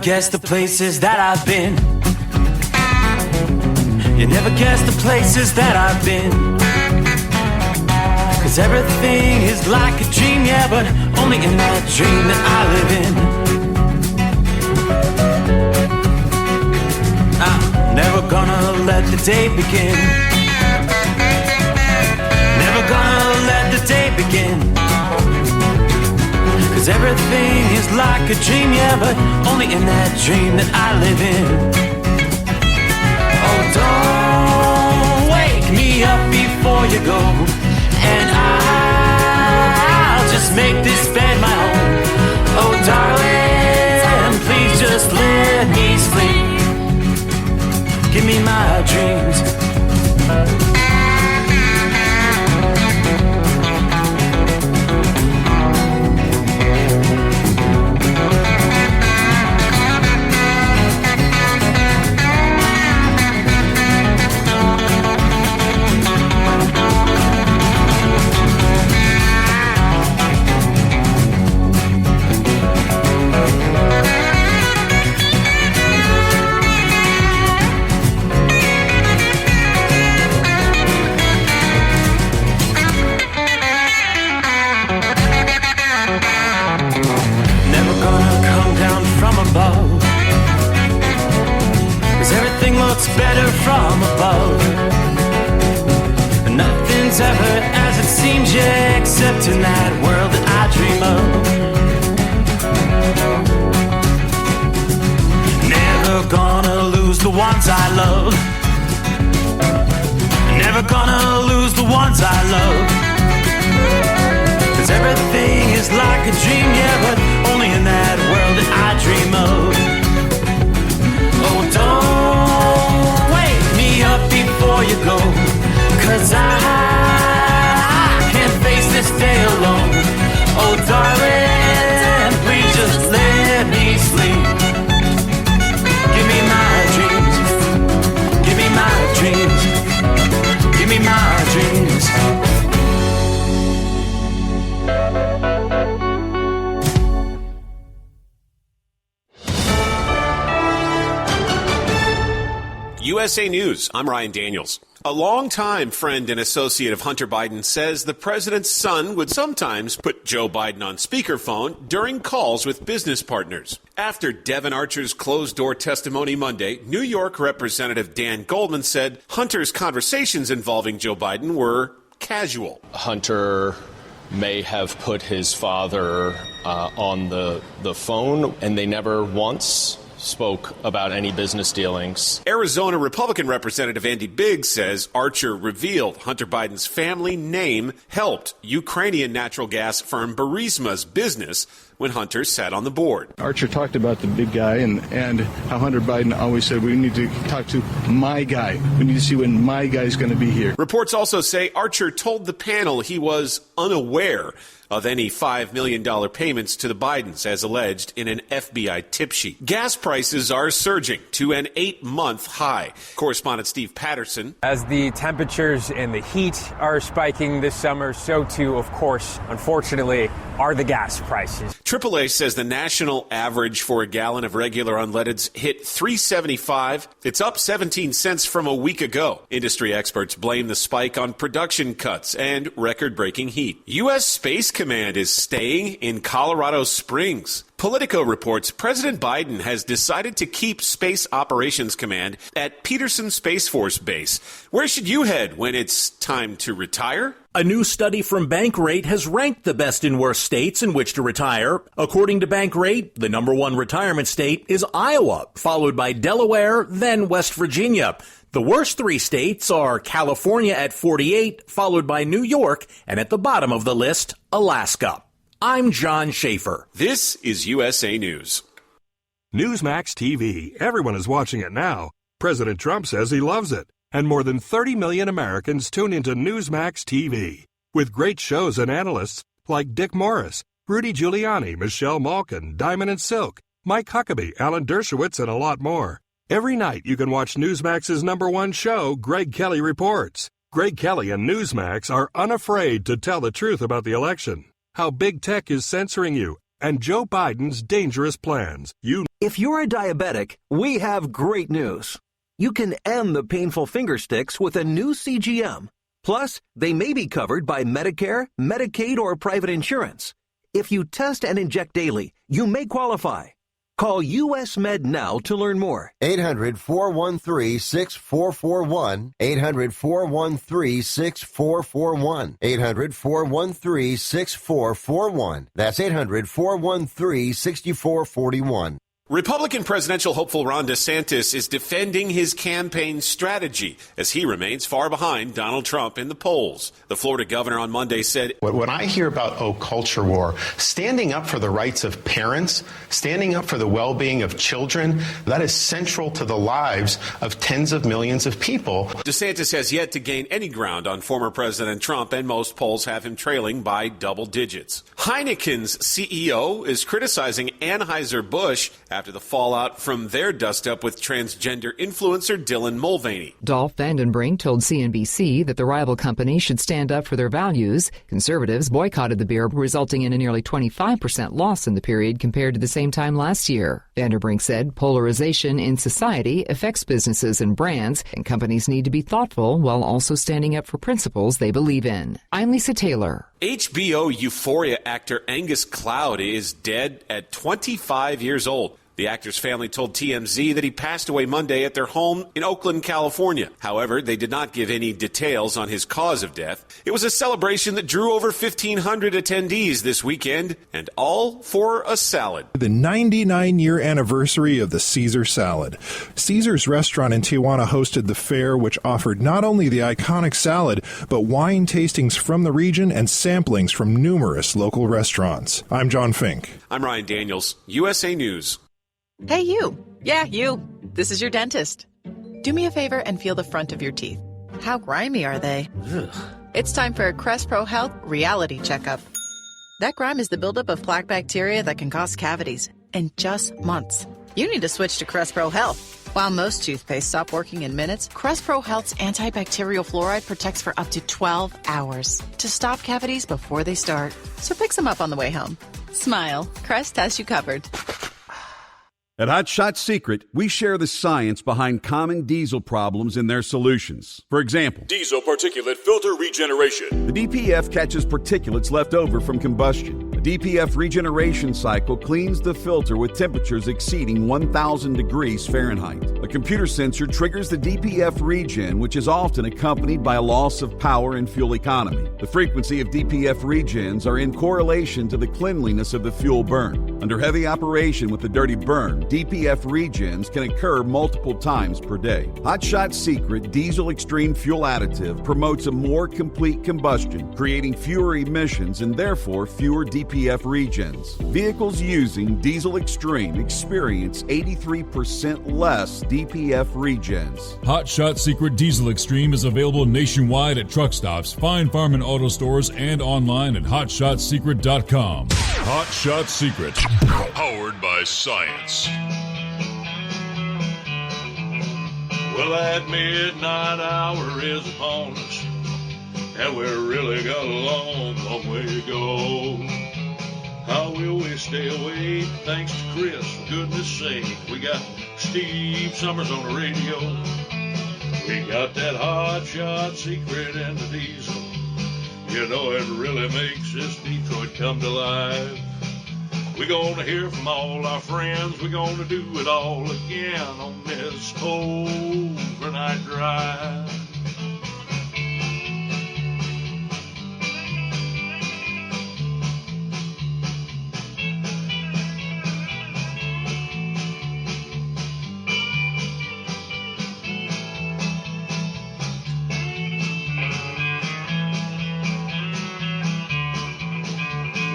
guess the places that I've been. You never guess the places that I've been. 'Cause everything is like a dream, yeah, but only in that dream that I live in. I'm never gonna let the day begin. Never gonna let the day begin. 'Cause everything is like a dream, yeah, but only in that dream that I live in. Oh, don't wake me up before you go, and I'll just make this bed my home. Oh, darling, please just let me sleep. Give me my dreams. Better from above. Nothing's ever as it seems, yeah, except in that world that I dream of. Never gonna lose the ones I love. Never gonna lose the ones I love. 'Cause everything is like a dream, yeah, but only in that world that I dream of. Oh, don't wake me up before you go, 'cause I can't face this day alone. Oh, darling, please just let me sleep. Give me my dreams. Give me my dreams. Give me my dreams. USA News, I'm Ryan Daniels. A longtime friend and associate of Hunter Biden says the president's son would sometimes put Joe Biden on speakerphone during calls with business partners. After Devon Archer's closed-door testimony Monday, New York Representative Dan Goldman said Hunter's conversations involving Joe Biden were casual. Hunter may have put his father on the phone, and they never once spoke about any business dealings. Arizona Republican Representative Andy Biggs says Archer revealed Hunter Biden's family name helped Ukrainian natural gas firm Burisma's business when Hunter sat on the board. Archer talked about the big guy and how Hunter Biden always said, we need to talk to my guy. We need to see when my guy's going to be here. Reports also say Archer told the panel he was unaware of any $5 million payments to the Bidens, as alleged in an FBI tip sheet. Gas prices are surging to an 8-month high. Correspondent Steve Patterson. As the temperatures and the heat are spiking this summer, so too, of course, unfortunately, are the gas prices. AAA says the national average for a gallon of regular unleadeds hit $3.75. It's up 17 cents from a week ago. Industry experts blame the spike on production cuts and record-breaking heat. U.S. Space Command is staying in Colorado Springs. Politico reports President Biden has decided to keep Space Operations Command at Peterson Space Force Base. Where should you head when it's time to retire? A new study from Bankrate has ranked the best and worst states in which to retire. According to Bankrate, the number one retirement state is Iowa, followed by Delaware, then West Virginia. The worst three states are California at 48, followed by New York, and at the bottom of the list, Alaska. I'm John Schaefer. This is USA News. Newsmax TV. Everyone is watching it now. President Trump says he loves it. And more than 30 million Americans tune into Newsmax TV. With great shows and analysts like Dick Morris, Rudy Giuliani, Michelle Malkin, Diamond and Silk, Mike Huckabee, Alan Dershowitz, and a lot more. Every night you can watch Newsmax's number one show, Greg Kelly Reports. Greg Kelly and Newsmax are unafraid to tell the truth about the election, how big tech is censoring you, and Joe Biden's dangerous plans. If you're a diabetic, we have great news. You can end the painful finger sticks with a new CGM. Plus, they may be covered by Medicare, Medicaid, or private insurance. If you test and inject daily, you may qualify. Call US Med now to learn more. 800-413-6441. 800-413-6441. 800-413-6441. That's 800-413-6441. Republican presidential hopeful Ron DeSantis is defending his campaign strategy as he remains far behind Donald Trump in the polls. The Florida governor on Monday said, when I hear about culture war, standing up for the rights of parents, standing up for the well-being of children, that is central to the lives of tens of millions of people. DeSantis has yet to gain any ground on former President Trump, and most polls have him trailing by double digits. Heineken's CEO is criticizing Anheuser-Busch after the fallout from their dust-up with transgender influencer Dylan Mulvaney. Dolph Vandenbrink told CNBC that the rival company should stand up for their values. Conservatives boycotted the beer, resulting in a nearly 25% loss in the period compared to the same time last year. Vandenbrink said polarization in society affects businesses and brands, and companies need to be thoughtful while also standing up for principles they believe in. I'm Lisa Taylor. HBO Euphoria actor Angus Cloud is dead at 25 years old. The actor's family told TMZ that he passed away Monday at their home in Oakland, California. However, they did not give any details on his cause of death. It was a celebration that drew over 1,500 attendees this weekend, and all for a salad. The 99-year anniversary of the Caesar salad. Caesar's restaurant in Tijuana hosted the fair, which offered not only the iconic salad, but wine tastings from the region and samplings from numerous local restaurants. I'm John Fink. I'm Ryan Daniels, USA News. Hey, you. Yeah, you. This is your dentist. Do me a favor and feel the front of your teeth. How grimy are they? Ugh. It's time for a Crest Pro Health reality checkup. That grime is the buildup of plaque bacteria that can cause cavities in just months. You need to switch to Crest Pro Health. While most toothpaste stop working in minutes, Crest Pro Health's antibacterial fluoride protects for up to 12 hours to stop cavities before they start. So pick some up on the way home. Smile. Crest has you covered. At Hot Shot Secret, we share the science behind common diesel problems and their solutions. For example, diesel particulate filter regeneration. The DPF catches particulates left over from combustion. The DPF regeneration cycle cleans the filter with temperatures exceeding 1,000 degrees Fahrenheit. A computer sensor triggers the DPF regen, which is often accompanied by a loss of power and fuel economy. The frequency of DPF regens are in correlation to the cleanliness of the fuel burn. Under heavy operation with the dirty burn, DPF regens can occur multiple times per day. Hot Shot Secret Diesel Extreme Fuel Additive promotes a more complete combustion, creating fewer emissions and therefore fewer DPF regens. Vehicles using Diesel Extreme experience 83% less DPF regens. Hot Shot Secret Diesel Extreme is available nationwide at truck stops, fine farm and auto stores, and online at hotshotsecret.com. Hot Shot Secret, powered by science. Well, that midnight hour is upon us, and we really got a long, long way to go. How will we stay awake? Thanks to Chris, for goodness sake. We got Steve Summers on the radio. We got that Hot Shot Secret and the diesel. You know it really makes this Detroit come to life. We're gonna hear from all our friends. We're gonna do it all again on this overnight drive.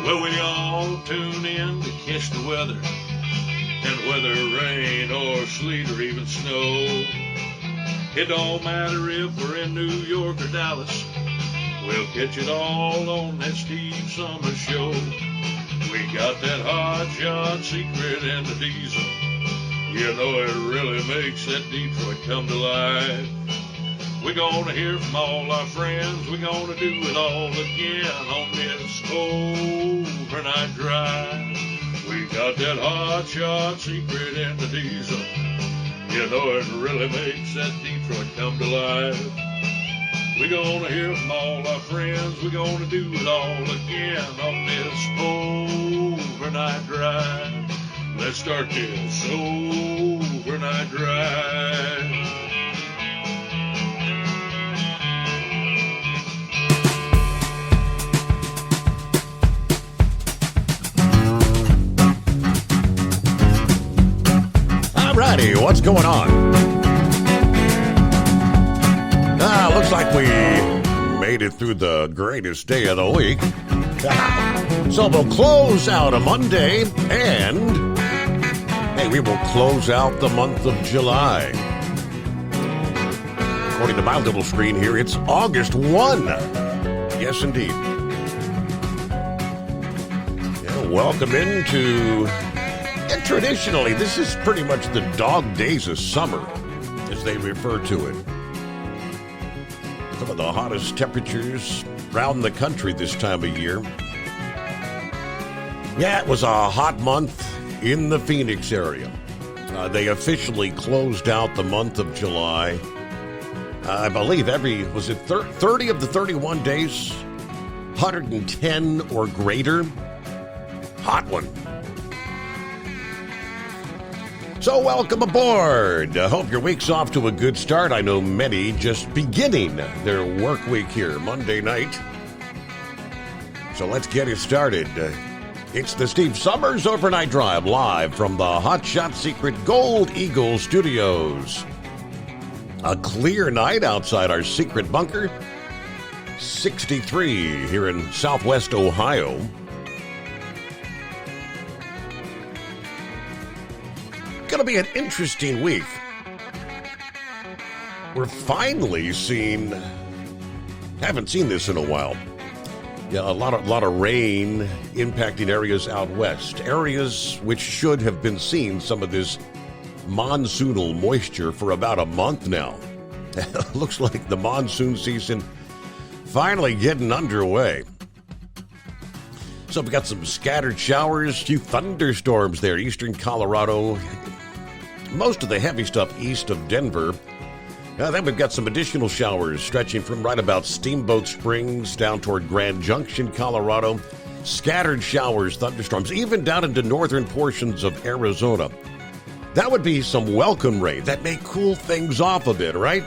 Well, we all tune in to catch the weather, and whether rain or sleet or even snow, it don't matter if we're in New York or Dallas, we'll catch it all on that Steve Summers Show. We got that Hot Shot Secret and the diesel. You know it really makes that Detroit come to life. We're gonna hear from all our friends. We're gonna do it all again on this overnight drive. We got that hot shot secret in the diesel. You know it really makes that Detroit come to life. We gonna hear from all our friends. We gonna do it all again on this overnight drive. Let's start this overnight drive. Alrighty, what's going on? Looks like we made it through the greatest day of the week. So we'll close out a Monday, and hey, we will close out the month of July. According to my little screen here, it's August 1. Yes, indeed. Yeah, welcome into... And traditionally, this is pretty much the dog days of summer, as they refer to it. Some of the hottest temperatures around the country this time of year. Yeah, it was a hot month in the Phoenix area. They officially closed out the month of July. I believe 30 of the 31 days, 110 or greater. Hot one. So welcome aboard. I hope your week's off to a good start. I know many just beginning their work week here Monday night. So let's get it started. It's the Steve Summers Overnight Drive live from the Hot Shot Secret Gold Eagle Studios. A clear night outside our secret bunker. 63 here in Southwest Ohio. Going to be an interesting week. We're finally haven't seen this in a while. Yeah, a lot of rain impacting areas out west. Areas which should have been seeing some of this monsoonal moisture for about a month now. Looks like the monsoon season finally getting underway. So we've got some scattered showers, a few thunderstorms there, eastern Colorado. Most of the heavy stuff east of Denver. Then we've got some additional showers stretching from right about Steamboat Springs down toward Grand Junction, Colorado. Scattered showers, thunderstorms, even down into northern portions of Arizona. That would be some welcome rain. That may cool things off a bit, right?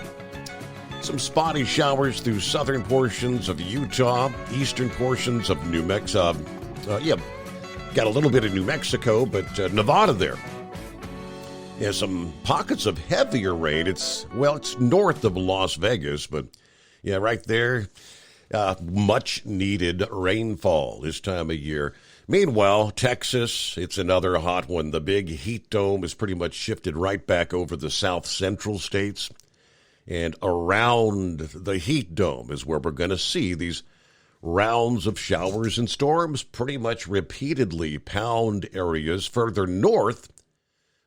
Some spotty showers through southern portions of Utah, eastern portions of New Mexico. Got a little bit of New Mexico, but Nevada there. Yeah, some pockets of heavier rain. It's north of Las Vegas, but yeah, right there, much needed rainfall this time of year. Meanwhile, Texas, it's another hot one. The big heat dome is pretty much shifted right back over the south central states. And around the heat dome is where we're going to see these rounds of showers and storms pretty much repeatedly pound areas further north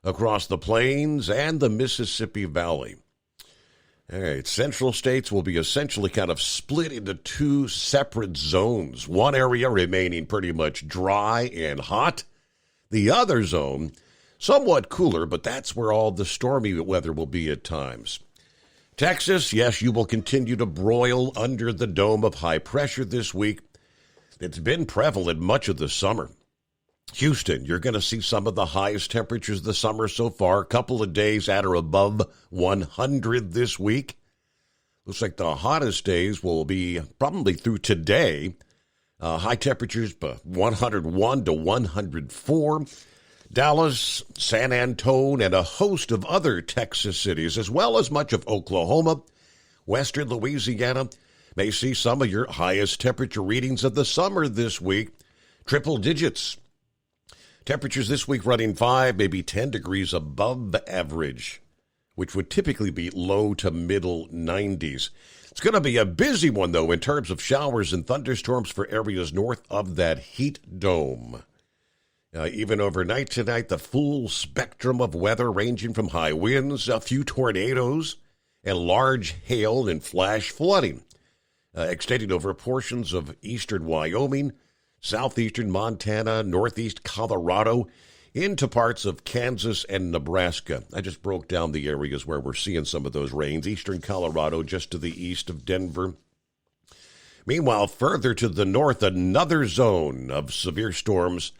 across the plains and the Mississippi Valley. All right, central states will be essentially kind of split into two separate zones. One area remaining pretty much dry and hot. The other zone, somewhat cooler, but that's where all the stormy weather will be at times. Texas, yes, you will continue to broil under the dome of high pressure this week. It's been prevalent much of the summer. Houston, you're going to see some of the highest temperatures of the summer so far. A couple of days at or above 100 this week. Looks like the hottest days will be probably through today. High temperatures, 101 to 104. Dallas, San Antonio, and a host of other Texas cities, as well as much of Oklahoma, western Louisiana, may see some of your highest temperature readings of the summer this week. Triple digits. Temperatures this week running 5, maybe 10 degrees above the average, which would typically be low to middle 90s. It's going to be a busy one, though, in terms of showers and thunderstorms for areas north of that heat dome. Even overnight tonight, the full spectrum of weather ranging from high winds, a few tornadoes, and large hail and flash flooding, extending over portions of eastern Wyoming, southeastern Montana, northeast Colorado, into parts of Kansas and Nebraska. I just broke down the areas where we're seeing some of those rains. Eastern Colorado, just to the east of Denver. Meanwhile, further to the north, another zone of severe storms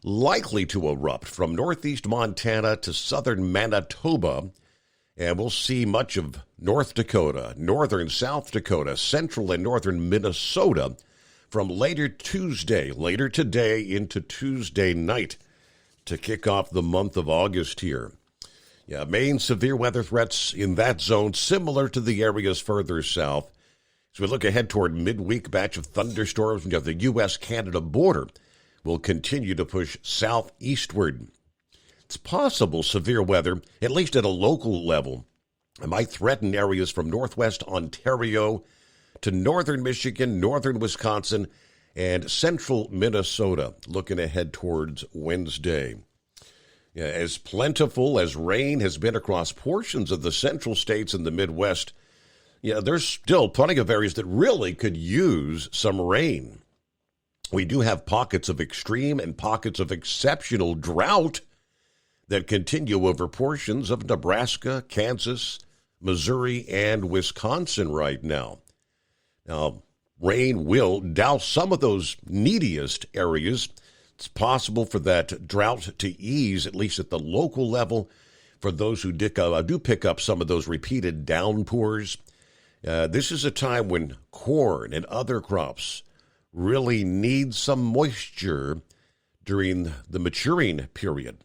likely to erupt from northeast Montana to southern Manitoba. And we'll see much of North Dakota, northern South Dakota, central and northern Minnesota from later today into Tuesday night to kick off the month of August here. Yeah, main severe weather threats in that zone, similar to the areas further south. As we look ahead toward midweek, batch of thunderstorms near the U.S.-Canada border will continue to push southeastward. It's possible severe weather, at least at a local level, might threaten areas from northwest Ontario to northern Michigan, northern Wisconsin, and central Minnesota, looking ahead towards Wednesday. Yeah, as plentiful as rain has been across portions of the central states and the Midwest, there's still plenty of areas that really could use some rain. We do have pockets of extreme and pockets of exceptional drought that continue over portions of Nebraska, Kansas, Missouri, and Wisconsin right now. Now, rain will douse some of those neediest areas. It's possible for that drought to ease, at least at the local level, for those who do pick up some of those repeated downpours. This is a time when corn and other crops really need some moisture during the maturing period.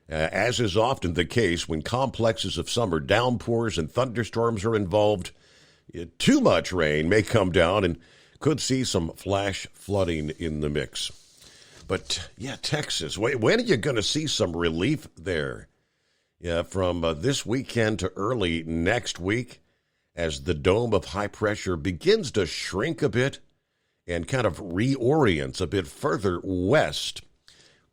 As is often the case when complexes of summer downpours and thunderstorms are involved, too much rain may come down and could see some flash flooding in the mix. But, Texas, when are you going to see some relief there? From this weekend to early next week, as the dome of high pressure begins to shrink a bit and kind of reorients a bit further west.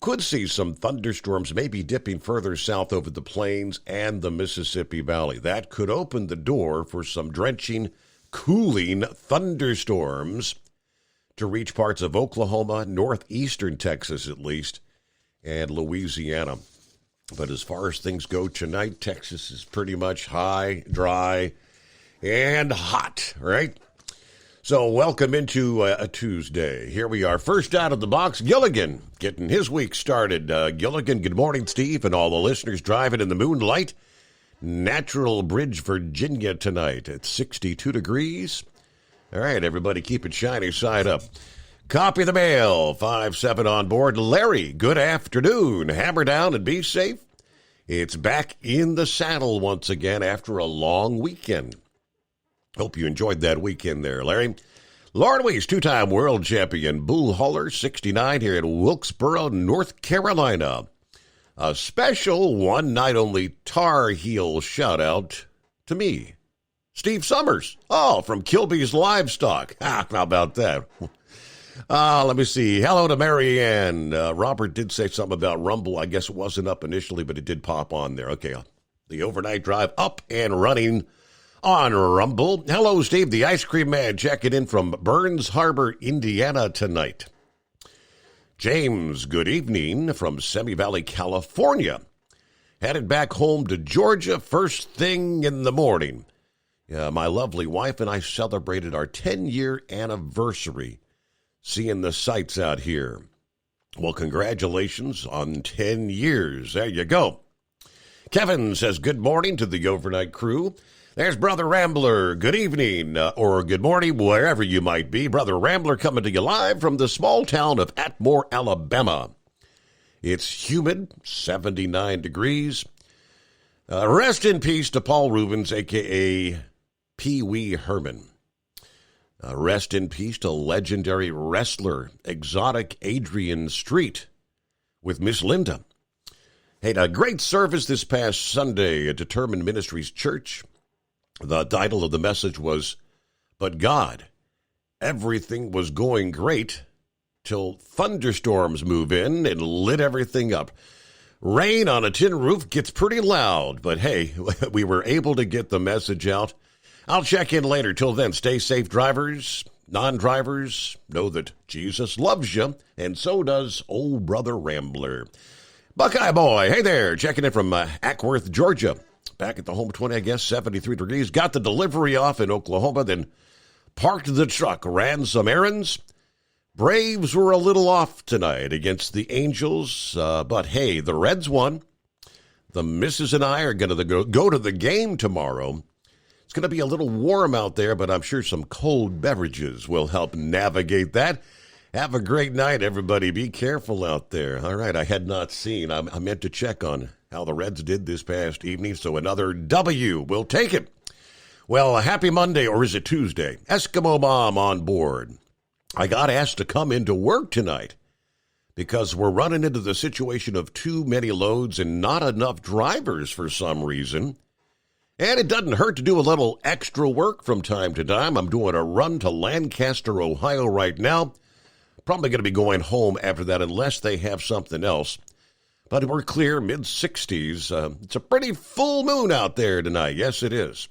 Could see some thunderstorms maybe dipping further south over the plains and the Mississippi Valley. That could open the door for some drenching, cooling thunderstorms to reach parts of Oklahoma, northeastern Texas at least, and Louisiana. But as far as things go tonight, Texas is pretty much high, dry, and hot, right? So welcome into a Tuesday. Here we are. First out of the box, Gilligan, getting his week started. Gilligan, good morning, Steve, and all the listeners driving in the moonlight. Natural Bridge, Virginia tonight at 62 degrees. All right, everybody, keep it shiny side up. Copy the mail, 5-7 on board. Larry, good afternoon. Hammer down and be safe. It's back in the saddle once again after a long weekend. Hope you enjoyed that weekend there, Larry. Lauren Weiss, two-time world champion, bull hauler, 69 here in Wilkesboro, North Carolina. A special one-night-only Tar Heel shout-out to me, Steve Summers. Oh, from Kilby's Livestock. How about that? Let me see. Hello to Mary Ann. Robert did say something about Rumble. I guess it wasn't up initially, but it did pop on there. Okay, the overnight drive up and running on Rumble. Hello, Steve, the ice cream man, checking in from Burns Harbor, Indiana tonight. James, good evening from Semi Valley, California. Headed back home to Georgia first thing in the morning. My lovely wife and I celebrated our 10-year anniversary, seeing the sights out here. Well, congratulations on 10 years. There you go. Kevin says good morning to the overnight crew. There's Brother Rambler. Good evening, or good morning, wherever you might be. Brother Rambler coming to you live from the small town of Atmore, Alabama. It's humid, 79 degrees. Rest in peace to Paul Rubens, a.k.a. Pee Wee Herman. Rest in peace to legendary wrestler, Exotic Adrian Street, with Miss Linda. Hey, a great service this past Sunday at Determined Ministries Church. The title of the message was, But God, everything was going great till thunderstorms move in and lit everything up. Rain on a tin roof gets pretty loud, but hey, we were able to get the message out. I'll check in later. Till then, stay safe, drivers. Non-drivers, know that Jesus loves you, and so does old brother Rambler. Buckeye Boy, hey there, checking in from Ackworth, Georgia. Back at the home 20, I guess, 73 degrees. Got the delivery off in Oklahoma, then parked the truck, ran some errands. Braves were a little off tonight against the Angels, but hey, the Reds won. The missus and I are going to go to the game tomorrow. It's going to be a little warm out there, but I'm sure some cold beverages will help navigate that. Have a great night, everybody. Be careful out there. All right, I had not seen. I meant to check on how the Reds did this past evening, so another W. We'll take it. Well, a happy Monday, or is it Tuesday? Eskimo Mom on board. I got asked to come into work tonight because we're running into the situation of too many loads and not enough drivers for some reason. And it doesn't hurt to do a little extra work from time to time. I'm doing a run to Lancaster, Ohio right now. Probably going to be going home after that unless they have something else. But we're clear, mid-60s. It's a pretty full moon out there tonight. Yes, it is.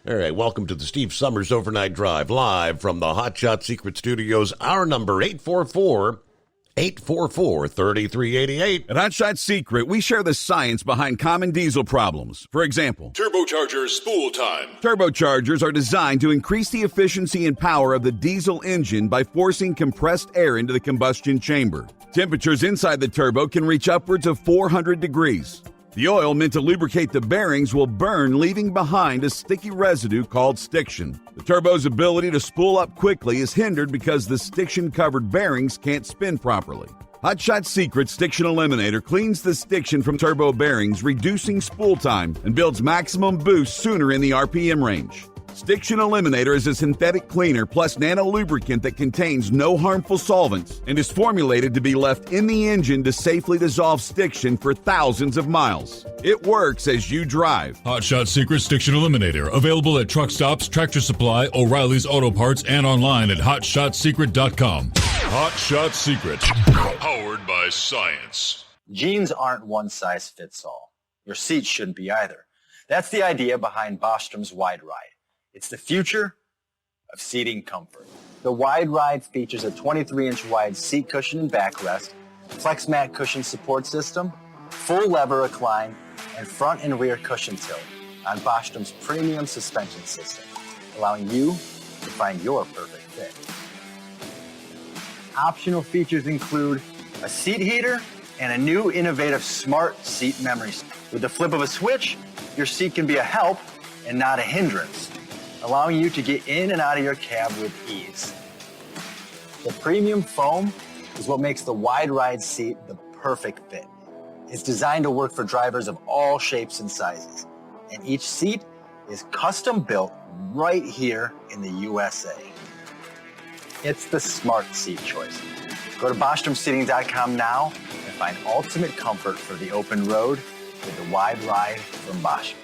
All right, welcome to the Steve Summers Overnight Drive, live from the Hot Shot Secret Studios. Our number, 844-3388. At Hot Shot Secret, we share the science behind common diesel problems. For example, Turbocharger spool time. Turbochargers are designed to increase the efficiency and power of the diesel engine by forcing compressed air into the combustion chamber. Temperatures inside the turbo can reach upwards of 400 degrees. The oil meant to lubricate the bearings will burn, leaving behind a sticky residue called stiction. The turbo's ability to spool up quickly is hindered because the stiction-covered bearings can't spin properly. Hot Shot Secret Stiction Eliminator cleans the stiction from turbo bearings, reducing spool time, and builds maximum boost sooner in the RPM range. Stiction Eliminator is a synthetic cleaner plus nano-lubricant that contains no harmful solvents and is formulated to be left in the engine to safely dissolve stiction for thousands of miles. It works as you drive. Hot Shot Secret Stiction Eliminator. Available at truck stops, Tractor Supply, O'Reilly's Auto Parts, and online at HotShotSecret.com. Hot Shot Secret. Powered by science. Jeans aren't one size fits all. Your seats shouldn't be either. That's the idea behind Bostrom's Wide Ride. It's the future of seating comfort. The Wide Ride features a 23-inch wide seat cushion and backrest, flex mat cushion support system, full lever recline, and front and rear cushion tilt on Bostrom's premium suspension system, allowing you to find your perfect fit. Optional features include a seat heater and a new innovative smart seat memory. With the flip of a switch, your seat can be a help and not a hindrance, allowing you to get in and out of your cab with ease. The premium foam is what makes the Wide Ride seat the perfect fit. It's designed to work for drivers of all shapes and sizes, and each seat is custom built right here in the USA. It's the smart seat choice. Go to BostromSeating.com now and find ultimate comfort for the open road with the Wide Ride from Bostrom.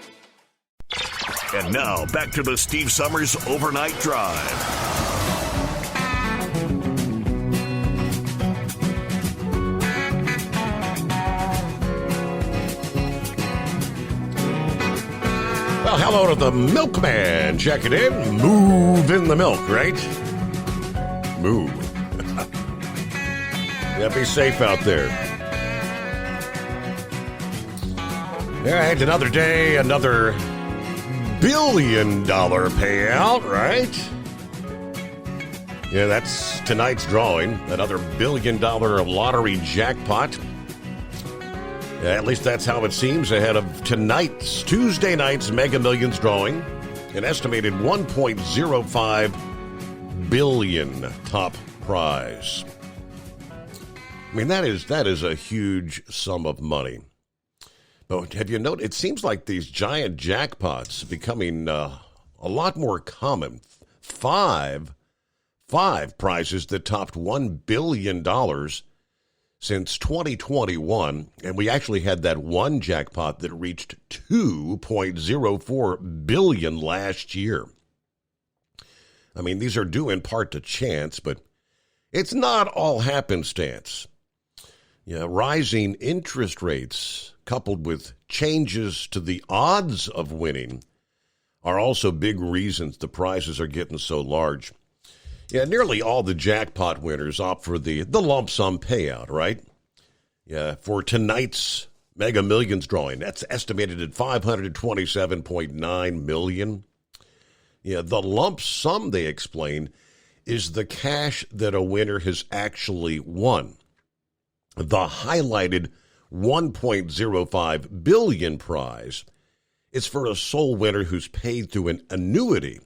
And now, back to the Steve Summers Overnight Drive. Well, hello to the milkman checking in. Move in the milk, right? Move. Yeah, be safe out there. All right, another day, another $1 billion payout, right? Yeah, that's tonight's drawing. Another $1 billion lottery jackpot. Yeah, at least that's how it seems ahead of tonight's, Tuesday night's Mega Millions drawing. An estimated $1.05 billion top prize. I mean, that is a huge sum of money. But have you noticed, it seems like these giant jackpots are becoming a lot more common. Five prizes that topped $1 billion since 2021, and we actually had that one jackpot that reached $2.04 billion last year. I mean, these are due in part to chance, but it's not all happenstance. Yeah, rising interest rates coupled with changes to the odds of winning are also big reasons the prizes are getting so large. Yeah, nearly all the jackpot winners opt for the lump sum payout, right? Yeah, for tonight's Mega Millions drawing, that's estimated at $527.9 million. Yeah, the lump sum, they explain, is the cash that a winner has actually won. The highlighted $1.05 billion prize is for a sole winner who's paid through an annuity,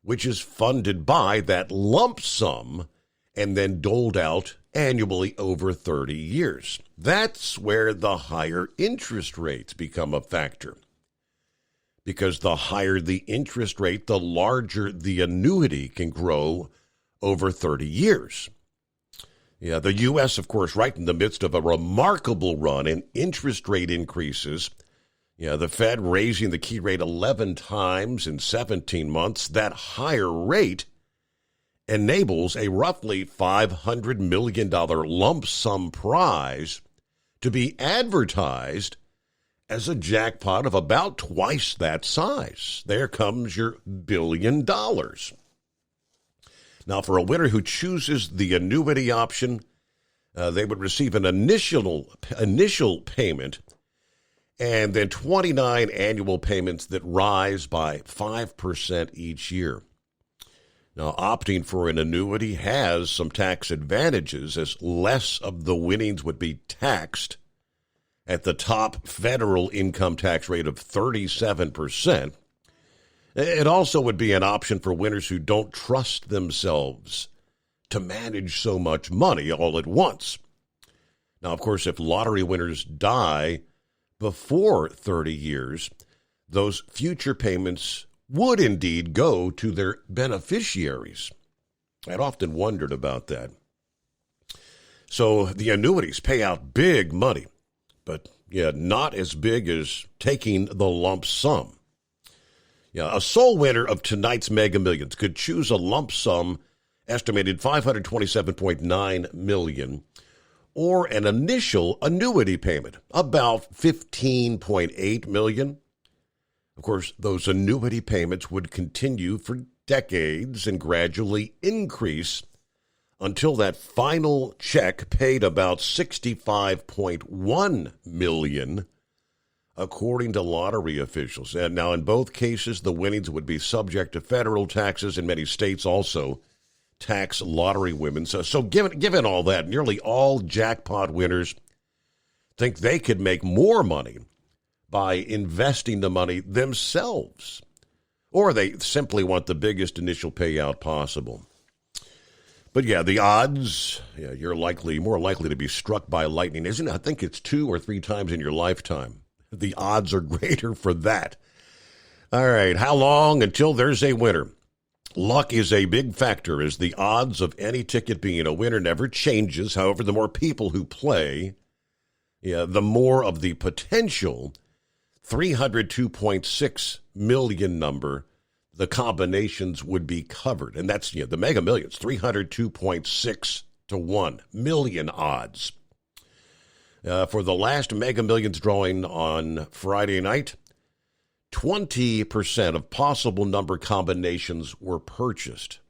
which is funded by that lump sum and then doled out annually over 30 years. That's where the higher interest rates become a factor. Because the higher the interest rate, the larger the annuity can grow over 30 years. Yeah, the U.S., of course, right in the midst of a remarkable run in interest rate increases. Yeah, the Fed raising the key rate 11 times in 17 months. That higher rate enables a roughly $500 million lump sum prize to be advertised as a jackpot of about twice that size. There comes your $1 billion. Now, for a winner who chooses the annuity option, they would receive an initial payment and then 29 annual payments that rise by 5% each year. Now, opting for an annuity has some tax advantages, as less of the winnings would be taxed at the top federal income tax rate of 37%. It also would be an option for winners who don't trust themselves to manage so much money all at once. Now, of course, if lottery winners die before 30 years, those future payments would indeed go to their beneficiaries. I'd often wondered about that. So the annuities pay out big money, but not as big as taking the lump sum. Yeah, a sole winner of tonight's Mega Millions could choose a lump sum estimated $527.9 million, or an initial annuity payment, about $15.8 million. Of course, those annuity payments would continue for decades and gradually increase until that final check paid about $65.1 million, according to lottery officials. And now, in both cases, the winnings would be subject to federal taxes, and many states also tax lottery winnings. So given all that, nearly all jackpot winners think they could make more money by investing the money themselves, or they simply want the biggest initial payout possible. But yeah, the odds, you're more likely to be struck by lightning, isn't it? I think it's 2 or 3 times in your lifetime. The odds are greater for that. All right, how long until there's a winner? Luck is a big factor, as the odds of any ticket being a winner never changes. However, the more people who play, the more of the potential 302.6 million number, the combinations would be covered. And that's the Mega Millions, 302.6 to 1 million odds. For the last Mega Millions drawing on Friday night, 20% of possible number combinations were purchased,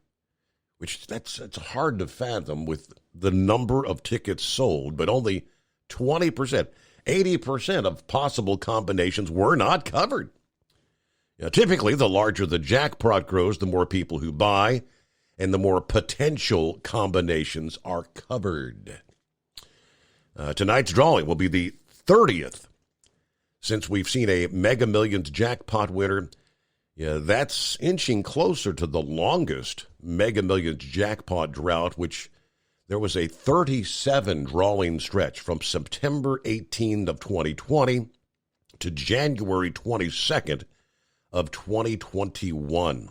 which it's hard to fathom with the number of tickets sold, but only 20%. 80% of possible combinations were not covered. Typically, the larger the jackpot grows, the more people who buy, and the more potential combinations are covered. Tonight's drawing will be the 30th since we've seen a Mega Millions jackpot winner. That's inching closer to the longest Mega Millions jackpot drought, which there was a 37 drawing stretch from September 18th of 2020 to January 22nd of 2021.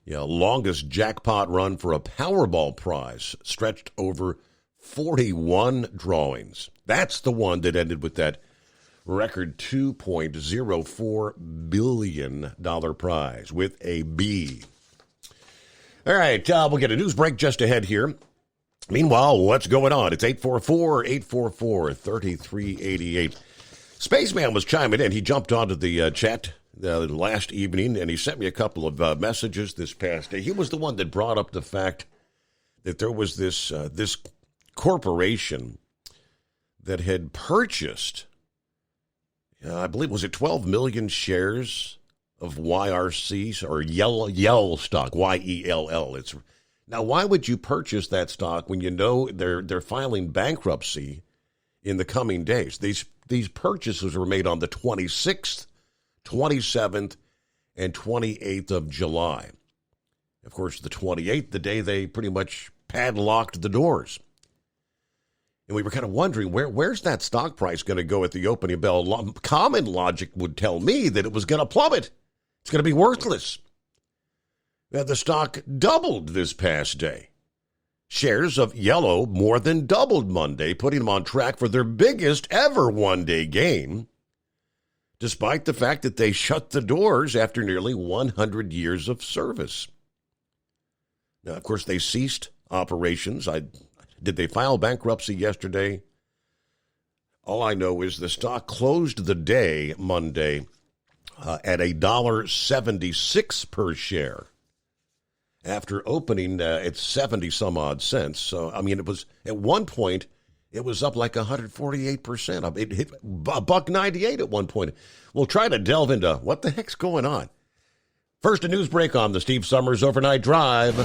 Longest jackpot run for a Powerball prize stretched over 41 drawings. That's the one that ended with that record $2.04 billion prize with a B. All right, we'll get a news break just ahead here. Meanwhile, what's going on? It's 844-844-3388. Spaceman was chiming in. He jumped onto the chat last evening, and he sent me a couple of messages this past day. He was the one that brought up the fact that there was this corporation that had purchased, I believe, was it 12 million shares of YRC or Yell stock, YELL. Now, why would you purchase that stock when you know they're filing bankruptcy in the coming days? These purchases were made on the 26th, 27th, and 28th of July. Of course, the 28th, the day they pretty much padlocked the doors. And we were kind of wondering, where's that stock price going to go at the opening bell? Common logic would tell me that it was going to plummet. It's going to be worthless. Now, the stock doubled this past day. Shares of Yellow more than doubled Monday, putting them on track for their biggest ever one-day gain, despite the fact that they shut the doors after nearly 100 years of service. Now, of course, they ceased operations. Did they file bankruptcy yesterday? All I know is the stock closed the day Monday at $1.76 per share after opening at 70 some odd cents. So, I mean, it was at one point, it was up like 148%. It hit $1.98 at one point. We'll try to delve into what the heck's going on. First, a news break on the Steve Summers Overnight Drive.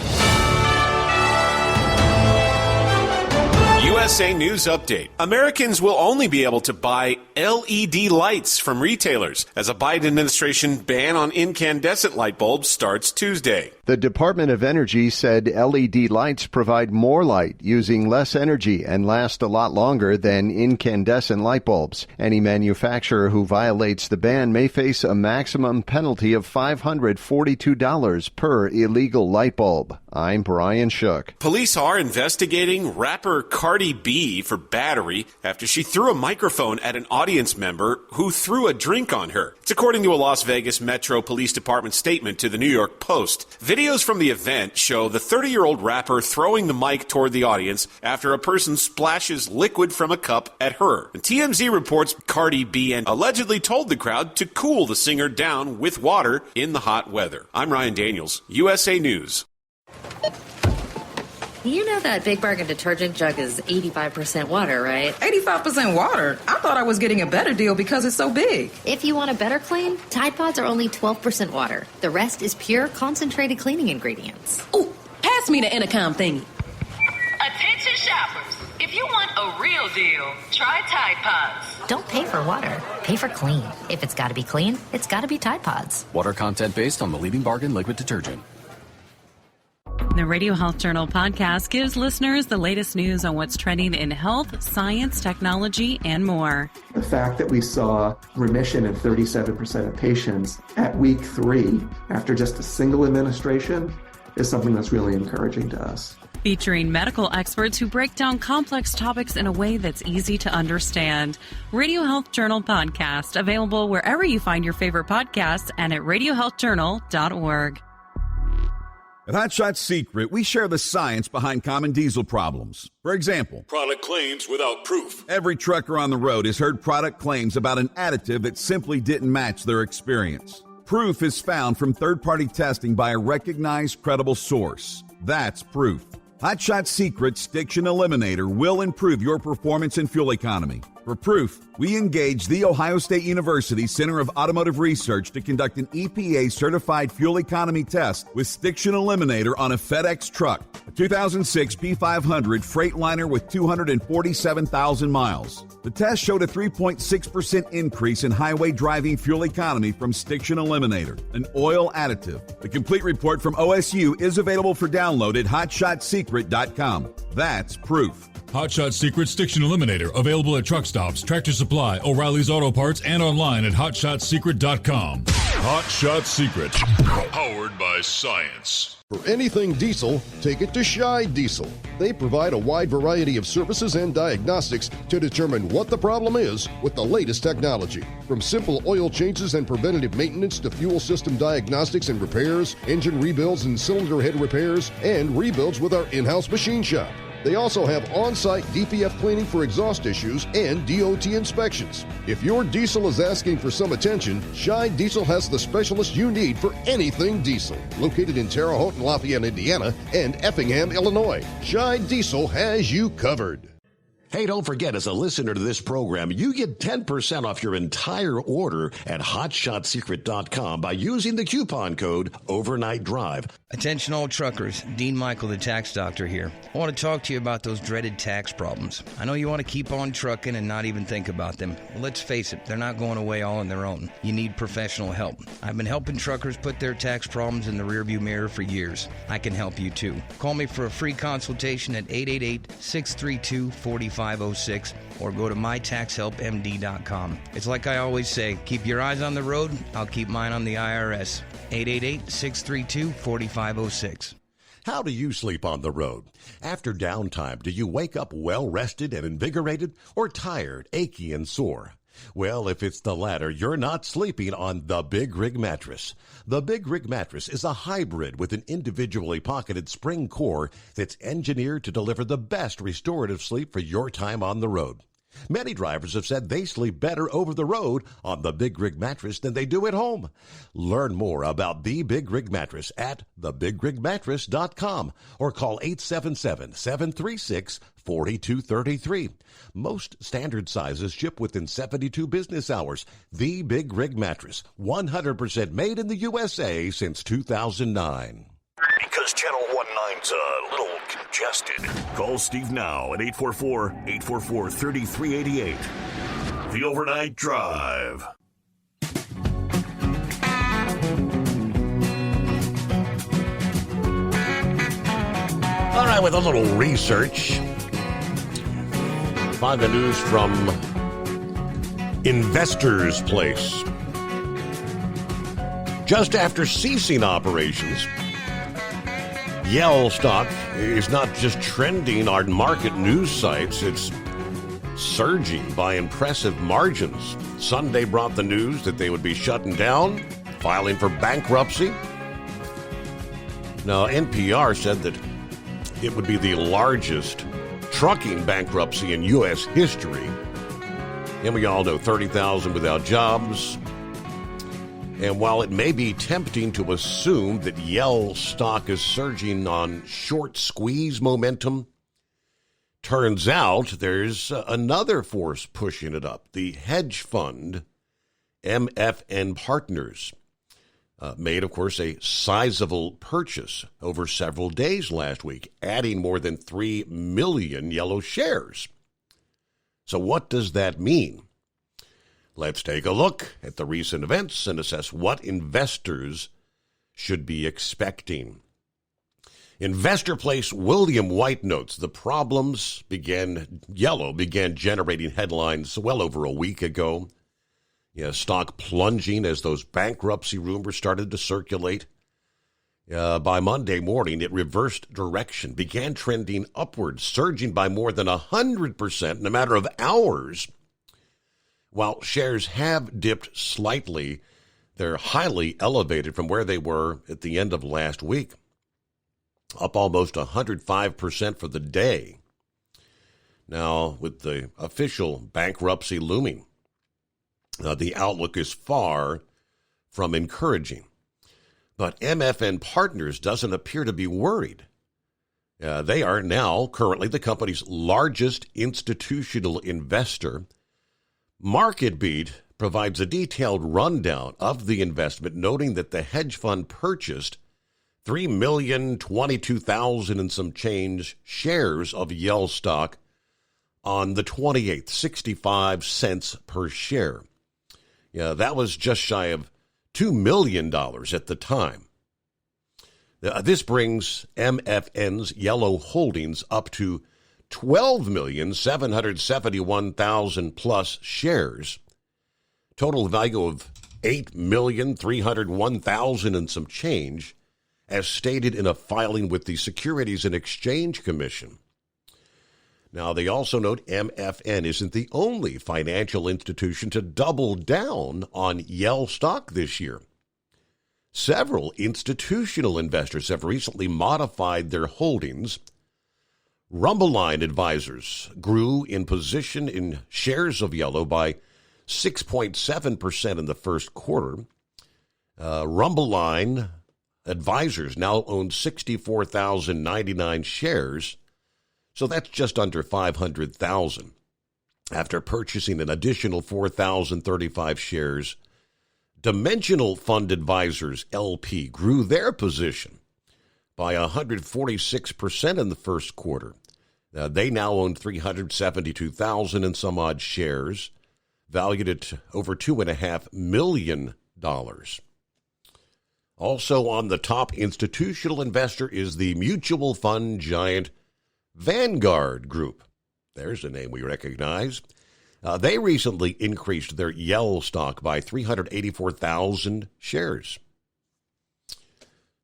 USA News Update. Americans will only be able to buy LED lights from retailers as a Biden administration ban on incandescent light bulbs starts Tuesday. The Department of Energy said LED lights provide more light using less energy and last a lot longer than incandescent light bulbs. Any manufacturer who violates the ban may face a maximum penalty of $542 per illegal light bulb. I'm Brian Shook. Police are investigating rapper Cardi B for battery after she threw a microphone at an audience member who threw a drink on her. It's according to a Las Vegas Metro Police Department statement to the New York Post. Videos from the event show the 30-year-old rapper throwing the mic toward the audience after a person splashes liquid from a cup at her. And TMZ reports Cardi B allegedly told the crowd to cool the singer down with water in the hot weather. I'm Ryan Daniels, USA News. You know that Big Bargain detergent jug is 85% water, right? 85% water? I thought I was getting a better deal because it's so big. If you want a better clean, Tide Pods are only 12% water. The rest is pure, concentrated cleaning ingredients. Ooh, pass me the intercom thingy. Attention shoppers. If you want a real deal, try Tide Pods. Don't pay for water. Pay for clean. If it's got to be clean, it's got to be Tide Pods. Water content based on the leading bargain liquid detergent. The Radio Health Journal podcast gives listeners the latest news on what's trending in health, science, technology, and more. The fact that we saw remission in 37% of patients at week 3 after just a single administration is something that's really encouraging to us. Featuring medical experts who break down complex topics in a way that's easy to understand. Radio Health Journal podcast, available wherever you find your favorite podcasts and at radiohealthjournal.org. At Hot Shot Secret, we share the science behind common diesel problems. For example, product claims without proof. Every trucker on the road has heard product claims about an additive that simply didn't match their experience. Proof is found from third-party testing by a recognized, credible source. That's proof. Hot Shot Secret's Stiction Eliminator will improve your performance and fuel economy. For proof, we engaged the Ohio State University Center of Automotive Research to conduct an EPA-certified fuel economy test with Stiction Eliminator on a FedEx truck, a 2006 P500 Freightliner with 247,000 miles. The test showed a 3.6% increase in highway driving fuel economy from Stiction Eliminator, an oil additive. The complete report from OSU is available for download at hotshotsecret.com. That's proof. Hot Shot Secret Stiction Eliminator, available at truck stops, Tractor Supply, O'Reilly's Auto Parts, and online at hotshotsecret.com. Hot Shot Secret, powered by science. For anything diesel, take it to Shy Diesel. They provide a wide variety of services and diagnostics to determine what the problem is with the latest technology. From simple oil changes and preventative maintenance to fuel system diagnostics and repairs, engine rebuilds and cylinder head repairs, and rebuilds with our in-house machine shop. They also have on-site DPF cleaning for exhaust issues and DOT inspections. If your diesel is asking for some attention, Shine Diesel has the specialist you need for anything diesel. Located in Terre Haute and Lafayette, Indiana, and Effingham, Illinois, Shine Diesel has you covered. Hey, don't forget, as a listener to this program, you get 10% off your entire order at HotShotSecret.com by using the coupon code Overnight Drive. Attention all truckers, Dean Michael, the tax doctor here. I want to talk to you about those dreaded tax problems. I know you want to keep on trucking and not even think about them. Well, let's face it, they're not going away all on their own. You need professional help. I've been helping truckers put their tax problems in the rearview mirror for years. I can help you too. Call me for a free consultation at 888-632-4506 or go to mytaxhelpmd.com. It's like I always say, keep your eyes on the road, I'll keep mine on the IRS. 888-632-4506. How do you sleep on the road? After downtime, do you wake up well-rested and invigorated or tired, achy, and sore? Well, if it's the latter, you're not sleeping on the Big Rig Mattress. The Big Rig Mattress is a hybrid with an individually pocketed spring core that's engineered to deliver the best restorative sleep for your time on the road. Many drivers have said they sleep better over the road on the Big Rig Mattress than they do at home. Learn more about the Big Rig Mattress at thebigrigmattress.com or call 877-736-4233. Most standard sizes ship within 72 business hours. The Big Rig Mattress, 100% made in the USA since 2009. Because Channel 19's a little congested. Call Steve now at 844-844-3388. The Overnight Drive. All right, with a little research, find the news from Investors Place. Just after ceasing operations, Yell stock is not just trending on market news sites, it's surging by impressive margins. Sunday brought the news that they would be shutting down, filing for bankruptcy. Now, NPR said that it would be the largest trucking bankruptcy in U.S. history. And we all know 30,000 without jobs. And while it may be tempting to assume that Yell stock is surging on short squeeze momentum, turns out there's another force pushing it up. The hedge fund MFN Partners made, of course, a sizable purchase over several days last week, adding more than 3 million Yellow shares. So what does that mean? Let's take a look at the recent events and assess what investors should be expecting. Investor Place William White notes the problems Yellow began generating headlines well over a week ago. Stock plunging as those bankruptcy rumors started to circulate. By Monday morning, it reversed direction, began trending upwards, surging by more than 100% in a matter of hours. While shares have dipped slightly, they're highly elevated from where they were at the end of last week, up almost 105% for the day. Now, with the official bankruptcy looming, the outlook is far from encouraging. But MFN Partners doesn't appear to be worried. They are now currently the company's largest institutional investor. MarketBeat provides a detailed rundown of the investment, noting that the hedge fund purchased 3,022,000 and some change shares of Yell stock on the 28th, 65 cents per share. That was just shy of $2 million at the time. This brings MFN's Yellow holdings up to 12,771,000 plus shares. Total value of 8,301,000 and some change, as stated in a filing with the Securities and Exchange Commission. Now, they also note MFN isn't the only financial institution to double down on Yell stock this year. Several institutional investors have recently modified their holdings. Rumbleline Advisors grew in position in shares of Yellow by 6.7% in the first quarter. Rumbleline Advisors now owns 64,099 shares, so that's just under 500,000. After purchasing an additional 4,035 shares, Dimensional Fund Advisors, LP, grew their position by 146% in the first quarter. They now own 372,000 and some odd shares, valued at over $2.5 million. Also on the top institutional investor is the mutual fund giant Vanguard Group. There's a name we recognize. They recently increased their Yell stock by 384,000 shares.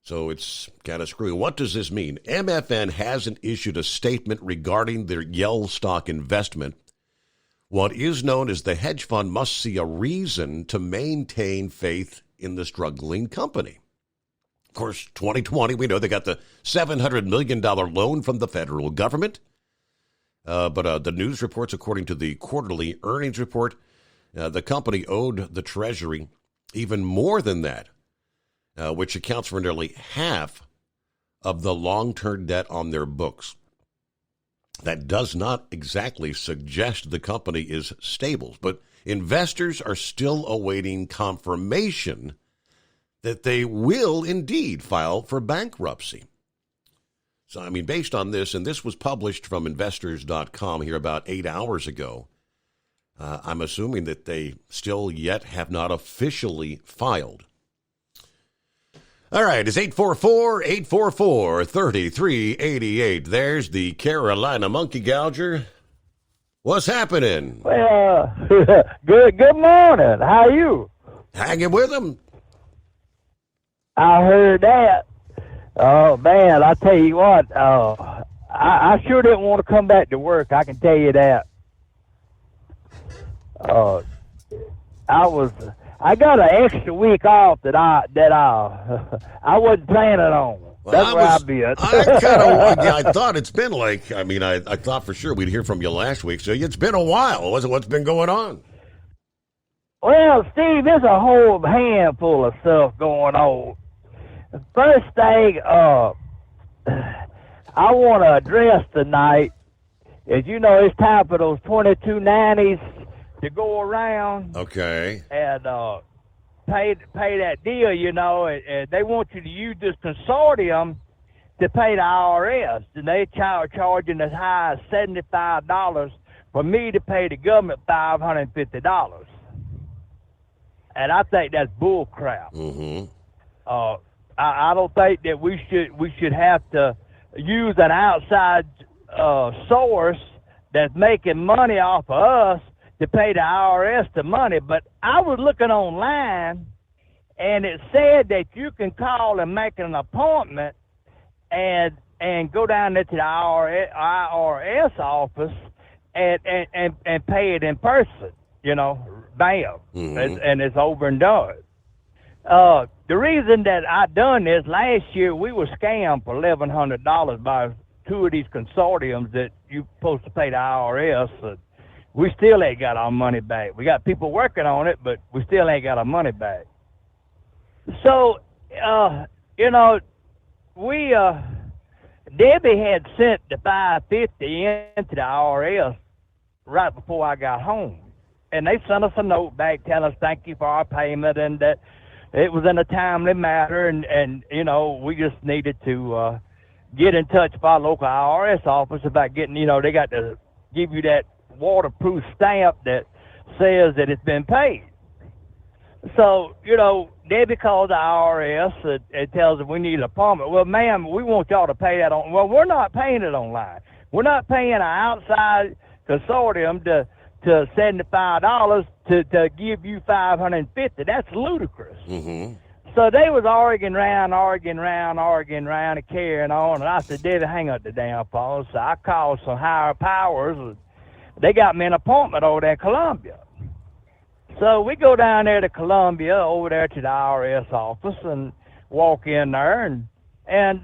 So it's kind of screwy. What does this mean? MFN hasn't issued a statement regarding their Yell stock investment. What is known as the hedge fund must see a reason to maintain faith in the struggling company. Of course, 2020, we know they got the $700 million loan from the federal government. But the news reports, according to the quarterly earnings report, the company owed the Treasury even more than that, which accounts for nearly half of the long-term debt on their books. That does not exactly suggest the company is stable, but investors are still awaiting confirmation that they will indeed file for bankruptcy. So, I mean, based on this, and this was published from investors.com here about 8 hours ago, I'm assuming that they still yet have not officially filed. All right, it's 844-844-3388. There's the Carolina Monkey Gouger. What's happening? Well, good morning. How are you? Hanging with them. I heard that. Oh, man, I tell you what, I sure didn't want to come back to work, I can tell you that. I got an extra week off that I wasn't planning on. Well, That's where I've been. I thought it's been like, I thought for sure we'd hear from you last week, so it's been a while. What's been going on? Well, Steve, there's a whole handful of stuff going on. First thing I want to address tonight is, it's time for those 2290s to go around. Okay. And pay that deal, and they want you to use this consortium to pay the IRS, and they charging as high as $75 for me to pay the government $550. And I think that's bull crap. Mm-hmm. I don't think that we should have to use an outside source that's making money off of us to pay the IRS the money. But I was looking online, and it said that you can call and make an appointment and go down there to the IRS office and pay it in person. Bam, Mm-hmm. and it's over and done. The reason that I done this, last year we were scammed for $1,100 by two of these consortiums that you're supposed to pay the IRS. We still ain't got our money back. We got people working on it, but we still ain't got our money back. So, Debbie had sent the $550 into the IRS right before I got home. And they sent us a note back telling us thank you for our payment and that it was in a timely matter, and we just needed to get in touch with our local IRS office about getting, they got to give you that waterproof stamp that says that it's been paid. So, Debbie calls the IRS and tells them we need an appointment. Well, ma'am, we want y'all to pay that on. Well, we're not paying it online. We're not paying an outside consortium to $75 to give you $550. That's ludicrous. Mm-hmm. So they was arguing around, and carrying on. And I said, Debbie, hang up the damn phone. So I called some higher powers. They got me an appointment over there in Columbia. So we go down there to Columbia, over there to the IRS office, and walk in there. And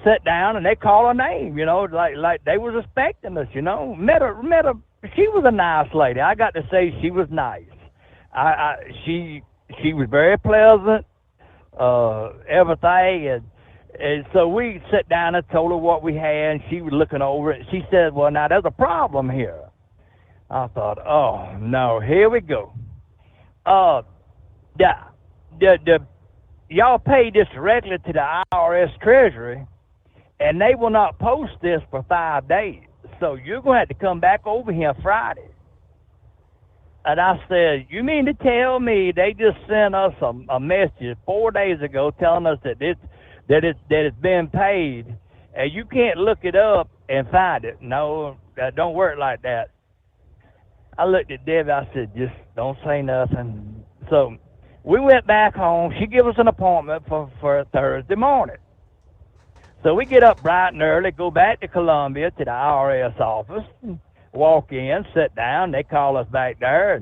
sit down and they call her name, like they was expecting us, Met her. She was a nice lady. I got to say she was nice. She was very pleasant, everything, and so we sat down and told her what we had, and she was looking over it. She said, well, now there's a problem here. I thought, oh, no, here we go. Y'all pay this directly to the IRS Treasury, and they will not post this for 5 days. So you're going to have to come back over here Friday. And I said, you mean to tell me they just sent us a message 4 days ago telling us that it's been paid, and you can't look it up and find it? No, that don't work like that. I looked at Debbie. I said, just don't say nothing. So we went back home. She gave us an appointment for Thursday morning. So we get up bright and early, go back to Columbia to the IRS office, walk in, sit down. They call us back there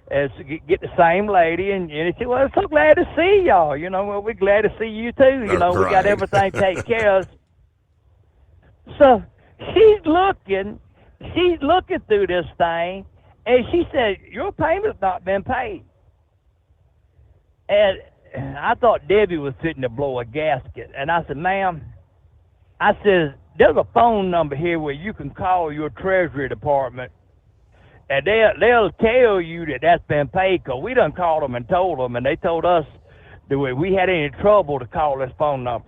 and get the same lady. And she said, well, I'm so glad to see y'all. Well, we're glad to see you too. We got everything taken care of. So she's looking through this thing, and she said, your payment's not been paid. And I thought Debbie was sitting to blow a gasket. And I said, ma'am, I said, there's a phone number here where you can call your Treasury Department, and they'll tell you that that's been paid, because we done called them and told them, and they told us that we had any trouble to call this phone number.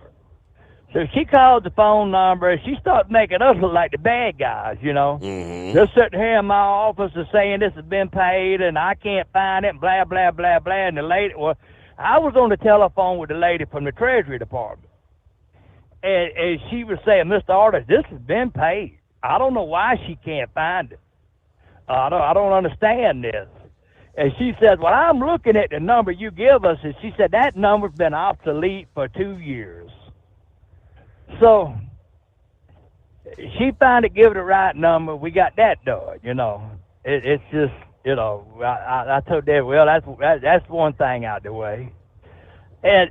So she called the phone number, and she started making us look like the bad guys, Mm-hmm. They're sitting here in my office and saying this has been paid, and I can't find it, and blah, blah, blah, blah. And the lady, well, I was on the telephone with the lady from the Treasury Department. And she was saying, Mr. Artis, this has been paid. I don't know why she can't find it. I don't understand this. And she said, well, I'm looking at the number you give us. And she said, that number's been obsolete for 2 years. So she finally gave it the right number. We got that done, It's just, I told Dad, well, that's one thing out the way. And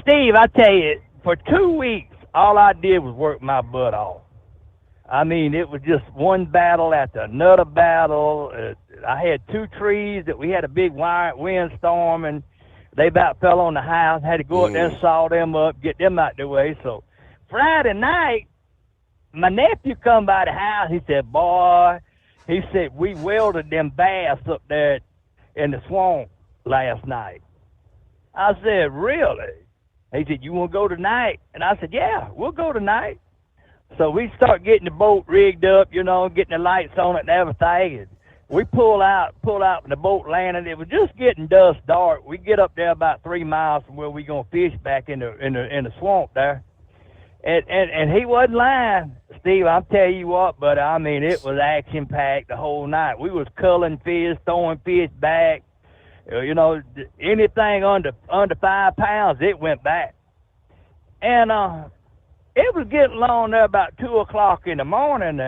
Steve, I tell you, for 2 weeks, all I did was work my butt off. I mean, it was just one battle after another battle. I had 2 trees that we had a big windstorm, and they about fell on the house. Had to go up there and saw them up, get them out the way. So Friday night, my nephew come by the house. He said, boy, he said, we welded them baths up there in the swamp last night. I said, really? He said, you want to go tonight? And I said, yeah, we'll go tonight. So we start getting the boat rigged up, getting the lights on it and everything. And we pull out, and the boat landed. It was just getting dusk dark. We get up there about 3 miles from where we gonna fish back in the swamp there. And he wasn't lying, Steve. I'm telling you what, but I mean, it was action packed the whole night. We was culling fish, throwing fish back. Anything under 5 pounds, it went back. And it was getting along there about 2 o'clock in the morning,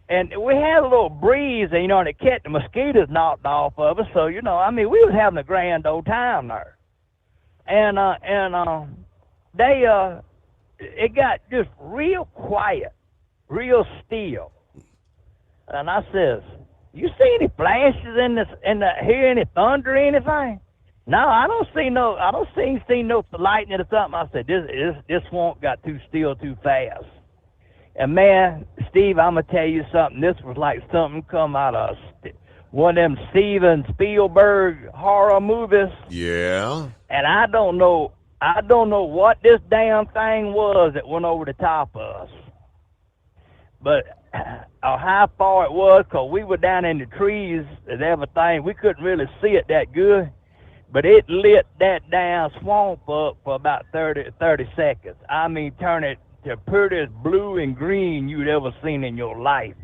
and we had a little breeze, and and it kept the mosquitoes knocked off of us. So we was having a grand old time there. And it got just real quiet, real still. And I says, you see any flashes hear any thunder or anything? No, I don't see no lightning or something. I said, this swamp got too still too fast. And man, Steve, I'm gonna tell you something. This was like something come out of one of them Steven Spielberg horror movies. Yeah. And I don't know what this damn thing was that went over the top of us. But how far it was, because we were down in the trees and everything, we couldn't really see it that good. But it lit that damn swamp up for about 30 seconds. I mean, turn it to prettiest blue and green you'd ever seen in your life.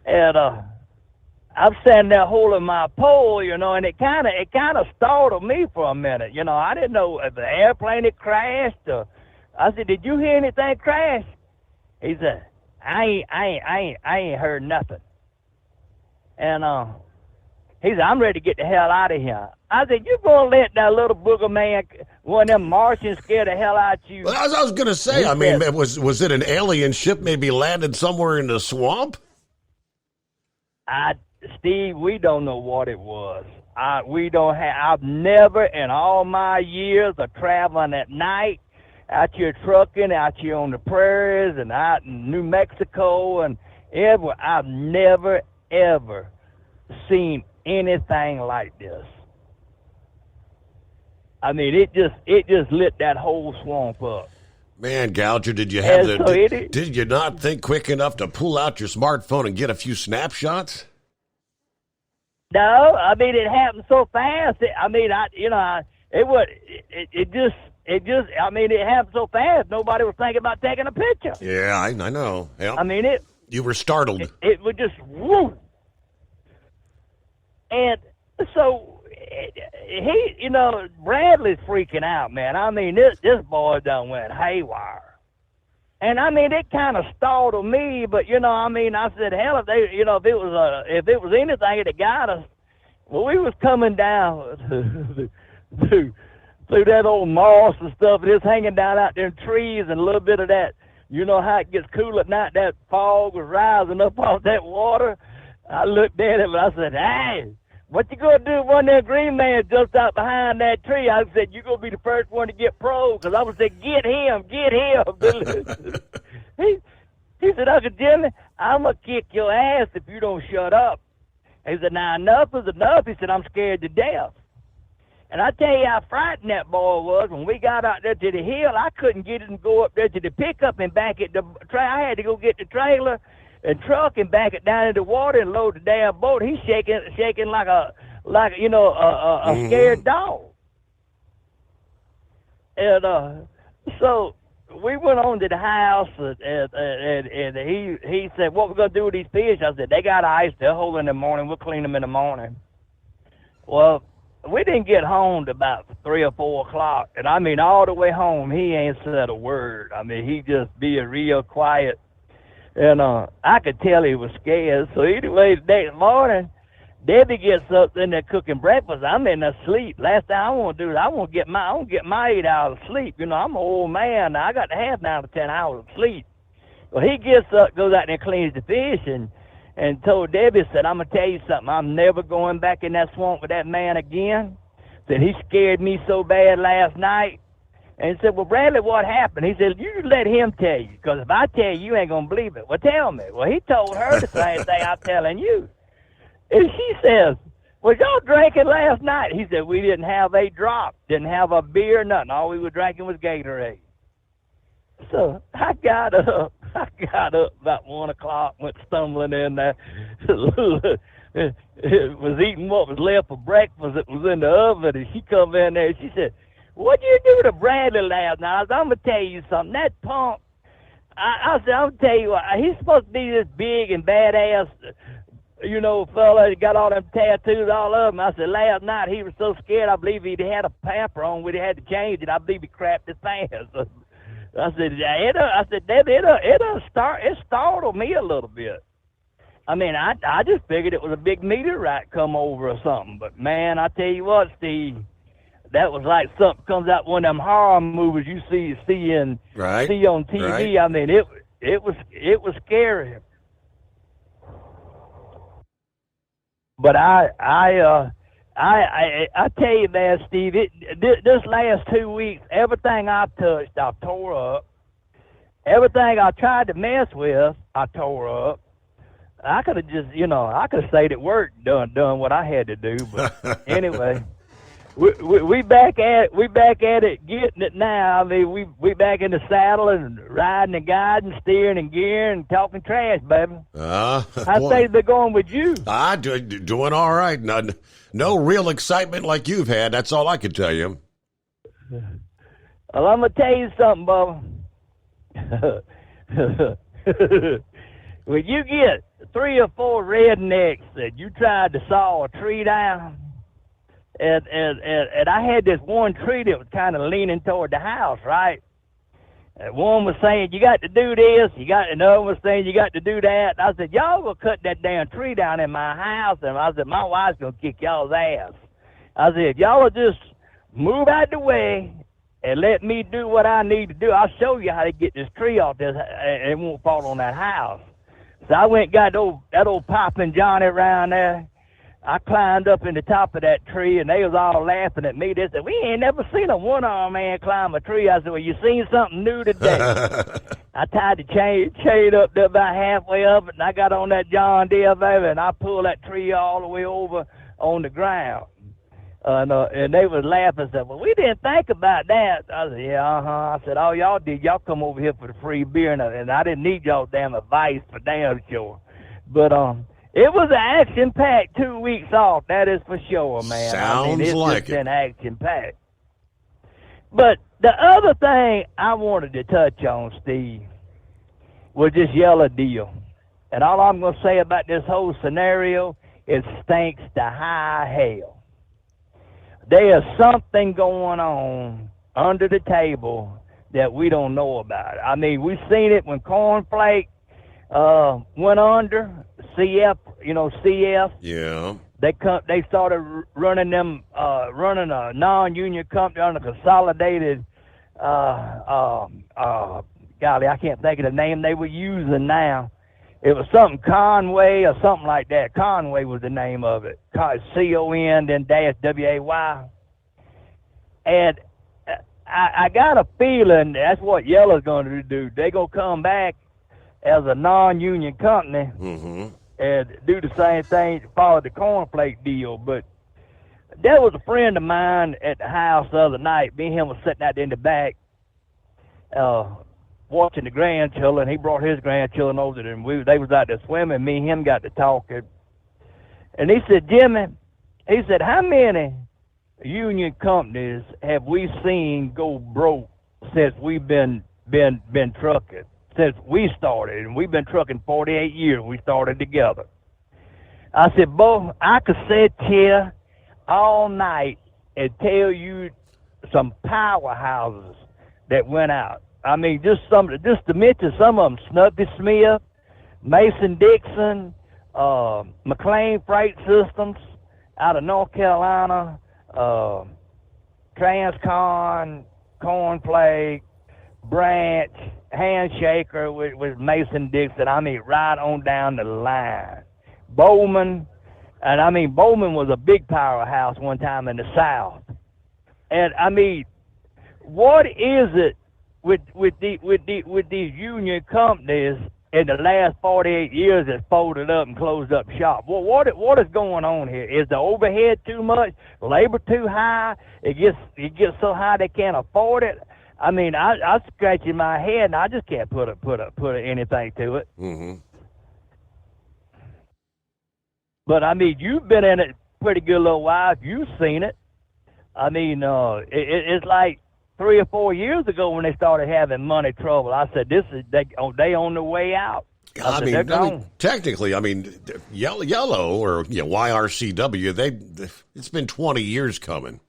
And I'm standing there holding my pole, and it kind of startled me for a minute. I didn't know if the airplane had crashed. I said, "Did you hear anything crash?" He said, "I ain't heard nothing." And he said, "I'm ready to get the hell out of here." I said, "You gonna let that little booger man one of them Martians scared the hell out you. Well, I was going to say, I mean, was it an alien ship maybe landed somewhere in the swamp? Steve, we don't know what it was. We don't have. I've never in all my years of traveling at night, out here trucking, out here on the prairies and out in New Mexico and everywhere, I've never ever seen anything like this. I mean, it just lit that whole swamp up. Man, Gouger, did you have did you not think quick enough to pull out your smartphone and get a few snapshots? No, I mean it happened so fast. It happened so fast. Nobody was thinking about taking a picture. Yeah, I know. Yep. I mean You were startled. It was just whoo, and so Bradley's freaking out, man. I mean this boy done went haywire. And I mean, it kind of startled me, but I said, hell, if it was anything that got us, well, we was coming down through that old moss and stuff, and it's hanging down out there in trees, and a little bit of that. You know how it gets cool at night? That fog was rising up off that water. I looked at him and I said, "Hey, what you gonna do?" One of them green man jumped out behind that tree. I said, "You gonna be the first one to get pro," because I was saying, "Get him." He said, "Uncle Jimmy, I'm gonna kick your ass if you don't shut up." He said, "Now enough is enough." He said, "I'm scared to death." And I tell you how frightened that boy was when we got out there to the hill. I couldn't get him to go up there to the pickup and back at the trailer. I had to go get the trailer and truck and back it down in the water and load the damn boat. He's shaking like a scared dog. And so we went on to the house and he said, "What we gonna do with these fish?" I said, "They got ice. They'll hold in the morning. We'll clean them in the morning." Well, we didn't get home till about 3 or 4 o'clock, and I mean all the way home he ain't said a word. I mean he just be real quiet. And I could tell he was scared. So anyway, the next morning, Debbie gets up in there cooking breakfast. I'm in there sleep. Last thing I want to do is I want to get my 8 hours of sleep. I'm an old man now. I got to have 9 to 10 hours of sleep. Well, he gets up, goes out there and cleans the fish, and told Debbie, said, "I'm gonna tell you something. I'm never going back in that swamp with that man again." Said he scared me so bad last night. And he said, "Well, Bradley, what happened?" He said, "You let him tell you, because if I tell you, you ain't going to believe it." "Well, tell me." Well, he told her the same thing I'm telling you. And she says, "Was y'all drinking last night?" He said, "We didn't have a drop, didn't have a beer, nothing. All we were drinking was Gatorade." So I got up about 1 o'clock, went stumbling in there. It was eating what was left for breakfast that was in the oven, and she come in there and she said, "What'd you do to Bradley last night?" I said, "I'm going to tell you something. That punk," I said, "I'm going to tell you what, he's supposed to be this big and badass, fella that got all them tattoos, all of them." I said, "Last night he was so scared, I believe he'd had a pamper on when he had to change it. I believe he crapped his pants." I said, "Debbie, it startled me a little bit. I mean, I just figured it was a big meteorite come over or something. But, man, I tell you what, Steve, that was like something comes out one of them horror movies you see on TV. Right. I mean, it was scary. But I tell you, man, Steve, this last 2 weeks, everything I've touched, I've tore up. Everything I tried to mess with, I tore up. I could have just, I could have stayed at work, done what I had to do. But anyway, we back at it, getting it now. I mean, we back in the saddle and riding and guiding, steering and gearing, and talking trash, baby. How's things been going with you? Doing all right. No real excitement like you've had. That's all I can tell you. Well, I'm gonna tell you something, Bubba. When you get 3 or 4 rednecks that you tried to saw a tree down, and I had this one tree that was kind of leaning toward the house, right? And one was saying, "You got to do this," another was saying, "You got to do that." And I said, "Y'all gonna cut that damn tree down in my house?" And I said, "My wife's gonna kick y'all's ass." I said, "If y'all will just move out the way and let me do what I need to do. I'll show you how to get this tree off this, and it won't fall on that house. So I went and got that old Poppin' Johnny around there. I climbed up in the top of that tree, and they was all laughing at me. They said, we ain't never seen a one-armed man climb a tree. I said, well, you seen something new today. I tied the chain up there about halfway up, and I got on that John Deere, baby, and I pulled that tree all the way over on the ground. And they was laughing and said, well, we didn't think about that. I said, yeah, I said, all y'all did, y'all come over here for the free beer, and I didn't need y'all damn advice for damn sure. But it was an action-packed 2 weeks off, that is for sure, man. Sounds it's like just it. been action-packed. But the other thing I wanted to touch on, Steve, was this yellow deal. And all I'm going to say about this whole scenario is stinks to high hell. There's something going on under the table that we don't know about. I mean, we've seen it when Cornflake went under, CF. Yeah. They started running a non-union company under consolidated, golly, I can't think of the name they were using now. It was something Conway or something like that. Conway was the name of it. C-O-N, then dash W-A-Y. And I got a feeling that's what Yellow's going to do. They're going to come back as a non-union company and do the same thing, follow the Cornflake deal. But there was a friend of mine at the house the other night. Me and him was sitting out there in the back watching the grandchildren. He brought his grandchildren over there, and they was out there swimming. Me and him got to talking. And he said, Jimmy, he said, how many union companies have we seen go broke since we've been trucking? Since we started, and we've been trucking 48 years, we started together. I said, boy, I could sit here all night and tell you some powerhouses that went out. I mean, just to mention some of them: Snuppy Smith, Mason Dixon, McLean Freight Systems out of North Carolina, Transcon, Cornflake, Branch, Handshaker with Mason Dixon. I mean, right on down the line. Bowman, and I mean, Bowman was a big powerhouse one time in the South. And I mean, what is it with these union companies in the last 48 years that folded up and closed up shop? Well, what is going on here? Is the overhead too much? Labor too high? It gets so high they can't afford it. I mean, I'm scratching my head and I just can't put anything to it. Mm-hmm. But I mean, you've been in it pretty good little while. You've seen it. I mean, it's like 3 or 4 years ago when they started having money trouble. I said, they on the way out. I mean, technically, I mean, Yellow or YRCW, it's been 20 years coming.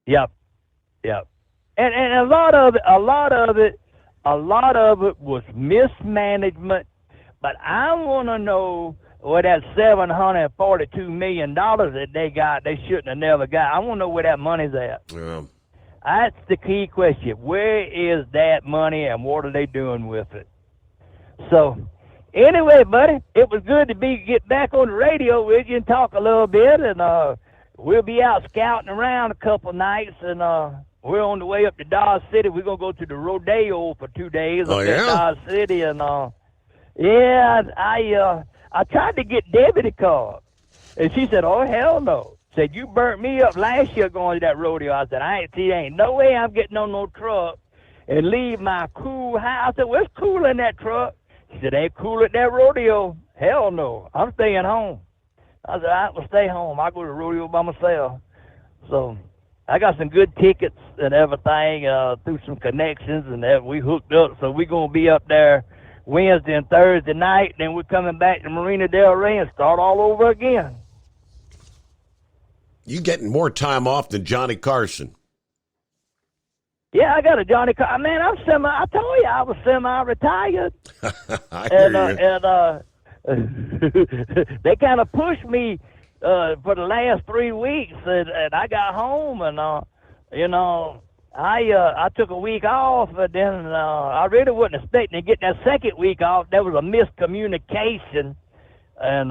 Yep. And a lot of it was mismanagement. But I want to know where that $742 million that they shouldn't have never got. I want to know where that money's at. Yeah. That's the key question. Where is that money and what are they doing with it? So, anyway, buddy, it was good to get back on the radio with you and talk a little bit. And we'll be out scouting around a couple nights. And we're on the way up to Dodge City. We're going to go to the rodeo for 2 days up at Dodge City. And yeah, I tried to get Debbie to come, and she said, "Oh hell no!" Said, "You burnt me up last year going to that rodeo." I said, ain't no way I'm getting on no truck and leave my cool house." I said, "Well, it's cool in that truck." She said, "Ain't cool at that rodeo." Hell no, I'm staying home. I said, "I will stay home. I go to the rodeo by myself." So I got some good tickets and everything through some connections, and we hooked up. So we're gonna be up there Wednesday and Thursday night, then we're coming back to Marina Del Rey and start all over again. You getting more time off than Johnny Carson. Yeah, I got a Johnny Carson. Man, I told you I was semi-retired. I hear and they kind of pushed me for the last 3 weeks, and I got home, and you know, I took a week off, but then I really wasn't expecting to get that second week off. There was a miscommunication, and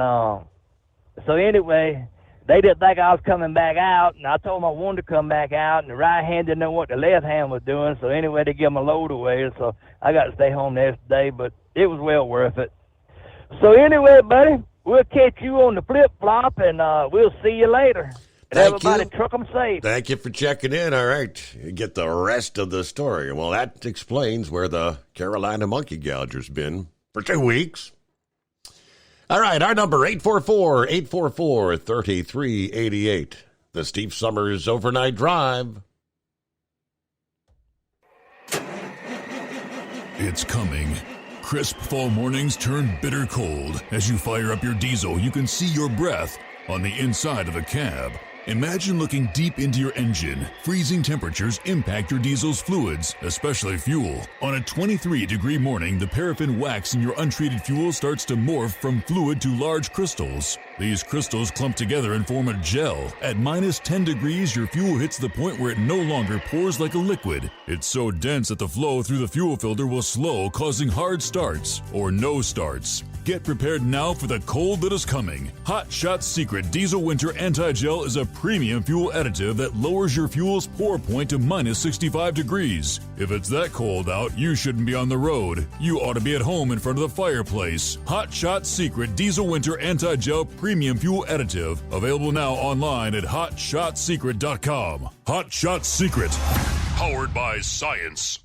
so anyway, they didn't think I was coming back out, and I told them I wanted to come back out, and the right hand didn't know what the left hand was doing, so anyway, they gave them a load away, so I got to stay home the next day, but it was well worth it. So anyway, buddy, we'll catch you on the flip-flop, and we'll see you later. And everybody truck them safe. Thank you for checking in. All right. You get the rest of the story. Well, that explains where the Carolina monkey gouger's been for 2 weeks. All right. Our number, 844-3388. The Steve Summers Overnight Drive. It's coming. Crisp fall mornings turn bitter cold. As you fire up your diesel, you can see your breath on the inside of the cab. Imagine looking deep into your engine. Freezing temperatures impact your diesel's fluids, especially fuel. On a 23-degree morning, the paraffin wax in your untreated fuel starts to morph from fluid to large crystals. These crystals clump together and form a gel. At minus 10 degrees, your fuel hits the point where it no longer pours like a liquid. It's so dense that the flow through the fuel filter will slow, causing hard starts or no starts. Get prepared now for the cold that is coming. Hot Shot Secret Diesel Winter Anti-Gel is a premium fuel additive that lowers your fuel's pour point to minus 65 degrees. If it's that cold out, you shouldn't be on the road. You ought to be at home in front of the fireplace. Hot Shot Secret Diesel Winter Anti-Gel Premium Fuel Additive. Available now online at HotShotSecret.com. Hot Shot Secret. Powered by science.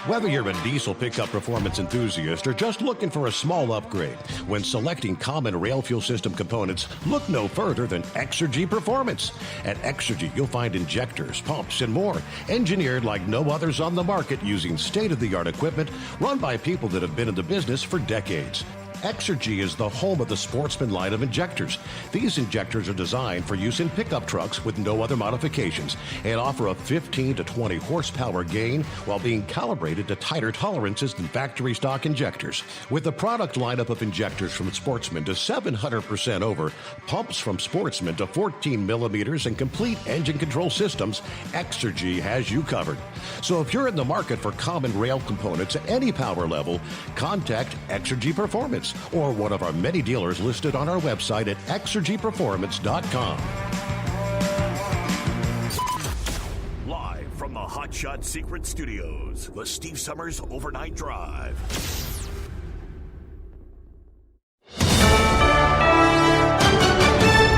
Whether you're a diesel pickup performance enthusiast or just looking for a small upgrade, when selecting common rail fuel system components, look no further than Exergy Performance. At Exergy, you'll find injectors, pumps, and more, engineered like no others on the market using state-of-the-art equipment run by people that have been in the business for decades. Exergy is the home of the Sportsman line of injectors. These injectors are designed for use in pickup trucks with no other modifications and offer a 15 to 20 horsepower gain while being calibrated to tighter tolerances than factory stock injectors. With a product lineup of injectors from Sportsman to 700% over, pumps from Sportsman to 14 millimeters, and complete engine control systems, Exergy has you covered. So if you're in the market for common rail components at any power level, contact Exergy Performance or one of our many dealers listed on our website at exergyperformance.com. Live from the Hot Shot Secret Studios, the Steve Summers Overnight Drive.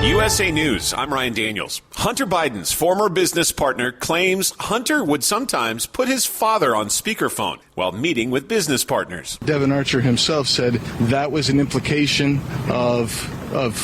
USA News, I'm Ryan Daniels. Hunter Biden's former business partner claims Hunter would sometimes put his father on speakerphone while meeting with business partners. Devin Archer himself said that was an implication of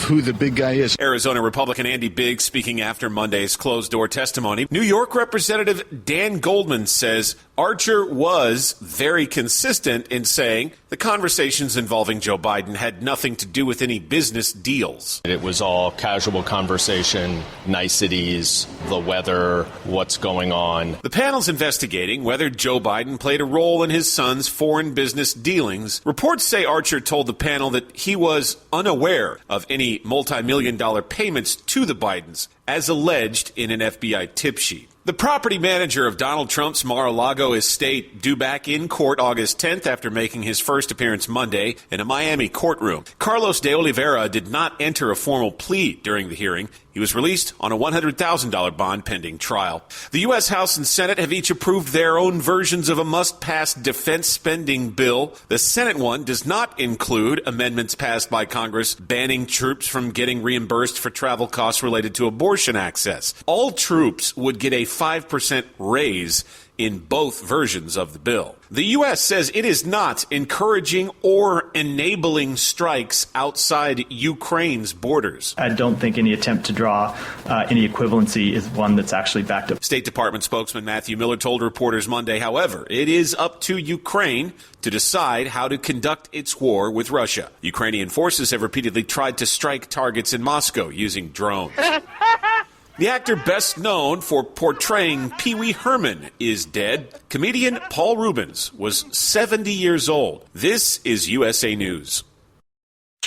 who the big guy is. Arizona Republican Andy Biggs speaking after Monday's closed-door testimony. New York Representative Dan Goldman says Archer was very consistent in saying the conversations involving Joe Biden had nothing to do with any business deals. It was all casual conversation, niceties, the weather, what's going on. The panel's investigating whether Joe Biden played a role in his son's foreign business dealings. Reports say Archer told the panel that he was unaware of any multi-million-dollar payments to the Bidens, as alleged in an FBI tip sheet. The property manager of Donald Trump's Mar-a-Lago estate due back in court August 10th after making his first appearance Monday in a Miami courtroom. Carlos de Oliveira did not enter a formal plea during the hearing. He was released on a $100,000 bond pending trial. The U.S. House and Senate have each approved their own versions of a must-pass defense spending bill. The Senate one does not include amendments passed by Congress banning troops from getting reimbursed for travel costs related to abortion access. All troops would get a 5% raise in both versions of the bill. The U.S. says it is not encouraging or enabling strikes outside Ukraine's borders. I don't think any attempt to draw any equivalency is one that's actually backed up. State Department spokesman Matthew Miller told reporters Monday, however, it is up to Ukraine to decide how to conduct its war with Russia. Ukrainian forces have repeatedly tried to strike targets in Moscow using drones. The actor best known for portraying Pee Wee Herman is dead. Comedian Paul Reubens was 70 years old. This is USA News.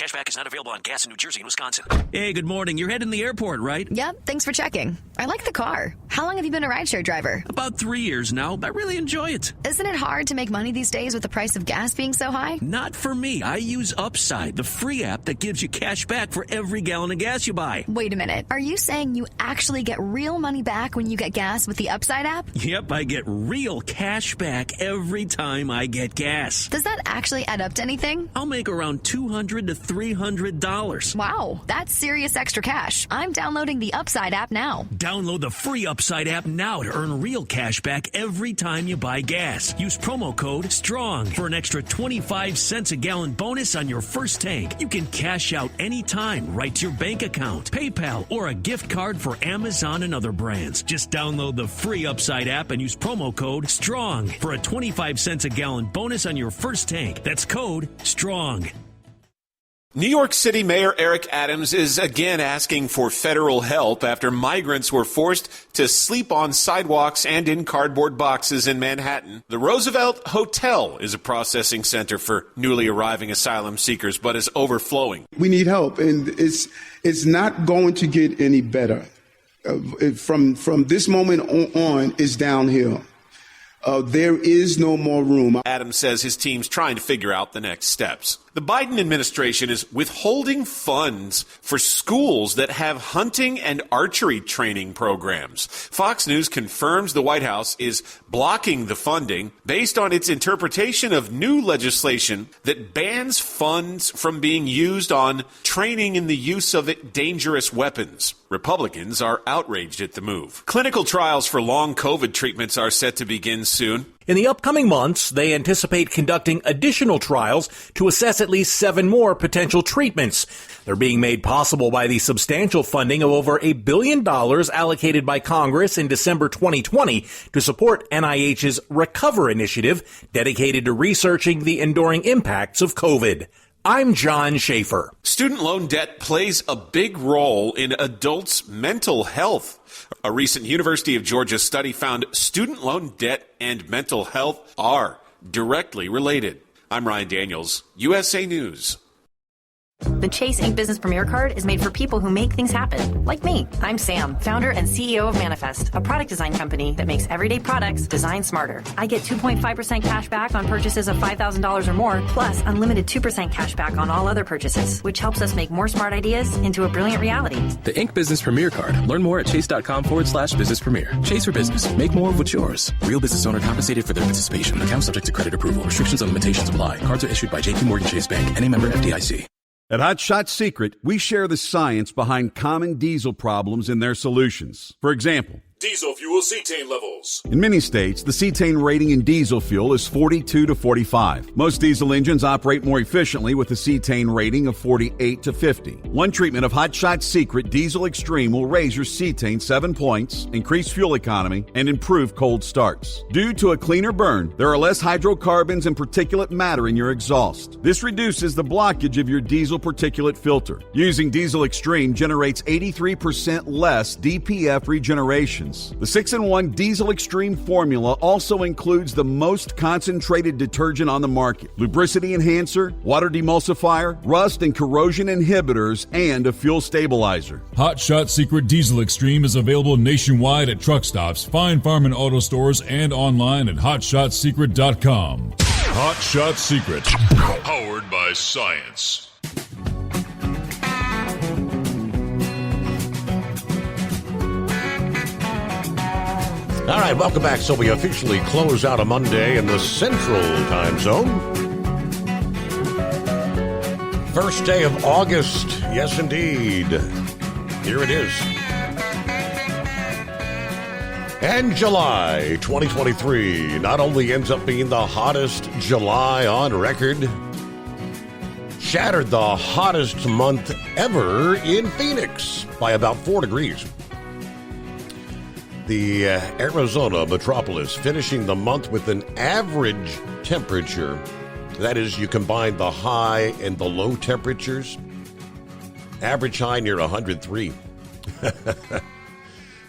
Cashback is not available on gas in New Jersey and Wisconsin. Hey, good morning. You're heading to the airport, right? Yep, thanks for checking. I like the car. How long have you been a rideshare driver? About 3 years now. I really enjoy it. Isn't it hard to make money these days with the price of gas being so high? Not for me. I use Upside, the free app that gives you cash back for every gallon of gas you buy. Wait a minute. Are you saying you actually get real money back when you get gas with the Upside app? Yep, I get real cash back every time I get gas. Does that actually add up to anything? I'll make around $200 to $300. Wow, that's serious extra cash. I'm downloading the Upside app now. Download the free Upside app now to earn real cash back every time you buy gas. Use promo code STRONG for an extra 25 cents a gallon bonus on your first tank. You can cash out anytime right to your bank account, PayPal, or a gift card for Amazon and other brands. Just download the free Upside app and use promo code STRONG for a 25 cents a gallon bonus on your first tank. That's code STRONG. New York City Mayor Eric Adams is again asking for federal help after migrants were forced to sleep on sidewalks and in cardboard boxes in Manhattan. The Roosevelt Hotel is a processing center for newly arriving asylum seekers, but is overflowing. We need help, and it's not going to get any better. From this moment on, it's downhill. There is no more room. Adams says his team's trying to figure out the next steps. The Biden administration is withholding funds for schools that have hunting and archery training programs. Fox News confirms the White House is blocking the funding based on its interpretation of new legislation that bans funds from being used on training in the use of dangerous weapons. Republicans are outraged at the move. Clinical trials for long COVID treatments are set to begin soon. In the upcoming months, they anticipate conducting additional trials to assess at least 7 more potential treatments. They're being made possible by the substantial funding of over $1 billion allocated by Congress in December 2020 to support NIH's Recover initiative dedicated to researching the enduring impacts of COVID. I'm John Schaefer. Student loan debt plays a big role in adults' mental health. A recent University of Georgia study found student loan debt and mental health are directly related. I'm Ryan Daniels, USA News. The Chase Ink Business Premier Card is made for people who make things happen, like me. I'm Sam, founder and CEO of Manifest, a product design company that makes everyday products designed smarter. I get 2.5% cash back on purchases of $5,000 or more, plus unlimited 2% cash back on all other purchases, which helps us make more smart ideas into a brilliant reality. The Ink Business Premier Card. Learn more at chase.com/business premier. Chase for business. Make more of what's yours. Real business owner compensated for their participation. Account subject to credit approval. Restrictions and limitations apply. Cards are issued by JP Morgan Chase Bank. Any member FDIC. At Hot Shot Secret, we share the science behind common diesel problems and their solutions. For example, diesel fuel cetane levels. in many states, the cetane rating in diesel fuel is 42 to 45. Most diesel engines operate more efficiently with a cetane rating of 48 to 50. One treatment of Hot Shot Secret Diesel Extreme will raise your cetane 7 points, increase fuel economy, and improve cold starts. Due to a cleaner burn, there are less hydrocarbons and particulate matter in your exhaust. This reduces the blockage of your diesel particulate filter. Using Diesel Extreme generates 83% less DPF regeneration. The 6-in-1 Diesel Extreme formula also includes the most concentrated detergent on the market, lubricity enhancer, water demulsifier, rust and corrosion inhibitors, and a fuel stabilizer. Hot Shot Secret Diesel Extreme is available nationwide at truck stops, Fine Farm and auto stores, and online at hotshotsecret.com. Hot Shot Secret, powered by science. All right, welcome back. So we officially close out a Monday in the Central Time Zone. First day of August. Yes, indeed. Here it is. And July 2023 not only ends up being the hottest July on record, shattered the hottest month ever in Phoenix by about 4 degrees. The Arizona metropolis finishing the month with an average temperature. That is, you combine the high and the low temperatures. Average high near 103.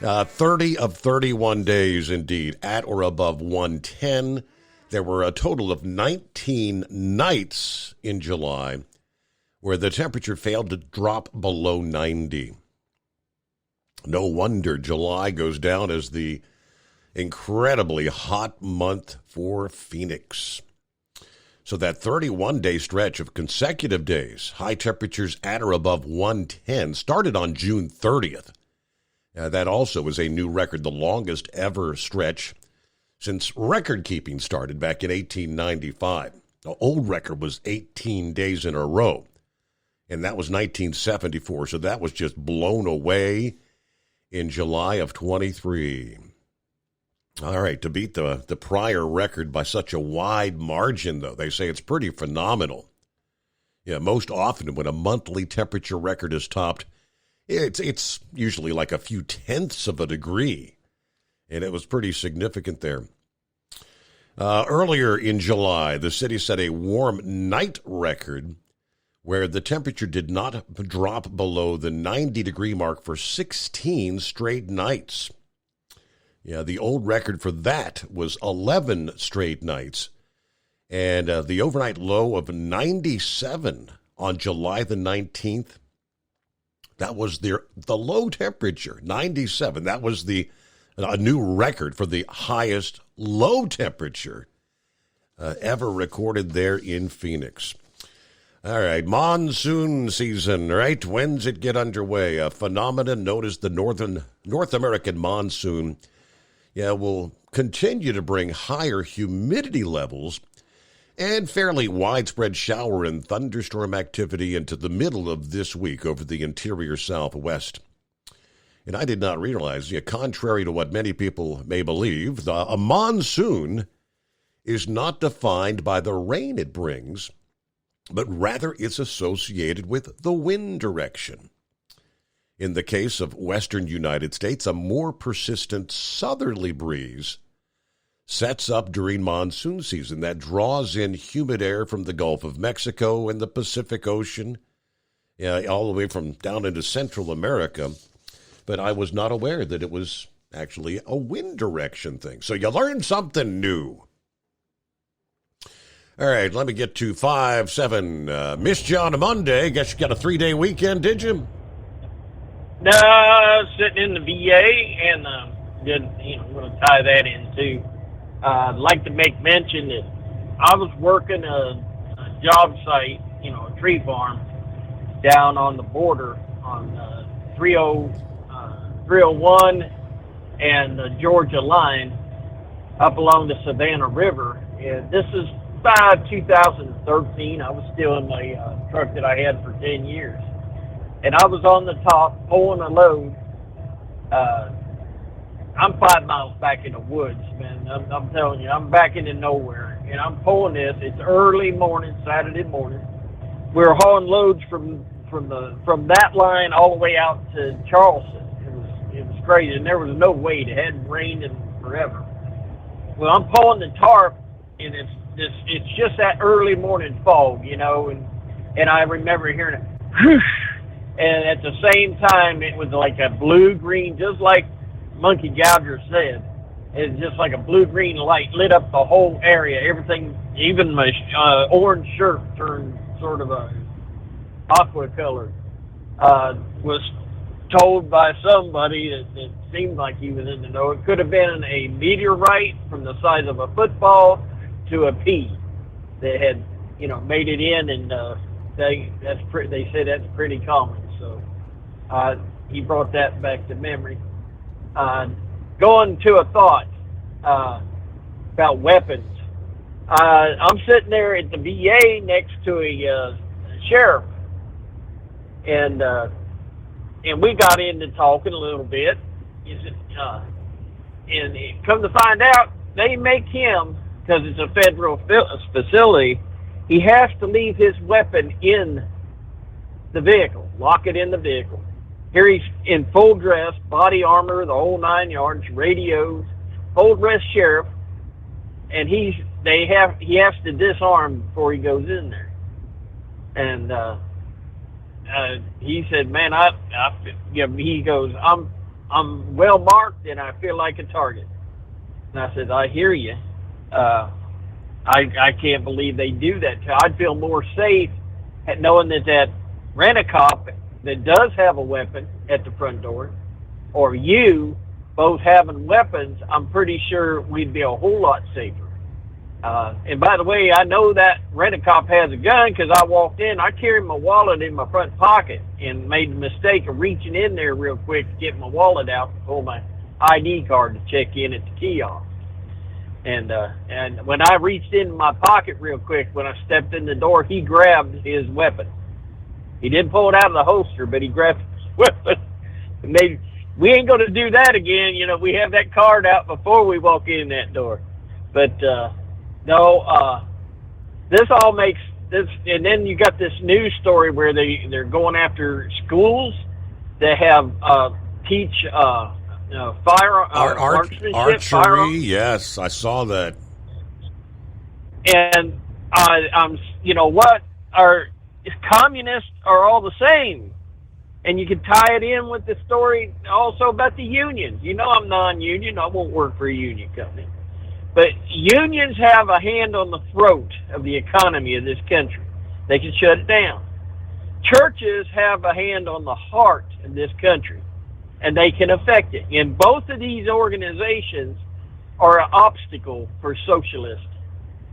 30 of 31 days, indeed, at or above 110. There were a total of 19 nights in July where the temperature failed to drop below 90. No wonder July goes down as the incredibly hot month for Phoenix. So that 31-day stretch of consecutive days, high temperatures at or above 110, started on June 30th. That also is a new record, the longest ever stretch since record-keeping started back in 1895. The old record was 18 days in a row, and that was 1974, so that was just blown away in July of 23. All right, to beat the prior record by such a wide margin, though, they say it's pretty phenomenal. Yeah, most often when a monthly temperature record is topped, it's usually like a few tenths of a degree, and it was pretty significant there. Earlier in July, the city set a warm night record where the temperature did not drop below the 90-degree mark for 16 straight nights. Yeah, the old record for that was 11 straight nights. And the overnight low of 97 on July the 19th, that was the low temperature, 97. That was a new record for the highest low temperature ever recorded there in Phoenix. All right, monsoon season, right? When's it get underway? A phenomenon known as the North American monsoon, will continue to bring higher humidity levels and fairly widespread shower and thunderstorm activity into the middle of this week over the interior Southwest. And I did not realize, contrary to what many people may believe, a monsoon is not defined by the rain it brings, but rather it's associated with the wind direction. In the case of western United States, a more persistent southerly breeze sets up during monsoon season that draws in humid air from the Gulf of Mexico and the Pacific Ocean, all the way from down into Central America. But I was not aware that it was actually a wind direction thing. So you learn something new. All right, let me get to 5-7. Missed you on a Monday. Guess you got a 3-day weekend, did you? No, I was sitting in the VA, and I'm going to tie that in too. I'd like to make mention that I was working a job site, a tree farm down on the border on 301 and the Georgia line up along the Savannah River. And this is about 2013. I was still in my truck that I had for 10 years. And I was on the top pulling a load. I'm 5 miles back in the woods, man. I'm telling you, I'm back into nowhere. And I'm pulling this. It's early morning, Saturday morning. We were hauling loads from that line all the way out to Charleston. It was crazy, and there was no weight. It hadn't rained in forever. Well, I'm pulling the tarp, and it's just that early morning fog, and I remember hearing it, whoosh, and at the same time, it was like a blue-green, just like Monkey Gouger said. It's just like a blue-green light lit up the whole area. Everything, even my orange shirt turned sort of a aqua color. Was told by somebody that seemed like he was in the know. It could have been a meteorite from the size of a football to a pea that had, made it in, and they said that's pretty common. So he brought that back to memory. Going to a thought about weapons. I'm sitting there at the VA next to a sheriff, and we got into talking a little bit. And come to find out, they make him, because it's a federal facility, he has to leave his weapon in the vehicle, lock it in the vehicle. Here he's in full dress, body armor, the whole 9 yards, radios, full dress sheriff, and he has to disarm before he goes in there. And he said, "Man, he goes, I'm well marked and I feel like a target." And I said, "I hear you. I can't believe they do that. I'd feel more safe knowing that rent-a-cop that does have a weapon at the front door, or you both having weapons, I'm pretty sure we'd be a whole lot safer. And by the way, I know that rent-a-cop has a gun because I walked in. I carried my wallet in my front pocket and made the mistake of reaching in there real quick to get my wallet out and pull my ID card to check in at the kiosk. And when I reached in my pocket real quick, when I stepped in the door, he grabbed his weapon. He didn't pull it out of the holster, but he grabbed his weapon. And we ain't going to do that again. You know, we have that card out before we walk in that door. But, this all makes this, and then you got this news story where they're going after schools that have, teach, marksmanship, archery. Yes, I saw that. And I'm, you know what? Communists are all the same, and you can tie it in with the story also about the unions. You know, I'm non-union. I won't work for a union company, but unions have a hand on the throat of the economy of this country. They can shut it down. Churches have a hand on the heart of this country, and they can affect it. And both of these organizations are an obstacle for socialists.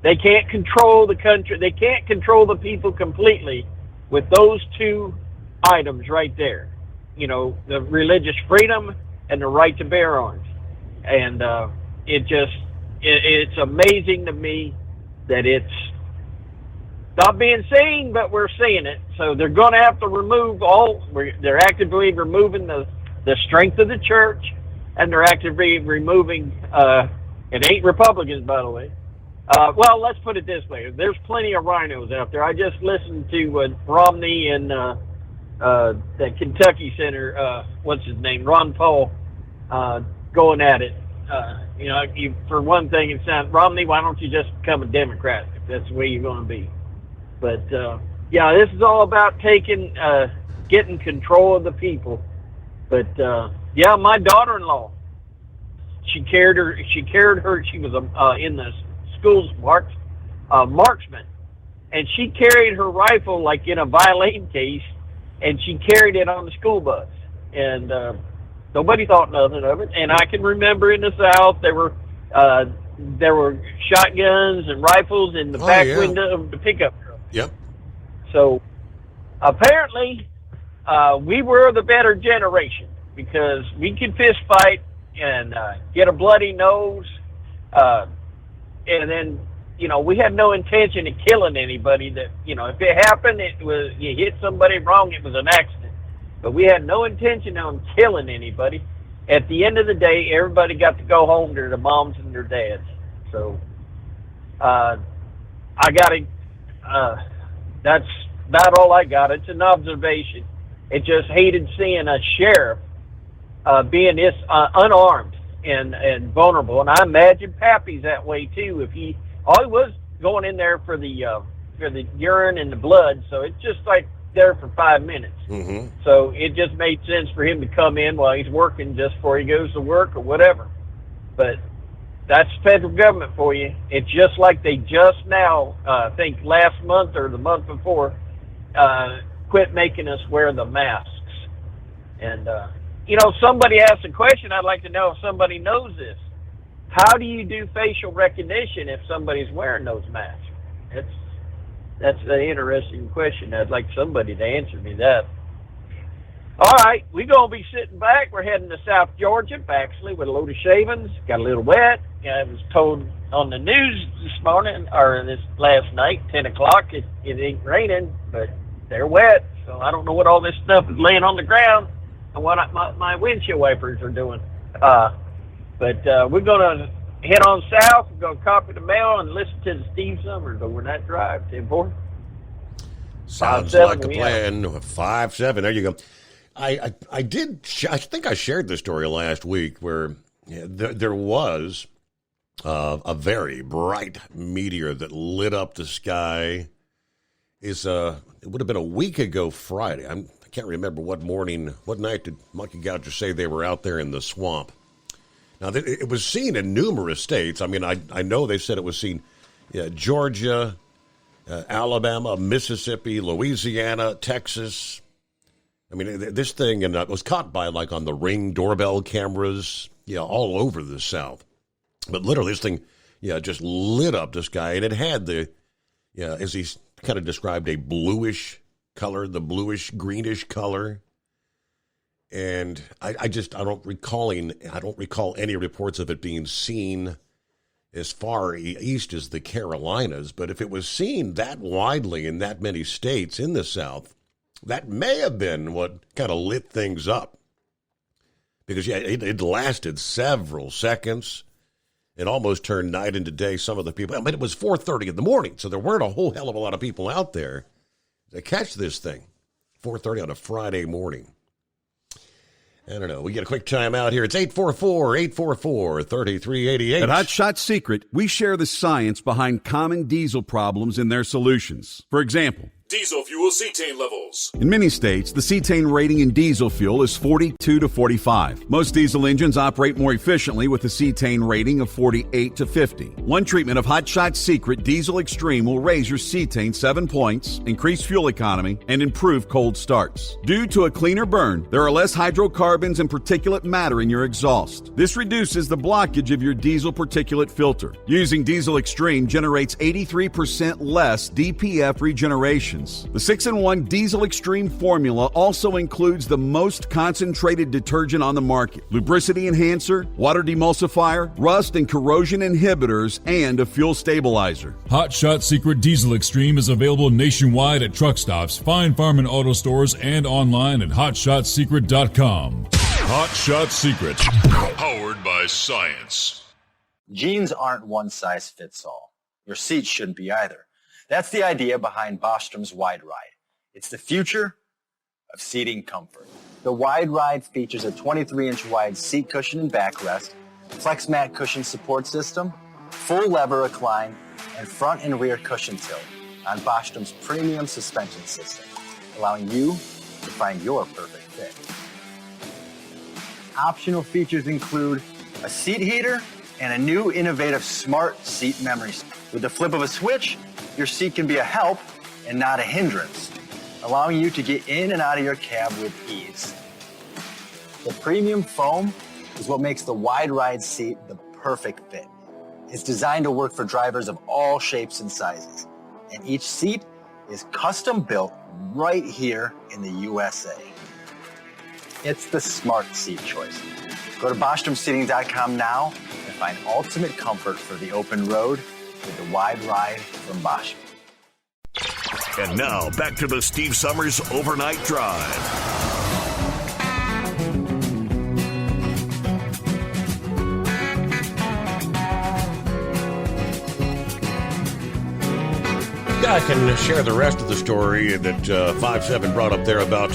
They can't control the country. They can't control the people completely with those two items right there. You know, the religious freedom and the right to bear arms. And it's amazing to me that it's not being seen, but we're seeing it. So they're going to have to remove they're actively removing the strength of the church, and they're actively removing, it ain't Republicans, by the way. Well, let's put it this way. There's plenty of rhinos out there. I just listened to Romney and the Kentucky Center, what's his name, Ron Paul, going at it. You know, for one thing, it sounds, Romney, why don't you just become a Democrat if that's the way you're going to be? But, yeah, this is all about getting control of the people. But, yeah, my daughter-in-law, she was in the school's marksman, and she carried her rifle like in a violin case, and she carried it on the school bus, and nobody thought nothing of it. And I can remember in the South there were shotguns and rifles in the back window of the pickup truck. Yep. So apparently we were the better generation because we could fist fight and get a bloody nose. And then, you know, we had no intention of killing anybody. That, you know, if it happened, you hit somebody wrong, it was an accident. But we had no intention of killing anybody. At the end of the day, everybody got to go home to their moms and their dads. So, that's about all I got. It's an observation. It just hated seeing a sheriff being this unarmed and vulnerable, and I imagine Pappy's that way too. If he was going in there for the urine and the blood, so it's just like there for 5 minutes. Mm-hmm. So it just made sense for him to come in while he's working just before he goes to work or whatever. But that's federal government for you. It's just like they just now, I think last month or the month before, quit making us wear the masks. And you know, somebody asked a question. I'd like to know if somebody knows this. How do you do facial recognition if somebody's wearing those masks? That's an interesting question. I'd like somebody to answer me that. All right, we're going to be sitting back. We're heading to South Georgia, Baxley, with a load of shavings. Got a little wet. I was told on the news this morning, or this last night, 10 o'clock, it ain't raining, but they're wet. So I don't know what all this stuff is laying on the ground and what my windshield wipers are doing. But we're going to head on south. We're going to copy the mail and listen to the Steve Summers over that drive, 10-4. Sounds like a plan. 5-7. There you go. I think I shared this story last week where there was a very bright meteor that lit up the sky. It would have been a week ago Friday. I can't remember what night did Monkey Gouger say they were out there in the swamp. Now, it was seen in numerous states. I mean, I know they said it was seen Georgia, Alabama, Mississippi, Louisiana, Texas. I mean, this thing was caught by, like, on the Ring doorbell cameras, all over the South. But literally, this thing, just lit up this guy. And it had as he kind of described, a bluish color, the bluish-greenish color. And I don't recall any reports of it being seen as far east as the Carolinas. But if it was seen that widely in that many states in the South, that may have been what kind of lit things up. Because, it lasted several seconds. It almost turned night into day. Some of the people, it was 4:30 in the morning, so there weren't a whole hell of a lot of people out there to catch this thing. 4:30 on a Friday morning. I don't know. We get a quick time out here. It's 844-844-3388. At Hot Shot Secret, we share the science behind common diesel problems and their solutions. For example, Diesel fuel cetane levels. in many states, the cetane rating in diesel fuel is 42 to 45. Most diesel engines operate more efficiently with a cetane rating of 48 to 50. One treatment of Hot Shot Secret Diesel Extreme will raise your cetane 7 points, increase fuel economy, and improve cold starts. Due to a cleaner burn, there are less hydrocarbons and particulate matter in your exhaust. This reduces the blockage of your diesel particulate filter. Using Diesel Extreme generates 83% less DPF regeneration. The 6-in-1 Diesel Extreme formula also includes the most concentrated detergent on the market, lubricity enhancer, water demulsifier, rust and corrosion inhibitors, and a fuel stabilizer. Hot Shot Secret Diesel Extreme is available nationwide at truck stops, Fine Farm and auto stores, and online at hotshotsecret.com. Hot Shot Secret, powered by science. Jeans aren't one size fits all. Your seats shouldn't be either. That's the idea behind Bostrom's Wide Ride. It's the future of seating comfort. The Wide Ride features a 23-inch wide seat cushion and backrest, flex mat cushion support system, full lever recline, and front and rear cushion tilt on Bostrom's premium suspension system, allowing you to find your perfect fit. Optional features include a seat heater and a new innovative smart seat memory. With the flip of a switch, your seat can be a help and not a hindrance, allowing you to get in and out of your cab with ease. The premium foam is what makes the Wide Ride seat the perfect fit. It's designed to work for drivers of all shapes and sizes, and each seat is custom built right here in the USA. It's the smart seat choice. Go to BostromSeating.com now and find ultimate comfort for the open road with the Wide Ride from Bosch. And now, back to the Steve Summers Overnight Drive. Yeah, I can share the rest of the story that 5-7 brought up there about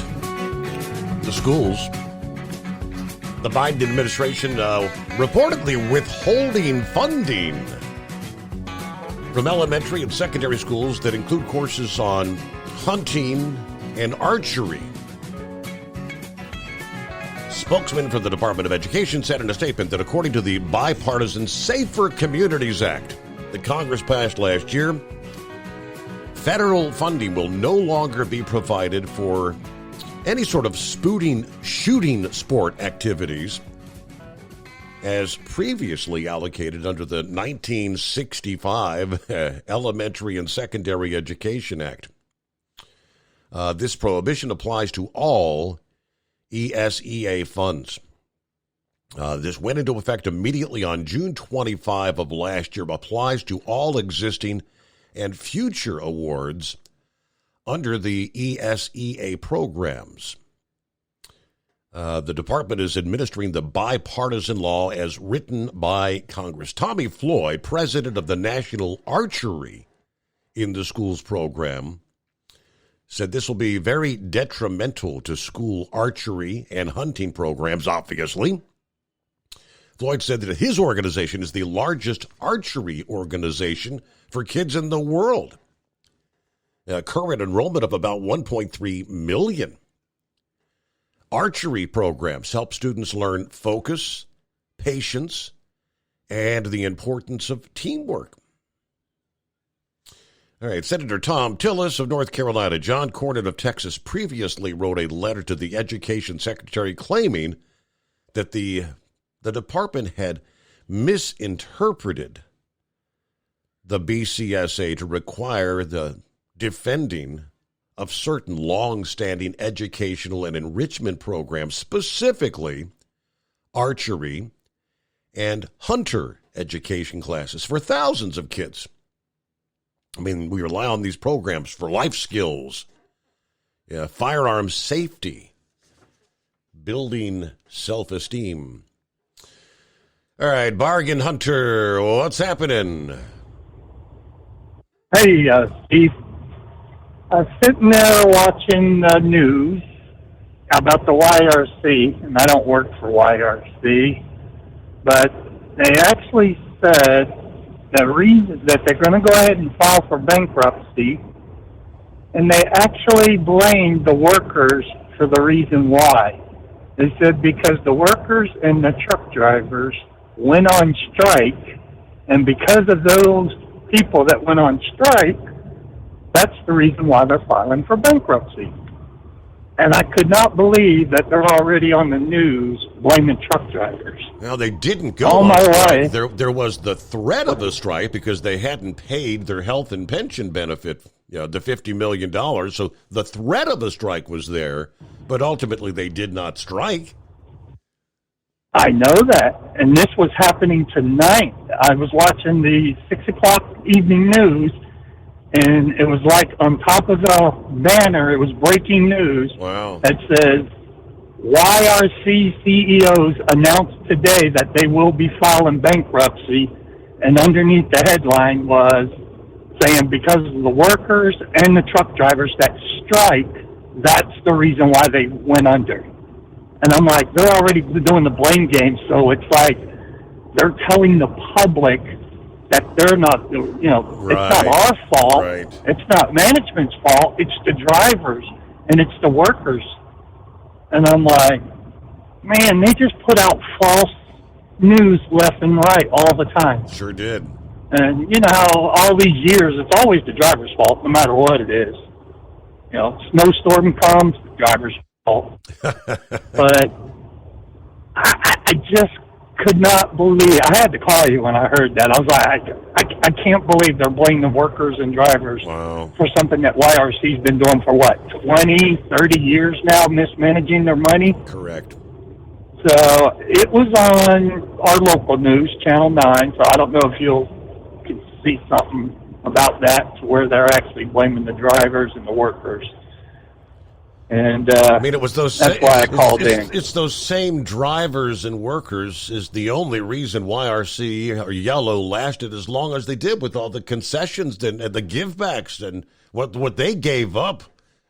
the schools. The Biden administration reportedly withholding funding from elementary and secondary schools that include courses on hunting and archery. Spokesman for the Department of Education said in a statement that according to the bipartisan Safer Communities Act that Congress passed last year, federal funding will no longer be provided for any sort of shooting sport activities as previously allocated under the 1965 Elementary and Secondary Education Act. This prohibition applies to all ESEA funds. This went into effect immediately on June 25 of last year, applies to all existing and future awards under the ESEA programs. The department is administering the bipartisan law as written by Congress. Tommy Floyd, president of the National Archery in the Schools program, said this will be very detrimental to school archery and hunting programs, obviously. Floyd said that his organization is the largest archery organization for kids in the world. Current enrollment of about 1.3 million. Archery programs help students learn focus, patience, and the importance of teamwork. All right, Senator Tom Tillis of North Carolina, John Cornyn of Texas previously wrote a letter to the Education Secretary claiming that the department had misinterpreted the BCSA to require the defending of certain long-standing educational and enrichment programs, specifically archery and hunter education classes for thousands of kids. I mean, we rely on these programs for life skills, firearm safety, building self-esteem. All right, Bargain Hunter, what's happening? Hey, Steve. I was sitting there watching the news about the YRC, and I don't work for YRC, but they actually said the reason that they're going to go ahead and file for bankruptcy, and they actually blamed the workers for the reason why. They said because the workers and the truck drivers went on strike, and because of those people that went on strike, that's the reason why they're filing for bankruptcy. And I could not believe that they're already on the news blaming truck drivers. Well, they didn't go on strike. There was the threat of a strike because they hadn't paid their health and pension benefit, the $50 million. So the threat of a strike was there, but ultimately they did not strike. I know that. And this was happening tonight. I was watching the 6 o'clock evening news, and it was like on top of the banner, it was breaking news. Wow. That says, YRC CEOs announced today that they will be filing bankruptcy. And underneath the headline was saying because of the workers and the truck drivers that strike, that's the reason why they went under. And I'm like, they're already doing the blame game, so it's like they're telling the public that they're not, right. It's not our fault. Right. It's not management's fault. It's the drivers and it's the workers. And I'm like, man, they just put out false news left and right all the time. Sure did. And you know how all these years, it's always the driver's fault, no matter what it is. Snowstorm comes, the driver's fault. But I just could not believe. I had to call you when I heard that. I was like, I can't believe they're blaming the workers and drivers for something that YRC's been doing for, 20, 30 years now, mismanaging their money? Correct. So it was on our local news, Channel 9, so I don't know if you can see something about that to where they're actually blaming the drivers and the workers. And it was those. That's why I called in. It's those same drivers and workers is the only reason YRC or Yellow lasted as long as they did with all the concessions and the givebacks and what they gave up.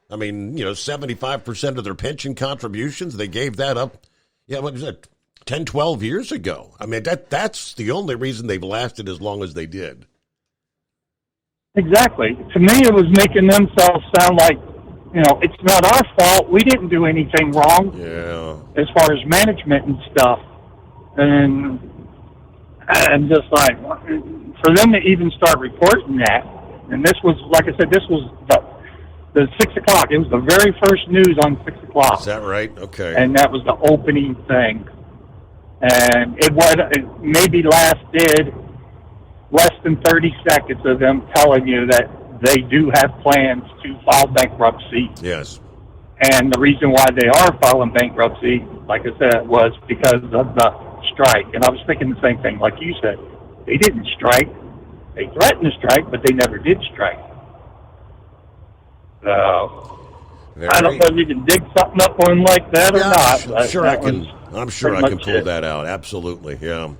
75% of their pension contributions, they gave that up. Yeah, what was that? 10, 12 years ago. That's the only reason they've lasted as long as they did. Exactly. To me, it was making themselves sound like, it's not our fault. We didn't do anything wrong. Yeah. As far as management and stuff. And I'm just like, for them to even start reporting that, and this was, like I said, this was the 6 o'clock. It was the very first news on 6 o'clock. Is that right? Okay. And that was the opening thing. And it maybe lasted less than 30 seconds of them telling you that they do have plans to file bankruptcy. Yes. And the reason why they are filing bankruptcy, like I said, was because of the strike. And I was thinking the same thing, like you said. They didn't strike. They threatened to strike, but they never did strike. So I don't know if you can dig something up on like that or not. I'm sure I can pull that out. Absolutely, yeah.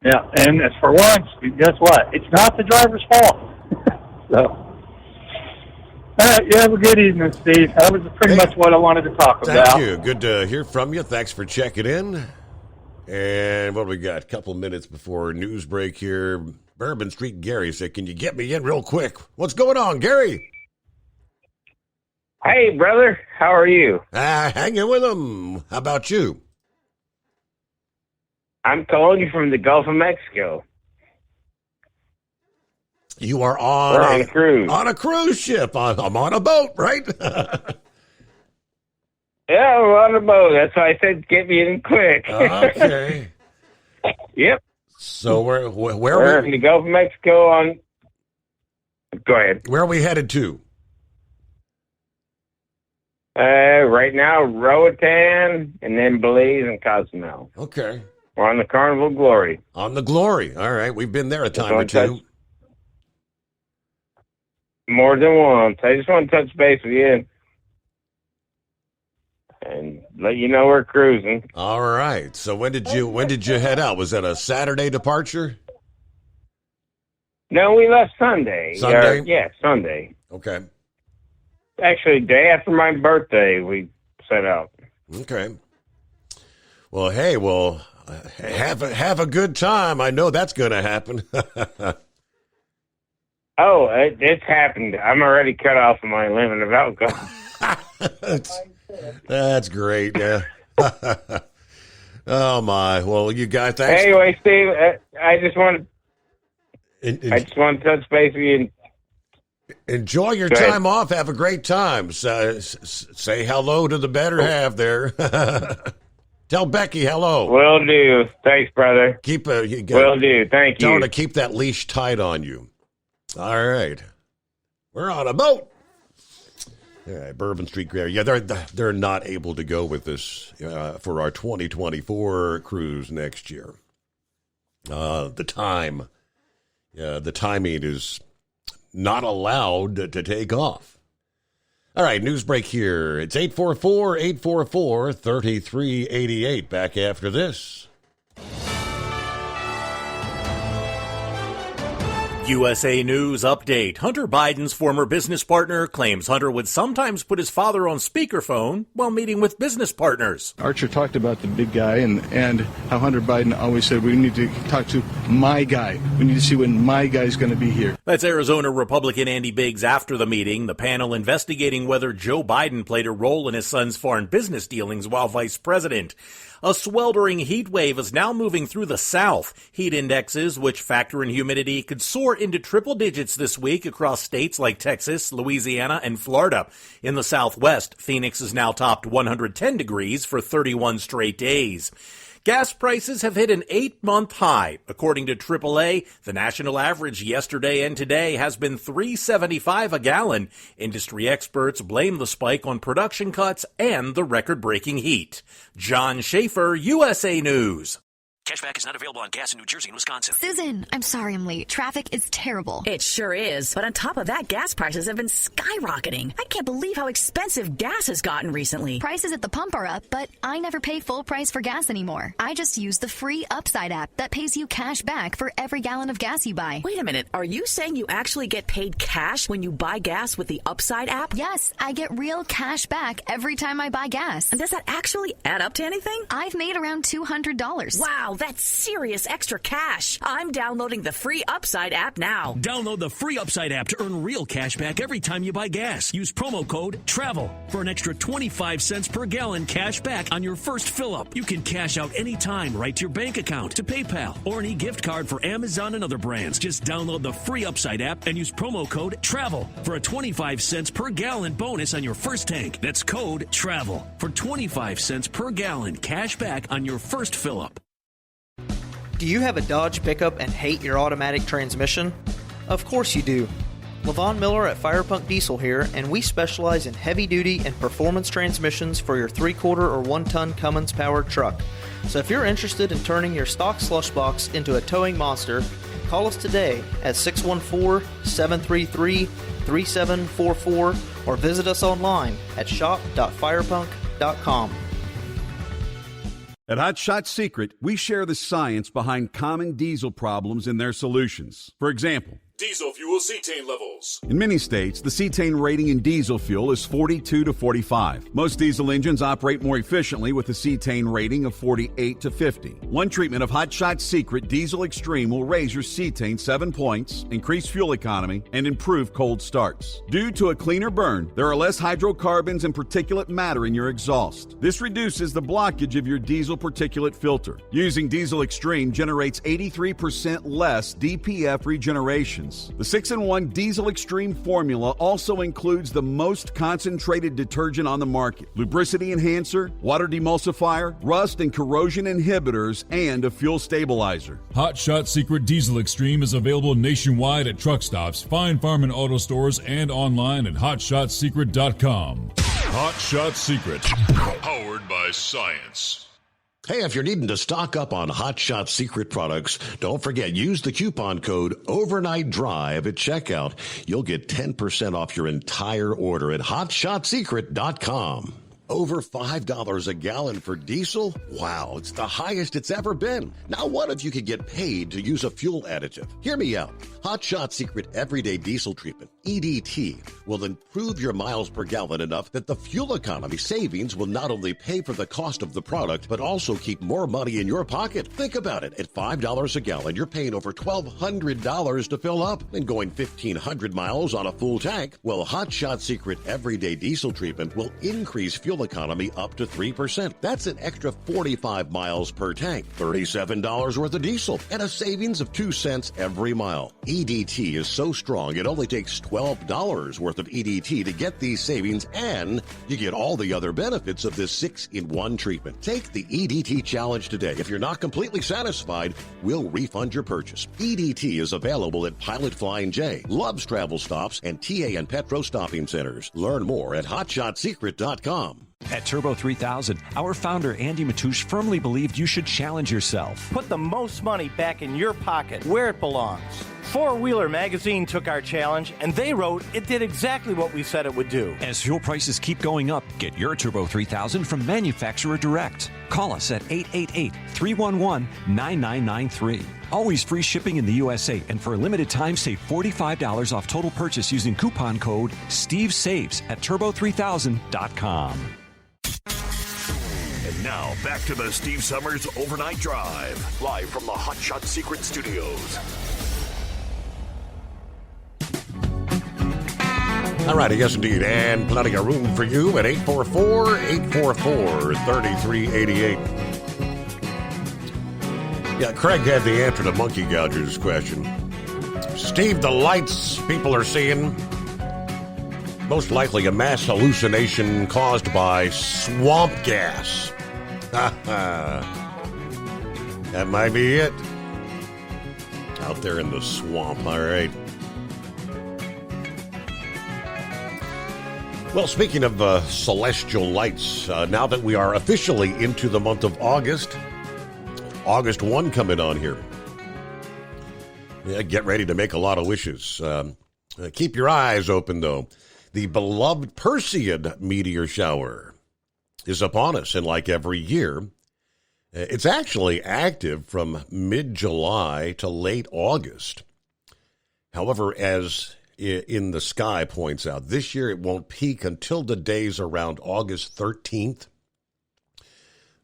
Yeah, and as for once, guess what? It's not the driver's fault. So, all right, you have a good evening, Steve. That was pretty much what I wanted to talk about. Thank you. Good to hear from you. Thanks for checking in. And what do we got? A couple minutes before news break here. Bourbon Street Gary said, can you get me in real quick? What's going on, Gary? Hey, brother. How are you? Hanging with them. How about you? I'm calling you from the Gulf of Mexico. You are We're on a cruise. On a cruise ship. I'm on a boat, right? Yeah, we're on a boat. That's why I said get me in quick. Okay. Yep. So where we're in the Gulf of Mexico on. Go ahead. Where are we headed to? Right now, Roatan, and then Belize and Cozumel. Okay. We're on the Carnival Glory. On the Glory. All right. We've been there a time or two. More than once. I just want to touch base with you and let you know we're cruising. All right. So when did you head out? Was that a Saturday departure? No, we left Sunday. Sunday? Yeah, Sunday. Okay. Actually, day after my birthday, we set out. Okay. Well, hey, have a good time. I know that's going to happen. Oh, it's happened. I'm already cut off of my limit of alcohol. That's great. Yeah. Oh my. Well, you guys. Thanks. Anyway, Steve, I just want to touch base with you. Enjoy your time off. Have a great time. Say hello to the better half there. Tell Becky hello. Will do. Thanks, brother. Will do. Thank you. Tell her to keep that leash tight on you. All right. We're on a boat. All right, Bourbon Street Grill. Yeah, they're not able to go with us for our 2024 cruise next year. The timing is not allowed to take off. All right, news break here. It's 844-844-3388. Back after this. USA News Update. Hunter Biden's former business partner claims Hunter would sometimes put his father on speakerphone while meeting with business partners. Archer talked about the big guy and how Hunter Biden always said, we need to talk to my guy. We need to see when my guy's going to be here. That's Arizona Republican Andy Biggs after the meeting. The panel investigating whether Joe Biden played a role in his son's foreign business dealings while vice president. A sweltering heat wave is now moving through the South. Heat indexes, which factor in humidity, could soar into triple digits this week across states like Texas, Louisiana, and Florida. In the Southwest, Phoenix is now topped 110 degrees for 31 straight days. Gas prices have hit an 8-month high. According to AAA, the national average yesterday and today has been $3.75 a gallon. Industry experts blame the spike on production cuts and the record-breaking heat. John Schaefer, USA News. Cashback is not available on gas in New Jersey and Wisconsin. Susan, I'm sorry I'm late. Traffic is terrible. It sure is. But on top of that, gas prices have been skyrocketing. I can't believe how expensive gas has gotten recently. Prices at the pump are up, but I never pay full price for gas anymore. I just use the free Upside app that pays you cash back for every gallon of gas you buy. Wait a minute. Are you saying you actually get paid cash when you buy gas with the Upside app? Yes, I get real cash back every time I buy gas. And does that actually add up to anything? I've made around $200. Wow, that's serious extra cash. I'm downloading the free Upside app now. Download the free Upside app to earn real cash back every time you buy gas. Use promo code TRAVEL for an extra 25 cents per gallon cash back on your first fill-up. You can cash out anytime right to your bank account, to PayPal, or an e-gift card for Amazon and other brands. Just download the free Upside app and use promo code TRAVEL for a 25 cents per gallon bonus on your first tank. That's code TRAVEL for 25 cents per gallon cash back on your first fill-up. Do you have a Dodge pickup and hate your automatic transmission? Of course you do. LaVon Miller at Firepunk Diesel here, and we specialize in heavy-duty and performance transmissions for your 3-quarter or 1-ton Cummins-powered truck. So if you're interested in turning your stock slush box into a towing monster, call us today at 614-733-3744 or visit us online at shop.firepunk.com. At Hot Shot Secret, we share the science behind common diesel problems and their solutions. For example, diesel fuel cetane levels. In many states, the cetane rating in diesel fuel is 42 to 45. Most diesel engines operate more efficiently with a cetane rating of 48 to 50. One treatment of Hot Shot Secret Diesel Extreme will raise your cetane 7 points, increase fuel economy, and improve cold starts. Due to a cleaner burn, there are less hydrocarbons and particulate matter in your exhaust. This reduces the blockage of your diesel particulate filter. Using Diesel Extreme generates 83% less DPF regeneration, seconds. The 6-in-1 Diesel Extreme formula also includes the most concentrated detergent on the market, lubricity enhancer, water demulsifier, rust and corrosion inhibitors, and a fuel stabilizer. Hot Shot Secret Diesel Extreme is available nationwide at truck stops, Fine Farm and auto stores, and online at hotshotsecret.com. Hot Shot Secret, powered by science. Hey, if you're needing to stock up on Hot Shot Secret products, don't forget, use the coupon code Overnight Drive at checkout. You'll get 10% off your entire order at hotshotsecret.com. Over $5 a gallon for diesel? Wow, it's the highest it's ever been. Now what if you could get paid to use a fuel additive? Hear me out. Hot Shot Secret Everyday Diesel Treatment, EDT, will improve your miles per gallon enough that the fuel economy savings will not only pay for the cost of the product, but also keep more money in your pocket. Think about it. At $5 a gallon, you're paying over $1,200 to fill up and going 1,500 miles on a full tank. Well, Hot Shot Secret Everyday Diesel Treatment will increase fuel economy up to 3%. That's an extra 45 miles per tank, $37 worth of diesel, and a savings of 2 cents every mile. EDT is so strong, it only takes $12 worth of EDT to get these savings, and you get all the other benefits of this 6-in-1 treatment. Take the EDT challenge today. If you're not completely satisfied, we'll refund your purchase. EDT is available at Pilot Flying J, Love's Travel Stops, and TA and Petro Stopping Centers. Learn more at hotshotsecret.com. At Turbo 3000, our founder Andy Matoush firmly believed you should challenge yourself. Put the most money back in your pocket, where it belongs. Four Wheeler Magazine took our challenge, and they wrote it did exactly what we said it would do. As fuel prices keep going up, get your Turbo 3000 from manufacturer direct. Call us at 888-311-9993. Always free shipping in the USA, and for a limited time, save $45 off total purchase using coupon code STEVESAVES at turbo3000.com. And now, back to the Steve Summers Overnight Drive, live from the Hot Shot Secret Studios. All right, yes, indeed, and plenty of room for you at 844-844-3388. Yeah, Craig had the answer to Monkey Gouger's question. Steve, the lights people are seeing, most likely a mass hallucination caused by swamp gas. That might be it. Out there in the swamp, all right. Well, speaking of celestial lights, now that we are officially into the month of August 1 coming on here. Yeah, get ready to make a lot of wishes. Keep your eyes open, though. The beloved Perseid meteor shower is upon us, and like every year, it's actually active from mid-July to late August. However, as in the sky points out, this year it won't peak until the days around August 13th.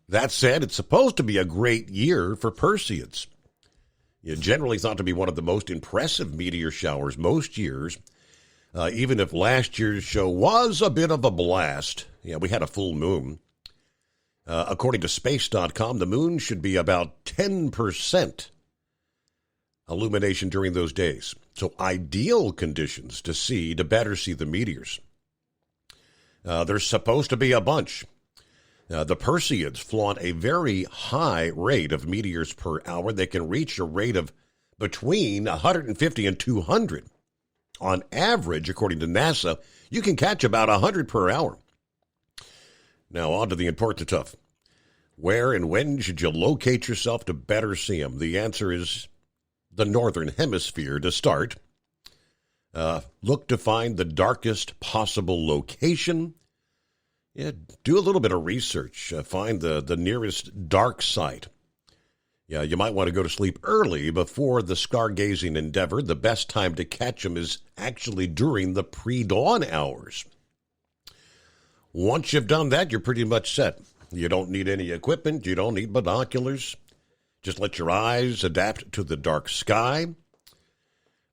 That said, it's supposed to be a great year for Perseids. Generally thought to be one of the most impressive meteor showers most years, even if last year's show was a bit of a blast. Yeah, we had a full moon. According to Space.com, the moon should be about 10% illumination during those days. So ideal conditions to better see the meteors. There's supposed to be a bunch. The Perseids flaunt a very high rate of meteors per hour. They can reach a rate of between 150 and 200. On average, according to NASA, you can catch about 100 per hour. Now, on to the important stuff. Where and when should you locate yourself to better see them? The answer is the Northern Hemisphere to start. Look to find the darkest possible location. Yeah, do a little bit of research. Find the nearest dark site. Yeah, you might want to go to sleep early before the stargazing endeavor. The best time to catch them is actually during the pre-dawn hours. Once you've done that, you're pretty much set. You don't need any equipment. You don't need binoculars. Just let your eyes adapt to the dark sky.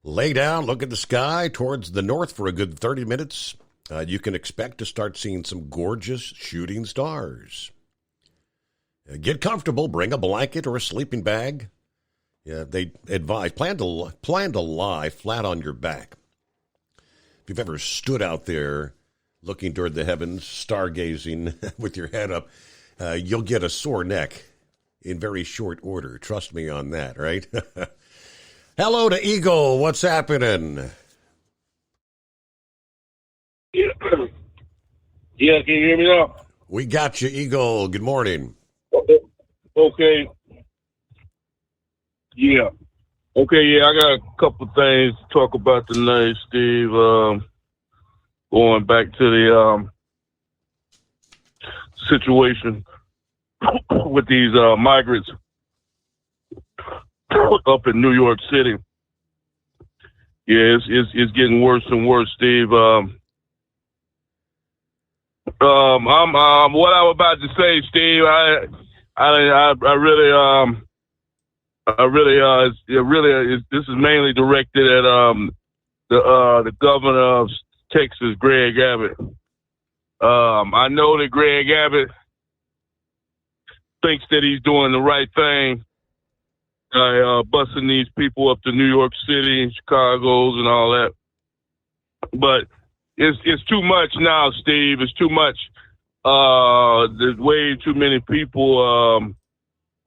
Lay down, look at the sky towards the north for a good 30 minutes. You can expect to start seeing some gorgeous shooting stars. Get comfortable. Bring a blanket or a sleeping bag. Yeah, they advise plan to lie flat on your back. If you've ever stood out there looking toward the heavens, stargazing with your head up, you'll get a sore neck in very short order. Trust me on that, right? Hello to Eagle. What's happening? Yeah, can you hear me now? We got you, Eagle. Good morning. Okay. Yeah. Okay, yeah, I got a couple things to talk about tonight, Steve. Going back to the situation with these migrants up in New York City. Yeah, it's getting worse and worse, Steve. What I was about to say, Steve, this is mainly directed at the governor of Texas, Greg Abbott. I know that Greg Abbott thinks that he's doing the right thing by busing these people up to New York City and Chicago's and all that. But it's too much now, Steve. It's too much. There's way too many people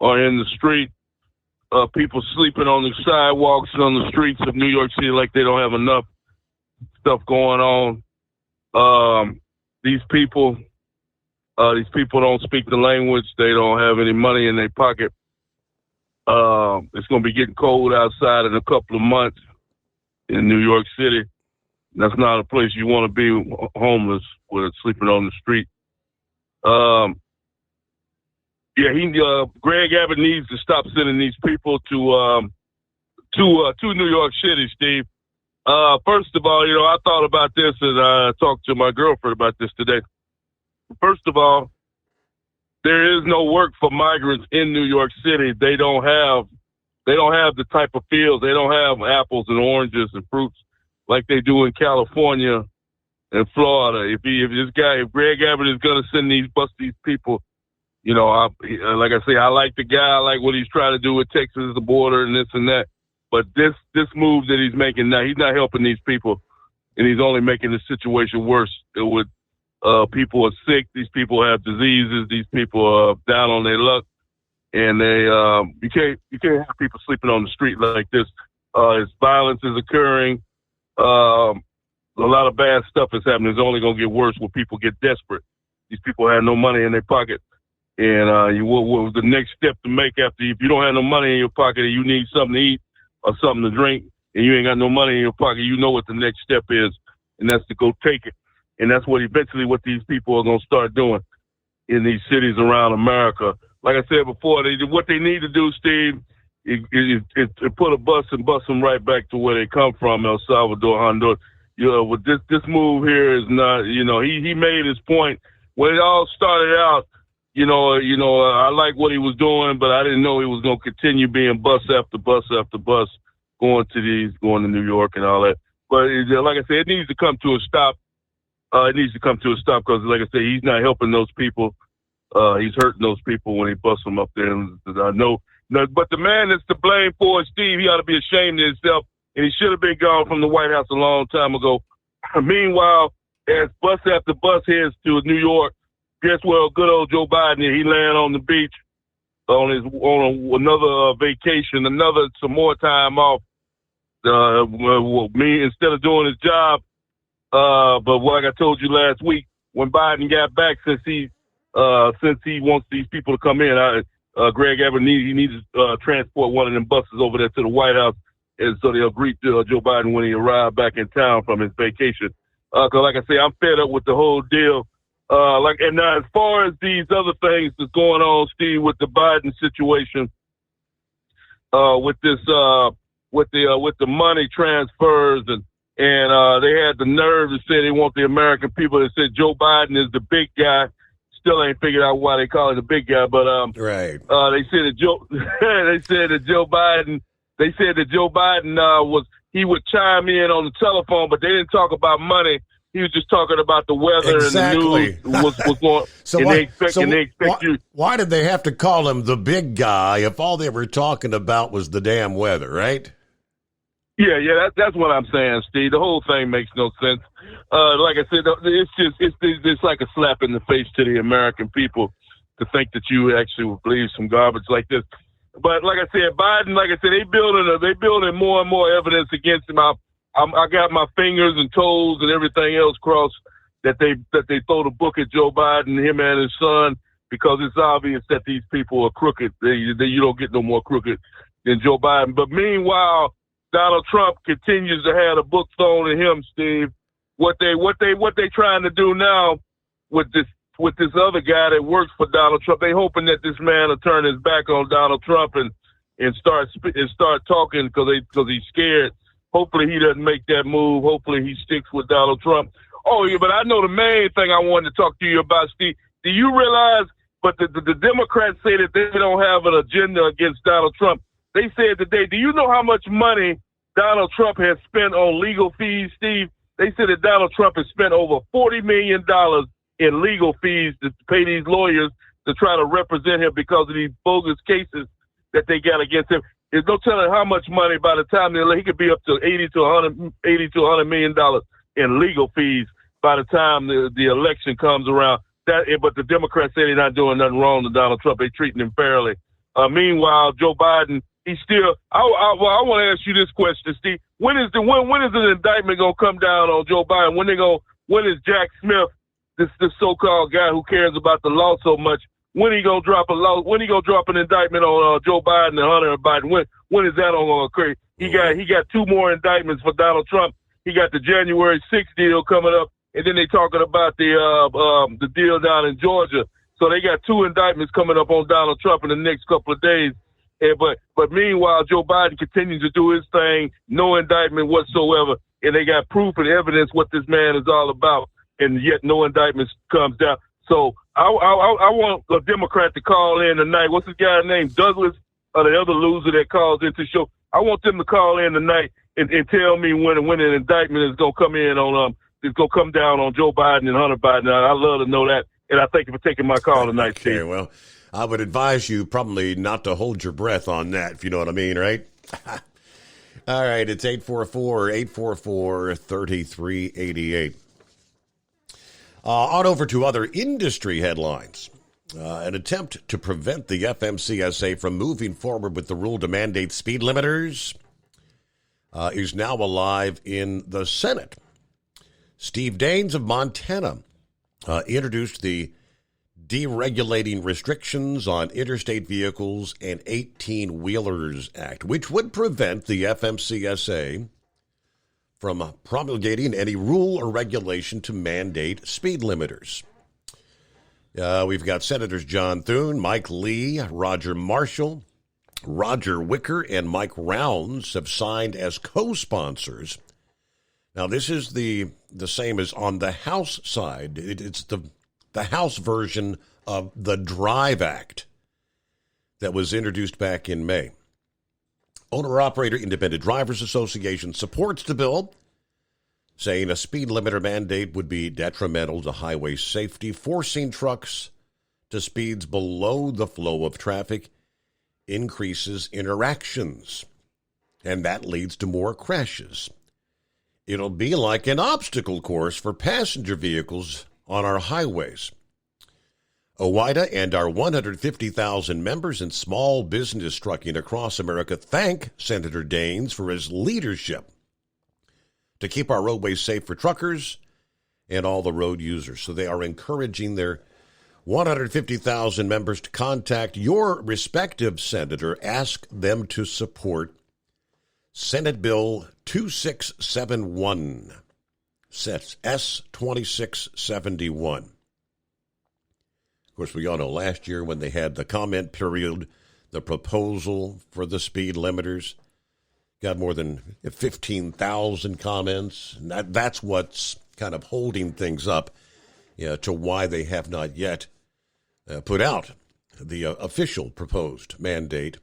are in the street. People sleeping on the sidewalks and on the streets of New York City like they don't have enough stuff going on. These people don't speak the language. They don't have any money in their pocket. It's going to be getting cold outside in a couple of months in New York City. That's not a place you want to be homeless with sleeping on the street. Greg Abbott needs to stop sending these people to New York City, Steve. First of all, I thought about this and I talked to my girlfriend about this today. First of all, there is no work for migrants in New York City. They don't have the type of fields. They don't have apples and oranges and fruits like they do in California and Florida. If Greg Abbott is going to bust these people, like I say, I like the guy. I like what he's trying to do with Texas, the border, and this and that. But this move that he's making now, he's not helping these people, and he's only making the situation worse. People are sick. These people have diseases. These people are down on their luck, and you can't have people sleeping on the street like this. Violence is occurring. A lot of bad stuff is happening. It's only going to get worse when people get desperate. These people have no money in their pocket. And what was the next step to make if you don't have no money in your pocket and you need something to eat or something to drink and you ain't got no money in your pocket, you know what the next step is, and that's to go take it. And that's what these people are going to start doing in these cities around America. Like I said before, what they need to do, Steve, is put a bus and bus them right back to where they come from, El Salvador, Honduras. With this move here is not, he made his point. When it all started out, I like what he was doing, but I didn't know he was going to continue being bus after bus after bus going to New York and all that. But like I said, it needs to come to a stop. It needs to come to a stop because, like I said, he's not helping those people. He's hurting those people when he busts them up there. And I know. But the man that's to blame for it, Steve, he ought to be ashamed of himself, and he should have been gone from the White House a long time ago. Meanwhile, as bus after bus heads to New York, guess where good old Joe Biden is? He landed on the beach on another vacation, some more time off. Instead of doing his job. But like I told you last week, when Biden got back, since he wants these people to come in, Greg Abbott needs to transport one of them buses over there to the White House, and so they'll greet Joe Biden when he arrived back in town from his vacation. Because like I say, I'm fed up with the whole deal. And now as far as these other things that's going on, Steve, with the Biden situation, with the money transfers and they had the nerve to say they want the American people to say Joe Biden is the big guy. Still ain't figured out why they call it the big guy, but right. They said that Joe Biden he would chime in on the telephone, but they didn't talk about money. He was just talking about the weather Exactly. and the news was going. They expect you. Why did they have to call him the big guy if all they were talking about was the damn weather, right? Yeah, that's what I'm saying, Steve. The whole thing makes no sense. Like I said, it's like a slap in the face to the American people to think that you actually would believe some garbage like this. But like I said, Biden, they building more and more evidence against him. I got my fingers and toes and everything else crossed that they throw the book at Joe Biden, him and his son, because it's obvious that these people are crooked. You don't get no more crooked than Joe Biden. But meanwhile, Donald Trump continues to have the book thrown at him, Steve. What they trying to do now with this other guy that works for Donald Trump, they hoping that this man will turn his back on Donald Trump and start talking because he's scared. Hopefully he doesn't make that move. Hopefully he sticks with Donald Trump. Oh yeah, but I know the main thing I wanted to talk to you about, Steve. Do you realize? But the Democrats say that they don't have an agenda against Donald Trump. They said today, do you know how much money Donald Trump has spent on legal fees, Steve? They said that Donald Trump has spent over $40 million in legal fees to pay these lawyers to try to represent him because of these bogus cases that they got against him. There's no telling how much money by the time he could be up to $80 to $100 million in legal fees by the time the election comes around. But the Democrats say they're not doing nothing wrong to Donald Trump. They're treating him fairly. Meanwhile, Joe Biden, he's still. I want to ask you this question, Steve. When is the indictment gonna come down on Joe Biden? When is Jack Smith, this so-called guy who cares about the law so much? When he gonna drop a law? When he gonna drop an indictment on Joe Biden and Hunter Biden? When is that gonna occur? He got two more indictments for Donald Trump. He got the January 6th deal coming up, and then they talking about the deal down in Georgia. So they got two indictments coming up on Donald Trump in the next couple of days. But meanwhile, Joe Biden continues to do his thing, no indictment whatsoever, and they got proof and evidence what this man is all about, and yet no indictments comes down. So I want a Democrat to call in tonight. What's this guy's name? Douglas, or the other loser that calls into the show? I want them to call in tonight and tell me when an indictment is gonna come in on it's gonna come down on Joe Biden and Hunter Biden. I love to know that, and I thank you for taking my call tonight, Okay, Steve. well, I would advise you probably not to hold your breath on that, if you know what I mean, right? All right, it's 844-844-3388. On over to other industry headlines. An attempt to prevent the FMCSA from moving forward with the rule to mandate speed limiters is now alive in the Senate. Steve Daines of Montana introduced the Deregulating Restrictions on Interstate Vehicles and 18-Wheelers Act, which would prevent the FMCSA from promulgating any rule or regulation to mandate speed limiters. We've got Senators John Thune, Mike Lee, Roger Marshall, Roger Wicker, and Mike Rounds have signed as co-sponsors. Now, this is the same as on the House side. It's the House version of the DRIVE Act that was introduced back in May. Owner-Operator Independent Drivers Association supports the bill, saying a speed limiter mandate would be detrimental to highway safety, forcing trucks to speeds below the flow of traffic increases interactions, and that leads to more crashes. It'll be like an obstacle course for passenger vehicles on our highways. OOIDA and our 150,000 members in small business trucking across America thank Senator Daines for his leadership to keep our roadways safe for truckers and all the road users. So they are encouraging their 150,000 members to contact your respective senator, ask them to support Senate Bill 2671, S2671. Of course, we all know last year when they had the comment period, the proposal for the speed limiters got more than 15,000 comments. And that's what's kind of holding things up to why they have not yet put out the official proposed mandate.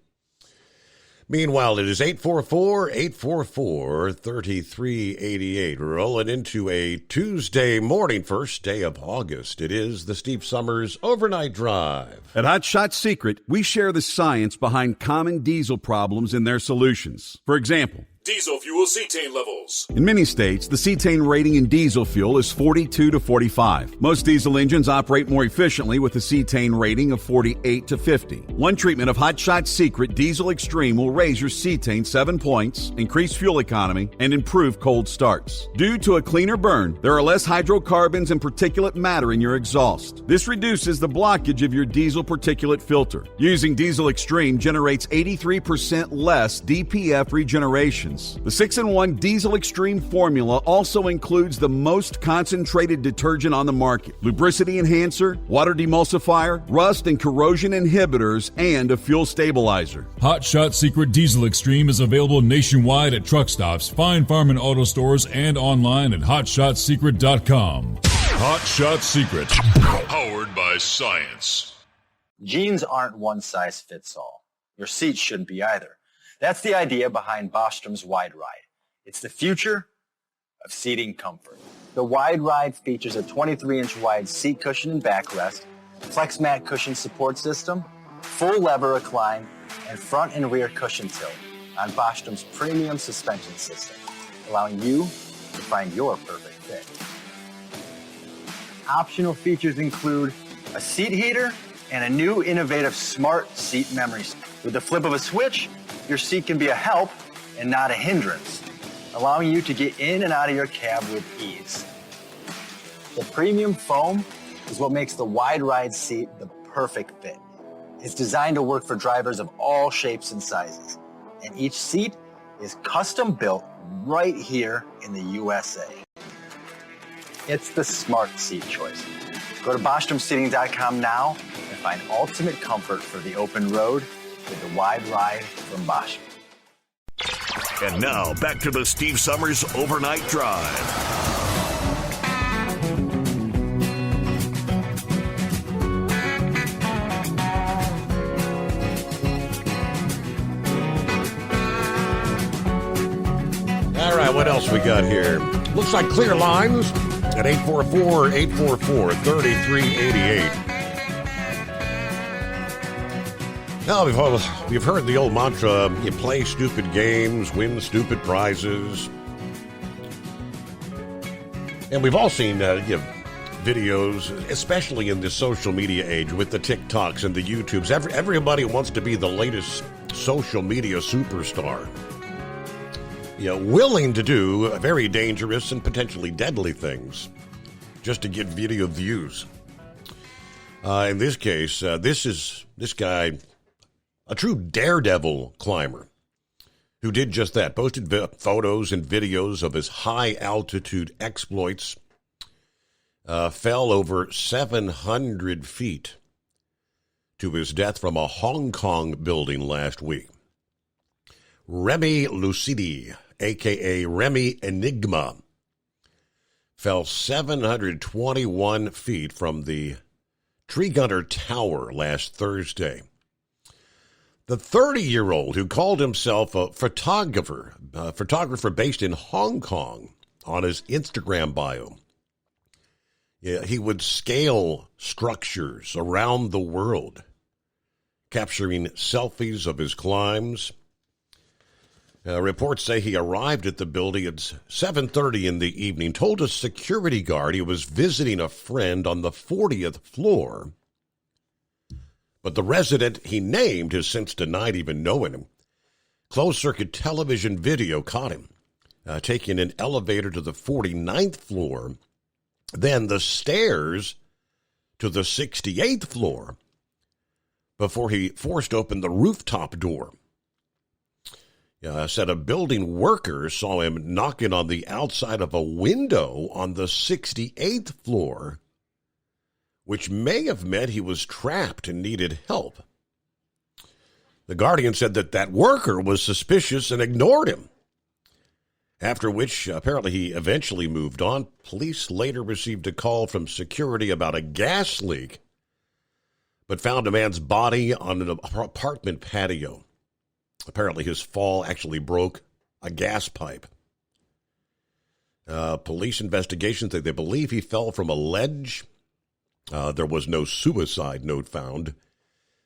Meanwhile, it is 844-844-3388. Rolling into a Tuesday morning, first day of August. It is the Steve Summers Overnight Drive. At Hot Shot Secret, we share the science behind common diesel problems and their solutions. For example, Diesel fuel cetane levels. in many states, the cetane rating in diesel fuel is 42 to 45. Most diesel engines operate more efficiently with a cetane rating of 48 to 50. One treatment of Hot Shot Secret Diesel Extreme will raise your cetane 7 points, increase fuel economy, and improve cold starts. Due to a cleaner burn, there are less hydrocarbons and particulate matter in your exhaust. This reduces the blockage of your diesel particulate filter. Using Diesel Extreme generates 83% less DPF regeneration. The 6-in-1 Diesel Extreme formula also includes the most concentrated detergent on the market, lubricity enhancer, water demulsifier, rust and corrosion inhibitors, and a fuel stabilizer. Hot Shot Secret Diesel Extreme is available nationwide at truck stops, fine farm and auto stores, and online at hotshotsecret.com. Hot Shot Secret, powered by science. Jeans aren't one size fits all. Your seats shouldn't be either. That's the idea behind Bostrom's Wide Ride. It's the future of seating comfort. The Wide Ride features a 23-inch wide seat cushion and backrest, flex mat cushion support system, full lever recline, and front and rear cushion tilt on Bostrom's premium suspension system, allowing you to find your perfect fit. Optional features include a seat heater and a new innovative smart seat memory. With the flip of a switch, your seat can be a help and not a hindrance, allowing you to get in and out of your cab with ease. The premium foam is what makes the Wide Ride seat the perfect fit. It's designed to work for drivers of all shapes and sizes, and each seat is custom built right here in the USA. It's the smart seat choice. Go to BostromSeating.com now and find ultimate comfort for the open road with the Wide Ride from Bosch. And now, back to the Steve Summers Overnight Drive. All right, what else we got here? Looks like clear lines at 844-844-3388. Now, we've heard the old mantra, you play stupid games, win stupid prizes. And we've all seen videos, especially in this social media age with the TikToks and the YouTubes. Everybody wants to be the latest social media superstar. Willing to do very dangerous and potentially deadly things just to get video views. In this case, this guy, a true daredevil climber who did just that, posted photos and videos of his high-altitude exploits, fell over 700 feet to his death from a Hong Kong building last week. Remy Lucidi, a.k.a. Remy Enigma, fell 721 feet from the Tregunner Tower last Thursday. The 30-year-old who called himself a photographer based in Hong Kong on his Instagram bio. He would scale structures around the world, capturing selfies of his climbs. Reports say he arrived at the building at 7:30 in the evening, told a security guard he was visiting a friend on the 40th floor. But the resident he named has since denied even knowing him. Closed-circuit television video caught him taking an elevator to the 49th floor, then the stairs to the 68th floor, before he forced open the rooftop door. Said a building worker saw him knocking on the outside of a window on the 68th floor, which may have meant he was trapped and needed help. The Guardian said that worker was suspicious and ignored him, after which apparently he eventually moved on. Police later received a call from security about a gas leak, but found a man's body on an apartment patio. Apparently his fall actually broke a gas pipe. Police investigations, they believe he fell from a ledge. There was no suicide note found.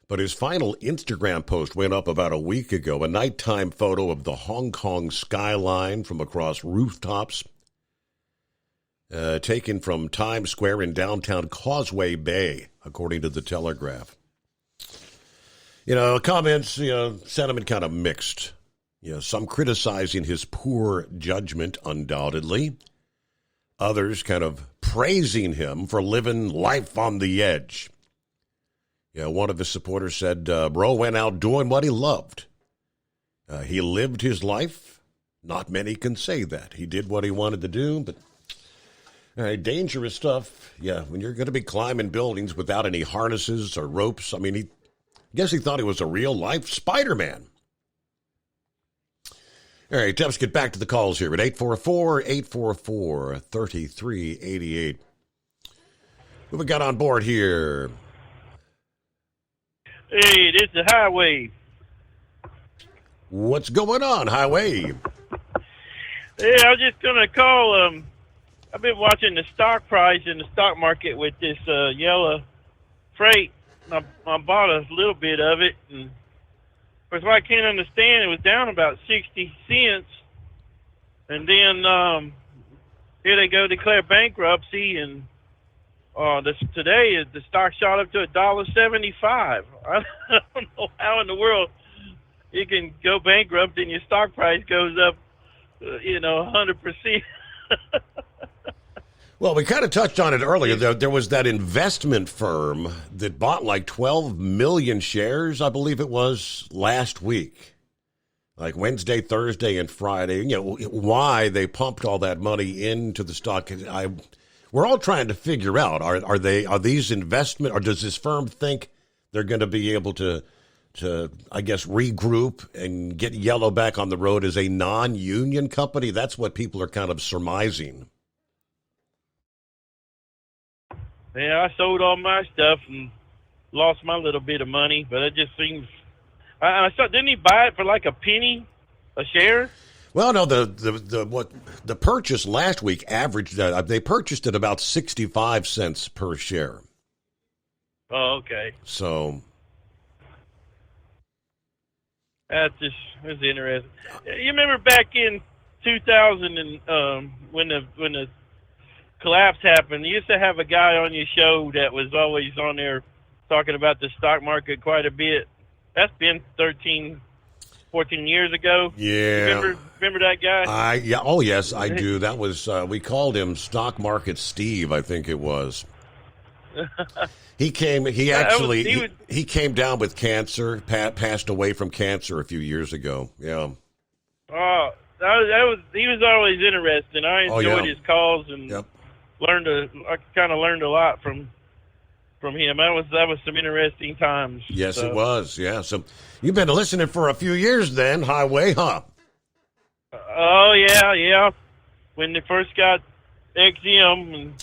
But his final Instagram post went up about a week ago, a nighttime photo of the Hong Kong skyline from across rooftops, taken from Times Square in downtown Causeway Bay, according to the Telegraph. Comments, sentiment kind of mixed. Some criticizing his poor judgment, undoubtedly. Others kind of praising him for living life on the edge. One of his supporters said, bro went out doing what he loved. He lived his life. Not many can say that. He did what he wanted to do, but dangerous stuff. Yeah, when you're going to be climbing buildings without any harnesses or ropes. I guess he thought he was a real-life Spider-Man. All right, let's get back to the calls here at 844-844-3388. What we got on board here? Hey, this is Highway. What's going on, Highway? Yeah, I was just going to call. I've been watching the stock price in the stock market with this yellow freight. I bought a little bit of it, and of course, what I can't understand, it was down about 60 cents, and then here they go declare bankruptcy, and today the stock shot up to $1.75. I don't know how in the world you can go bankrupt and your stock price goes up, 100%. Well, we kind of touched on it earlier. There was that investment firm that bought like 12 million shares, I believe it was, last week. Like Wednesday, Thursday, and Friday. Why they pumped all that money into the stock. We're all trying to figure out, are these investment, or does this firm think they're going to be able to I guess, regroup and get Yellow back on the road as a non-union company? That's what people are kind of surmising. Yeah, I sold all my stuff and lost my little bit of money, but it just seems. I saw. Didn't he buy it for like a penny a share? Well, no. The purchase last week averaged. They purchased at about 65 cents per share. Oh, okay. So that's interesting. You remember back in 2000 and when the collapse happened, you used to have a guy on your show that was always on there talking about the stock market quite a bit. That's been 13, 14 years ago. Yeah. Remember that guy? Yeah. Oh, yes, I do. That was, we called him Stock Market Steve, I think it was. He came down with cancer, passed away from cancer a few years ago. Yeah. Oh, he was always interesting. I enjoyed his calls and I kind of learned a lot from him. That was some interesting times. Yes, it was. Yeah. So you've been listening for a few years then, Highway, huh? Oh yeah. When they first got XM and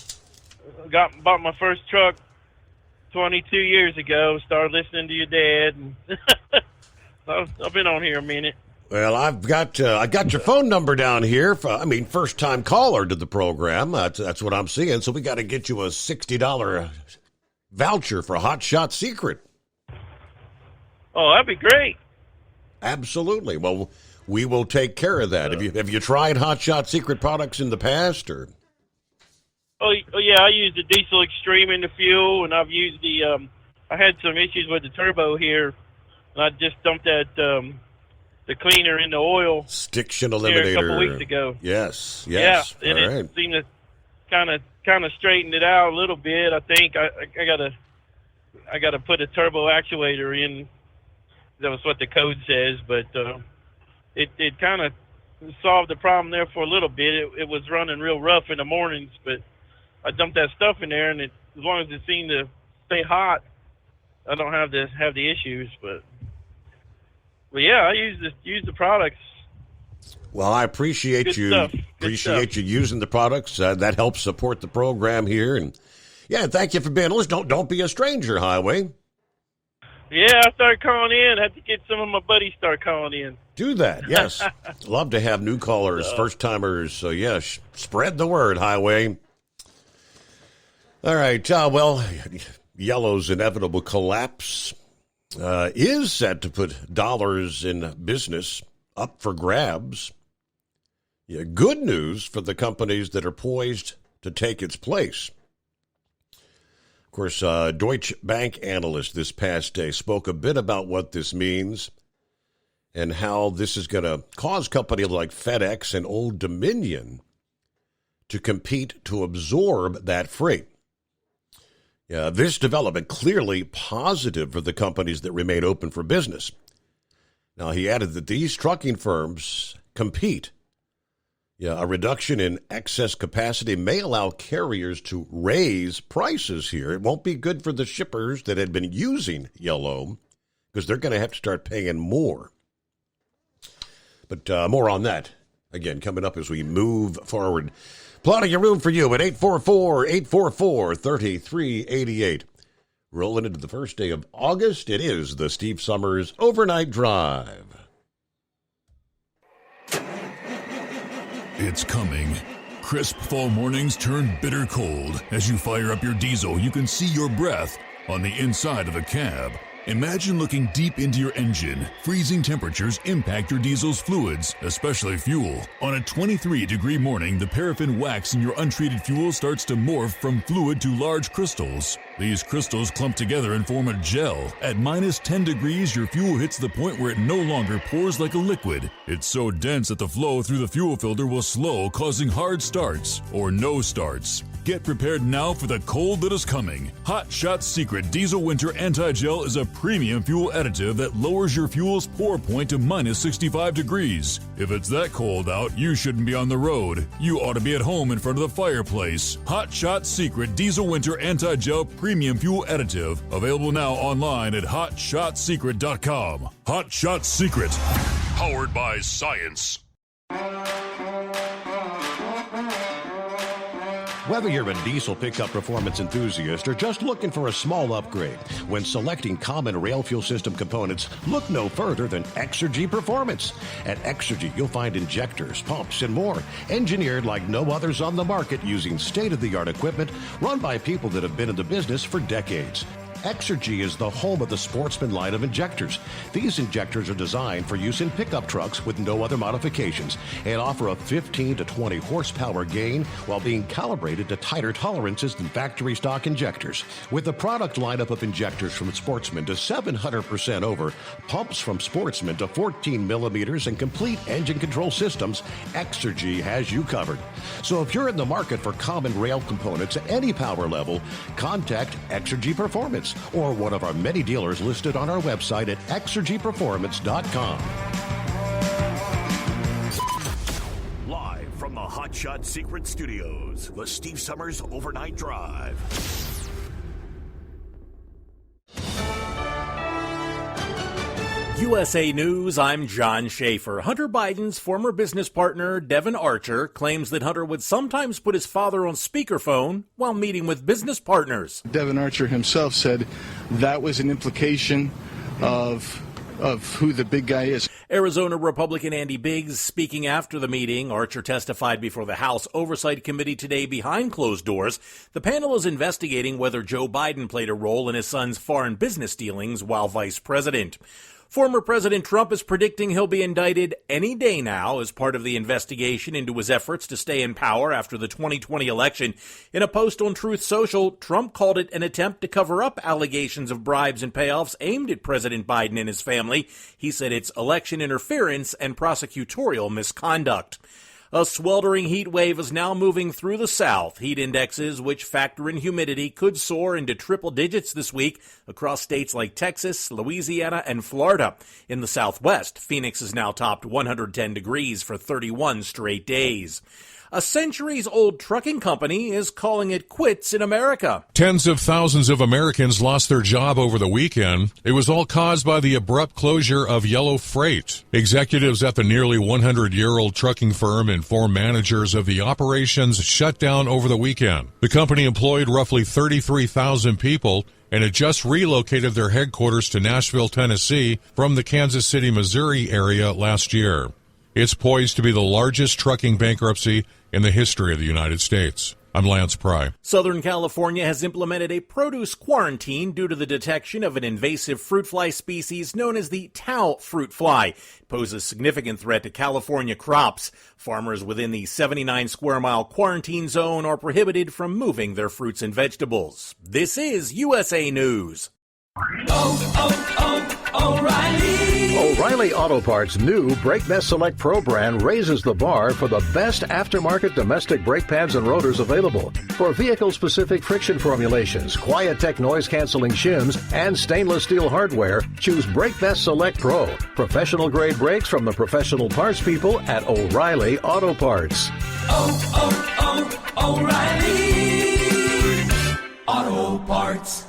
bought my first truck 22 years ago, started listening to your dad, and I've been on here a minute. Well, I got your phone number down here. First time caller to the program. That's what I'm seeing. So we got to get you a $60 voucher for Hot Shot Secret. Oh, that'd be great. Absolutely. Well, we will take care of that. Have you tried Hot Shot Secret products in the past, or? Oh yeah, I used the Diesel Extreme in the fuel, and I've used I had some issues with the turbo here, and I just dumped that. The cleaner in the oil Stiction Eliminator a couple weeks ago. Yes. Yeah, and it seemed to kind of straighten it out a little bit. I think I gotta put a turbo actuator in. That was what the code says, but it kind of solved the problem there for a little bit. It was running real rough in the mornings, but I dumped that stuff in there, and as long as it seemed to stay hot, I don't have the issues, but. Well, yeah, I use the products. Well, I appreciate you using the products. That helps support the program here, and thank you for being. Listen, don't be a stranger, Highway. Yeah, I started calling in. I had to get some of my buddies start calling in. Do that, yes. Love to have new callers, first-timers. So, yes, spread the word, Highway. All right, well, Yellow's inevitable collapse is set to put dollars in business up for grabs. Yeah, good news for the companies that are poised to take its place. Of course, Deutsche Bank analyst this past day spoke a bit about what this means and how this is going to cause companies like FedEx and Old Dominion to compete to absorb that freight. Yeah, this development clearly positive for the companies that remain open for business. Now, he added that these trucking firms compete. Yeah, a reduction in excess capacity may allow carriers to raise prices here. It won't be good for the shippers that had been using Yellow because they're going to have to start paying more. But more on that, again, coming up as we move forward. Plenty of room for you at 844-844-3388. Rolling into the first day of August, it is the Steve Summers Overnight Drive. It's coming. Crisp fall mornings turn bitter cold. As you fire up your diesel, you can see your breath on the inside of the cab. Imagine looking deep into your engine. Freezing temperatures impact your diesel's fluids, especially fuel. On a 23-degree morning, the paraffin wax in your untreated fuel starts to morph from fluid to large crystals. These crystals clump together and form a gel. At minus 10 degrees, your fuel hits the point where it no longer pours like a liquid. It's so dense that the flow through the fuel filter will slow, causing hard starts or no starts. Get prepared now for the cold that is coming. Hot Shot Secret Diesel Winter Anti-Gel is a premium fuel additive that lowers your fuel's pour point to minus 65 degrees. If it's that cold out, you shouldn't be on the road. You ought to be at home in front of the fireplace. Hot Shot Secret Diesel Winter Anti-Gel Premium Fuel Additive. Available now online at HotShotSecret.com. Hot Shot Secret. Powered by science. Whether you're a diesel pickup performance enthusiast or just looking for a small upgrade, when selecting common rail fuel system components, look no further than Exergy Performance. At Exergy, you'll find injectors, pumps, and more, engineered like no others on the market using state-of-the-art equipment run by people that have been in the business for decades. Exergy is the home of the Sportsman line of injectors. These injectors are designed for use in pickup trucks with no other modifications and offer a 15 to 20 horsepower gain while being calibrated to tighter tolerances than factory stock injectors. With the product lineup of injectors from Sportsman to 700% over, pumps from Sportsman to 14 millimeters, and complete engine control systems, Exergy has you covered. So if you're in the market for common rail components at any power level, contact Exergy Performance or one of our many dealers listed on our website at exergyperformance.com. Live from the Hot Shot Secret Studios, the Steve Summers Overnight Drive. USA News, I'm John Schaefer. Hunter Biden's former business partner, Devon Archer, claims that Hunter would sometimes put his father on speakerphone while meeting with business partners. Devon Archer himself said that was an implication of who the big guy is. Arizona Republican Andy Biggs speaking after the meeting. Archer testified before the House Oversight Committee today behind closed doors. The panel is investigating whether Joe Biden played a role in his son's foreign business dealings while vice president. Former President Trump is predicting he'll be indicted any day now as part of the investigation into his efforts to stay in power after the 2020 election. In a post on Truth Social, Trump called it an attempt to cover up allegations of bribes and payoffs aimed at President Biden and his family. He said it's election interference and prosecutorial misconduct. A sweltering heat wave is now moving through the South. Heat indexes, which factor in humidity, could soar into triple digits this week across states like Texas, Louisiana, and Florida. In the Southwest, Phoenix has now topped 110 degrees for 31 straight days. A centuries-old trucking company is calling it quits in America. Tens of thousands of Americans lost their job over the weekend. It was all caused by the abrupt closure of Yellow Freight. Executives at the nearly 100-year-old trucking firm informed managers of the operations shut down over the weekend. The company employed roughly 33,000 people and it just relocated their headquarters to Nashville, Tennessee from the Kansas City, Missouri area last year. It's poised to be the largest trucking bankruptcy in the history of the United States. I'm Lance Pry. Southern California has implemented a produce quarantine due to the detection of an invasive fruit fly species known as the Tau fruit fly. It poses a significant threat to California crops. Farmers within the 79 square mile quarantine zone are prohibited from moving their fruits and vegetables. This is USA News. O'Reilly Auto Parts' new Brake Best Select Pro brand raises the bar for the best aftermarket domestic brake pads and rotors available. For vehicle-specific friction formulations, Quiet-Tech noise-canceling shims, and stainless steel hardware, choose Brake Best Select Pro. Professional-grade brakes from the professional parts people at O'Reilly Auto Parts. O'Reilly Auto Parts.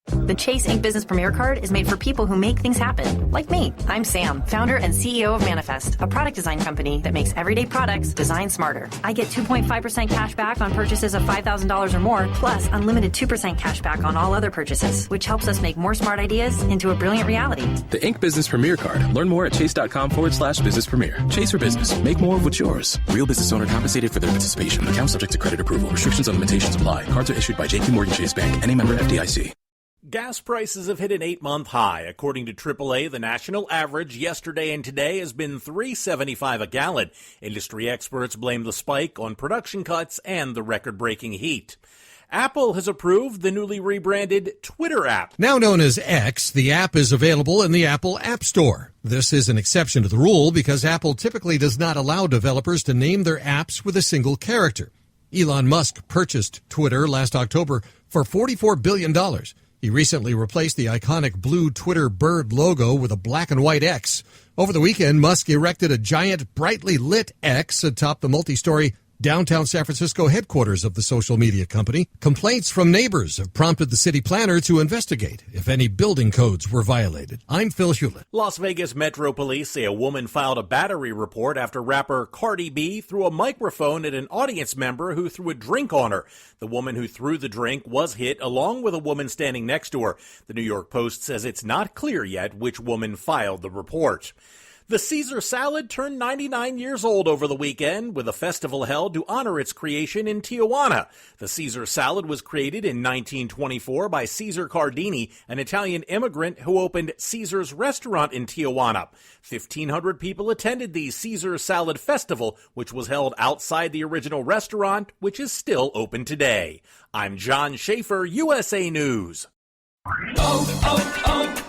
The Chase Ink Business Premier Card is made for people who make things happen, like me. I'm Sam, founder and CEO of Manifest, a product design company that makes everyday products designed smarter. I get 2.5% cash back on purchases of $5,000 or more, plus unlimited 2% cash back on all other purchases, which helps us make more smart ideas into a brilliant reality. The Ink Business Premier Card. Learn more at chase.com/business premier. Chase for business. Make more of what's yours. Real business owner compensated for their participation. Account subject to credit approval. Restrictions and limitations apply. Cards are issued by JP Morgan Chase Bank. Any member FDIC. Gas prices have hit an 8-month high. According to AAA, the national average yesterday and today has been $3.75 a gallon. Industry experts blame the spike on production cuts and the record-breaking heat. Apple has approved the newly rebranded Twitter app. Now known as X, the app is available in the Apple App Store. This is an exception to the rule because Apple typically does not allow developers to name their apps with a single character. Elon Musk purchased Twitter last October for $44 billion. He recently replaced the iconic blue Twitter bird logo with a black and white X. Over the weekend, Musk erected a giant, brightly lit X atop the multi-story downtown San Francisco headquarters of the social media company. Complaints from neighbors have prompted the city planner to investigate if any building codes were violated. I'm Phil Hewlett. Las Vegas Metro Police say a woman filed a battery report after rapper Cardi B threw a microphone at an audience member who threw a drink on her. The woman who threw the drink was hit along with a woman standing next to her. The New York Post says it's not clear yet which woman filed the report. The Caesar salad turned 99 years old over the weekend with a festival held to honor its creation in Tijuana. The Caesar salad was created in 1924 by Caesar Cardini, an Italian immigrant who opened Caesar's restaurant in Tijuana. 1,500 people attended the Caesar Salad Festival, which was held outside the original restaurant, which is still open today. I'm John Schaefer, USA News.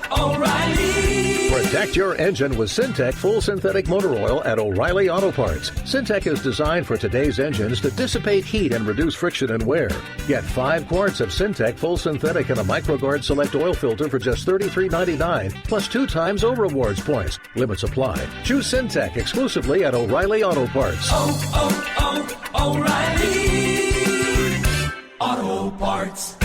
O'Reilly. Protect your engine with Syntec Full Synthetic Motor Oil at O'Reilly Auto Parts. Syntec is designed for today's engines to dissipate heat and reduce friction and wear. Get 5 quarts of Syntec Full Synthetic and a MicroGuard Select Oil Filter for just $33.99, plus 2 times O Rewards points. Limits apply. Choose Syntec exclusively at O'Reilly Auto Parts. O'Reilly Auto Parts.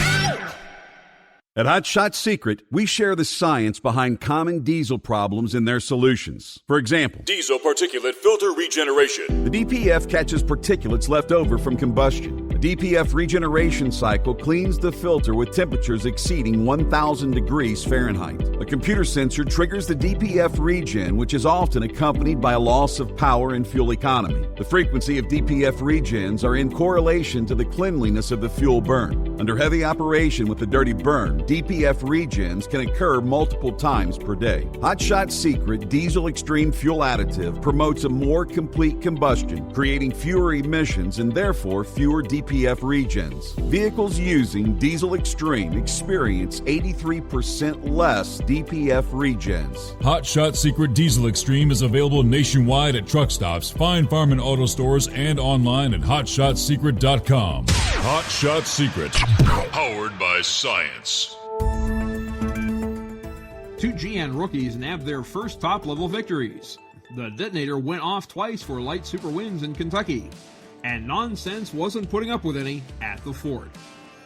At Hot Shot Secret, we share the science behind common diesel problems and their solutions. For example, diesel particulate filter regeneration. The DPF catches particulates left over from combustion. The DPF regeneration cycle cleans the filter with temperatures exceeding 1,000 degrees Fahrenheit. A computer sensor triggers the DPF regen, which is often accompanied by a loss of power and fuel economy. The frequency of DPF regens are in correlation to the cleanliness of the fuel burn. Under heavy operation with the dirty burn, DPF regens can occur multiple times per day. Hot Shot Secret Diesel Extreme Fuel Additive promotes a more complete combustion, creating fewer emissions and therefore fewer DPF regens. Vehicles using Diesel Extreme experience 83% less DPF regens. Hot Shot Secret Diesel Extreme is available nationwide at truck stops, fine farm and auto stores, and online at hotshotsecret.com. Hot Shot Secret, powered by science. 2 GN rookies nabbed their first top-level victories. The detonator went off twice for light super wins in Kentucky. And nonsense wasn't putting up with any at the Fort.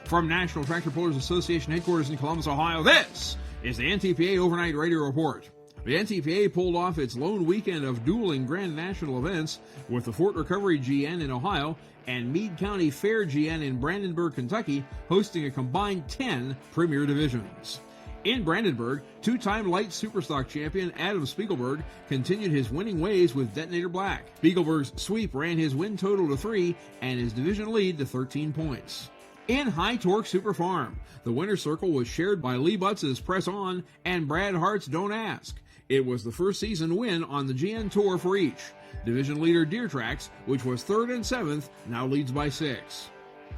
From National Tractor Pullers Association headquarters in Columbus, Ohio, this is the NTPA Overnight Radio Report. The NTPA pulled off its lone weekend of dueling Grand National events with the Fort Recovery GN in Ohio and Meade County Fair GN in Brandenburg, Kentucky, hosting a combined 10 Premier Divisions. In Brandenburg, two-time light superstock champion Adam Spiegelberg continued his winning ways with Detonator Black. Spiegelberg's sweep ran his win total to 3 and his division lead to 13 points. In High Torque Super Farm, the winner's circle was shared by Lee Butts' Press On and Brad Hart's Don't Ask. It was the first season win on the GN Tour for each. Division leader Deer Tracks, which was 3rd and 7th, now leads by 6.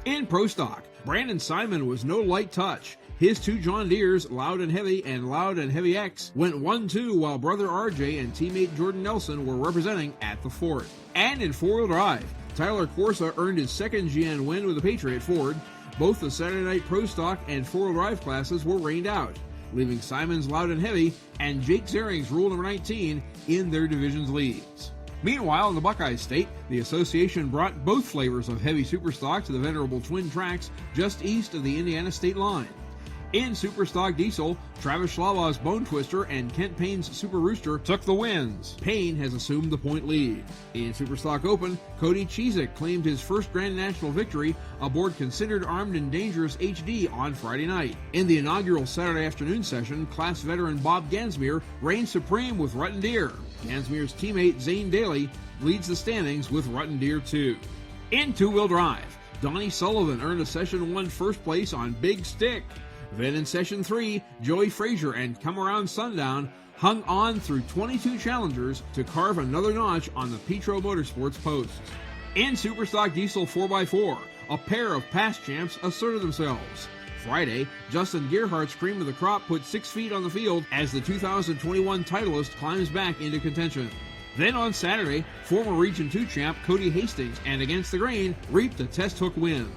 In Pro Stock, Brandon Simon was no light touch. His two John Deeres, Loud and Heavy and Loud and Heavy X, went 1-2 while brother RJ and teammate Jordan Nelson were representing at the Fort. And in four-wheel drive, Tyler Corsa earned his second GN win with the Patriot Ford. Both the Saturday Night Pro Stock and four-wheel drive classes were rained out, leaving Simon's Loud and Heavy and Jake Zering's Rule Number 19 in their division's leads. Meanwhile, in the Buckeye State, the association brought both flavors of heavy superstock to the venerable Twin Tracks just east of the Indiana state line. In Superstock Diesel, Travis Schlabaugh's Bone Twister and Kent Payne's Super Rooster took the wins. Payne has assumed the point lead. In Superstock Open, Cody Cheezick claimed his first Grand National victory aboard Considered Armed and Dangerous HD on Friday night. In the inaugural Saturday afternoon session, class veteran Bob Gansmere reigned supreme with Rutten Deer. Gansmere's teammate Zane Daly leads the standings with Rutten Deer 2. In two-wheel drive, Donnie Sullivan earned a Session 1 first place on Big Stick. Then in Session 3, Joey Frazier and Come Around Sundown hung on through 22 challengers to carve another notch on the Petro Motorsports post. In Superstock Diesel 4x4, a pair of past champs asserted themselves. Friday, Justin Gearhart's cream of the crop put 6 feet on the field as the 2021 titleist climbs back into contention. Then on Saturday, former Region 2 champ Cody Hastings and Against the Grain reaped a test hook win.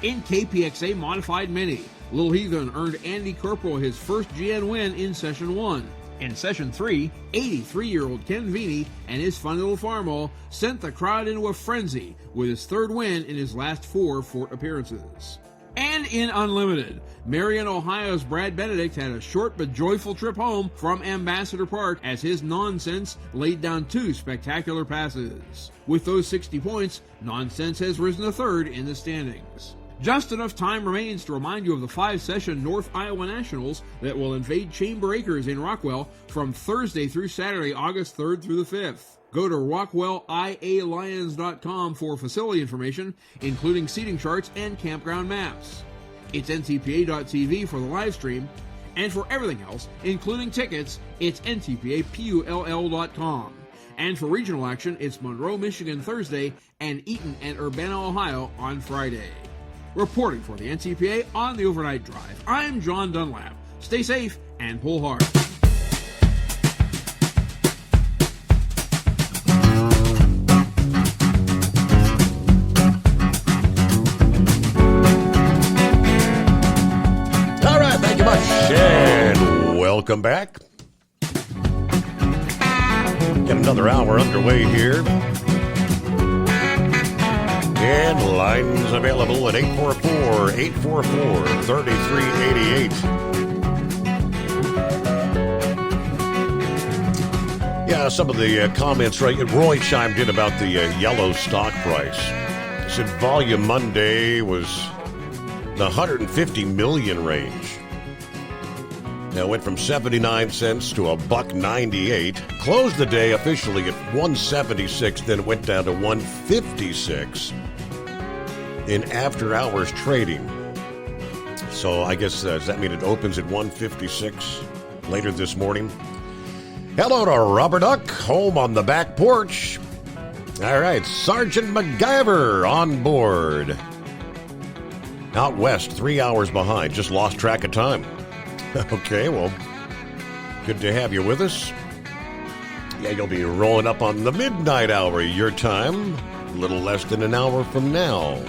In KPXA Modified Mini, Little Heathen earned Andy Corporal his first GN win in Session 1. In Session 3, 83-year-old Ken Veeney and his fun little farm-all sent the crowd into a frenzy with his third win in his last 4 Fort appearances. And in Unlimited, Marion, Ohio's Brad Benedict had a short but joyful trip home from Ambassador Park as his Nonsense laid down 2 spectacular passes. With those 60 points, Nonsense has risen to 3rd in the standings. Just enough time remains to remind you of the 5-session North Iowa Nationals that will invade Chamber Acres in Rockwell from Thursday through Saturday, August 3rd through the 5th. Go to RockwellIALions.com for facility information, including seating charts and campground maps. It's ntpa.tv for the live stream, and for everything else, including tickets, it's ntpapull.com. And for regional action, it's Monroe, Michigan Thursday and Eaton and Urbana, Ohio on Friday. Reporting for the NTPA on the Overnight Drive, I'm John Dunlap. Stay safe and pull hard. All right, thank you much, and welcome back. Get another hour underway here. And lines available at 844-844-3388. Yeah, some of the comments, right? Roy chimed in about the yellow stock price. He said volume Monday was the 150 million range. Now it went from 79 cents to $1.98. Closed the day officially at 176, then it went down to 156 in after-hours trading. So I guess, does that mean it opens at 156 later this morning? Hello to Rubber Duck, home on the back porch. All right, Sergeant MacGyver on board. Out west, 3 hours behind, just lost track of time. Okay, well, good to have you with us. Yeah, you'll be rolling up on the midnight hour your time, a little less than an hour from now.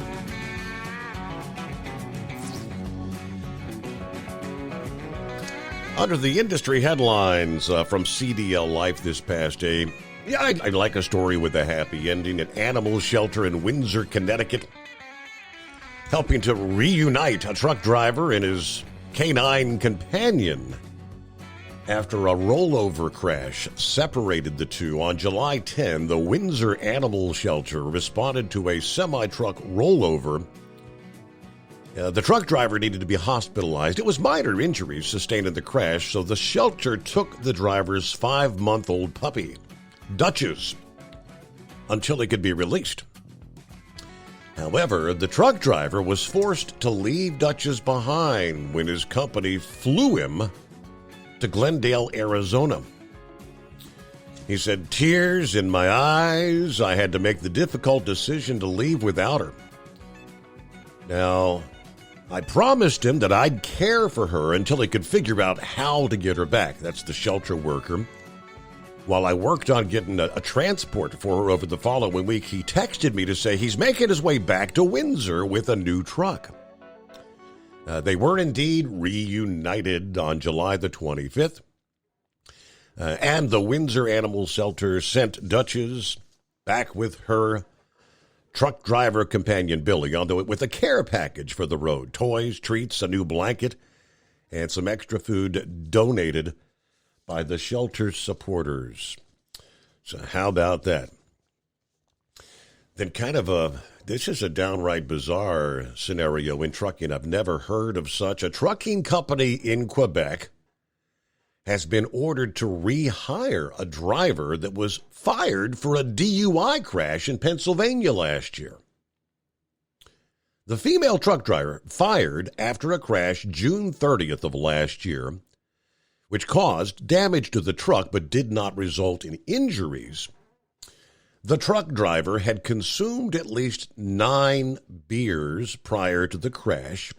Under the industry headlines from CDL Life this past day, yeah, I'd like a story with a happy ending. An animal shelter in Windsor, Connecticut, helping to reunite a truck driver and his canine companion after a rollover crash separated the two. On July 10, the Windsor Animal Shelter responded to a semi-truck rollover. The truck driver needed to be hospitalized. It was minor injuries sustained in the crash, so the shelter took the driver's 5-month-old puppy, Duchess, until he could be released. However, the truck driver was forced to leave Duchess behind when his company flew him to Glendale, Arizona. He said, "Tears in my eyes. I had to make the difficult decision to leave without her. Now, I promised him that I'd care for her until he could figure out how to get her back." That's the shelter worker. "While I worked on getting a transport for her over the following week, he texted me to say he's making his way back to Windsor with a new truck." They were indeed reunited on July the 25th. And the Windsor Animal Shelter sent Duchess back with her truck driver companion Billy, with a care package for the road: toys, treats, a new blanket, and some extra food donated by the shelter supporters. So how about that? Then this is a downright bizarre scenario in trucking. I've never heard of such. A trucking company in Quebec has been ordered to rehire a driver that was fired for a DUI crash in Pennsylvania last year. The female truck driver fired after a crash June 30th of last year, which caused damage to the truck but did not result in injuries. The truck driver had consumed at least 9 beers prior to the crash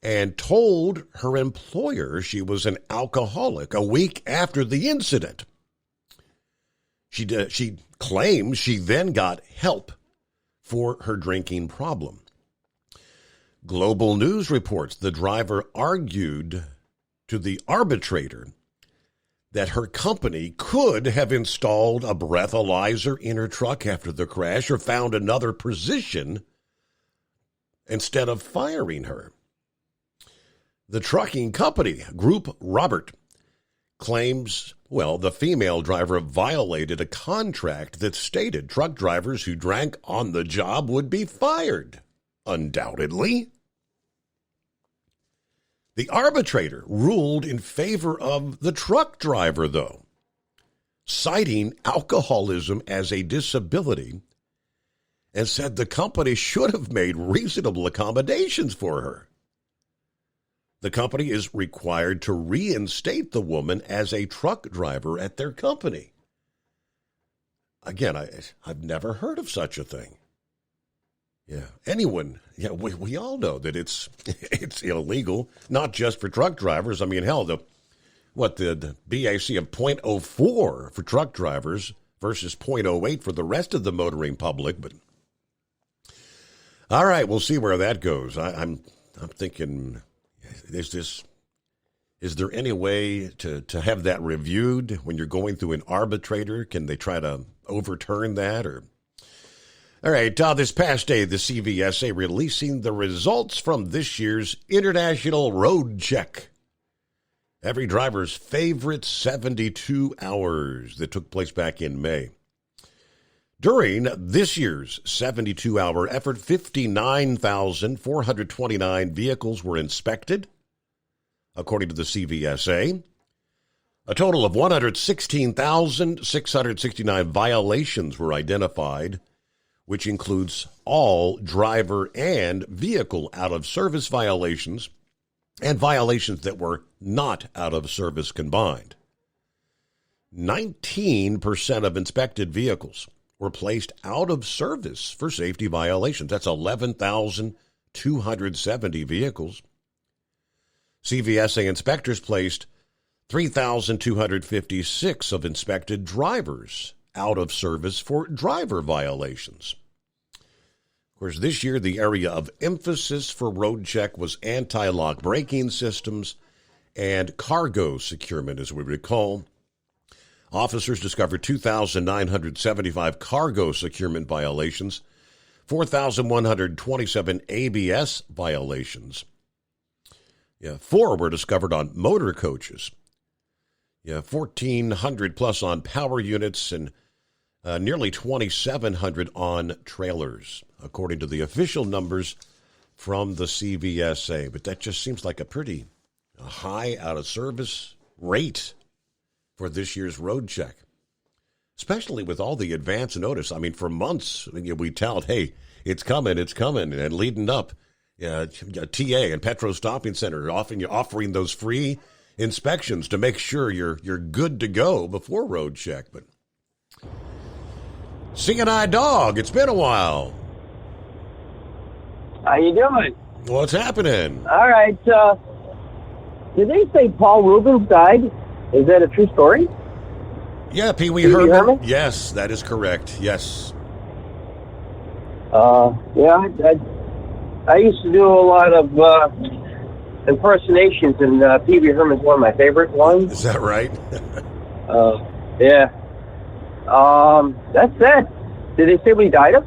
and told her employer she was an alcoholic a week after the incident. She claims she then got help for her drinking problem. Global News reports the driver argued to the arbitrator that her company could have installed a breathalyzer in her truck after the crash or found another position instead of firing her. The trucking company, Group Robert, claims, the female driver violated a contract that stated truck drivers who drank on the job would be fired. Undoubtedly. The arbitrator ruled in favor of the truck driver, though, citing alcoholism as a disability, and said the company should have made reasonable accommodations for her. The company is required to reinstate the woman as a truck driver at their company. Again, I've never heard of such a thing. We all know that it's illegal, not just for truck drivers. I mean, hell, the BAC of 0.04 for truck drivers versus 0.08 for the rest of the motoring public. But all right, we'll see where that goes. I'm thinking, is there any way to have that reviewed when you're going through an arbitrator? Can they try to overturn that or? All right, this past day, the CVSA releasing the results from this year's International Road Check. Every driver's favorite 72 hours that took place back in May. During this year's 72-hour effort, 59,429 vehicles were inspected, according to the CVSA. A total of 116,669 violations were identified, which includes all driver and vehicle out-of-service violations and violations that were not out of service combined. 19% of inspected vehicles were placed out of service for safety violations. That's 11,270 vehicles. CVSA inspectors placed 3,256 of inspected drivers out of service for driver violations. Of course, this year, the area of emphasis for Road Check was anti-lock braking systems and cargo securement, as we recall. Officers discovered 2,975 cargo securement violations, 4,127 ABS violations. 4 were discovered on motor coaches, Yeah, 1,400 plus on power units and nearly 2,700 on trailers, according to the official numbers from the CVSA. But that just seems like a pretty high out-of-service rate for this year's road check, especially with all the advance notice. I mean, for months, we tout, hey, it's coming, and leading up, TA and Petro Stopping Center offering those free inspections to make sure you're good to go before road check. But CNI Dog, it's been a while. How you doing? What's happening? All right. Did they say Paul Rubens died? Is that a true story? Yeah, Pee Wee Herman? Yes, that is correct. Yes. Yeah, I used to do a lot of impersonations, and Pee Wee Herman's one of my favorite ones. Is that right? Yeah. That's it. Did they say what he died of?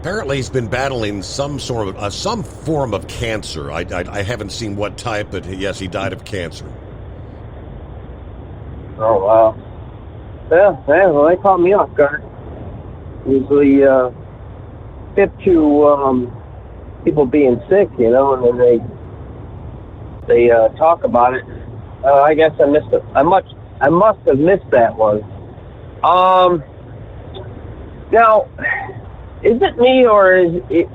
Apparently, he's been battling some form of cancer. I haven't seen what type, but yes, he died of cancer. Oh, wow. Yeah, well, they caught me off guard. Usually hip to people being sick, and then they talk about it. I guess I missed it. I must have missed that one. Now, is it me, or is it...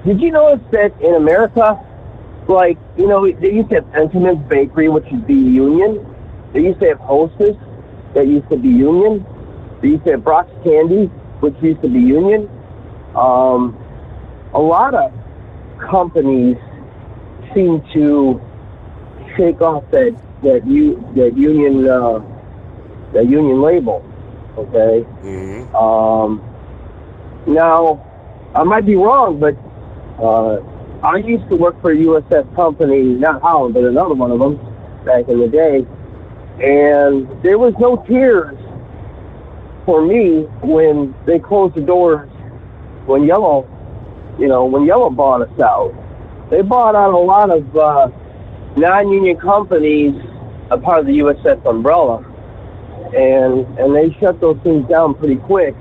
Did you notice that in America, like, they used to have Entenmann's Bakery, which is the union. They used to have Hostess, that used to be union. They used to have Brock's Candy, which used to be union. A lot of companies seem to shake off that union label. Okay. Mm-hmm. Now, I might be wrong, but I used to work for a USF company, not Howland, but another one of them back in the day. And there was no tears for me when they closed the doors when Yellow bought us out. They bought out a lot of non-union companies, a part of the USF umbrella, and they shut those things down pretty quick.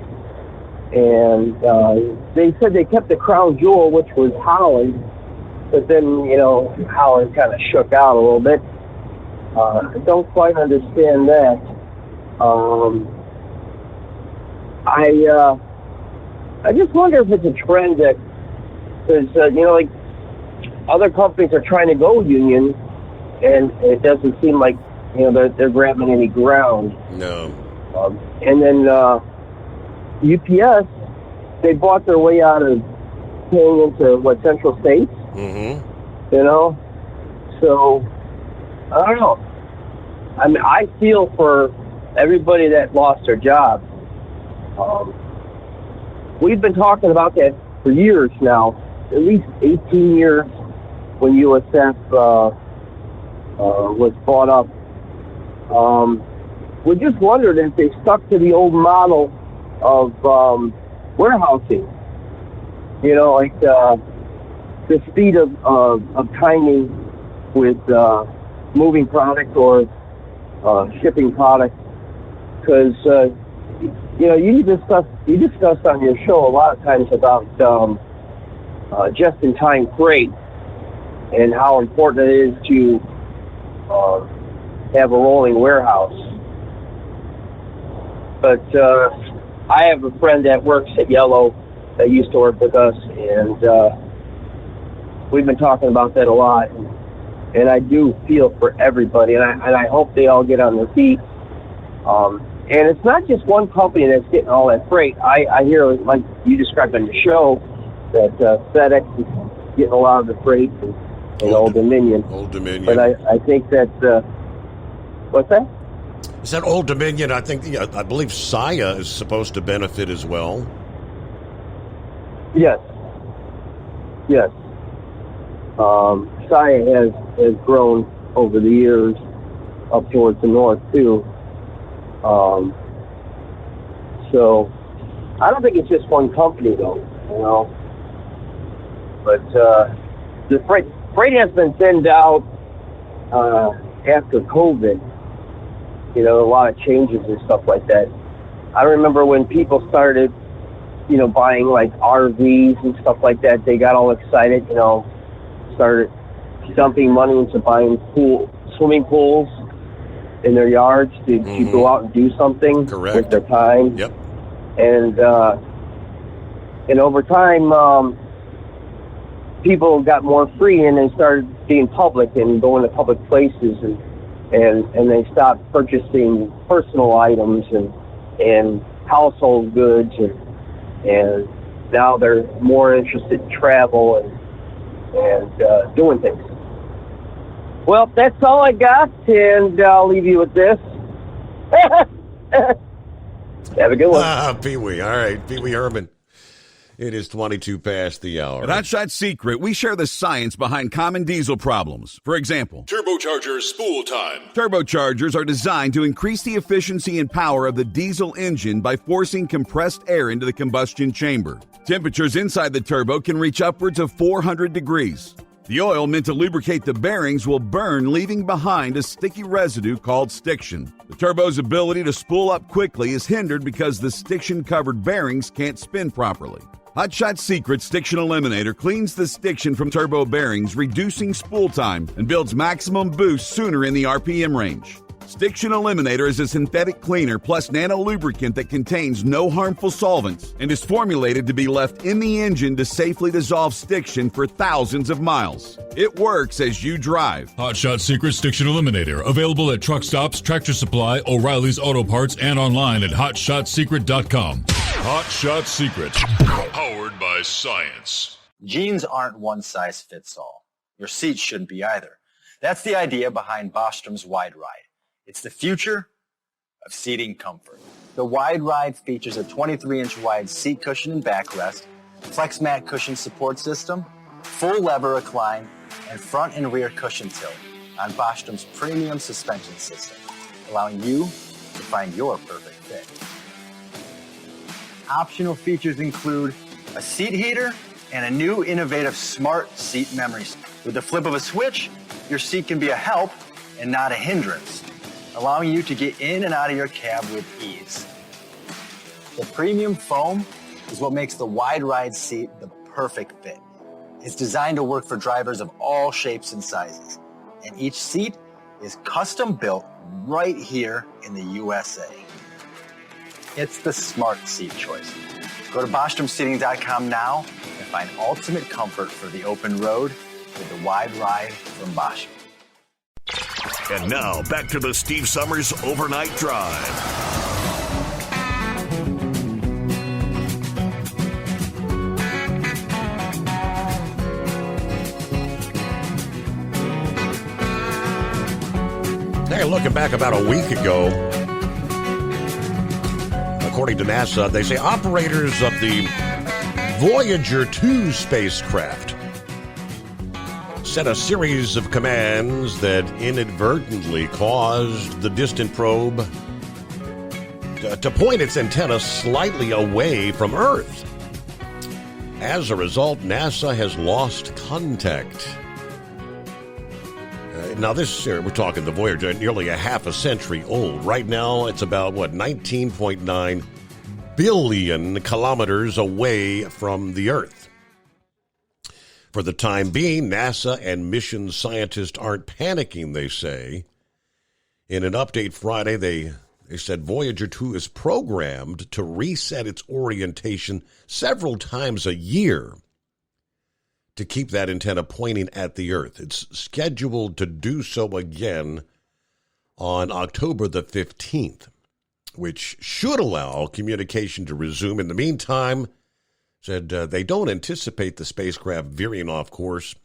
And they said they kept the crown jewel, which was Howland, but then Howland kind of shook out a little bit. I don't quite understand that. I just wonder if it's a trend that, because like other companies are trying to go union, and it doesn't seem like they're grabbing any ground. No. And then UPS, they bought their way out of paying into Central States. Mm-hmm. So I don't know. I mean, I feel for everybody that lost their job. We've been talking about that for years now, at least 18 years when USF was bought up. We just wondered if they stuck to the old model of warehousing. Like the speed of timing with moving product or shipping product, because you discussed on your show a lot of times about just-in-time freight and how important it is to have a rolling warehouse. But I have a friend that works at Yellow that used to work with us, and we've been talking about that a lot. And I do feel for everybody, and I hope they all get on their feet. And it's not just one company that's getting all that freight. I hear, like you described on your show, that FedEx is getting a lot of the freight, and Old Dominion. Old Dominion. But I think that, what's that? Is that Old Dominion? I believe Saia is supposed to benefit as well. Yes. Saia has grown over the years up towards the north too. So I don't think it's just one company though, But the freight has been thinned out after COVID, a lot of changes and stuff like that. I remember when people started, buying like RVs and stuff like that, they got all excited, started dumping money into buying swimming pools in their yards to go out and do something with their time. Yep. And over time, people got more free and they started being public and going to public places and they stopped purchasing personal items and household goods and now they're more interested in travel and doing things. Well, that's all I got, and I'll leave you with this. Have a good one. Pee-wee. All right, Pee-wee Herman. It is 22 past the hour. At Hot Shot Secret, we share the science behind common diesel problems. For example, turbocharger spool time. Turbochargers are designed to increase the efficiency and power of the diesel engine by forcing compressed air into the combustion chamber. Temperatures inside the turbo can reach upwards of 400 degrees. The oil meant to lubricate the bearings will burn, leaving behind a sticky residue called stiction. The turbo's ability to spool up quickly is hindered because the stiction-covered bearings can't spin properly. Hot Shot Secret Stiction Eliminator cleans the stiction from turbo bearings, reducing spool time, and builds maximum boost sooner in the RPM range. Stiction Eliminator is a synthetic cleaner plus nano lubricant that contains no harmful solvents and is formulated to be left in the engine to safely dissolve stiction for thousands of miles. It works as you drive. Hot Shot Secret Stiction Eliminator, available at truck stops, Tractor Supply, O'Reilly's Auto Parts, and online at hotshotsecret.com. Hot Shot Secret, powered by science. Jeans aren't one size fits all. Your seat shouldn't be either. That's the idea behind Bostrom's Wide Ride. It's the future of seating comfort. The Wide Ride features a 23-inch wide seat cushion and backrest, flex mat cushion support system, full lever recline, and front and rear cushion tilt on Bostrom's premium suspension system, allowing you to find your perfect fit. Optional features include a seat heater and a new innovative smart seat memory. With the flip of a switch, your seat can be a help and not a hindrance, allowing you to get in and out of your cab with ease. The premium foam is what makes the Wide Ride seat the perfect fit. It's designed to work for drivers of all shapes and sizes, and each seat is custom built right here in the USA. It's the smart seat choice. Go to BostromSeating.com now and find ultimate comfort for the open road with the Wide Ride from Bostrom. And now, back to the Steve Summers Overnight Drive. Hey, looking back about a week ago, according to NASA, they say operators of the Voyager 2 spacecraft sent a series of commands that inadvertently caused the distant probe to point its antenna slightly away from Earth. As a result, NASA has lost contact. Now this, we're talking the Voyager, nearly a half a century old. Right now, it's about, 19.9 billion kilometers away from the Earth. For the time being, NASA and mission scientists aren't panicking, they say. In an update Friday, they said Voyager 2 is programmed to reset its orientation several times a year to keep that antenna pointing at the Earth. It's scheduled to do so again on October the 15th, which should allow communication to resume. In the meantime, said they don't anticipate the spacecraft veering off course.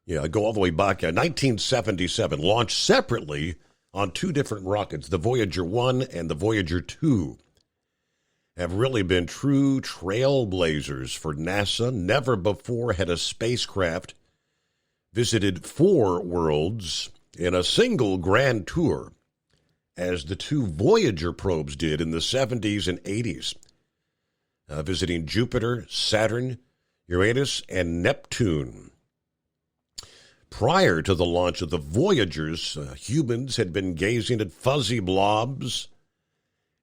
Go all the way back. 1977, launched separately on two different rockets, the Voyager 1 and the Voyager 2. Have really been true trailblazers for NASA. Never before had a spacecraft visited 4 worlds in a single grand tour, as the 2 Voyager probes did in the 70s and 80s, visiting Jupiter, Saturn, Uranus, and Neptune. Prior to the launch of the Voyagers, humans had been gazing at fuzzy blobs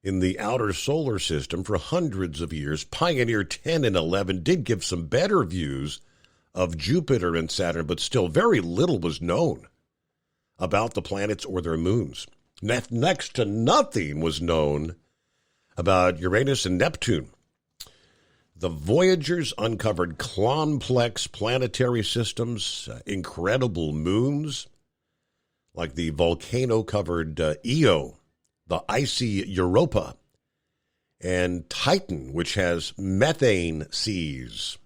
in the outer solar system for hundreds of years. Pioneer 10 and 11 did give some better views of Jupiter and Saturn, but still very little was known about the planets or their moons. Next to nothing was known about Uranus and Neptune. The Voyagers uncovered complex planetary systems, incredible moons, like the volcano-covered Io, the icy Europa, and Titan, which has methane seas.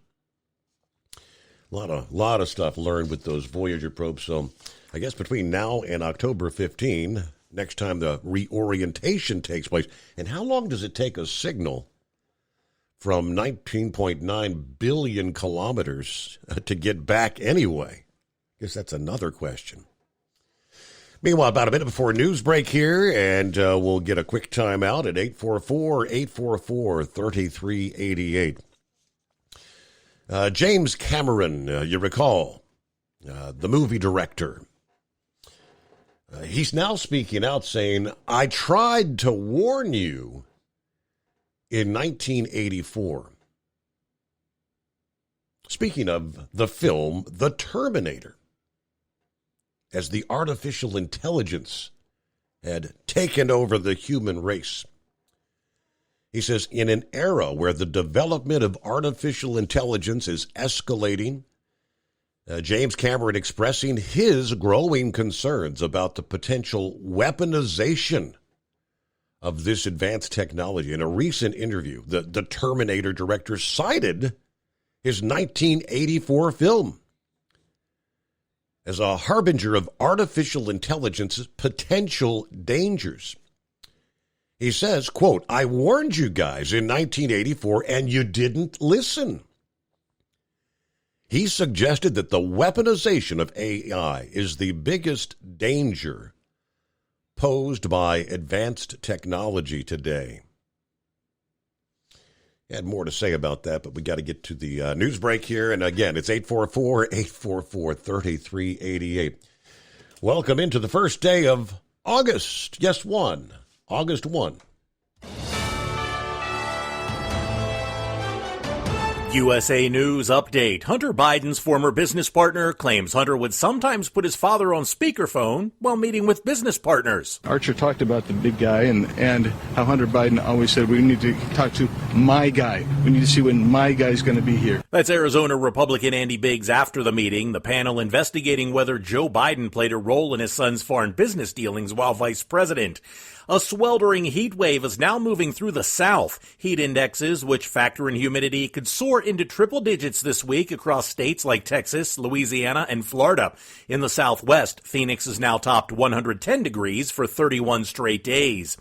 A lot of stuff learned with those Voyager probes. So I guess between now and October 15, next time the reorientation takes place. And how long does it take a signal from 19.9 billion kilometers to get back anyway? I guess that's another question. Meanwhile, about a minute before news break here, and we'll get a quick time out at 844-844-3388. James Cameron, you recall, the movie director. He's now speaking out saying, I tried to warn you in 1984. Speaking of the film The Terminator, as the artificial intelligence had taken over the human race. He says, in an era where the development of artificial intelligence is escalating, James Cameron expressing his growing concerns about the potential weaponization of this advanced technology. In a recent interview, the Terminator director cited his 1984 film as a harbinger of artificial intelligence's potential dangers. He says, quote, I warned you guys in 1984 and you didn't listen. He suggested that the weaponization of AI is the biggest danger posed by advanced technology today. Had more to say about that, but we got to get to the news break here. And again, it's 844-844-3388. Welcome into the first day of August. Yes, August 1. USA News Update. Hunter Biden's former business partner claims Hunter would sometimes put his father on speakerphone while meeting with business partners. Archer talked about the big guy and how Hunter Biden always said, we need to talk to my guy. We need to see when my guy's going to be here. That's Arizona Republican Andy Biggs after the meeting. The panel investigating whether Joe Biden played a role in his son's foreign business dealings while vice president. A sweltering heat wave is now moving through the South. Heat indexes, which factor in humidity, could soar into triple digits this week across states like Texas, Louisiana, and Florida. In the Southwest, Phoenix has now topped 110 degrees for 31 straight days.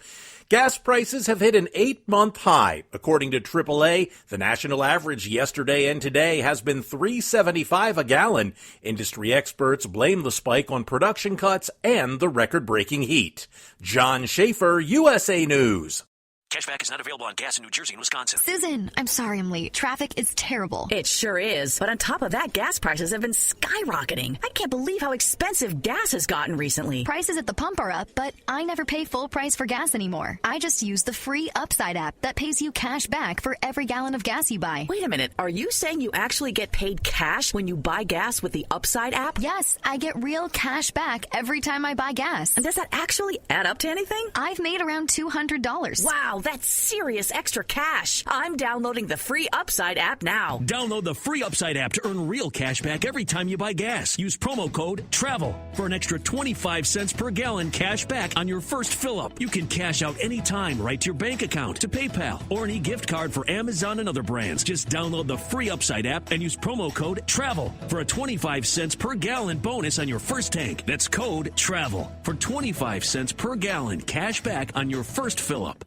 Gas prices have hit an 8-month high. According to AAA, the national average yesterday and today has been $3.75 a gallon. Industry experts blame the spike on production cuts and the record-breaking heat. John Schaefer, USA News. Cashback is not available on gas in New Jersey and Wisconsin. Susan, I'm sorry I'm late. Traffic is terrible. It sure is. But on top of that, gas prices have been skyrocketing. I can't believe how expensive gas has gotten recently. Prices at the pump are up, but I never pay full price for gas anymore. I just use the free Upside app that pays you cash back for every gallon of gas you buy. Wait a minute. Are you saying you actually get paid cash when you buy gas with the Upside app? Yes, I get real cash back every time I buy gas. And does that actually add up to anything? I've made around $200. Wow, that's serious extra cash. I'm downloading the free Upside app now. Download the free Upside app to earn real cash back every time you buy gas. Use promo code TRAVEL for an extra 25 cents per gallon cash back on your first fill-up. You can cash out anytime right to your bank account, to PayPal, or an e-gift card for Amazon and other brands. Just download the free Upside app and use promo code TRAVEL for a 25 cents per gallon bonus on your first tank. That's code TRAVEL for 25 cents per gallon cash back on your first fill-up.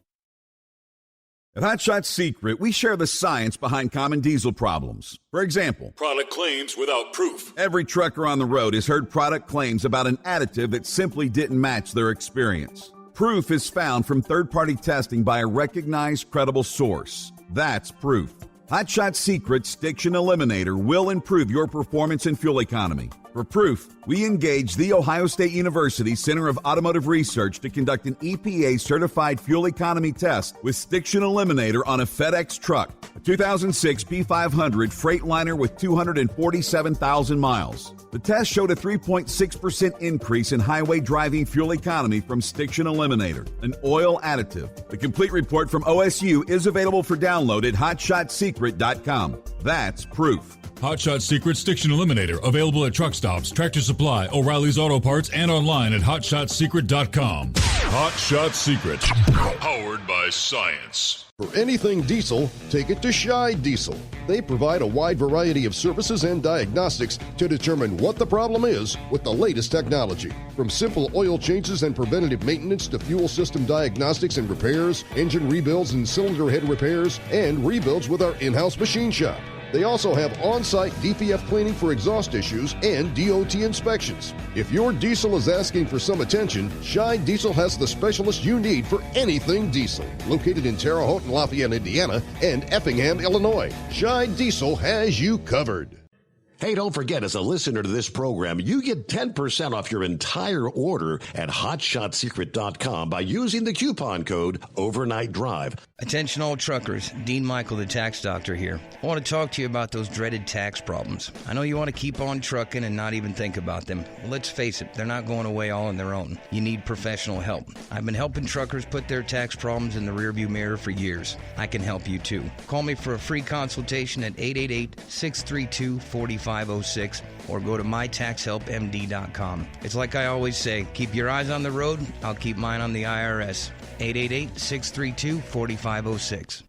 At Hot Shot Secret, we share the science behind common diesel problems. For example, product claims without proof. Every trucker on the road has heard product claims about an additive that simply didn't match their experience. Proof is found from third-party testing by a recognized, credible source. That's proof. Hot Shot Secret's Stiction Eliminator will improve your performance and fuel economy. For proof, we engaged the Ohio State University Center of Automotive Research to conduct an EPA-certified fuel economy test with Stiction Eliminator on a FedEx truck, a 2006 P500 Freightliner with 247,000 miles. The test showed a 3.6% increase in highway driving fuel economy from Stiction Eliminator, an oil additive. The complete report from OSU is available for download at hotshotsecret.com. That's proof. Hotshot Secret Stiction Eliminator, available at truck stops, Tractor Supply, O'Reilly's Auto Parts, and online at hotshotsecret.com. Hot Shot Secret, powered by science. For anything diesel, take it to Scheid Diesel. They provide a wide variety of services and diagnostics to determine what the problem is with the latest technology. From simple oil changes and preventative maintenance to fuel system diagnostics and repairs, engine rebuilds and cylinder head repairs, and rebuilds with our in-house machine shop. They also have on-site DPF cleaning for exhaust issues and DOT inspections. If your diesel is asking for some attention, Scheid Diesel has the specialist you need for anything diesel. Located in Terre Haute and Lafayette, Indiana, and Effingham, Illinois, Scheid Diesel has you covered. Hey, don't forget, as a listener to this program, you get 10% off your entire order at hotshotsecret.com by using the coupon code Overnight Drive. Attention all truckers, Dean Michael, the tax doctor here. I want to talk to you about those dreaded tax problems. I know you want to keep on trucking and not even think about them. Well, let's face it, they're not going away all on their own. You need professional help. I've been helping truckers put their tax problems in the rearview mirror for years. I can help you too. Call me for a free consultation at 888-632-4506 or go to mytaxhelpmd.com. It's like I always say, keep your eyes on the road, I'll keep mine on the IRS. 888-632-4506.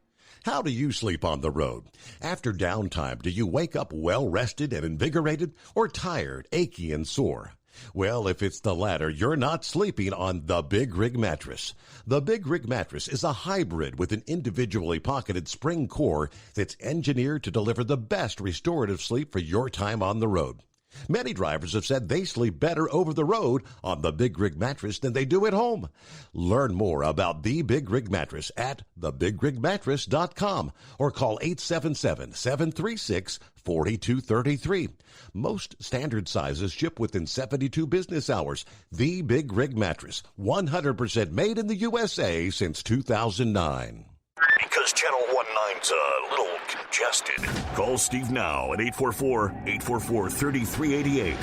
How do you sleep on the road? After downtime, do you wake up well-rested and invigorated or tired, achy, and sore? Well, if it's the latter, you're not sleeping on the Big Rig Mattress. The Big Rig Mattress is a hybrid with an individually pocketed spring core that's engineered to deliver the best restorative sleep for your time on the road. Many drivers have said they sleep better over the road on the Big Rig Mattress than they do at home. Learn more about the Big Rig Mattress at thebigrigmattress.com or call 877-736-4233. Most standard sizes ship within 72 business hours. The Big Rig Mattress, 100% made in the USA since 2009. Because Channel 19's a little congested. Call Steve now at 844-844-3388.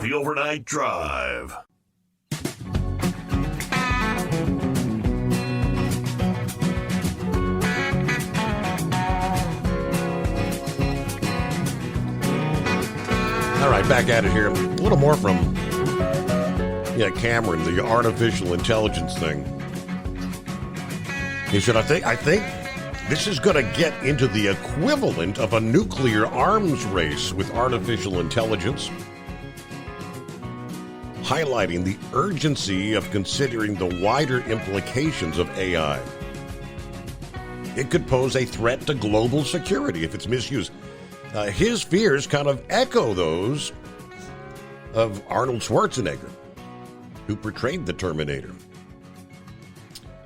The Overnight Drive. All right, back at it here. A little more from Cameron, the artificial intelligence thing. He said, I think this is going to get into the equivalent of a nuclear arms race with artificial intelligence, highlighting the urgency of considering the wider implications of AI. It could pose a threat to global security if it's misused. His fears kind of echo those of Arnold Schwarzenegger, who portrayed the Terminator,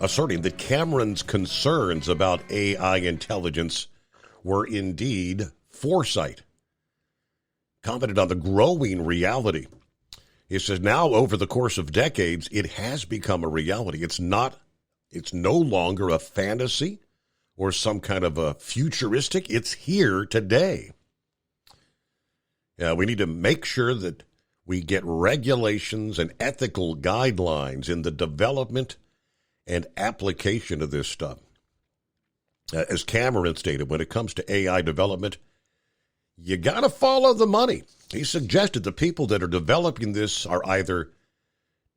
asserting that Cameron's concerns about AI intelligence were indeed foresight. Commented on the growing reality. He says now, over the course of decades, it has become a reality. It's no longer a fantasy or some kind of a futuristic. It's here today. We need to make sure that we get regulations and ethical guidelines in the development and application of this stuff. As Cameron stated, when it comes to AI development, you got to follow the money. He suggested the people that are developing this are either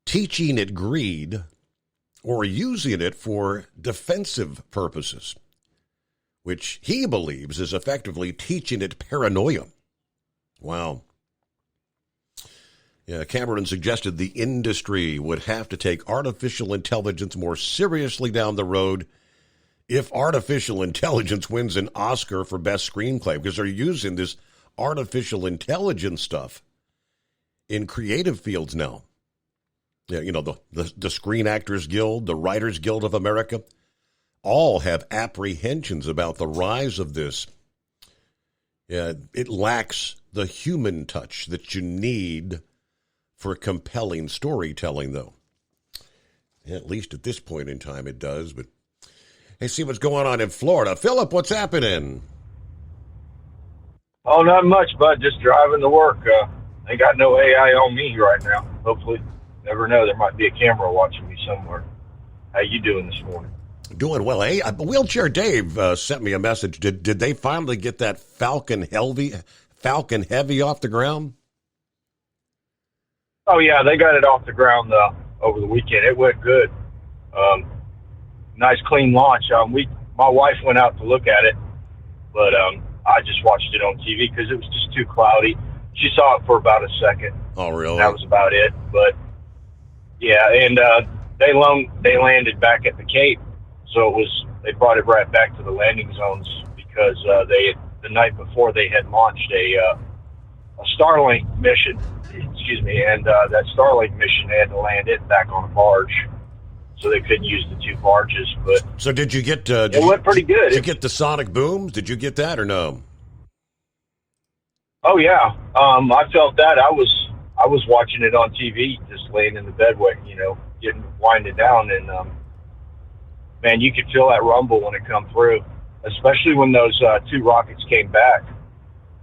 teaching it greed or using it for defensive purposes, which he believes is effectively teaching it paranoia. Wow. Cameron suggested the industry would have to take artificial intelligence more seriously down the road if artificial intelligence wins an Oscar for best screenplay, because they're using this artificial intelligence stuff in creative fields now. The Screen Actors Guild, the Writers Guild of America, all have apprehensions about the rise of this Yeah, it lacks the human touch that you need for compelling storytelling, though. At least at this point in time it does. But hey, see what's going on in Florida. Philip, what's happening? Oh, not much, bud. Just driving to work. Ain't got no AI on me right now. Hopefully. Never know. There might be a camera watching me somewhere. How you doing this morning? Doing well. Hey, Wheelchair Dave sent me a message. Did they finally get that Falcon Heavy off the ground? Oh, yeah. They got it off the ground over the weekend. It went good. Nice, clean launch. My wife went out to look at it, but I just watched it on TV because it was just too cloudy. She saw it for about a second. Oh, really? That was about it. But, yeah, and they landed back at the Cape. So they brought it right back to the landing zones because the night before they had launched a Starlink mission, and that Starlink mission, they had to land it back on a barge, so they couldn't use the two barges. But so did you get? It went pretty good. Did you get the sonic booms? Did you get that or no? Oh yeah, I felt that. I was watching it on TV, just laying in the bed, getting winded down, and man, you could feel that rumble when it come through, especially when those two rockets came back,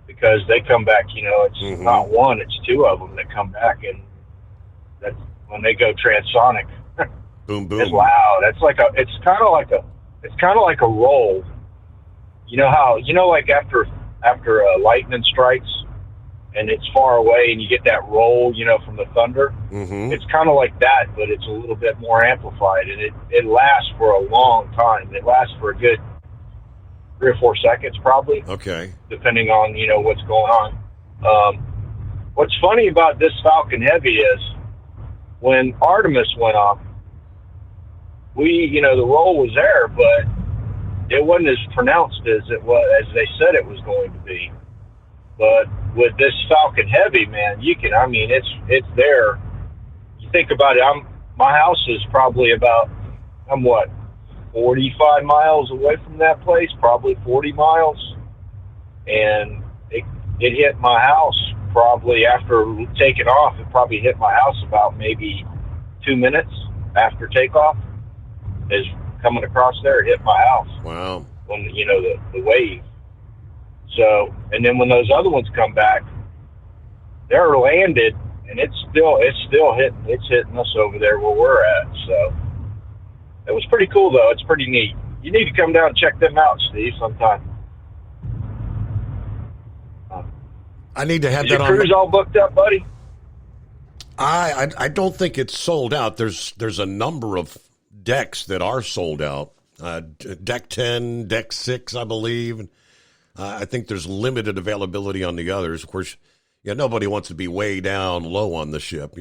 because they come back, it's not one, it's two of them that come back, and that's when they go transonic. Boom, boom. It's loud. It's kind of like a roll. You know how, like after lightning strikes and it's far away and you get that roll, from the thunder. Mm-hmm. It's kind of like that, but it's a little bit more amplified, and it lasts for a long time. It lasts for a good 3 or 4 seconds, probably. Okay. Depending on, what's going on. What's funny about this Falcon Heavy is when Artemis went off, the roll was there, but it wasn't as pronounced as they said it was going to be. But with this Falcon Heavy, man, it's there. You think about it, my house is probably I'm 45 miles away from that place, probably 40 miles. And it hit my house probably after taking off. It probably hit my house about maybe 2 minutes after takeoff. Is coming across there, it hit my house. Wow. When, the wave. So, and then when those other ones come back, they're landed, and it's still hitting us over there where we're at. So it was pretty cool, though. It's pretty neat. You need to come down and check them out, Steve, sometime. I need to have Is that your on. cruise all booked up, buddy? I don't think it's sold out. There's a number of decks that are sold out. Deck 10, Deck 6, I believe. I think there's limited availability on the others. Of course, nobody wants to be way down low on the ship,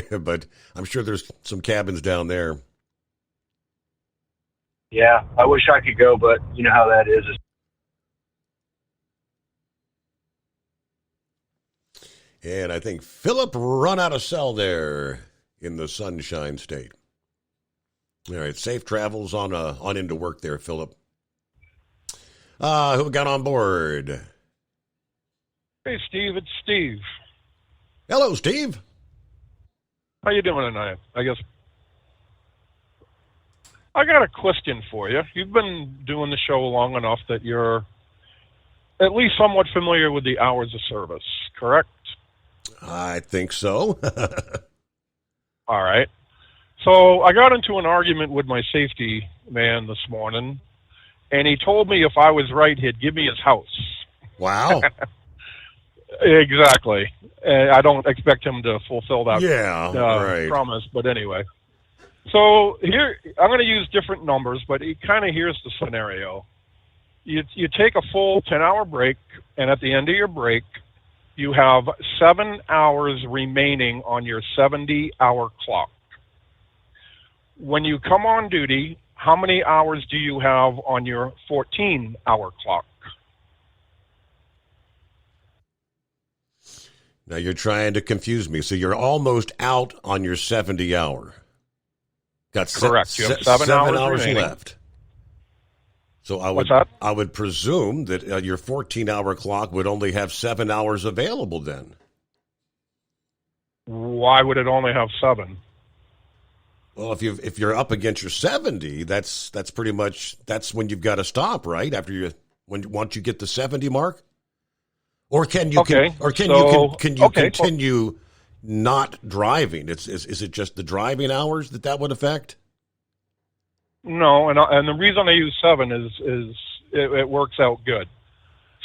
but I'm sure there's some cabins down there. Yeah, I wish I could go, but you know how that is. And I think Philip run out of cell there in the Sunshine State. All right, safe travels on into work there, Philip. Who we got on board? Hey, Steve, it's Steve. Hello, Steve. How you doing tonight? I guess I got a question for you. You've been doing the show long enough that you're at least somewhat familiar with the hours of service, correct? I think so. All right. So I got into an argument with my safety man this morning, and he told me if I was right, he'd give me his house. Wow. Exactly. I don't expect him to fulfill that right. promise, but anyway. So here, I'm going to use different numbers, but here's the scenario. You take a full 10-hour break, and at the end of your break, you have 7 hours remaining on your 70-hour clock. When you come on duty, how many hours do you have on your 14-hour clock? Now you're trying to confuse me. So you're almost out on your 70-hour. Got correct. You have 7 hours left. So What's that? I would presume that your 14-hour clock would only have 7 hours available then. Why would it only have 7? Well, if you're up against your 70, that's pretty much that's when you've got to stop, right? Once you get the 70 mark, or can you continue not driving? Is it just the driving hours that would affect? No, and the reason I use 7 is it works out good.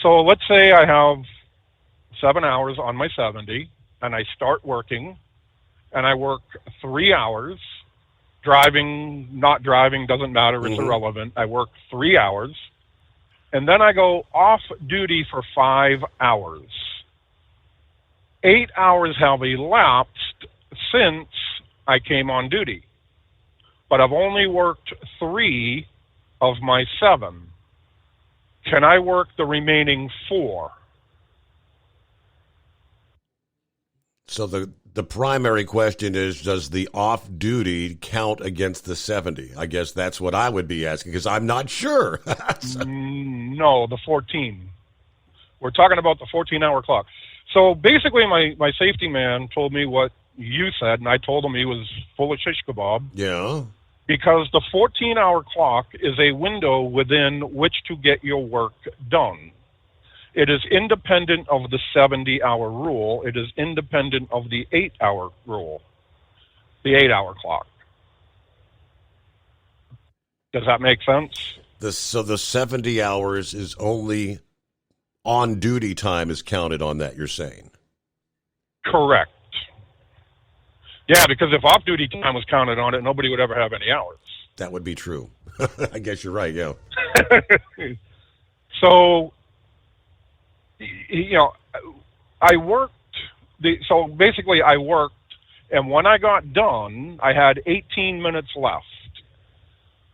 So let's say I have 7 hours on my 70, and I start working, and I work 3 hours. Driving, not driving, doesn't matter. It's irrelevant. I work 3 hours, and then I go off duty for 5 hours. 8 hours have elapsed since I came on duty, but I've only worked 3 of my 7. Can I work the remaining 4? So the primary question is, does the off-duty count against the 70? I guess that's what I would be asking, because I'm not sure. No, the 14. We're talking about the 14-hour clock. So basically, my safety man told me what you said, and I told him he was full of shish kebab. Yeah. Because the 14-hour clock is a window within which to get your work done. It is independent of the 70-hour rule. It is independent of the 8-hour rule, the 8-hour clock. Does that make sense? So the 70 hours is only on-duty time is counted on that, you're saying? Correct. Yeah, because if off-duty time was counted on it, nobody would ever have any hours. That would be true. I guess you're right, yeah. So, you know, I worked, so basically I worked, and when I got done, I had 18 minutes left.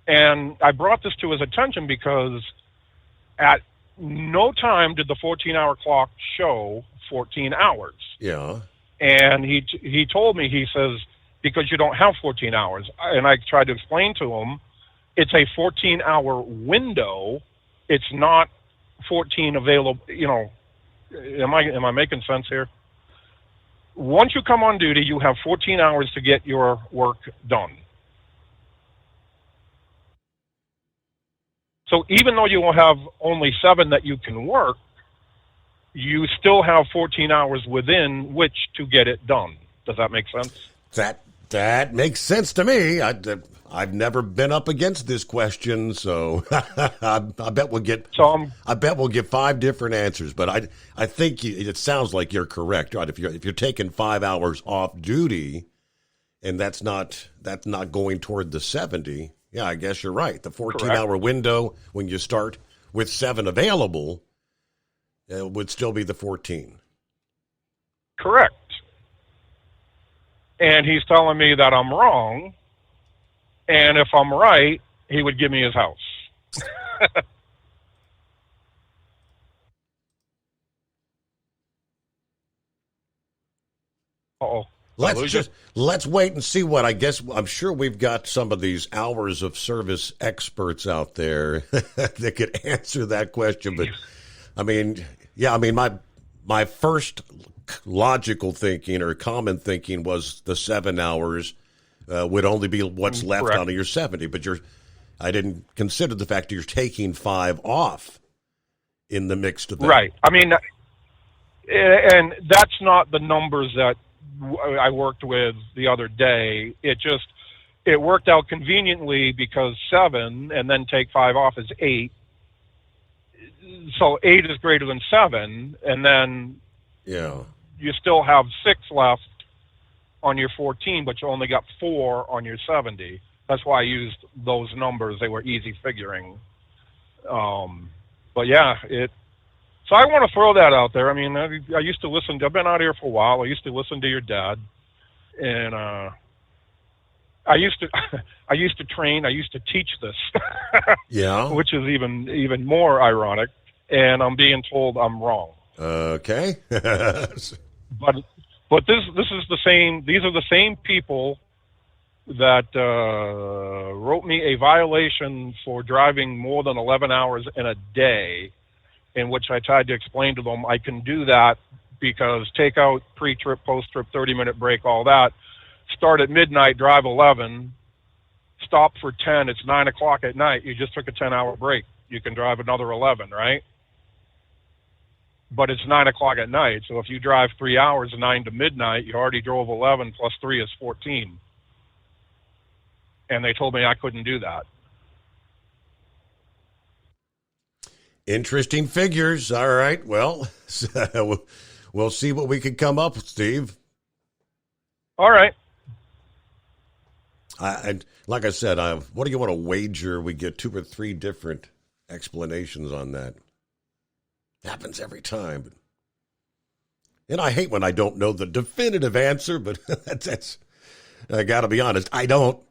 And I brought this to his attention because at no time did the 14-hour clock show 14 hours. Yeah. And he told me, he says, because you don't have 14 hours. And I tried to explain to him, it's a 14-hour window. It's not 14 available, you know. Am I making sense here? Once you come on duty, you have 14 hours to get your work done. So even though you will have only 7 that you can work, you still have 14 hours within which to get it done. Does that make sense? That makes sense to me. I've never been up against this question, so I bet we'll get. I bet we'll get 5 different answers. But I think it sounds like you're correct, right? If you're taking 5 hours off duty, and that's not going toward the 70. Yeah, I guess you're right. The 14-hour window when you start with 7 available would still be the 14. Correct. And he's telling me that I'm wrong. And if I'm right, he would give me his house. Uh-oh. Let's wait and see what, I guess. I'm sure we've got some of these hours of service experts out there that could answer that question. But I mean, my first logical thinking or common thinking was the 7 hours would only be what's left out of your 70. But I didn't consider the fact that you're taking 5 off in the mix to that. Right. I mean, and that's not the numbers that I worked with the other day. It worked out conveniently because 7 and then take 5 off is 8. So 8 is greater than 7, and then you still have 6 left on your 14, but you only got 4 on your 70. That's why I used those numbers. They were easy figuring. But yeah, so I want to throw that out there. I mean, I used to listen. I've been out here for a while. I used to listen to your dad, and I used to train. I used to teach this. Yeah. Which is even more ironic. And I'm being told I'm wrong. Okay. But this is the same. These are the same people that, you know, I worked with. You know, I used to train. I used to teach this. Which is even more ironic. And I'm being told I'm wrong. Okay. But this is the same. These are the same people that I worked with the other day. It just, it worked out conveniently because 7 and then take 5 off is 8. So 8 is greater than 7, and then you still have 6 left on your 40. that wrote me a violation for driving more than 11 hours in a day, in which I tried to explain to them I can do that because takeout, pre-trip, post-trip, 30-minute break, all that, start at midnight, drive 11, stop for 10, it's 9 o'clock at night, you just took a 10-hour break. You can drive another 11, right? But it's 9 o'clock at night, so if you drive 3 hours, 9 to midnight, you already drove 11 plus 3 is 14. And they told me I couldn't do that. Interesting figures. All right. Well, we'll see what we can come up with, Steve. All right. And like I said, what do you want to wager? We get 2 or 3 different explanations on that. Happens every time. And I hate when I don't know the definitive answer, but that's I got to be honest, I don't.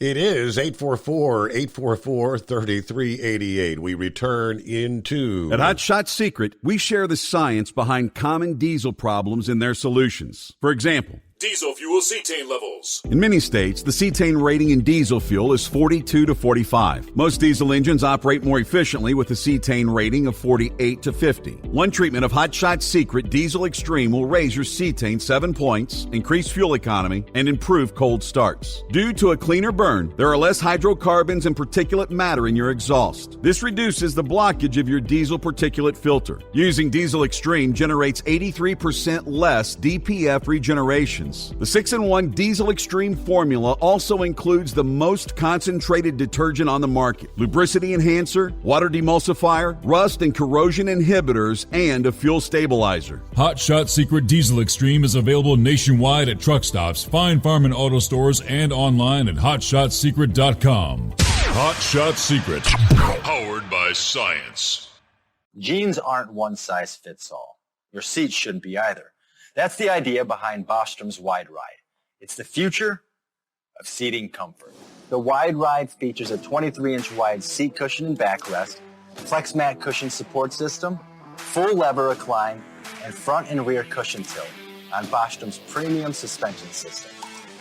It is 844-844-3388. We return into... At Hot Shot Secret, we share the science behind common diesel problems and their solutions. For example, Diesel fuel cetane levels. in many states, the cetane rating in diesel fuel is 42 to 45. Most diesel engines operate more efficiently with a cetane rating of 48 to 50. One treatment of Hot Shot Secret Diesel Extreme will raise your cetane 7 points, increase fuel economy, and improve cold starts. Due to a cleaner burn, there are less hydrocarbons and particulate matter in your exhaust. This reduces the blockage of your diesel particulate filter. Using Diesel Extreme generates 83% less DPF regenerations. The 6-in-1 Diesel Extreme formula also includes the most concentrated detergent on the market, lubricity enhancer, water demulsifier, rust and corrosion inhibitors, and a fuel stabilizer. Hot Shot Secret Diesel Extreme is available nationwide at truck stops, Fine Farm and auto stores, and online at hotshotsecret.com. Hot Shot Secret, powered by science. Jeans aren't one size fits all. Your seats shouldn't be either. That's the idea behind Bostrom's Wide Ride. It's the future of seating comfort. The Wide Ride features a 23-inch wide seat cushion and backrest, flex mat cushion support system, full lever recline, and front and rear cushion tilt on Bostrom's premium suspension system,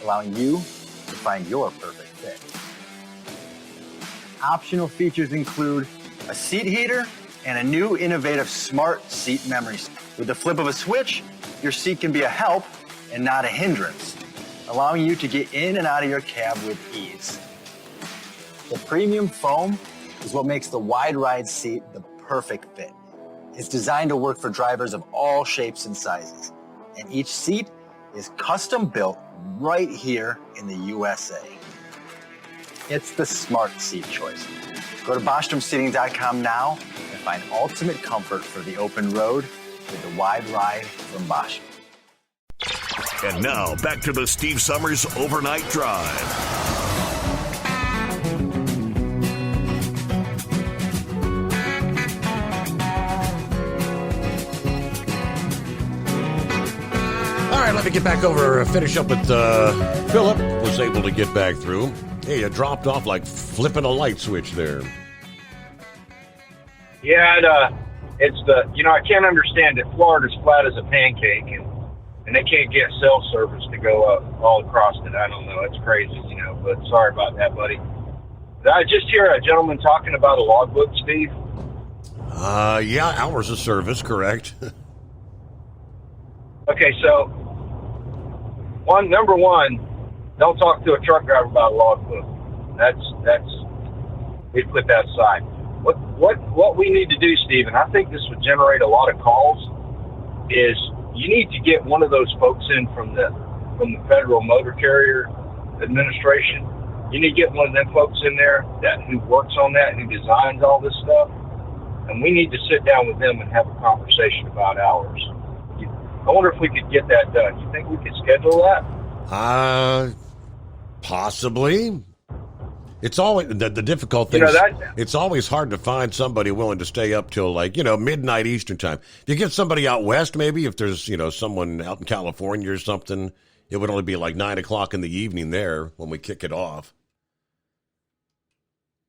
allowing you to find your perfect fit. Optional features include a seat heater and a new innovative smart seat memory. With the flip of a switch, your seat can be a help and not a hindrance, allowing you to get in and out of your cab with ease. The premium foam is what makes the Wide Ride seat the perfect fit. It's designed to work for drivers of all shapes and sizes, and each seat is custom built right here in the USA. It's the smart seat choice. Go to BostromSeating.com now and find ultimate comfort for the open road with the Wide Ride from Bosch. And now, back to the Steve Summers Overnight Drive. All right, let me get back over, finish up with Philip. Was able to get back through. Hey, you dropped off like flipping a light switch there. Yeah, it's the, I can't understand it. Florida's flat as a pancake, and they can't get cell service to go up all across it. I don't know. It's crazy, but sorry about that, buddy. Did I just hear a gentleman talking about a logbook, Steve? Yeah, hours of service, correct. Okay, so, number one, don't talk to a truck driver about a logbook. We put that aside. What we need to do, Steve, and I think this would generate a lot of calls, is you need to get one of those folks in from the Federal Motor Carrier Administration. You need to get one of them folks in there who works on that, who designs all this stuff, and we need to sit down with them and have a conversation about hours. I wonder if we could get that done. You think we could schedule that? Possibly. It's always the difficult thing. It's always hard to find somebody willing to stay up till midnight Eastern time. If you get somebody out west, maybe if there's someone out in California or something, it would only be like 9 o'clock in the evening there when we kick it off.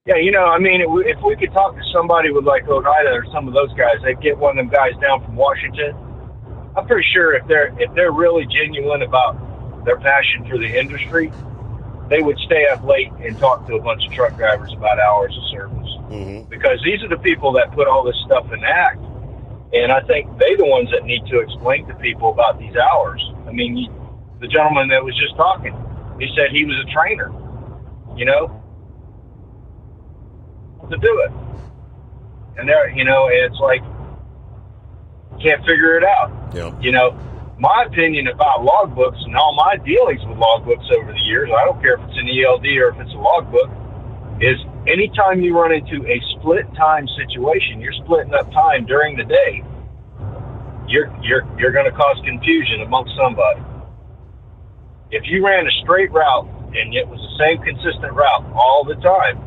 Yeah, if we could talk to somebody with like Oneida or some of those guys, they'd get one of them guys down from Washington. I'm pretty sure if they're really genuine about their passion for the industry, they would stay up late and talk to a bunch of truck drivers about hours of service. Mm-hmm. Because these are the people that put all this stuff in act. And I think they're the ones that need to explain to people about these hours. I mean, the gentleman that was just talking, he said he was a trainer, you know, to do it. And there, you know, it's like, can't figure it out. Yeah. You know, my opinion about logbooks and all my dealings with logbooks over the years, I don't care if it's an ELD or if it's a logbook, is anytime you run into a split time situation, you're splitting up time during the day, you're going to cause confusion amongst somebody. If you ran a straight route and it was the same consistent route all the time,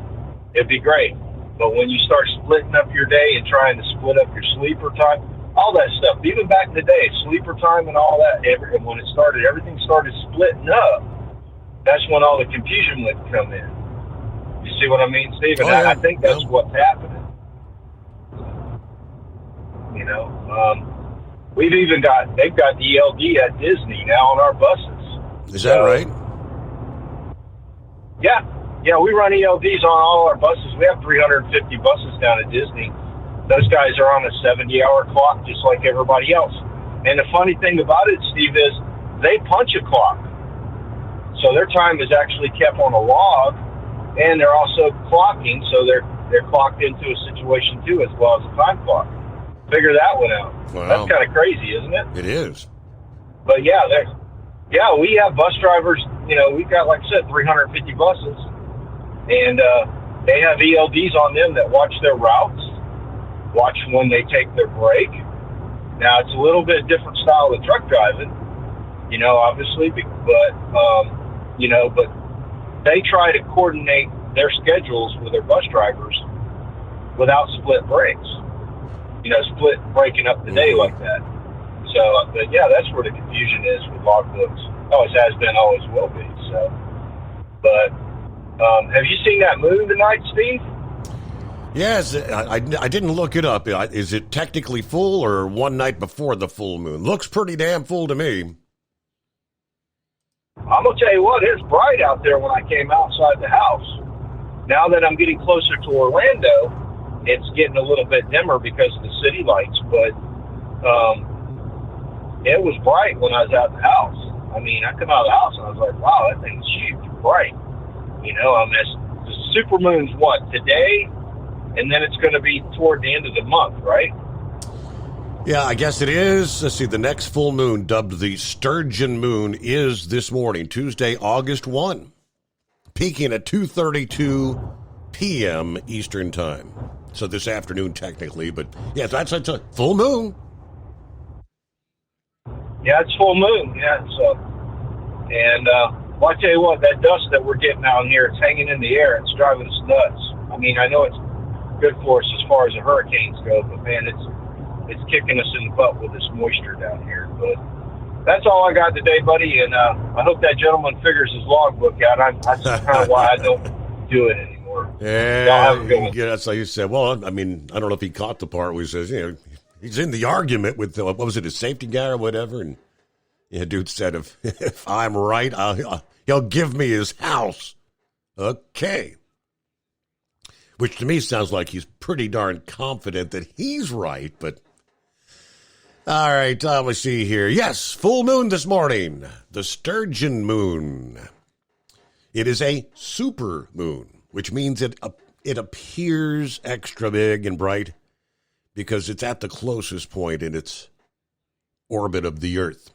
it'd be great. But when you start splitting up your day and trying to split up your sleeper time, all that stuff, even back in the day, sleeper time and all that, and when it started, everything started splitting up. That's when all the confusion would come in. You see what I mean, Steve? And I think that's what's happening. You know, they've got the ELD at Disney now on our buses. Is that right? Yeah. Yeah, we run ELDs on all our buses. We have 350 buses down at Disney. Those guys are on a 70-hour clock just like everybody else. And the funny thing about it, Steve, is they punch a clock. So their time is actually kept on a log, and they're also clocking, so they're clocked into a situation too, as well as a time clock. Figure that one out. Wow. That's kind of crazy, isn't it? It is. But yeah, we have bus drivers. You know, we've got, like I said, 350 buses, and they have ELDs on them that watch their routes, watch when they take their break. Now, it's a little bit different style of truck driving, you know, obviously, but they try to coordinate their schedules with their bus drivers without split breaks, you know, breaking up the day like that. So, but yeah, that's where the confusion is with logbooks. Always has been, always will be. So, but have you seen that moon tonight, Steve? Yes, I didn't look it up. Is it technically full or one night before the full moon? Looks pretty damn full to me. I'm going to tell you what, it's bright out there when I came outside the house. Now that I'm getting closer to Orlando, it's getting a little bit dimmer because of the city lights, but it was bright when I was out the house. I mean, I come out of the house and I was like, wow, that thing's huge and bright. You know, I mean, the supermoon's what, today? And then it's going to be toward the end of the month, right? Yeah, I guess it is. Let's see, the next full moon, dubbed the Sturgeon Moon, is this morning, Tuesday, August 1, peaking at 2:32 p.m. Eastern Time. So this afternoon, technically, but yeah, that's a full moon. Yeah, it's full moon. Yeah, so, and well, I tell you what, that dust that we're getting out here, it's hanging in the air. It's driving us nuts. I mean, I know it's good for us as far as the hurricanes go, but man, it's kicking us in the butt with this moisture down here. But that's all I got today, buddy, and I hope that gentleman figures his logbook out. That's kind of why I don't do it anymore. Yeah, that's like you said. Well, I mean, I don't know if he caught the part where he says, you know, he's in the argument with, what was it, his safety guy or whatever, and yeah, dude said, if I'm right, he'll give me his house. Okay. Which to me sounds like he's pretty darn confident that he's right, but all right, let's see here. Yes, full moon this morning, the Sturgeon Moon. It is a super moon, which means it appears extra big and bright because it's at the closest point in its orbit of the Earth.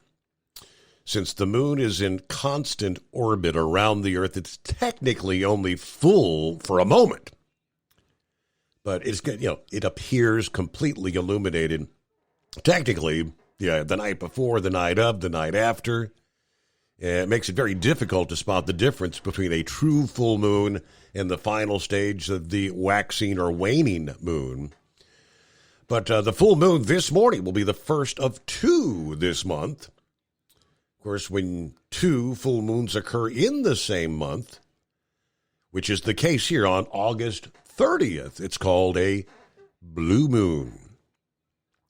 Since the moon is in constant orbit around the Earth, it's technically only full for a moment. But it's, you know, it appears completely illuminated. Technically, yeah, the night before, the night of, the night after. It makes it very difficult to spot the difference between a true full moon and the final stage of the waxing or waning moon. But the full moon this morning will be the first of two this month. Of course, when two full moons occur in the same month, which is the case here on August 30th, it's called a blue moon.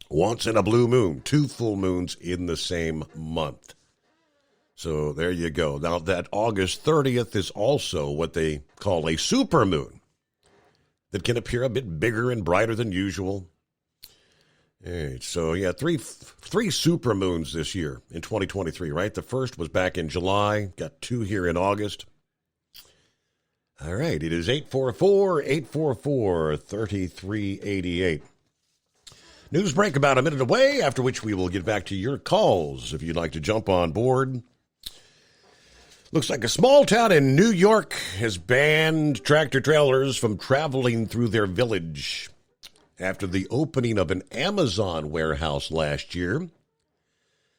Once in a blue moon, two full moons in the same month. So there you go. Now, that August 30th is also what they call a supermoon that can appear a bit bigger and brighter than usual. All right, so, yeah, three supermoons this year in 2023, right? The first was back in July. Got 2 here in August. All right, it is 844-844-3388. News break about a minute away, after which we will get back to your calls if you'd like to jump on board. Looks like a small town in New York has banned tractor-trailers from traveling through their village after the opening of an Amazon warehouse last year.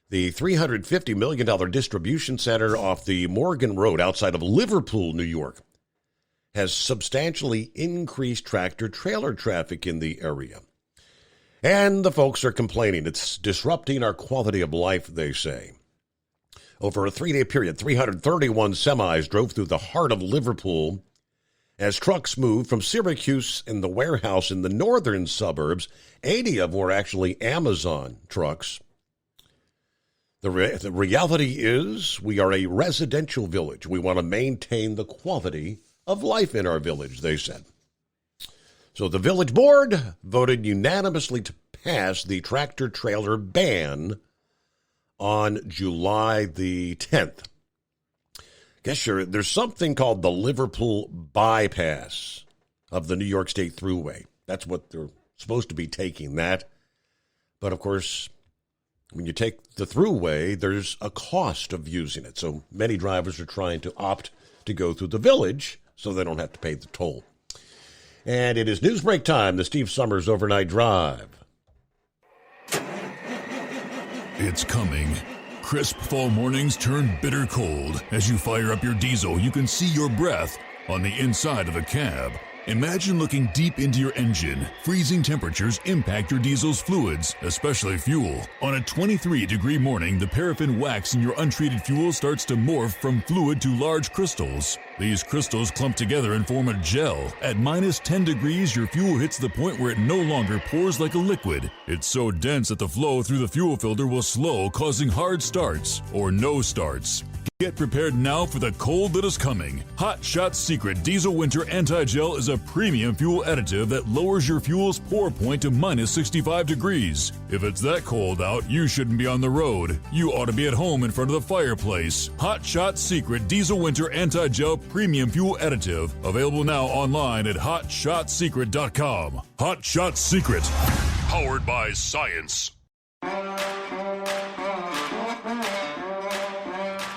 The $350 million distribution center off the Morgan Road outside of Liverpool, New York, has substantially increased tractor-trailer traffic in the area. And the folks are complaining. It's disrupting our quality of life, they say. Over a 3-day period, 331 semis drove through the heart of Liverpool as trucks moved from Syracuse and the warehouse in the northern suburbs. 80 of them were actually Amazon trucks. The reality is we are a residential village. We want to maintain the quality of life in our village, they said. So the village board voted unanimously to pass the tractor-trailer ban on July the 10th. Guess there's something called the Liverpool bypass of the New York State Thruway. That's what they're supposed to be taking, that. But, of course, when you take the Thruway, there's a cost of using it. So many drivers are trying to opt to go through the village so they don't have to pay the toll. And it is news break time, the Steve Summers Overnight Drive. It's coming. Crisp fall mornings turn bitter cold. As you fire up your diesel, you can see your breath on the inside of the cab. Imagine looking deep into your engine. Freezing temperatures impact your diesel's fluids, especially fuel. On a 23-degree morning, the paraffin wax in your untreated fuel starts to morph from fluid to large crystals. These crystals clump together and form a gel. At minus 10 degrees, your fuel hits the point where it no longer pours like a liquid. It's so dense that the flow through the fuel filter will slow, causing hard starts or no starts. Get prepared now for the cold that is coming. Hot Shot Secret Diesel Winter Anti-Gel is a premium fuel additive that lowers your fuel's pour point to minus 65 degrees. If it's that cold out, you shouldn't be on the road. You ought to be at home in front of the fireplace. Hot Shot Secret Diesel Winter Anti-Gel Premium Fuel Additive. Available now online at HotShotSecret.com. Hot Shot Secret. Powered by science.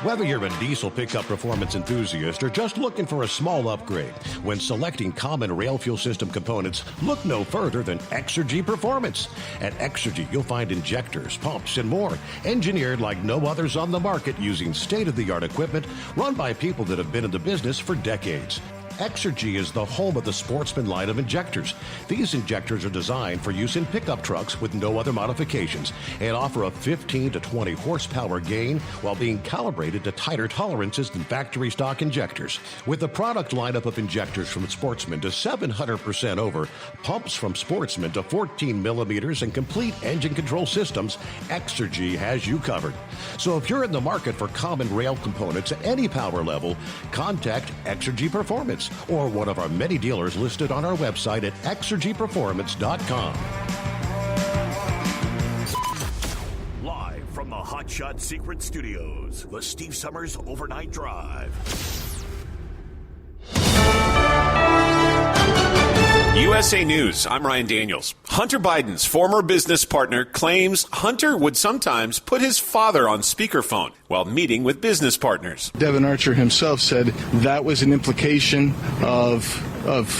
Whether you're a diesel pickup performance enthusiast or just looking for a small upgrade, when selecting common rail fuel system components, look no further than Exergy Performance. At Exergy, you'll find injectors, pumps, and more, engineered like no others on the market using state-of-the-art equipment run by people that have been in the business for decades. Exergy is the home of the Sportsman line of injectors. These injectors are designed for use in pickup trucks with no other modifications and offer a 15 to 20 horsepower gain while being calibrated to tighter tolerances than factory stock injectors. With a product lineup of injectors from Sportsman to 700% over, pumps from Sportsman to 14 millimeters, and complete engine control systems, Exergy has you covered. So if you're in the market for common rail components at any power level, contact Exergy Performance or one of our many dealers listed on our website at exergyperformance.com. Live from the Hot Shot Secret Studios, the Steve Summers Overnight Drive. USA News, I'm Ryan Daniels. Hunter Biden's former business partner claims Hunter would sometimes put his father on speakerphone while meeting with business partners. Devin Archer himself said that was an implication of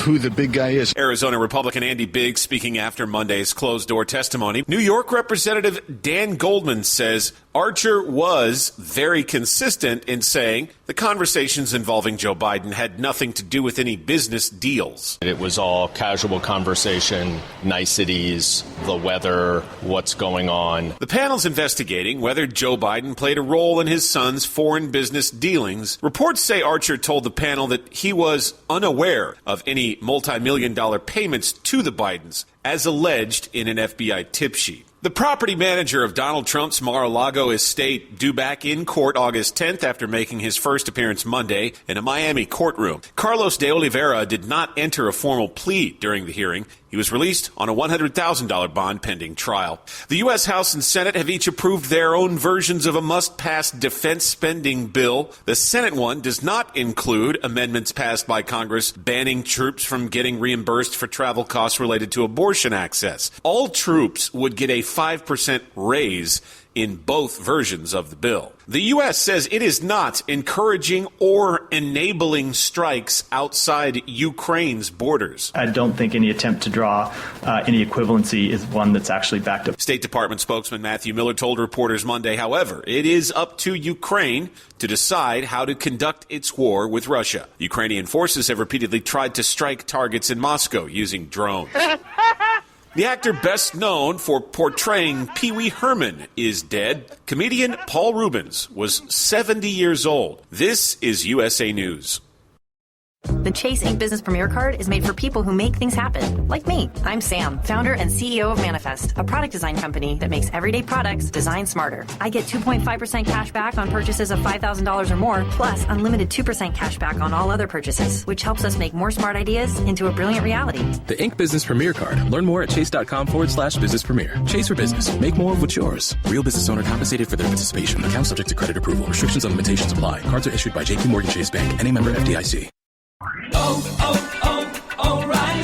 who the big guy is. Arizona Republican Andy Biggs speaking after Monday's closed-door testimony. New York Representative Dan Goldman says Archer was very consistent in saying the conversations involving Joe Biden had nothing to do with any business deals. It was all casual conversation, niceties, the weather, what's going on. The panel's investigating whether Joe Biden played a role in his son's foreign business dealings. Reports say Archer told the panel that he was unaware of any multi-million-dollar payments to the Bidens, as alleged in an FBI tip sheet. The property manager of Donald Trump's Mar-a-Lago estate due back in court August 10th after making his first appearance Monday in a Miami courtroom. Carlos de Oliveira did not enter a formal plea during the hearing. He was released on a $100,000 bond pending trial. The U.S. House and Senate have each approved their own versions of a must-pass defense spending bill. The Senate one does not include amendments passed by Congress banning troops from getting reimbursed for travel costs related to abortion access. All troops would get a 5% raise in both versions of the bill. The U.S. says it is not encouraging or enabling strikes outside Ukraine's borders. I don't think any attempt to draw any equivalency is one that's actually backed up. State Department spokesman Matthew Miller told reporters Monday, however, it is up to Ukraine to decide how to conduct its war with Russia. Ukrainian forces have repeatedly tried to strike targets in Moscow using drones. The actor best known for portraying Pee Wee Herman is dead. Comedian Paul Reubens was 70 years old. This is USA News. The Chase Ink Business Premier Card is made for people who make things happen, like me. I'm Sam, founder and CEO of Manifest, a product design company that makes everyday products designed smarter. I get 2.5% cash back on purchases of $5,000 or more, plus unlimited 2% cash back on all other purchases, which helps us make more smart ideas into a brilliant reality. The Ink Business Premier Card. Learn more at chase.com/business premier. Chase for business. Make more of what's yours. Real business owner compensated for their participation. Account subject to credit approval. Restrictions and limitations apply. Cards are issued by JP Morgan Chase Bank. Any member FDIC. O'Reilly.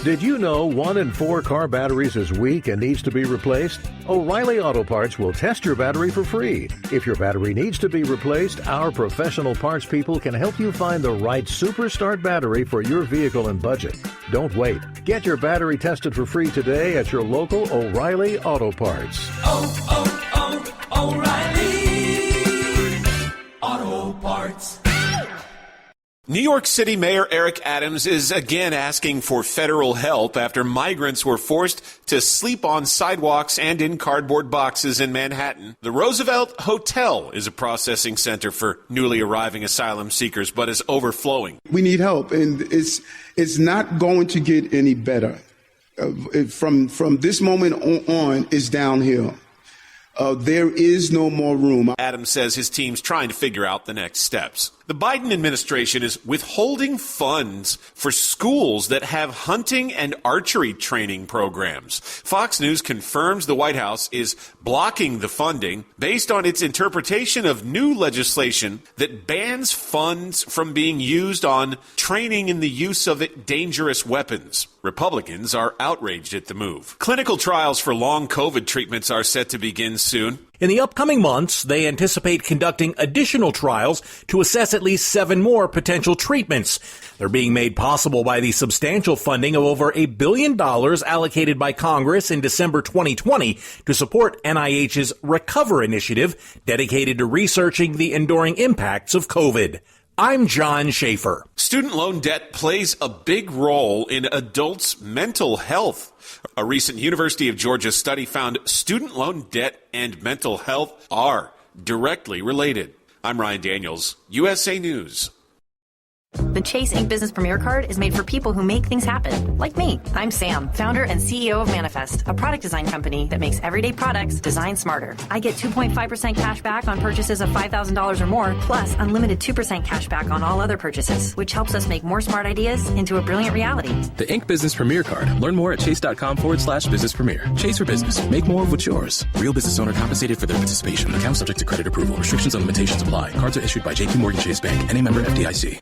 Did you know 1 in 4 car batteries is weak and needs to be replaced? O'Reilly Auto Parts will test your battery for free. If your battery needs to be replaced, our professional parts people can help you find the right Superstart battery for your vehicle and budget. Don't wait. Get your battery tested for free today at your local O'Reilly Auto Parts. O'Reilly Auto Parts. New York City Mayor Eric Adams is again asking for federal help after migrants were forced to sleep on sidewalks and in cardboard boxes in Manhattan. The Roosevelt Hotel is a processing center for newly arriving asylum seekers, but is overflowing. We need help, and it's not going to get any better. From this moment on, it's downhill. There is no more room. Adams says his team's trying to figure out the next steps. The Biden administration is withholding funds for schools that have hunting and archery training programs. Fox News confirms the White House is blocking the funding based on its interpretation of new legislation that bans funds from being used on training in the use of dangerous weapons. Republicans are outraged at the move. Clinical trials for long COVID treatments are set to begin soon. In the upcoming months, they anticipate conducting additional trials to assess at least 7 more potential treatments. They're being made possible by the substantial funding of over $1 billion allocated by Congress in December 2020 to support NIH's Recover initiative dedicated to researching the enduring impacts of COVID. I'm John Schaefer. Student loan debt plays a big role in adults' mental health. A recent University of Georgia study found student loan debt and mental health are directly related. I'm Ryan Daniels, USA News. The Chase Ink Business Premier Card is made for people who make things happen, like me. I'm Sam, founder and CEO of Manifest, a product design company that makes everyday products designed smarter. I get 2.5% cash back on purchases of $5,000 or more, plus unlimited 2% cash back on all other purchases, which helps us make more smart ideas into a brilliant reality. The Ink Business Premier Card. Learn more at chase.com/business premier. Chase for business. Make more of what's yours. Real business owner compensated for their participation. Account subject to credit approval. Restrictions and limitations apply. Cards are issued by JP Morgan Chase Bank. Any member FDIC.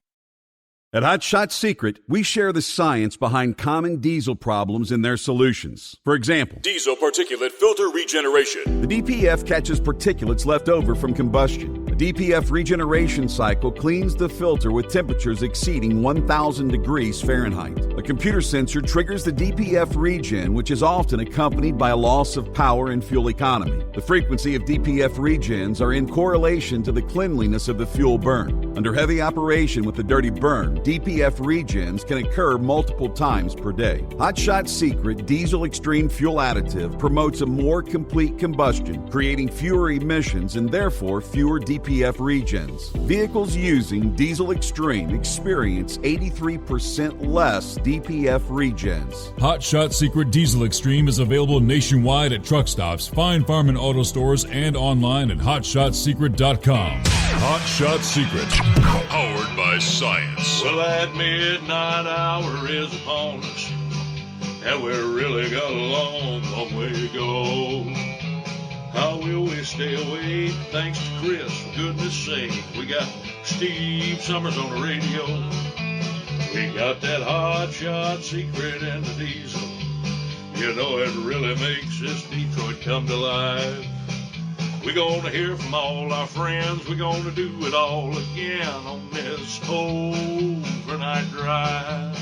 At Hot Shot Secret, we share the science behind common diesel problems and their solutions. For example, diesel particulate filter regeneration. The DPF catches particulates left over from combustion. The DPF regeneration cycle cleans the filter with temperatures exceeding 1,000 degrees Fahrenheit. A computer sensor triggers the DPF regen, which is often accompanied by a loss of power and fuel economy. The frequency of DPF regens are in correlation to the cleanliness of the fuel burn. Under heavy operation with the dirty burn, DPF regens can occur multiple times per day. Hot Shot Secret Diesel Extreme Fuel Additive promotes a more complete combustion, creating fewer emissions and therefore fewer DPF regens. Vehicles using Diesel Extreme experience 83% less DPF regens. Hot Shot Secret Diesel Extreme is available nationwide at truck stops, fine farm and auto stores, and online at hotshotsecret.com. Hot Shot Secret, powered by science. Well, that midnight hour is upon us, and we really got a long, long way to go. How will we stay awake? Thanks to Chris, for goodness sake. We got Steve Summers on the radio. We got that Hot Shot Secret and the diesel. You know it really makes this Detroit come to life. We're gonna hear from all our friends. We're gonna do it all again on this overnight drive.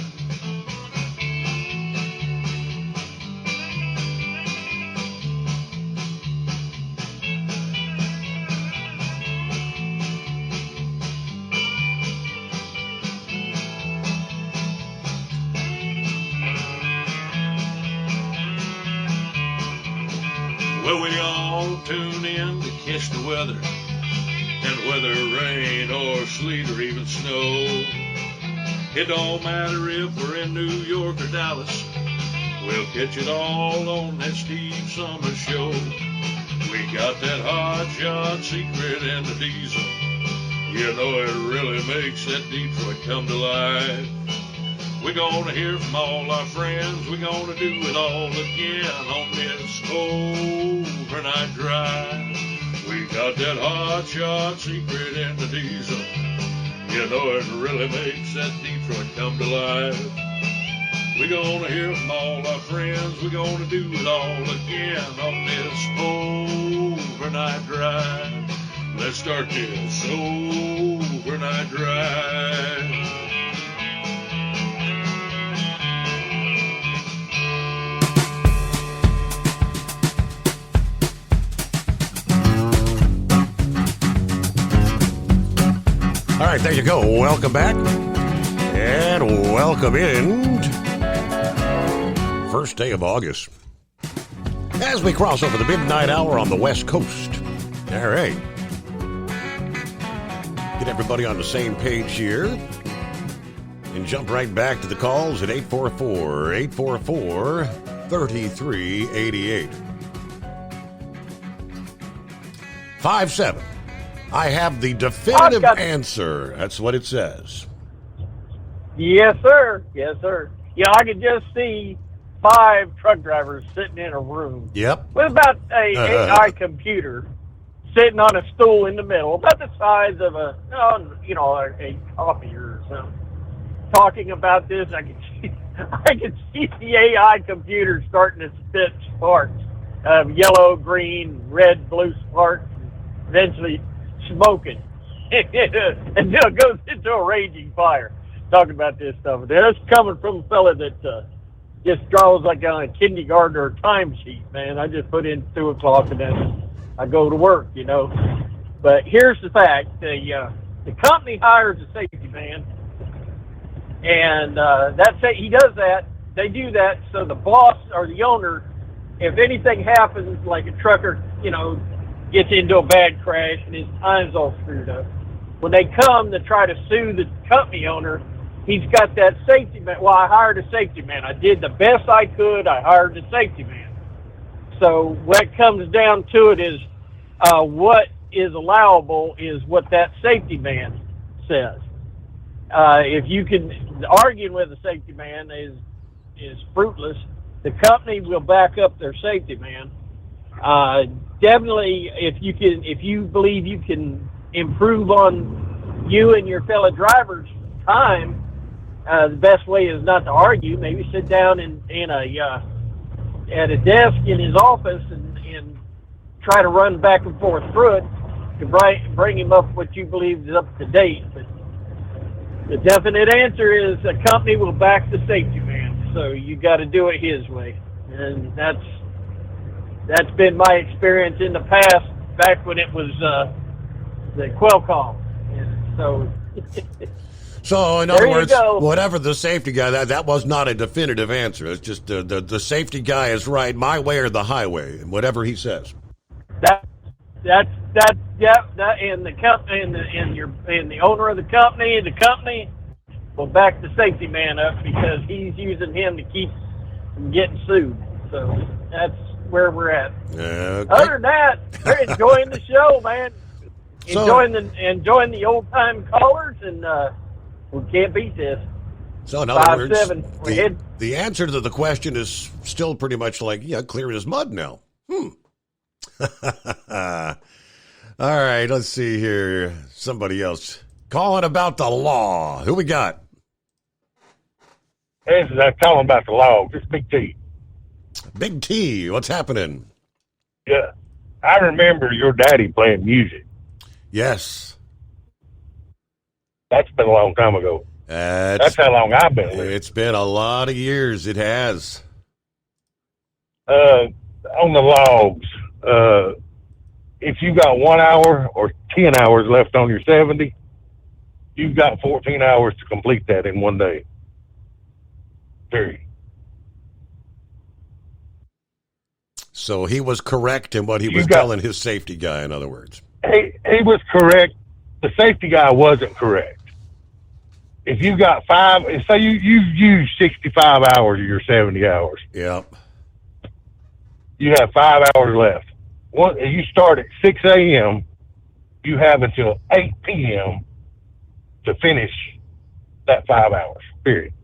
Well, we all tune in to catch the weather, and whether rain or sleet or even snow, it don't matter if we're in New York or Dallas, we'll catch it all on that Steve Summers Show. We got that Hot Shot Secret and the diesel. You know it really makes that Detroit come to life. We're gonna hear from all our friends. We're gonna do it all again on this overnight drive. We got that Hot Shot Secret and the diesel. You know it really makes that Detroit come to life. We're gonna hear from all our friends. We're gonna do it all again on this overnight drive. Let's start this overnight drive. All right, there you go. Welcome back. And welcome in. First day of August. As we cross over the midnight hour on the West Coast. All right. Get everybody on the same page here. And jump right back to the calls at 844-844-3388. 57. I have the definitive answer. That's what it says. Yes, sir. Yes, sir. Yeah, I could just see 5 truck drivers sitting in a room. Yep. With about a AI computer sitting on a stool in the middle, about the size of a copier or something, talking about this. I could see the AI computer starting to spit sparks of yellow, green, red, blue sparks, and eventually smoking until it goes into a raging fire. Talking about this stuff. That's coming from a fella that just draws like on a kindergartner timesheet, man. I just put in 2 o'clock and then I go to work, you know. But here's the fact: the company hires a safety man, and he does that. They do that so the boss or the owner, if anything happens, like a trucker, gets into a bad crash and his time's all screwed up, when they come to try to sue the company owner, he's got that safety man. Well, I hired a safety man. I did the best I could. I hired a safety man. So what comes down to it is what is allowable is what that safety man says. If you can argue with a safety man is fruitless. The company will back up their safety man. Definitely, if you believe you can improve on you and your fellow driver's time, the best way is not to argue. Maybe sit down at a desk in his office and try to run back and forth through it to bring him up what you believe is up to date. But the definite answer is a company will back the safety man, so you got to do it his way, and that's been my experience in the past, back when it was the Qualcomm. And so So, in There other you words, go. whatever the safety guy, that was not a definitive answer. It's just the safety guy is right, my way or the highway, and whatever he says. That's and the company and the owner of the company will back the safety man up because he's using him to keep from getting sued. So that's where we're at. Okay. Other than that, we're enjoying the show, man. Enjoying the old time callers, and we can't beat this. So in other 5-7. words, the answer to the question is still pretty much like, clear as mud now. All right, let's see here. Somebody else calling about the law. Who we got? This is calling about the law. This is Big T. Big T, what's happening? Yeah, I remember your daddy playing music. Yes. That's been a long time ago. That's how long I've been living. It's been a lot of years. It has. On the logs, if you got 1 hour or 10 hours left on your 70, you've got 14 hours to complete that in one day. Period. So he was correct in what he was telling his safety guy, in other words. He was correct. The safety guy wasn't correct. If you got say you use 65 hours of your 70 hours. Yep. You have 5 hours left. You start at 6 a.m., you have until 8 p.m. to finish that 5 hours, period.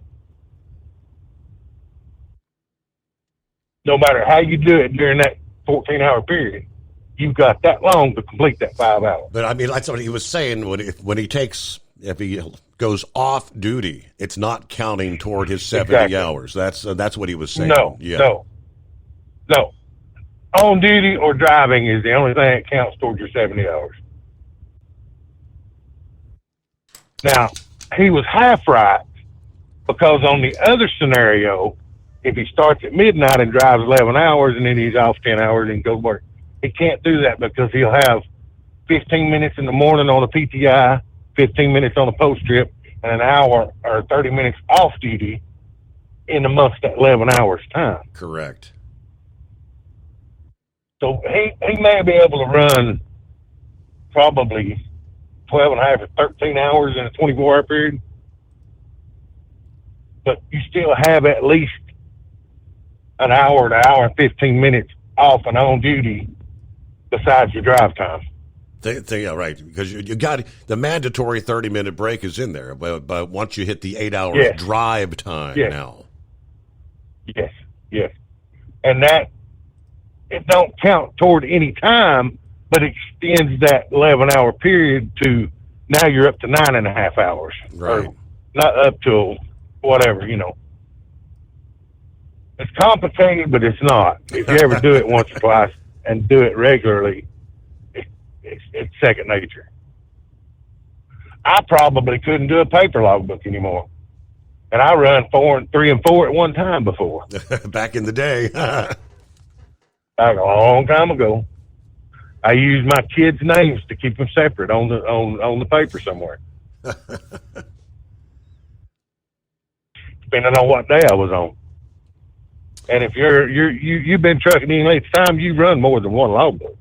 No matter how you do it during that 14-hour period, you've got that long to complete that 5 hours. But I mean, that's what he was saying if he goes off duty, it's not counting toward his 70 hours. That's what he was saying. No. On duty or driving is the only thing that counts towards your 70 hours. Now, he was half right because on the other scenario, if he starts at midnight and drives 11 hours and then he's off 10 hours and goes to work, he can't do that because he'll have 15 minutes in the morning on a PTI, 15 minutes on a post trip, and an hour or 30 minutes off duty in amongst that 11 hours time. Correct. So he may be able to run probably 12 and a half or 13 hours in a 24-hour period, but you still have at least an hour to hour and 15 minutes off and on duty besides your drive time. Yeah, right. Because you got the mandatory 30-minute break is in there, but once you hit the 8 hours drive time now. Yes. And that, it don't count toward any time, but extends that 11-hour period to now you're up to 9.5 hours. Right. Or not up to whatever, It's complicated, but it's not. If you ever do it once or twice and do it regularly, it's second nature. I probably couldn't do a paper logbook anymore. And I run 3 and 4 at one time before. Back in the day. Back a long time ago. I used my kids' names to keep them separate on the paper somewhere. Depending on what day I was on. And if you've been trucking any length of time, you run more than one logbook.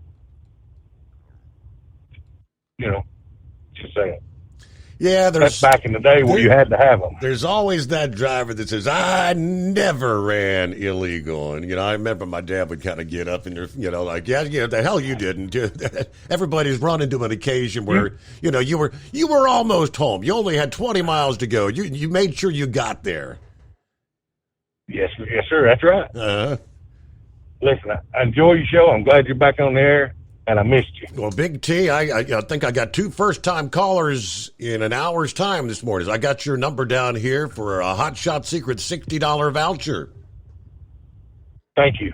Just saying. Yeah, that's back in the day where you had to have them. There's always that driver that says, I never ran illegal. And, I remember my dad would kind of get up and, the hell you didn't. Everybody's run into an occasion where, you were almost home. You only had 20 miles to go. You made sure you got there. Yes, sir. That's right. Listen, I enjoy your show. I'm glad you're back on the air. And I missed you. Well, Big T, I think I got 2 first-time callers in an hour's time this morning. I got your number down here for a Hot Shot Secret $60 voucher. Thank you.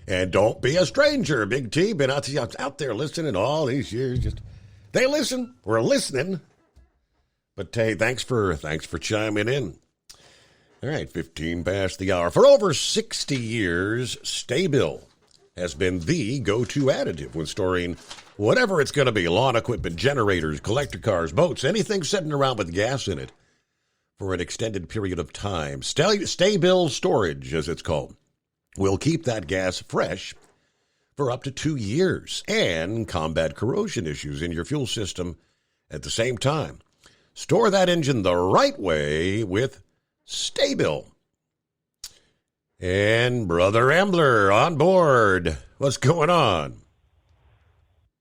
And don't be a stranger. Big T been out there listening all these years. They listen. We're listening. But hey, thanks for chiming in. All right, 15 past the hour. For over 60 years, Staybill has been the go-to additive when storing whatever it's going to be, lawn equipment, generators, collector cars, boats, anything sitting around with gas in it for an extended period of time. Sta-Bil storage, as it's called, will keep that gas fresh for up to 2 years and combat corrosion issues in your fuel system at the same time. Store that engine the right way with Sta-Bil. And Brother Rambler on board. What's going on?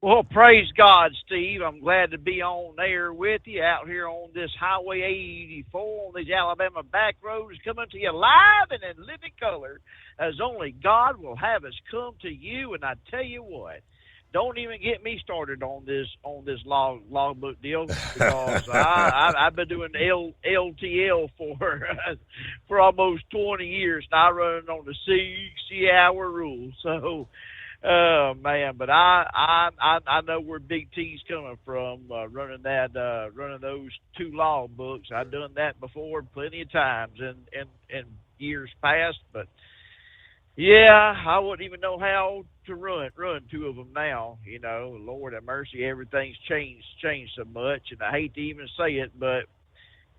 Well, praise God, Steve. I'm glad to be on air with you out here on this Highway 84 on these Alabama back roads, coming to you live and in living color as only God will have us come to you. And I tell you what, don't even get me started on this logbook deal, because I've been doing LTL for almost 20 years, and I run on the 60-hour rule. So, man, but I know where Big T's coming from, running those 2 logbooks. I've done that before plenty of times in years past, but yeah, I wouldn't even know how to run 2 of them now. You know, Lord have mercy, everything's changed so much, and I hate to even say it, but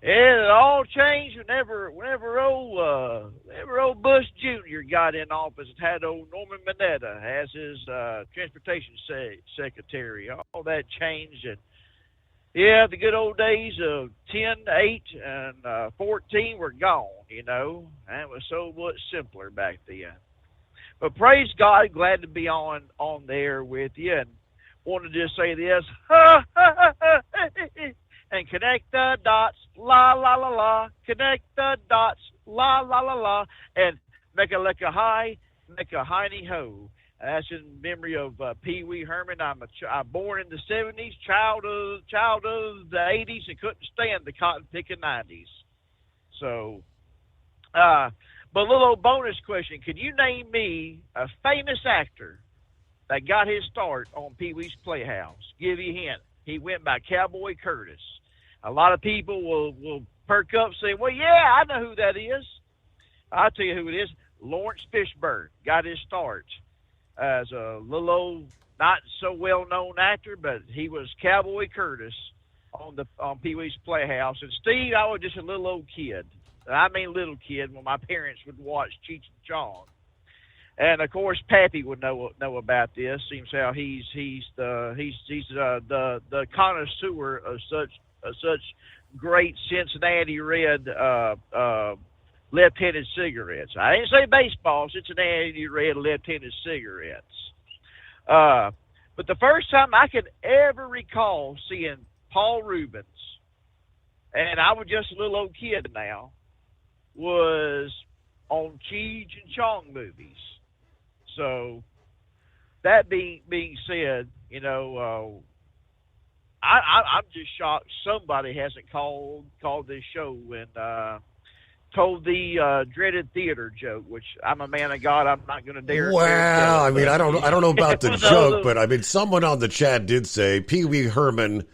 it all changed whenever old Bush Jr. got in office and had old Norman Mineta as his transportation secretary. All that changed, and yeah, the good old days of 10, 8, and 14 were gone, you know. And it was so much simpler back then. But praise God, glad to be on the air with you, and want to just say this, and connect the dots, la, la, la, la, connect the dots, la, la, la, la, and make a high, make a hiney ho. That's in memory of Pee Wee Herman. I'm born in the 70s, child of the 80s, and couldn't stand the cotton picking 90s. So, but a little bonus question: can you name me a famous actor that got his start on Pee Wee's Playhouse? Give you a hint: he went by Cowboy Curtis. A lot of people will perk up saying, "Well, yeah, I know who that is." I'll tell you who it is. Lawrence Fishburne got his start as a little old, not so well-known actor, but he was Cowboy Curtis on Pee Wee's Playhouse. And Steve, I was just a little old kid. I mean, little kid when my parents would watch Cheech and Chong. And of course, Pappy would know about this. Seems how he's the connoisseur of such great Cincinnati Red left-handed cigarettes. I didn't say baseball. Cincinnati Red left-handed cigarettes. But the first time I could ever recall seeing Paul Reubens, and I was just a little old kid now, was on Cheech and Chong movies. So that being said, you know, I'm just shocked somebody hasn't called this show and told the dreaded theater joke, which I'm a man of God, I'm not going to dare. Well, I mean, I don't know about the joke, but I mean, someone on the chat did say Pee Wee Herman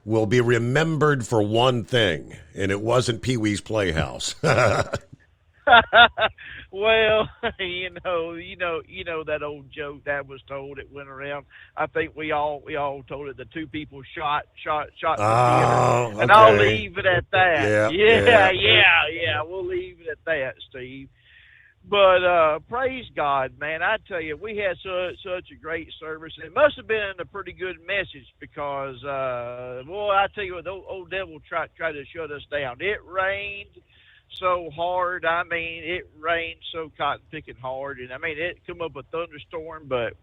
will be remembered for one thing, and it wasn't Pee Wee's Playhouse. Well, you know that old joke that was told. It went around. I think we all told it. The 2 people shot the theater, and I'll leave it at that. Yeah. We'll leave it at that, Steve. But praise God, man! I tell you, we had such a great service. It must have been a pretty good message because, boy, I tell you what, the old devil tried to shut us down. It rained so hard. I mean, it rained so cotton picking hard, and I mean, it come up a thunderstorm. But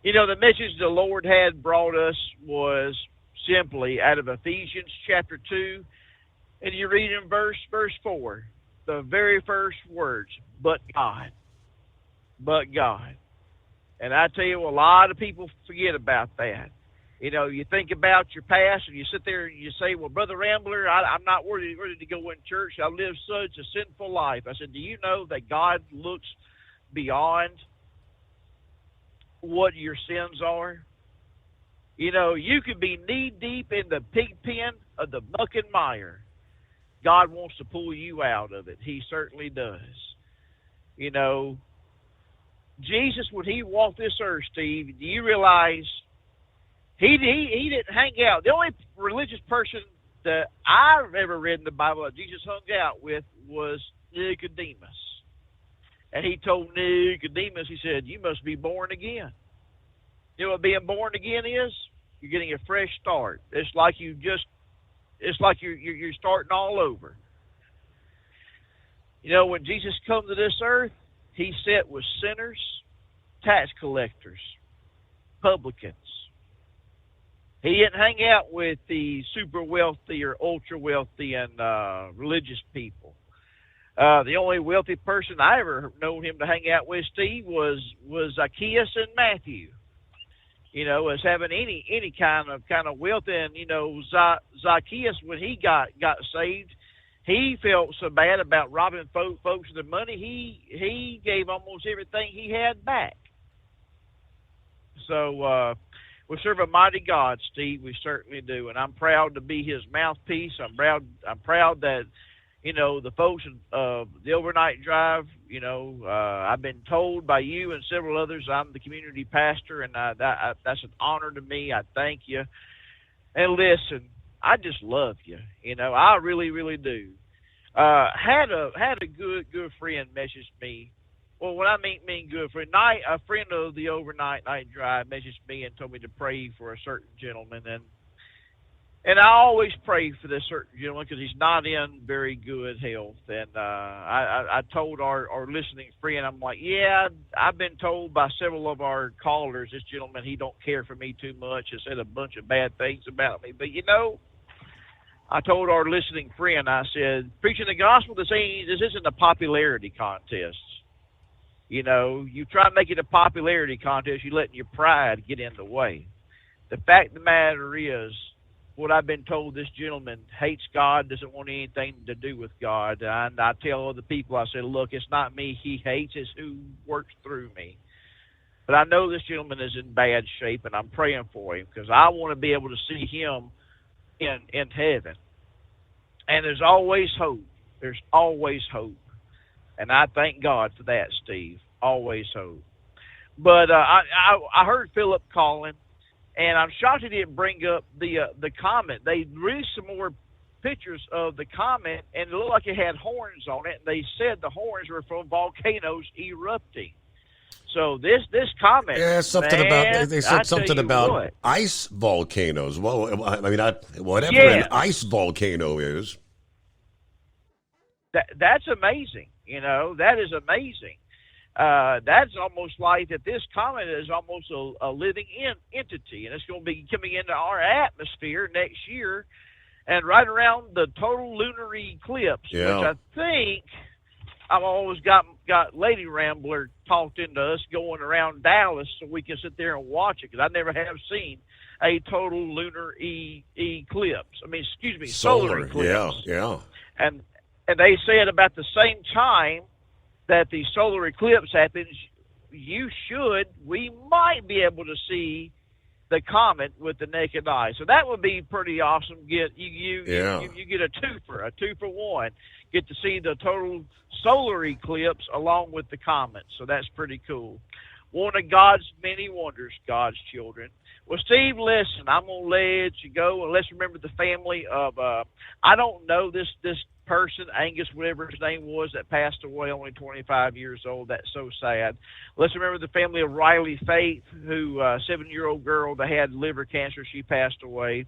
you know, the message the Lord had brought us was simply out of Ephesians chapter 2, and you read in verse 4, the very first words, "But God." But God. And I tell you, a lot of people forget about that. You know, you think about your past and you sit there and you say, well, Brother Rambler, I'm not ready to go in church. I live such a sinful life. I said, do you know that God looks beyond what your sins are? You know, you could be knee-deep in the pig pen of the muck and mire. God wants to pull you out of it. He certainly does. You know, Jesus, when he walked this earth, Steve, do you realize he didn't hang out? The only religious person that I've ever read in the Bible that Jesus hung out with was Nicodemus. And he told Nicodemus, he said, you must be born again. You know what being born again is? You're getting a fresh start. It's like you're starting all over. You know, when Jesus come to this earth, he sat with sinners, tax collectors, publicans. He didn't hang out with the super wealthy or ultra wealthy and religious people. The only wealthy person I ever known him to hang out with, Steve, was Zacchaeus and Matthew. You know, as having any kind of wealth. And you know, Zacchaeus, when he got saved, he felt so bad about robbing folks of their money. He gave almost everything he had back. So we serve a mighty God, Steve. We certainly do, and I'm proud to be His mouthpiece. I'm proud that, you know, the folks of the Overnight Drive, you know, I've been told by you and several others I'm the community pastor, and that's an honor to me. I thank you. And listen, I just love you. You know, I really, really do. Had a good friend message me. Well, when I mean good friend, a friend of the Overnight Night Drive messaged me and told me to pray for a certain gentleman, and I always pray for this certain gentleman because he's not in very good health. And I told our listening friend, I'm like, yeah, I've been told by several of our callers, this gentleman, he don't care for me too much, has said a bunch of bad things about me. But, you know, I told our listening friend, I said, preaching the gospel, this isn't a popularity contest. You know, you try to make it a popularity contest, you're letting your pride get in the way. The fact of the matter is, what I've been told, this gentleman hates God, doesn't want anything to do with God. And I tell other people, I say, look, it's not me he hates, it's who works through me. But I know this gentleman is in bad shape, and I'm praying for him because I want to be able to see him in heaven. And there's always hope. There's always hope. And I thank God for that, Steve. Always hope. But I heard Philip calling, and I'm shocked he didn't bring up the comet. They released some more pictures of the comet, and it looked like it had horns on it. And they said the horns were from volcanoes erupting. So this comet, yeah, something man, about they said something about what. ice volcanoes. Well, I mean, whatever Yeah. an ice volcano is. That's amazing. You know, that is amazing. That's almost like that this comet is almost a living entity, and it's going to be coming into our atmosphere next year, and right around the total lunar eclipse, Yeah. which I think I've always got Lady Rambler talked into us going around Dallas so we can sit there and watch it, because I never have seen a total lunar eclipse. I mean, excuse me, solar eclipse. Yeah. And they said about the same time that the solar eclipse happens, we might be able to see the comet with the naked eye. So that would be pretty awesome. You get a two for one. Get to see the total solar eclipse along with the comet. So that's pretty cool. One of God's many wonders, God's children. Well, Steve, listen, I'm going to let you go, and let's remember the family of, I don't know this person, Angus, whatever his name was, that passed away, only 25 years old. That's so sad. Let's remember the family of Riley Faith, who, 7-year-old girl that had liver cancer. She passed away.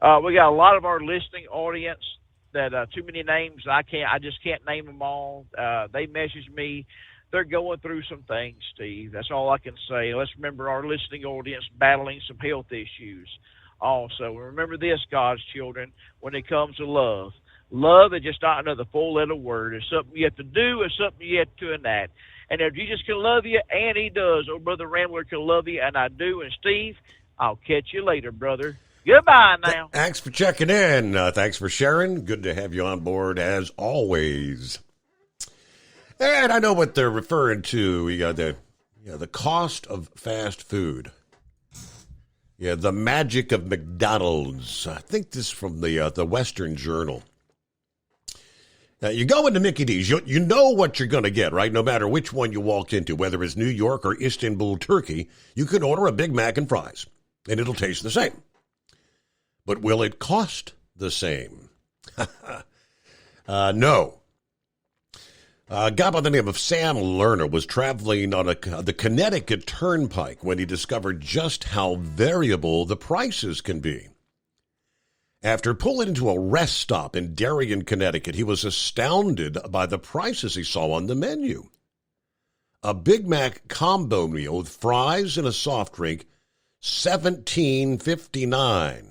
We got a lot of our listening audience that too many names. I just can't name them all. They messaged me. They're going through some things, Steve. That's all I can say. Let's remember our listening audience battling some health issues also. Remember this, God's children, when it comes to love. Love is just not another four-letter word. It's something you have to do. It's something you have to enact. And if Jesus can love you, and he does, or Brother Rambler can love you, and I do. And Steve, I'll catch you later, brother. Goodbye now. Thanks for checking in. Thanks for sharing. Good to have you on board as always. And I know what they're referring to. We got the cost of fast food. Yeah, the magic of McDonald's. I think this is from the Western Journal. You go into Mickey D's, you know what you're going to get, right? No matter which one you walk into, whether it's New York or Istanbul, Turkey, you can order a Big Mac and fries, and it'll taste the same. But will it cost the same? No. A guy by the name of Sam Lerner was traveling on the Connecticut Turnpike when he discovered just how variable the prices can be. After pulling into a rest stop in Darien, Connecticut, he was astounded by the prices he saw on the menu. A Big Mac combo meal with fries and a soft drink, $17.59.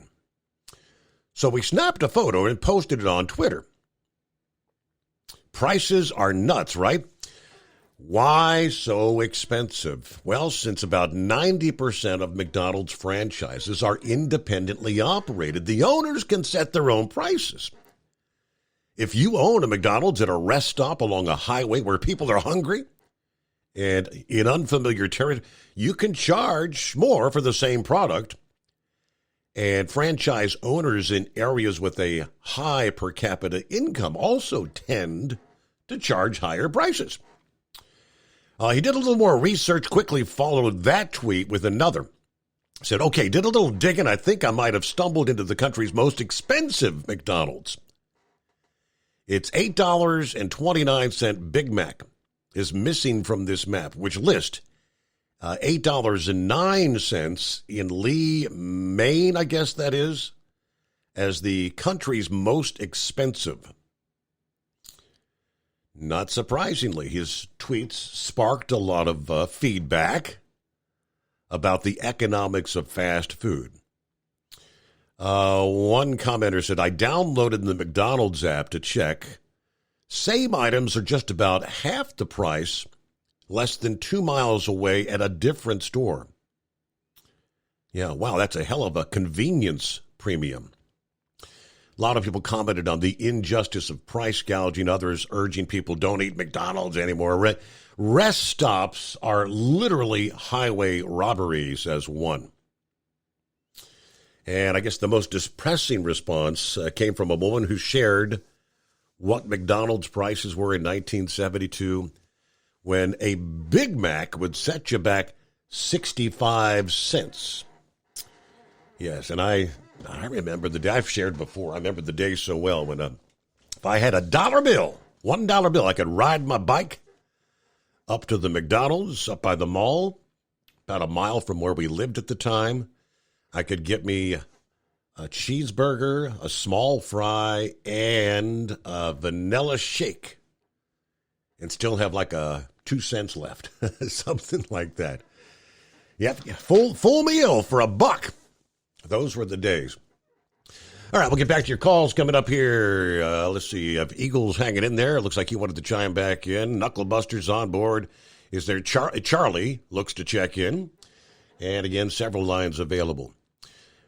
So we snapped a photo and posted it on Twitter. Prices are nuts, right? Why so expensive? Well, since about 90% of McDonald's franchises are independently operated, the owners can set their own prices. If you own a McDonald's at a rest stop along a highway where people are hungry and in unfamiliar territory, you can charge more for the same product. And franchise owners in areas with a high per capita income also tend to charge higher prices. He did a little more research, quickly followed that tweet with another. Said, okay, did a little digging. I think I might have stumbled into the country's most expensive McDonald's. It's $8.29 Big Mac is missing from this map, which lists $8.09 in Lee, Maine, I guess that is, as the country's most expensive. Not surprisingly, his tweets sparked a lot of feedback about the economics of fast food. One commenter said, I downloaded the McDonald's app to check. Same items are just about half the price, less than 2 miles away at a different store. Yeah, wow, that's a hell of a convenience premium. A lot of people commented on the injustice of price gouging, others urging people don't eat McDonald's anymore. Rest stops are literally highway robberies, as one. And I guess the most depressing response came from a woman who shared what McDonald's prices were in 1972 when a Big Mac would set you back 65 cents. Yes, and I remember the day I've shared before. I remember the day so well when if I had $1 bill, $1 bill, I could ride my bike up to the McDonald's up by the mall, about a mile from where we lived at the time. I could get me a cheeseburger, a small fry, and a vanilla shake and still have like 2 cents left, something like that. Yep, full meal for $1. Those were the days. All right, we'll get back to your calls coming up here. Let's see. You have Eagles hanging in there. It looks like he wanted to chime back in. Knucklebusters on board. Is there Charlie looks to check in. And again, several lines available.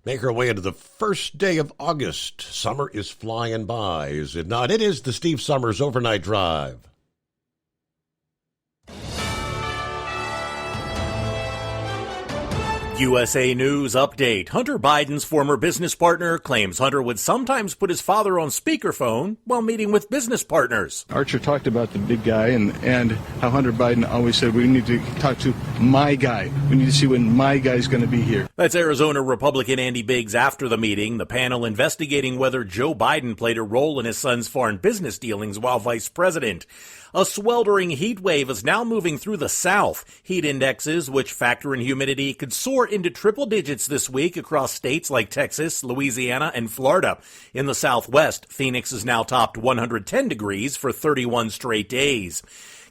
Make our way into the first day of August. Summer is flying by, is it not? It is the Steve Summers Overnight Drive. USA News Update. Hunter Biden's former business partner claims Hunter would sometimes put his father on speakerphone while meeting with business partners. Archer talked about the big guy and how Hunter Biden always said, we need to talk to my guy. We need to see when my guy's going to be here. That's Arizona Republican Andy Biggs after the meeting. The panel investigating whether Joe Biden played a role in his son's foreign business dealings while vice president. A sweltering heat wave is now moving through the South. Heat indexes, which factor in humidity, could soar into triple digits this week across states like Texas, Louisiana, and Florida. In the Southwest, Phoenix is now topped 110 degrees for 31 straight days.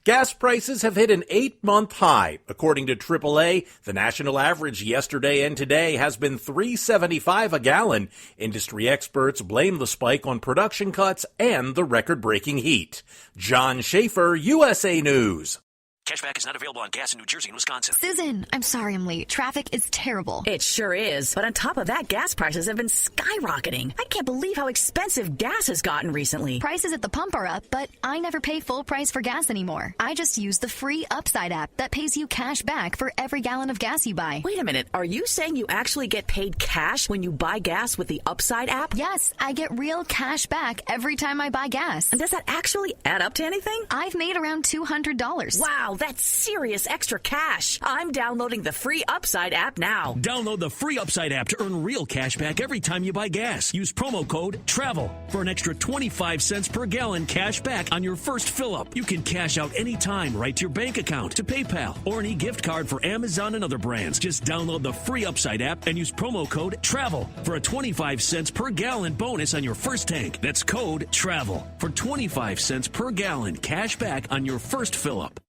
Gas prices have hit an 8-month high. According to AAA, the national average yesterday and today has been $3.75 a gallon. Industry experts blame the spike on production cuts and the record-breaking heat. John Schaefer, USA News. Cashback is not available on gas in New Jersey and Wisconsin. Susan, I'm sorry I'm late. Traffic is terrible. It sure is. But on top of that, gas prices have been skyrocketing. I can't believe how expensive gas has gotten recently. Prices at the pump are up, but I never pay full price for gas anymore. I just use the free Upside app that pays you cash back for every gallon of gas you buy. Wait a minute. Are you saying you actually get paid cash when you buy gas with the Upside app? Yes, I get real cash back every time I buy gas. And does that actually add up to anything? I've made around $200. Wow, that's serious extra cash. I'm downloading the free Upside app now. Download the free Upside app to earn real cash back every time you buy gas. Use promo code TRAVEL for an extra 25 cents per gallon cash back on your first fill-up. You can cash out anytime right to your bank account, to PayPal, or an e-gift card for Amazon and other brands. Just download the free Upside app and use promo code TRAVEL for a 25 cents per gallon bonus on your first tank. That's code TRAVEL for 25 cents per gallon cash back on your first fill-up.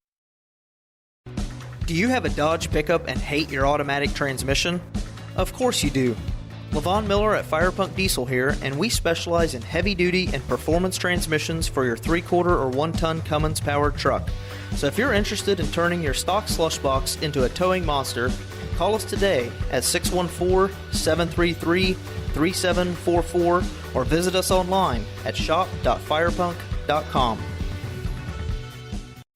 Do you have a Dodge pickup and hate your automatic transmission? Of course you do. LaVon Miller at Firepunk Diesel here, and we specialize in heavy-duty and performance transmissions for your 3-quarter or 1-ton Cummins-powered truck. So if you're interested in turning your stock slush box into a towing monster, call us today at 614-733-3744 or visit us online at shop.firepunk.com.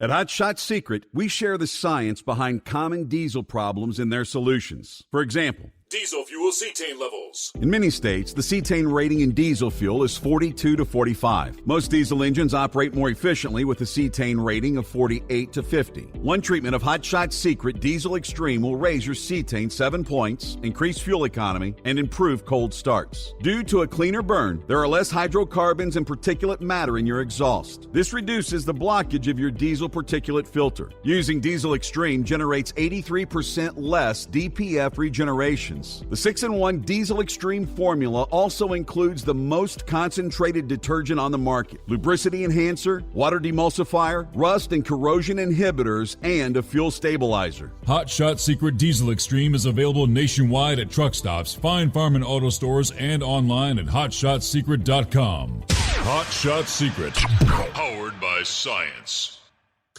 At Hot Shot Secret, we share the science behind common diesel problems and their solutions. For example, Diesel fuel cetane levels. in many states, the cetane rating in diesel fuel is 42 to 45. Most diesel engines operate more efficiently with a cetane rating of 48 to 50. One treatment of Hot Shot Secret Diesel Extreme will raise your cetane 7 points, increase fuel economy, and improve cold starts. Due to a cleaner burn, there are less hydrocarbons and particulate matter in your exhaust. This reduces the blockage of your diesel particulate filter. Using Diesel Extreme generates 83% less DPF regeneration. The 6-in-1 Diesel Extreme formula also includes the most concentrated detergent on the market, lubricity enhancer, water demulsifier, rust and corrosion inhibitors, and a fuel stabilizer. Hot Shot Secret Diesel Extreme is available nationwide at truck stops, Fine Farm and auto stores, and online at hotshotsecret.com. Hot Shot Secret, powered by science.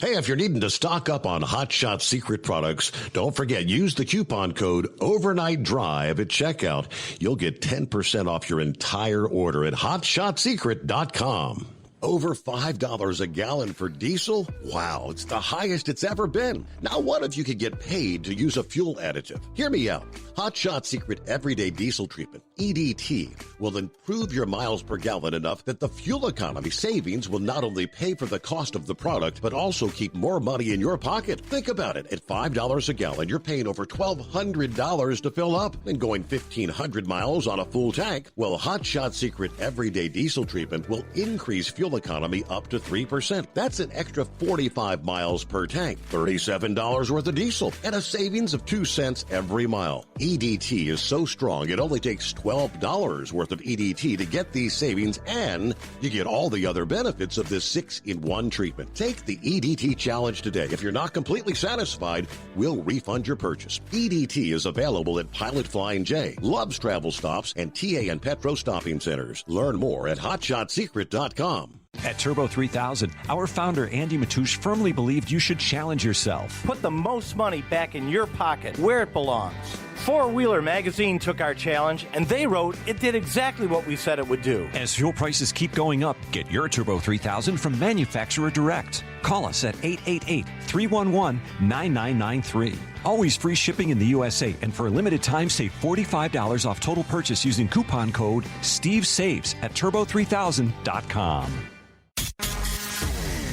Hey, if you're needing to stock up on Hot Shot Secret products, don't forget, use the coupon code OVERNIGHTDRIVE at checkout. You'll get 10% off your entire order at hotshotsecret.com. Over $5 a gallon for diesel? Wow, it's the highest it's ever been. Now what if you could get paid to use a fuel additive? Hear me out. Hot Shot Secret Everyday Diesel Treatment, EDT, will improve your miles per gallon enough that the fuel economy savings will not only pay for the cost of the product, but also keep more money in your pocket. Think about it. At $5 a gallon, you're paying over $1,200 to fill up and going 1,500 miles on a full tank. Well, Hot Shot Secret Everyday Diesel Treatment will increase fuel economy up to 3%. That's an extra 45 miles per tank, $37 worth of diesel, and a savings of 2 cents every mile. EDT is so strong, it only takes $12 worth of EDT to get these savings, and you get all the other benefits of this 6-in-1 treatment. Take the EDT challenge today. If you're not completely satisfied, we'll refund your purchase. EDT is available at Pilot Flying J, Love's Travel Stops, and TA and Petro Stopping Centers. Learn more at hotshotsecret.com. At Turbo 3000, our founder Andy Matouche firmly believed you should challenge yourself. Put the most money back in your pocket, where it belongs. Four Wheeler Magazine took our challenge, and they wrote it did exactly what we said it would do. As fuel prices keep going up, get your Turbo 3000 from manufacturer direct. Call us at 888-311-9993. Always free shipping in the USA, and for a limited time, save $45 off total purchase using coupon code STEVESAVES at turbo3000.com.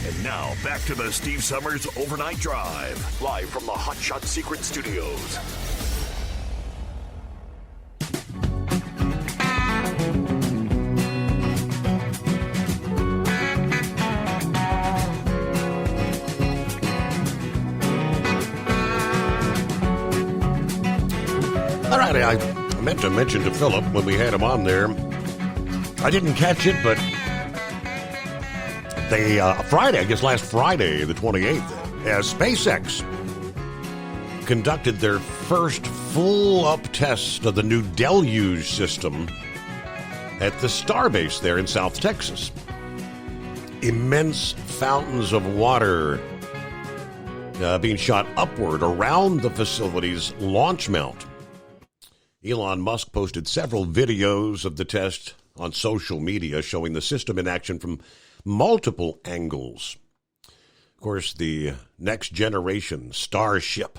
And now, back to the Steve Summers Overnight Drive, live from the Hot Shot Secret Studios. All right, I meant to mention to Philip when we had him on there, I didn't catch it, but they, Friday, I guess last Friday, the 28th, SpaceX conducted their first full-up test of the new Deluge system at the Starbase there in South Texas. Immense fountains of water being shot upward around the facility's launch mount. Elon Musk posted several videos of the test on social media showing the system in action from multiple angles. Of course, the next generation Starship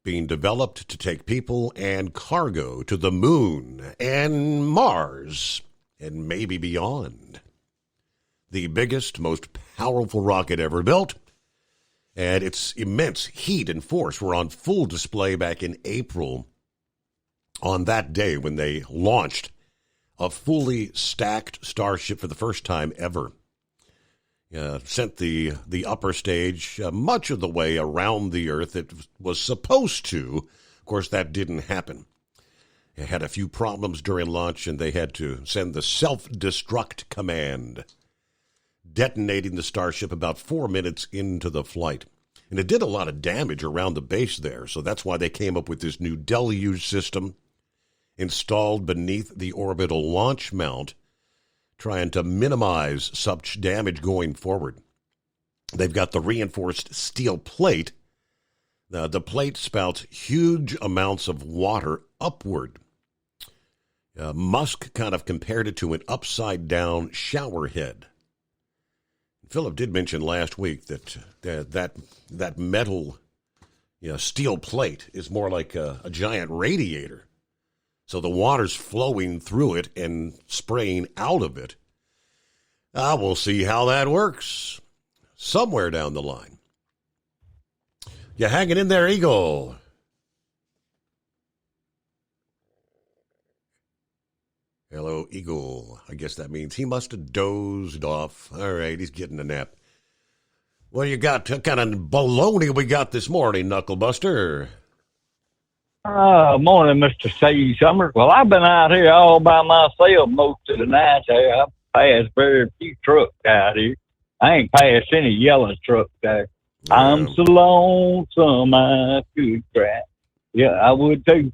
being developed to take people and cargo to the moon and Mars and maybe beyond. The biggest, most powerful rocket ever built, and its immense heat and force were on full display back in April on that day when they launched a fully stacked Starship for the first time ever. Sent the upper stage much of the way around the Earth it was supposed to. Of course, that didn't happen. It had a few problems during launch, and they had to send the self-destruct command, detonating the Starship about 4 minutes into the flight. And it did a lot of damage around the base there, so that's why they came up with this new deluge system installed beneath the orbital launch mount, trying to minimize such damage going forward. They've got the reinforced steel plate. The plate spouts huge amounts of water upward. Musk kind of compared it to an upside-down shower head. Philip did mention last week that metal, steel plate is more like a giant radiator. So the water's flowing through it and spraying out of it. We'll see how that works somewhere down the line. You hanging in there, Eagle? Hello, Eagle. I guess that means he must have dozed off. All right, he's getting a nap. What you got? What kind of baloney we got this morning, Knucklebuster? Morning, Mr. Steve Summers. Well, I've been out here all by myself most of the night. I've passed very few trucks out here. I ain't passed any yellow trucks there. Yeah. I'm so lonesome I could cry. Yeah, I would too.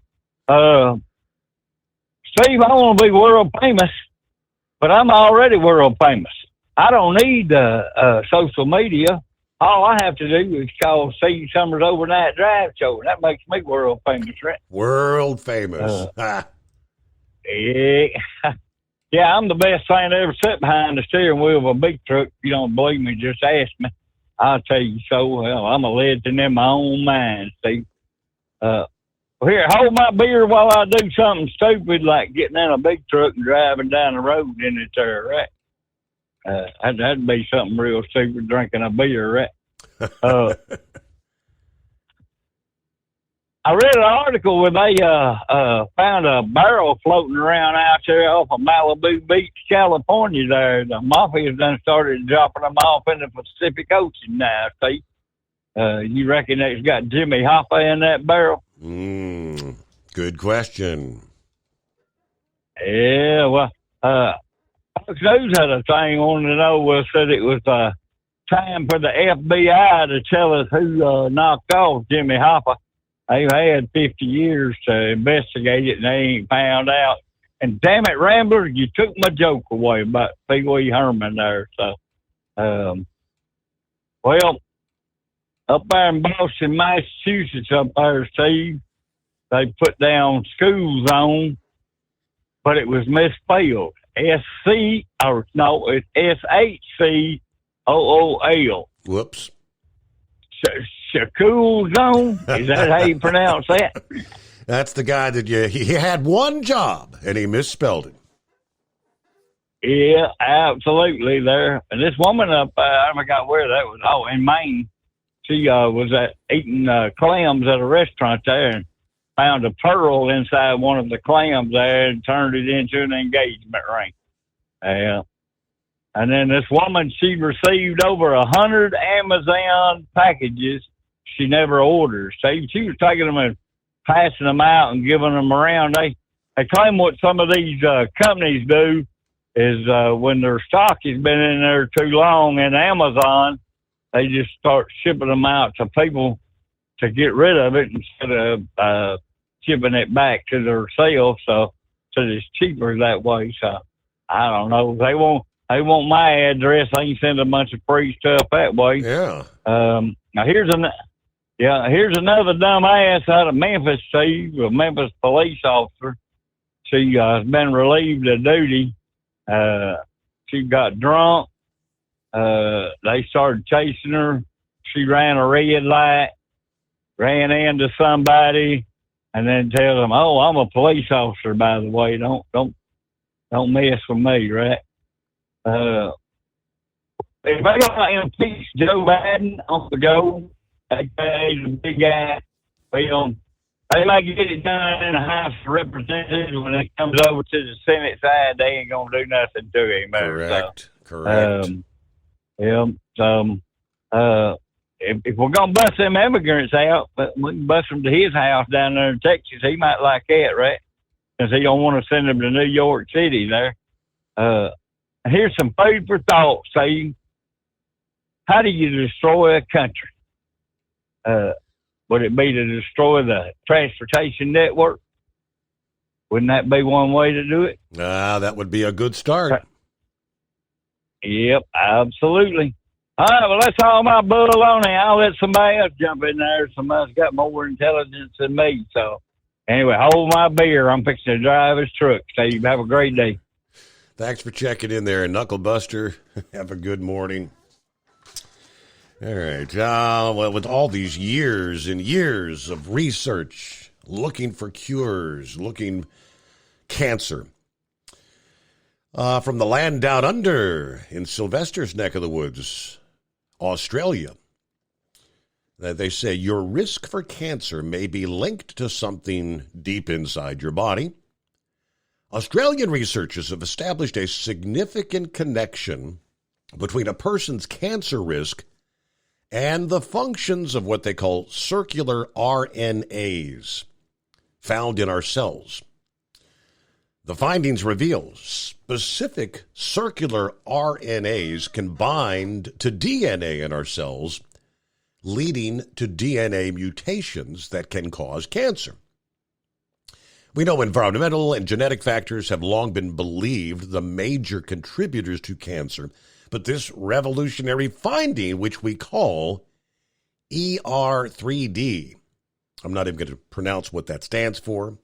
Steve, I want to be world famous, but I'm already world famous. I don't need social media. All I have to do is call Steve Summers Overnight Drive Show, and that makes me world famous, right? World famous. Yeah, I'm the best thing to ever sit behind the steering wheel of a big truck. If you don't believe me, just ask me. I'll tell you so. Well, I'm a legend in my own mind, Steve. Here, hold my beer while I do something stupid like getting in a big truck and driving down the road in it there, right? That'd be something real stupid, drinking a beer, right? I read an article where they found a barrel floating around out there off of Malibu Beach, California there. The mafia's done started dropping them off in the Pacific Ocean now, see? You reckon it's got Jimmy Hoffa in that barrel? Good question. Yeah, well, Fox News had a thing wanted to know, said it was time for the FBI to tell us who knocked off Jimmy Hoffa. They've had 50 years to investigate it, and they ain't found out. And damn it, Rambler, you took my joke away about Pee Wee Herman there. So, well, up there in Boston, Massachusetts, up there, Steve, they put down school zone, but it was misspelled. It's SHCOOL. Whoops. School zone? Is that how you pronounce that? That's the guy that he had one job and he misspelled it. Yeah, absolutely there. And this woman up, I forgot where that was. Oh, in Maine. She was eating clams at a restaurant there and found a pearl inside one of the clams there and turned it into an engagement ring. And then this woman, she received over 100 Amazon packages she never ordered. So she was taking them and passing them out and giving them around. They claim what some of these companies do is when their stock has been in there too long in Amazon, they just start shipping them out to people to get rid of it instead of shipping it back to their sales. So it's cheaper that way. So I don't know. They want my address. I can send a bunch of free stuff that way. Yeah. Now here's Yeah, here's another dumbass out of Memphis, Steve, a Memphis police officer. She has been relieved of duty. She got drunk. They started chasing her. She ran a red light, ran into somebody, and then tells them, "Oh, I'm a police officer, by the way. Don't mess with me, right?" If they gonna impeach Joe Biden on the go, he's a big guy. They might get it done in the House of Representatives. When it comes over to the Senate side, they ain't gonna do nothing to him. Correct. If we're gonna bust them immigrants out, but we can bust them to his house down there in Texas. He might like that, right? Because he don't want to send them to New York City there. Here's some food for thought, Steve. How do you destroy a country? Would it be to destroy the transportation network? Wouldn't that be one way to do it? That would be a good start. Yep, absolutely. All right, well, that's all my bull on it. I'll let somebody else jump in there. Somebody's got more intelligence than me. So, anyway, hold my beer. I'm fixing to drive his truck. Steve, have a great day. Thanks for checking in there, Knucklebuster. Have a good morning. All right. Well, with all these years and years of research, looking for cures, looking cancer, from the land down under in Sylvester's neck of the woods, Australia, they say your risk for cancer may be linked to something deep inside your body. Australian researchers have established a significant connection between a person's cancer risk and the functions of what they call circular RNAs found in our cells. The findings reveal specific circular RNAs can bind to DNA in our cells, leading to DNA mutations that can cause cancer. We know environmental and genetic factors have long been believed the major contributors to cancer, but this revolutionary finding, which we call ER3D, I'm not even going to pronounce what that stands for,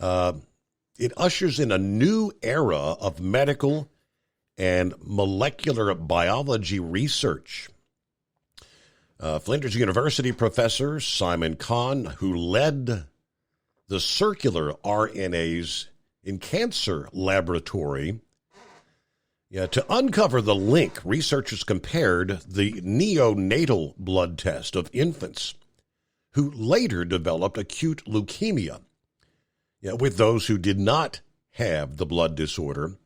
it ushers in a new era of medical and molecular biology research. Flinders University professor Simon Kahn, who led the circular RNAs in cancer laboratory, to uncover the link, researchers compared the neonatal blood test of infants who later developed acute leukemia with those who did not have the blood disorder.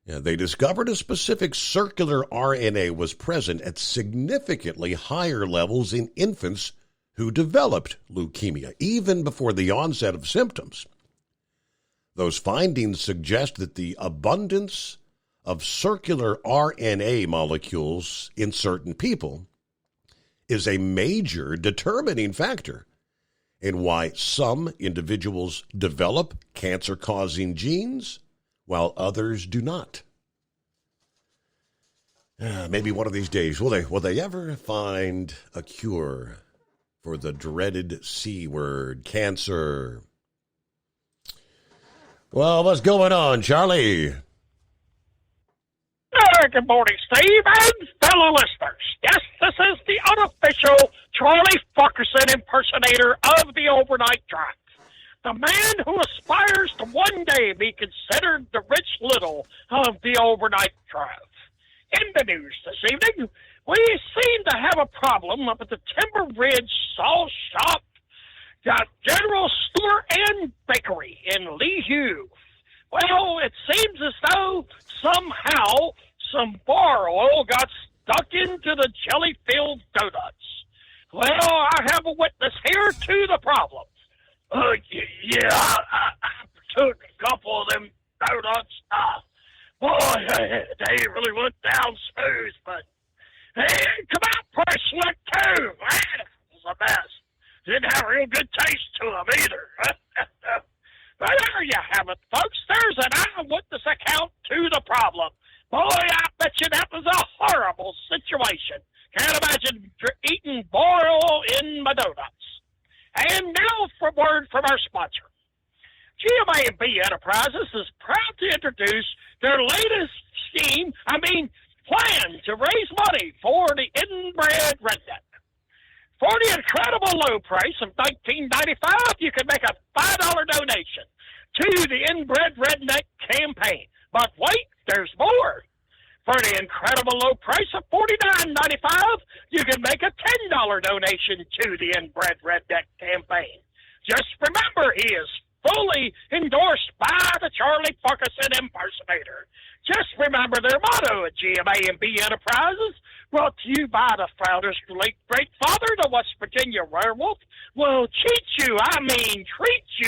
They discovered a specific circular RNA was present at significantly higher levels in infants who developed leukemia, even before the onset of symptoms. Those findings suggest that the abundance of circular RNA molecules in certain people is a major determining factor in why some individuals develop cancer-causing genes while others do not. Maybe one of these days, will they ever find a cure for the dreaded C word, cancer? Well, what's going on, Charlie? Good morning, Steve, and fellow listeners. Yes, this is the unofficial Charlie Fuckerson impersonator of the Overnight Drive. The man who aspires to one day be considered the Rich Little of the Overnight Drive. In the news this evening, we seem to have a problem up at the Timber Ridge Saw Shop, General Store and Bakery in Lehue. Well, it seems as though somehow some bar oil got stuck into the jelly-filled donuts. Well, I have a witness here to the problem. I took a couple of them donuts. Boy, they really went down smooth, but they come out pretty slick too. Man, it was a mess. Didn't have a real good taste to them either. But there you have it, folks. There's an eyewitness account to the problem. Boy, I bet you that was a horrible situation. Can't imagine eating bar oil my donuts. And now for word from our sponsor. GMA&B Enterprises is proud to introduce their latest plan to raise money for the inbred redneck. For the incredible low price of $19.95, you can make a $5 donation to the Inbred Redneck campaign. But wait, there's more. For the incredible low price of $49.95, you can make a $10 donation to the Inbred Redneck campaign. Just remember, he is fully endorsed by the Charlie Ferguson impersonator. Just remember their motto at GMA&B Enterprises, brought to you by the founder's late great father, the West Virginia werewolf, will treat you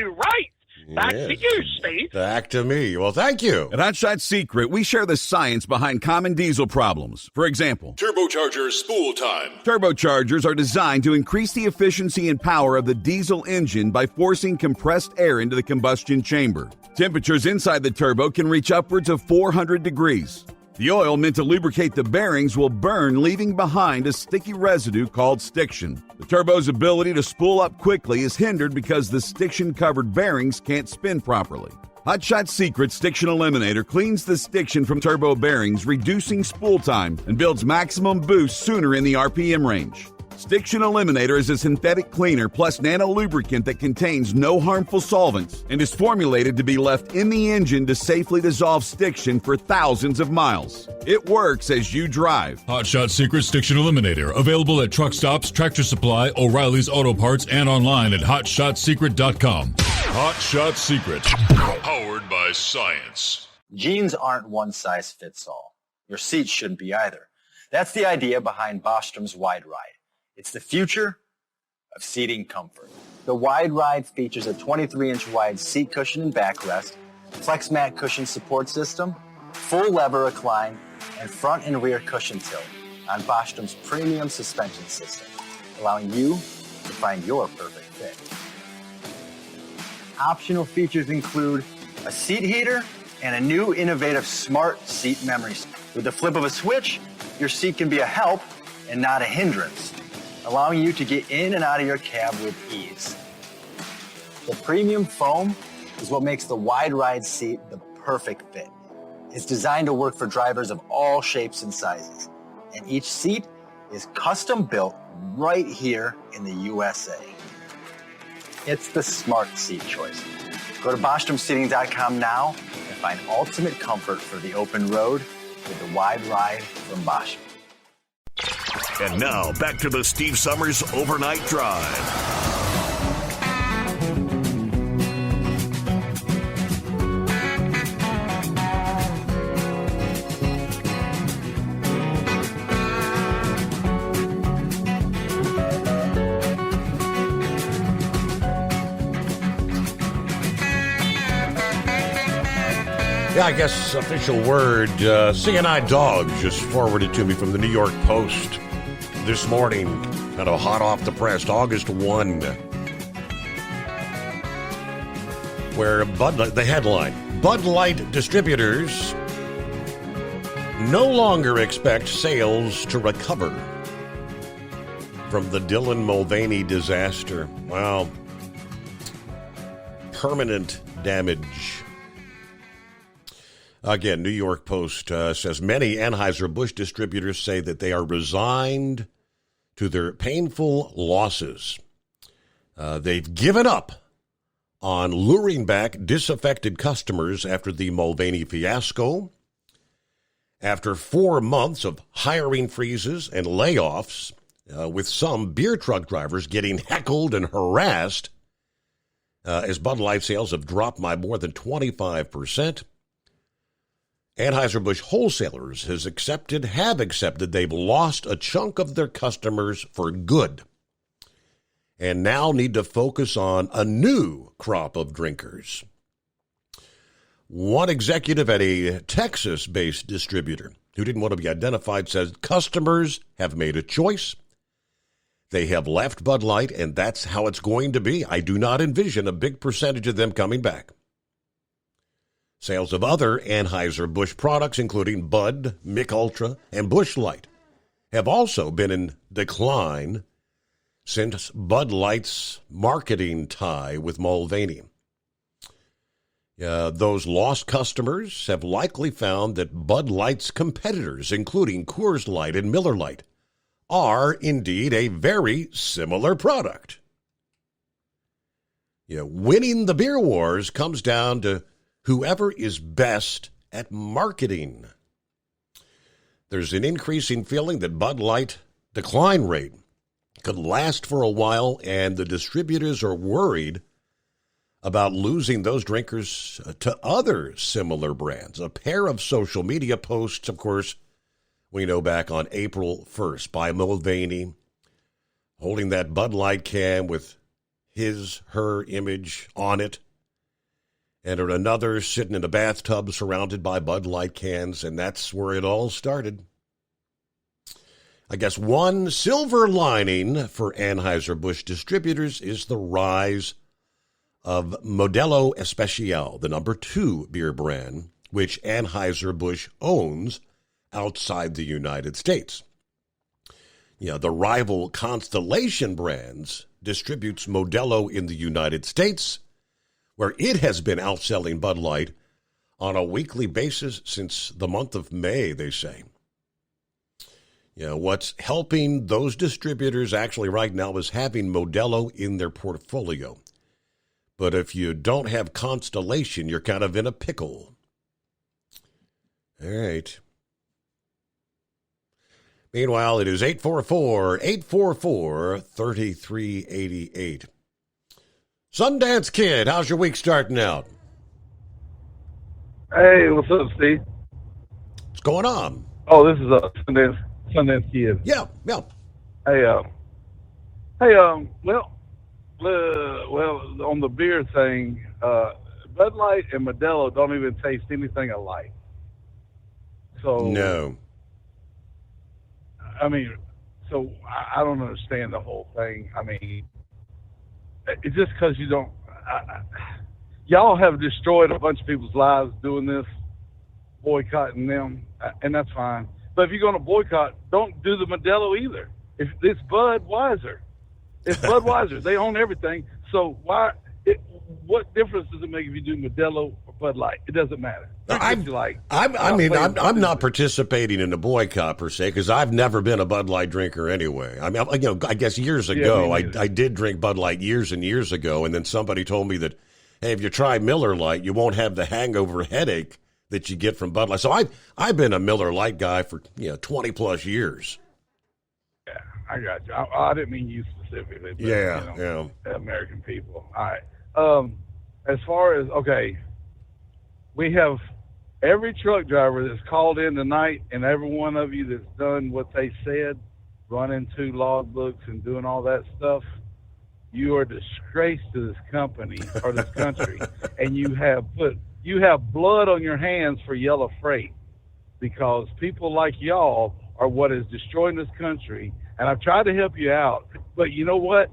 right. Back to you, Steve. Back to me. Well, thank you. At Hot Shot Secret, we share the science behind common diesel problems. For example, Turbocharger spool time. Turbochargers are designed to increase the efficiency and power of the diesel engine by forcing compressed air into the combustion chamber. Temperatures inside the turbo can reach upwards of 400 degrees. The oil meant to lubricate the bearings will burn, leaving behind a sticky residue called stiction. The turbo's ability to spool up quickly is hindered because the stiction-covered bearings can't spin properly. Hot Shot Secret Stiction Eliminator cleans the stiction from turbo bearings, reducing spool time, and builds maximum boost sooner in the RPM range. Stiction Eliminator is a synthetic cleaner plus nano lubricant that contains no harmful solvents and is formulated to be left in the engine to safely dissolve stiction for thousands of miles. It works as you drive. Hot Shot Secret Stiction Eliminator. Available at truck stops, Tractor Supply, O'Reilly's Auto Parts, and online at HotShotSecret.com. Hot Shot Secret. Powered by science. Jeans aren't one size fits all. Your seats shouldn't be either. That's the idea behind Bostrom's Wide Ride. It's the future of seating comfort. The Wide Ride features a 23-inch wide seat cushion and backrest, flex mat cushion support system, full lever recline, and front and rear cushion tilt on Bostrom's premium suspension system, allowing you to find your perfect fit. Optional features include a seat heater and a new innovative smart seat memory. With the flip of a switch, your seat can be a help and not a hindrance, allowing you to get in and out of your cab with ease. The premium foam is what makes the Wide Ride seat the perfect fit. It's designed to work for drivers of all shapes and sizes, and each seat is custom built right here in the USA. It's the smart seat choice. Go to BostromSeating.com now and find ultimate comfort for the open road with the Wide Ride from Bostrom. And now, back to the Steve Summers Overnight Drive. Yeah, I guess official word, CNI Dogs just forwarded to me from the New York Post this morning, kind of hot off the press, August 1, where Bud Light, the headline, Bud Light distributors no longer expect sales to recover from the Dylan Mulvaney disaster. Wow. Permanent damage. Again, New York Post says many Anheuser-Busch distributors say that they are resigned to their painful losses. They've given up on luring back disaffected customers after the Mulvaney fiasco. After 4 months of hiring freezes and layoffs, with some beer truck drivers getting heckled and harassed, as Bud Light sales have dropped by more than 25%. Anheuser-Busch wholesalers have accepted they've lost a chunk of their customers for good and now need to focus on a new crop of drinkers. One executive at a Texas-based distributor who didn't want to be identified says customers have made a choice. They have left Bud Light, and that's how it's going to be. I do not envision a big percentage of them coming back. Sales of other Anheuser-Busch products, including Bud, Mick Ultra, and Busch Light, have also been in decline since Bud Light's marketing tie with Mulvaney. Those lost customers have likely found that Bud Light's competitors, including Coors Light and Miller Lite, are indeed a very similar product. Winning the beer wars comes down to whoever is best at marketing. There's an increasing feeling that Bud Light decline rate could last for a while, and the distributors are worried about losing those drinkers to other similar brands. A pair of social media posts, of course, we know back on April 1st by Mulvaney, holding that Bud Light can with her image on it, and another sitting in a bathtub surrounded by Bud Light cans, and that's where it all started. I guess one silver lining for Anheuser-Busch distributors is the rise of Modelo Especial, the number 2 beer brand, which Anheuser-Busch owns outside the United States. The rival Constellation Brands distributes Modelo in the United States, where it has been outselling Bud Light on a weekly basis since the month of May, they say. What's helping those distributors actually right now is having Modelo in their portfolio. But if you don't have Constellation, you're kind of in a pickle. All right. Meanwhile, it is 844-844-3388. Sundance Kid, how's your week starting out? Hey, what's up, Steve? What's going on? Oh, this is Sundance Kid. Yeah. Hey, well, on the beer thing, Bud Light and Modelo don't even taste anything alike. So no. I mean, so I don't understand the whole thing. I mean, it's just because you don't. Y'all have destroyed a bunch of people's lives doing this, boycotting them, and that's fine. But if you're going to boycott, don't do the Modelo either. If it's Budweiser, they own everything. So what difference does it make if you do Modelo or Bud Light? It doesn't matter. I'm not participating in the boycott per se because I've never been a Bud Light drinker anyway. I mean, I guess years ago I did drink Bud Light years and years ago, and then somebody told me that, hey, if you try Miller Lite, you won't have the hangover headache that you get from Bud Light. So I've been a Miller Lite guy for 20 plus years. Yeah, I got you. I didn't mean you specifically. But, yeah. American people. All right. As far as we have every truck driver that's called in tonight, and every one of you that's done what they said, running 2 logbooks and doing all that stuff. You are a disgrace to this company or this country, and you have blood on your hands for Yellow Freight, because people like y'all are what is destroying this country. And I've tried to help you out, but you know what?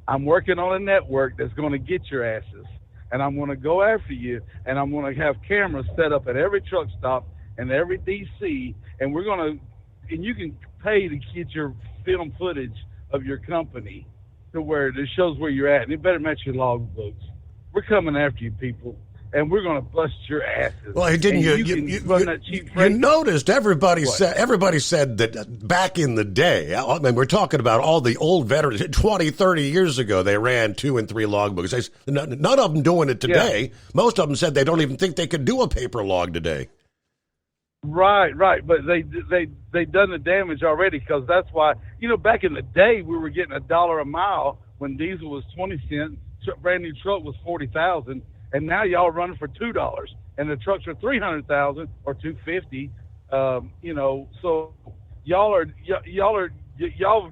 I'm working on a network that's going to get your asses, and I'm going to go after you, and I'm going to have cameras set up at every truck stop and every DC, and you can pay to get your film footage of your company to where it shows where you're at, and it better match your logbooks. We're coming after you, people, and we're going to bust your asses. Well, didn't you noticed everybody said that back in the day, I mean, we're talking about all the old veterans, 20, 30 years ago, they ran 2 and 3 logbooks. None of them doing it today. Yeah. Most of them said they don't even think they could do a paper log today. Right. But they done the damage already, because that's why, back in the day, we were getting $1 a mile when diesel was 20 cents, brand new truck was 40,000. And now y'all running for $2, and the trucks are 300,000 or 250. So y'all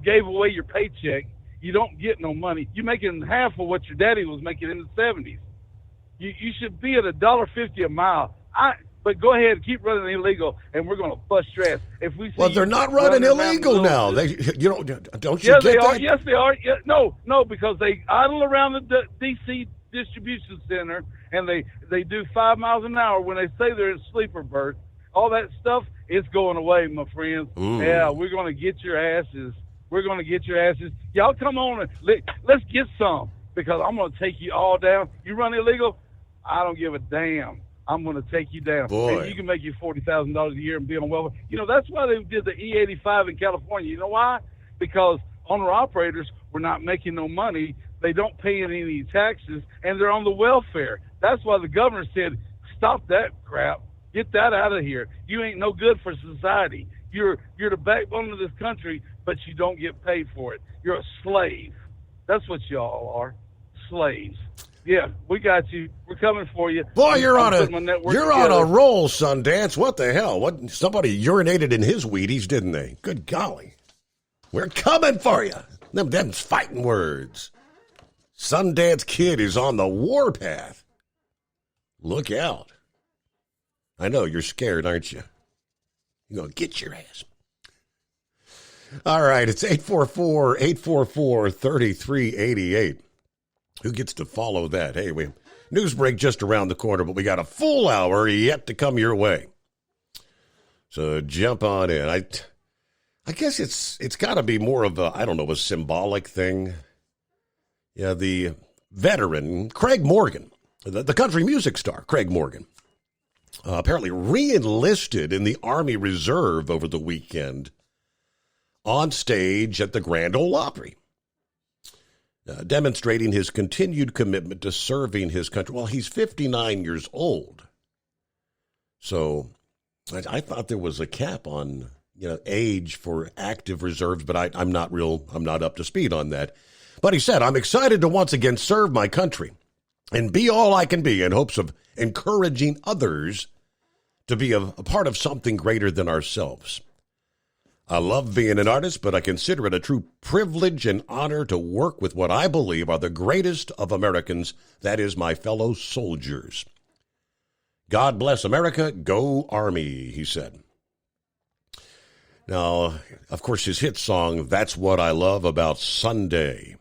gave away your paycheck. You don't get no money. You're making half of what your daddy was making in the 70s. You should be at $1.50 a mile. But go ahead and keep running illegal, and we're going to bust your ass. If we see they're not running illegal now. Don't you get that? Yes, they are. Yeah, no, because they idle around the DC distribution center, and they do 5 miles an hour when they say they're in sleeper berth. All that stuff is going away, my friends. Yeah, we're going to get your asses. We're going to get your asses. Y'all come on and let's get some, because I'm going to take you all down. You run illegal, I don't give a damn. I'm going to take you down. Boy. And you can make you $40,000 a year and be on welfare. You know, that's why they did the E85 in California. You know why? Because owner-operators were not making no money. They don't pay any taxes, and they're on the welfare. That's why the governor said, stop that crap. Get that out of here. You ain't no good for society. You're the backbone of this country, but you don't get paid for it. You're a slave. That's what y'all are, slaves. Yeah, we got you. We're coming for you. Boy, you're on a roll, Sundance. What the hell? What? Somebody urinated in his Wheaties, didn't they? Good golly. We're coming for you. Them's fighting words. Sundance Kid is on the warpath. Look out. I know, you're scared, aren't you? You're going to get your ass. All right, it's 844-844-3388. Who gets to follow that? Hey, news break just around the corner, but we got a full hour yet to come your way. So jump on in. I guess it's got to be more of a symbolic thing. Yeah, the veteran, Craig Morgan, the country music star, Craig Morgan, apparently re-enlisted in the Army Reserve over the weekend on stage at the Grand Ole Opry. Demonstrating his continued commitment to serving his country. Well, he's 59 years old. So I thought there was a cap on, age for active reserves, but I'm not up to speed on that. But he said, I'm excited to once again serve my country and be all I can be in hopes of encouraging others to be a part of something greater than ourselves. I love being an artist, but I consider it a true privilege and honor to work with what I believe are the greatest of Americans, that is, my fellow soldiers. God bless America, go Army, he said. Now, of course, his hit song, That's What I Love About Sunday,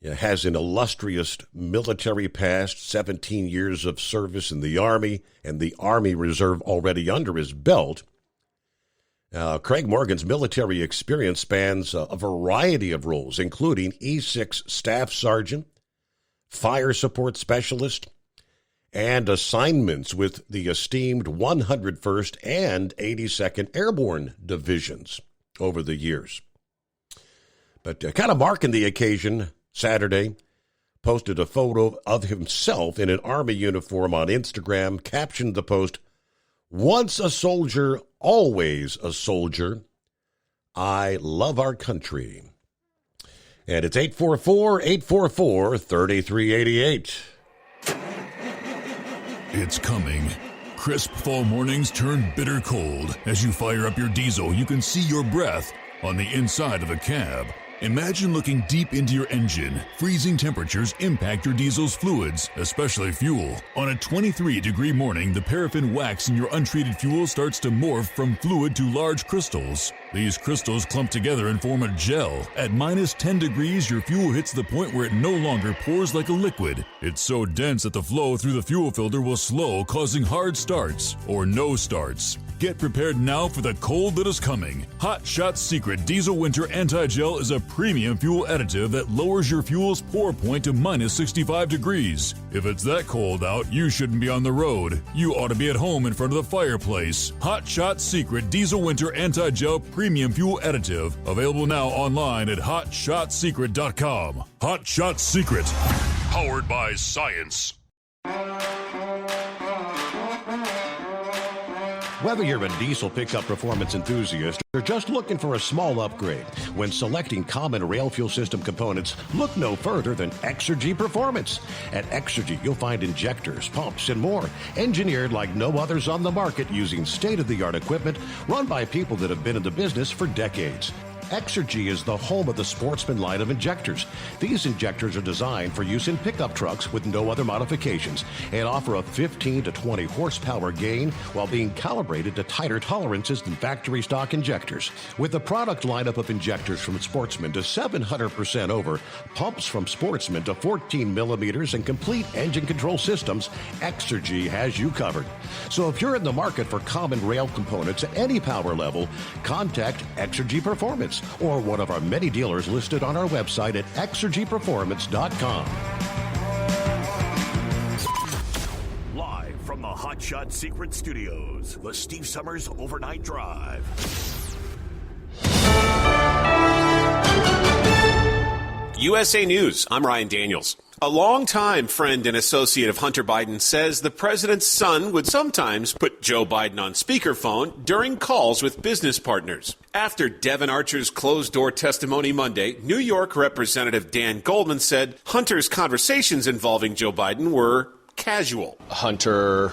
has an illustrious military past, 17 years of service in the Army, and the Army Reserve already under his belt. Craig Morgan's military experience spans a variety of roles, including E6 Staff Sergeant, Fire Support Specialist, and assignments with the esteemed 101st and 82nd Airborne Divisions over the years. But kind of marking the occasion, Saturday, posted a photo of himself in an Army uniform on Instagram, captioned the post, "Once a soldier, always a soldier. I love our country." And it's 844-844-3388. It's coming. Crisp fall mornings turn bitter cold. As you fire up your diesel, you can see your breath on the inside of a cab. Imagine looking deep into your engine. Freezing temperatures impact your diesel's fluids, especially fuel. On a 23-degree morning, the paraffin wax in your untreated fuel starts to morph from fluid to large crystals. These crystals clump together and form a gel. At minus 10 degrees, your fuel hits the point where it no longer pours like a liquid. It's so dense that the flow through the fuel filter will slow, causing hard starts or no starts. Get prepared now for the cold that is coming. Hot Shot Secret Diesel Winter Anti-Gel is a premium fuel additive that lowers your fuel's pour point to minus 65 degrees. If it's that cold out, you shouldn't be on the road. You ought to be at home in front of the fireplace. Hot Shot Secret Diesel Winter Anti-Gel Premium Fuel Additive. Available now online at HotShotSecret.com. Hot Shot Secret. Powered by science. Whether you're a diesel pickup performance enthusiast or just looking for a small upgrade, when selecting common rail fuel system components, look no further than Exergy Performance. At Exergy, you'll find injectors, pumps, and more, engineered like no others on the market using state-of-the-art equipment run by people that have been in the business for decades. Exergy is the home of the Sportsman line of injectors. These injectors are designed for use in pickup trucks with no other modifications and offer a 15 to 20 horsepower gain while being calibrated to tighter tolerances than factory stock injectors. With the product lineup of injectors from Sportsman to 700% over, pumps from Sportsman to 14 millimeters, and complete engine control systems, Exergy has you covered. So if you're in the market for common rail components at any power level, contact Exergy Performance. us or one of our many dealers listed on our website at exergyperformance.com. Live from the Hot Shot Secret Studios, the Steve Summers Overnight Drive. USA News, I'm Ryan Daniels. A longtime friend and associate of Hunter Biden says the president's son would sometimes put Joe Biden on speakerphone during calls with business partners. After Devin Archer's closed-door testimony Monday, New York Representative Dan Goldman said Hunter's conversations involving Joe Biden were casual. Hunter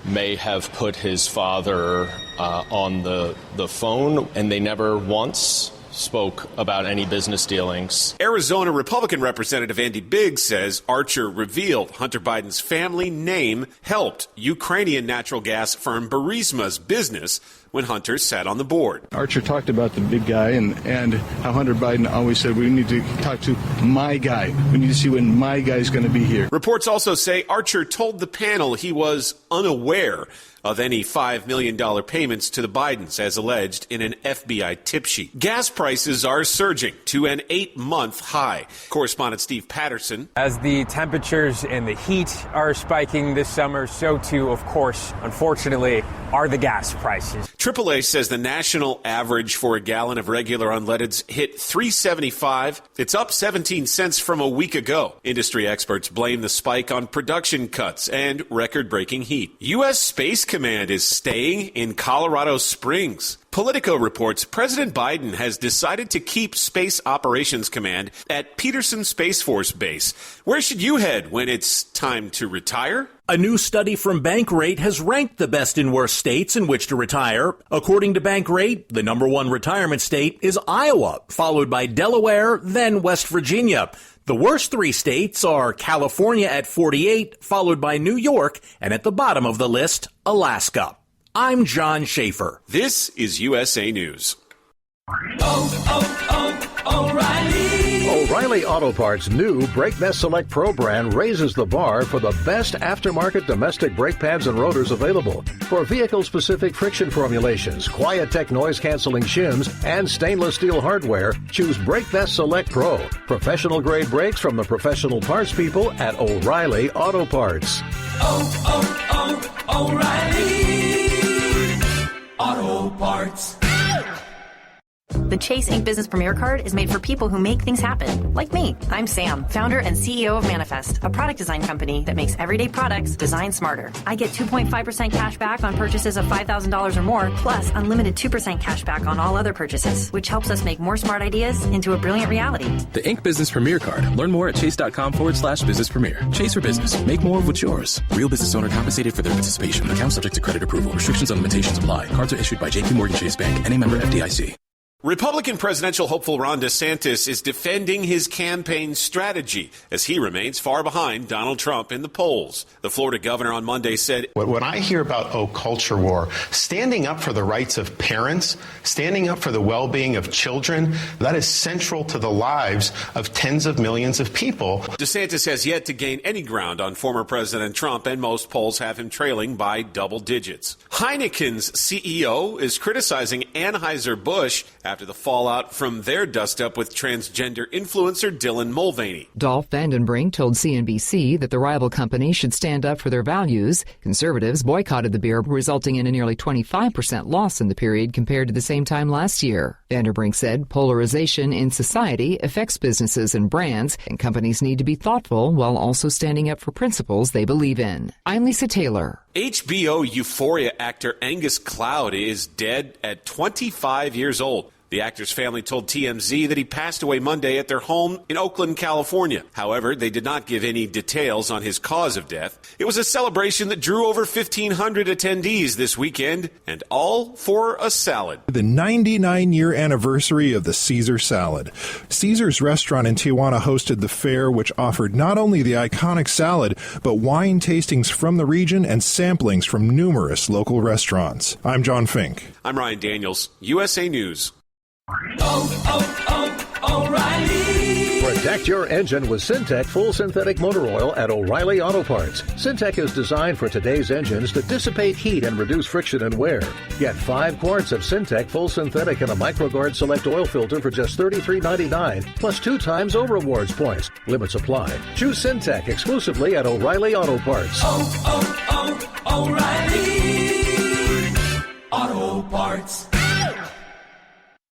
may have put his father on the phone, and they never once spoke about any business dealings. Arizona Republican Representative Andy Biggs says Archer revealed Hunter Biden's family name helped Ukrainian natural gas firm Burisma's business when Hunter sat on the board. Archer talked about the big guy and how Hunter Biden always said, we need to talk to my guy. We need to see when my guy's going to be here. Reports also say Archer told the panel he was unaware of any $5 million payments to the Bidens, as alleged in an FBI tip sheet. Gas prices are surging to an 8-month high. Correspondent Steve Patterson. As the temperatures and the heat are spiking this summer, so too, of course, unfortunately, are the gas prices. AAA says the national average for a gallon of regular unleadeds hit $3.75. It's up 17 cents from a week ago. Industry experts blame the spike on production cuts and record-breaking heat. U.S. Space Command is staying in Colorado Springs. Politico reports President Biden has decided to keep Space Operations Command at Peterson Space Force Base. Where should you head when it's time to retire? A new study from Bankrate has ranked the best and worst states in which to retire. According to Bankrate, the number one retirement state is Iowa, followed by Delaware, then West Virginia. The worst three states are California at 48, followed by New York, and at the bottom of the list, Alaska. I'm John Schaefer. This is USA News. O'Reilly Auto Parts' new Brake Best Select Pro brand raises the bar for the best aftermarket domestic brake pads and rotors available. For vehicle-specific friction formulations, Quiet-Tech noise-canceling shims, and stainless steel hardware, choose Brake Best Select Pro. Professional-grade brakes from the professional parts people at O'Reilly Auto Parts. O'Reilly Auto Parts. The Chase Ink Business Premier Card is made for people who make things happen, like me. I'm Sam, founder and CEO of Manifest, a product design company that makes everyday products designed smarter. I get 2.5% cash back on purchases of $5,000 or more, plus unlimited 2% cash back on all other purchases, which helps us make more smart ideas into a brilliant reality. The Ink Business Premier Card. Learn more at chase.com/business premier. Chase for business. Make more of what's yours. Real business owner compensated for their participation. Account subject to credit approval. Restrictions and limitations apply. Cards are issued by JP Morgan Chase Bank, any member FDIC. Republican presidential hopeful Ron DeSantis is defending his campaign strategy as he remains far behind Donald Trump in the polls. The Florida governor on Monday said, When I hear about culture war, standing up for the rights of parents, standing up for the well-being of children, that is central to the lives of tens of millions of people. DeSantis has yet to gain any ground on former President Trump, and most polls have him trailing by double digits. Heineken's CEO is criticizing Anheuser-Busch after the fallout from their dust-up with transgender influencer Dylan Mulvaney. Dolph Vandenbrink told CNBC that the rival company should stand up for their values. Conservatives boycotted the beer, resulting in a nearly 25% loss in the period compared to the same time last year. Vandenbrink said polarization in society affects businesses and brands, and companies need to be thoughtful while also standing up for principles they believe in. I'm Lisa Taylor. HBO Euphoria actor Angus Cloud is dead at 25 years old. The actor's family told TMZ that he passed away Monday at their home in Oakland, California. However, they did not give any details on his cause of death. It was a celebration that drew over 1,500 attendees this weekend, and all for a salad. The 99-year anniversary of the Caesar salad. Caesar's restaurant in Tijuana hosted the fair, which offered not only the iconic salad, but wine tastings from the region and samplings from numerous local restaurants. I'm John Fink. I'm Ryan Daniels, USA News. O'Reilly. Protect your engine with Syntec Full Synthetic Motor Oil at O'Reilly Auto Parts. Syntec is designed for today's engines to dissipate heat and reduce friction and wear. Get 5 quarts of Syntec Full Synthetic and a MicroGuard Select oil filter for just $33.99, plus 2 times O Rewards points. Limits apply. Choose Syntec exclusively at O'Reilly Auto Parts. O'Reilly Auto Parts.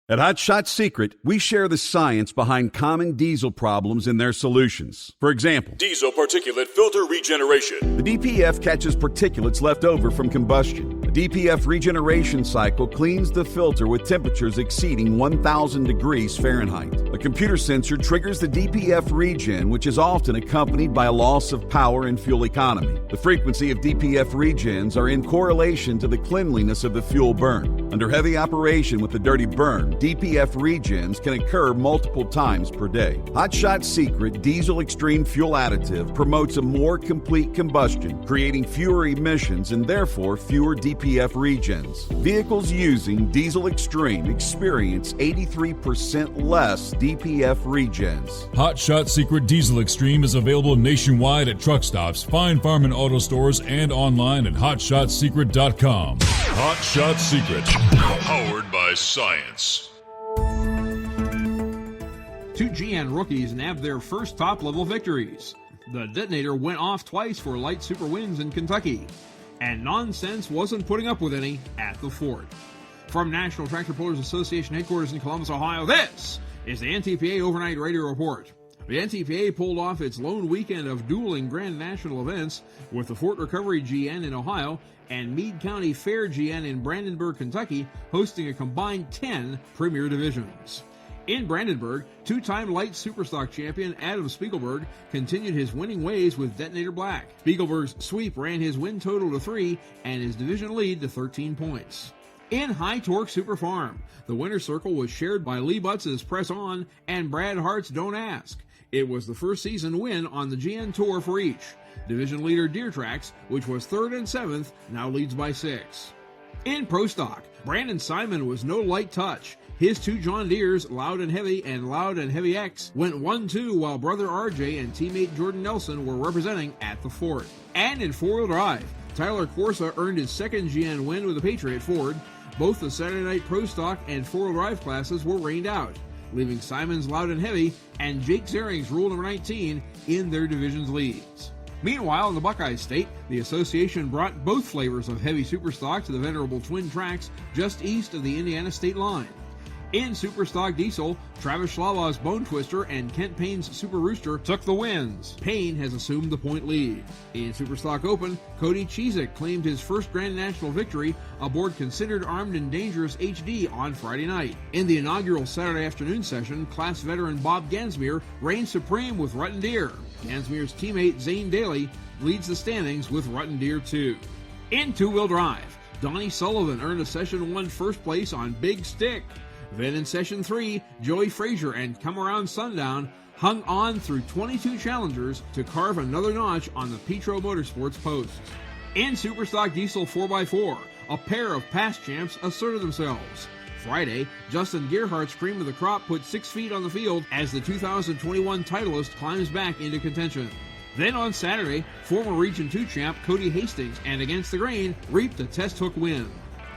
At Hot Shot Secret, we share the science behind common diesel problems and their solutions. For example, diesel particulate filter regeneration. The DPF catches particulates left over from combustion. The DPF regeneration cycle cleans the filter with temperatures exceeding 1,000 degrees Fahrenheit. A computer sensor triggers the DPF regen, which is often accompanied by a loss of power and fuel economy. The frequency of DPF regens are in correlation to the cleanliness of the fuel burn. Under heavy operation with the dirty burn, DPF regens can occur multiple times per day. Hot Shot Secret Diesel Extreme Fuel Additive promotes a more complete combustion, creating fewer emissions and therefore fewer DPF regens. Vehicles using Diesel Extreme experience 83% less DPF regens. Hot Shot Secret Diesel Extreme is available nationwide at truck stops, Fine Farm and auto stores, and online at hotshotsecret.com. Hot Shot Secret, powered by science. 2 GN rookies nabbed their first top-level victories. The detonator went off twice for light super winds in Kentucky. And nonsense wasn't putting up with any at the Fort. From National Tractor Pullers Association headquarters in Columbus, Ohio, this is the NTPA Overnight Radio Report. The NTPA pulled off its lone weekend of dueling Grand National events with the Fort Recovery GN in Ohio and Meade County Fair GN in Brandenburg, Kentucky, hosting a combined 10 Premier Divisions. In Brandenburg, 2-time light superstock champion Adam Spiegelberg continued his winning ways with Detonator Black. Spiegelberg's sweep ran his win total to 3 and his division lead to 13 points. In High Torque Super Farm, the winner's circle was shared by Lee Butts' Press On and Brad Hart's Don't Ask. It was the first season win on the GN Tour for each. Division leader Deer Tracks, which was 3rd and 7th, now leads by 6. In Pro Stock, Brandon Simon was no light touch. His 2 John Deeres, Loud and Heavy and Loud and Heavy X, went 1-2 while brother RJ and teammate Jordan Nelson were representing at the Fort. And in 4-wheel drive, Tyler Corsa earned his 2nd GN win with the Patriot Ford. Both the Saturday Night Pro Stock and 4-wheel drive classes were rained out, leaving Simon's Loud and Heavy and Jake Zering's Rule number 19 in their division's leads. Meanwhile, in the Buckeye State, the association brought both flavors of heavy superstock to the venerable Twin Tracks just east of the Indiana state line. In Superstock Diesel, Travis Schlava's Bone Twister and Kent Payne's Super Rooster took the wins. Payne has assumed the point lead. In Superstock Open, Cody Cheezick claimed his first Grand National victory aboard Considered Armed and Dangerous HD on Friday night. In the inaugural Saturday afternoon session, class veteran Bob Gansmere reigned supreme with Rutten Deer. Gansmere's teammate Zane Daly leads the standings with Rutten Deer 2. In 2-wheel drive, Donnie Sullivan earned a Session 1 first place on Big Stick. Then in Session 3, Joey Frazier and Come Around Sundown hung on through 22 challengers to carve another notch on the Petro Motorsports posts. In Superstock Diesel 4x4, a pair of past champs asserted themselves. Friday, Justin Gerhardt's cream of the crop put 6 feet on the field as the 2021 titleist climbs back into contention. Then on Saturday, former Region 2 champ Cody Hastings and Against the Grain reaped a test hook win.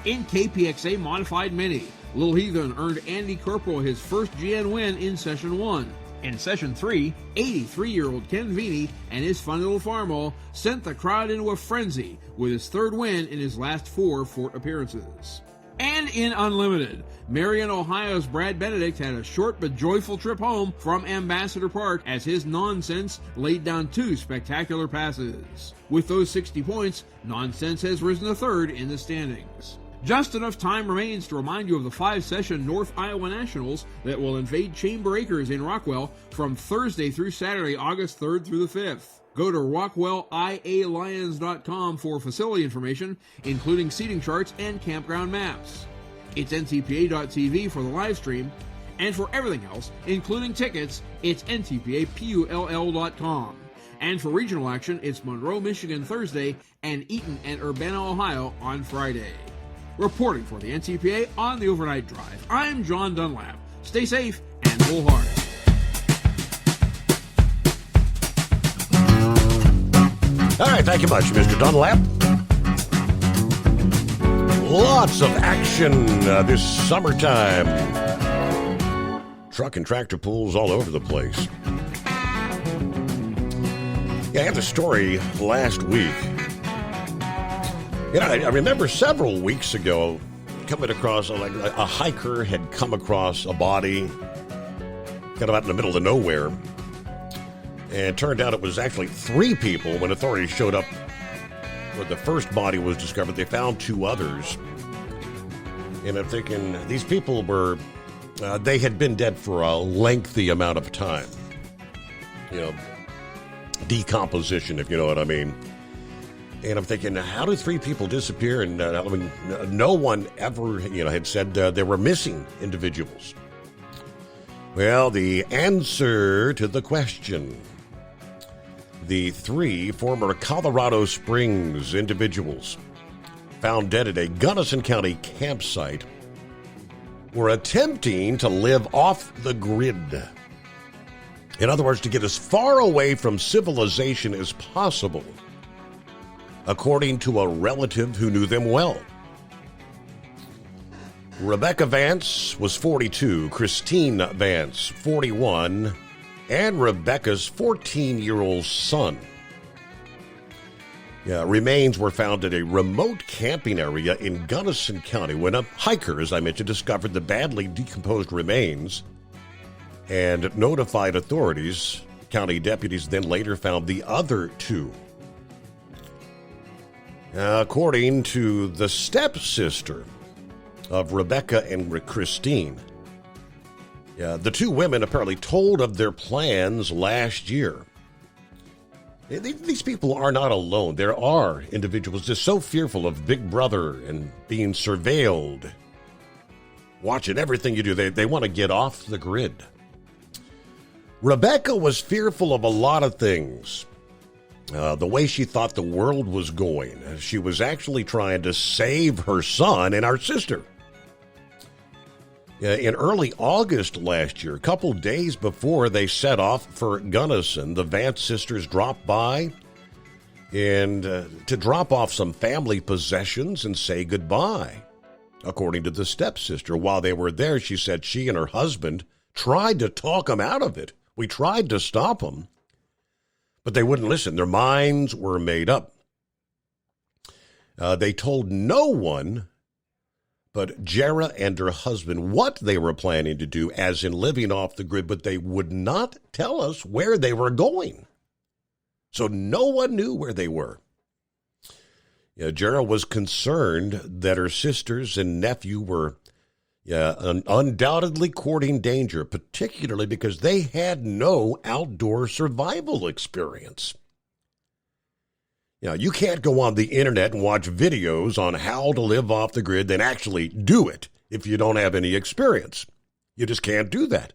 In KPXA Modified Mini, Little Heathen earned Andy Corporal his first GN win in Session 1. In Session 3, 83-year-old Ken Vini and his fun little farm-all sent the crowd into a frenzy with his 3rd win in his last 4 Fort appearances. And in Unlimited, Marion, Ohio's Brad Benedict had a short but joyful trip home from Ambassador Park as his Nonsense laid down 2 spectacular passes. With those 60 points, Nonsense has risen to 3rd in the standings. Just enough time remains to remind you of the 5-session North Iowa Nationals that will invade Chamber Acres in Rockwell from Thursday through Saturday, August 3rd through the 5th. Go to rockwellialions.com for facility information, including seating charts and campground maps. It's ntpa.tv for the live stream, and for everything else, including tickets, it's ntpapull.com. And for regional action, it's Monroe, Michigan Thursday and Eaton and Urbana, Ohio on Friday. Reporting for the NTPA on the Overnight Drive, I'm John Dunlap. Stay safe and roll hard. All right, thank you much, Mr. Dunlap. Lots of action this summertime. Truck and tractor pulls all over the place. Yeah, I had the story last week. You know, I remember several weeks ago coming across, like a hiker had come across a body kind of out in the middle of nowhere. And it turned out it was actually 3 people. When authorities showed up where the first body was discovered, they found 2 others. And I'm thinking, these people were, they had been dead for a lengthy amount of time. You know, decomposition, if you know what I mean. And I'm thinking, how do 3 people disappear? And I mean, no one ever, had said they were missing individuals. Well, the answer to the question, the 3 former Colorado Springs individuals found dead at a Gunnison County campsite were attempting to live off the grid. In other words, to get as far away from civilization as possible, according to a relative who knew them well. Rebecca Vance was 42, Christine Vance, 41, and Rebecca's 14-year-old son. Remains were found at a remote camping area in Gunnison County when a hiker, as I mentioned, discovered the badly decomposed remains and notified authorities. County deputies then later found the other 2. According to the stepsister of Rebecca and Christine, the 2 women apparently told of their plans last year. These people are not alone. There are individuals just so fearful of Big Brother and being surveilled, watching everything you do. They want to get off the grid. Rebecca was fearful of a lot of things. The way she thought the world was going. She was actually trying to save her son and our sister. In early August last year, a couple days before they set off for Gunnison, the Vance sisters dropped by and to drop off some family possessions and say goodbye. According to the stepsister, while they were there, she said she and her husband tried to talk them out of it. We tried to stop them, but they wouldn't listen. Their minds were made up. They told no one but Jera and her husband what they were planning to do, as in living off the grid, but they would not tell us where they were going. So no one knew where they were. Jera was concerned that her sisters and nephew were undoubtedly courting danger, particularly because they had no outdoor survival experience. You can't go on the internet and watch videos on how to live off the grid, then actually do it if you don't have any experience. You just can't do that.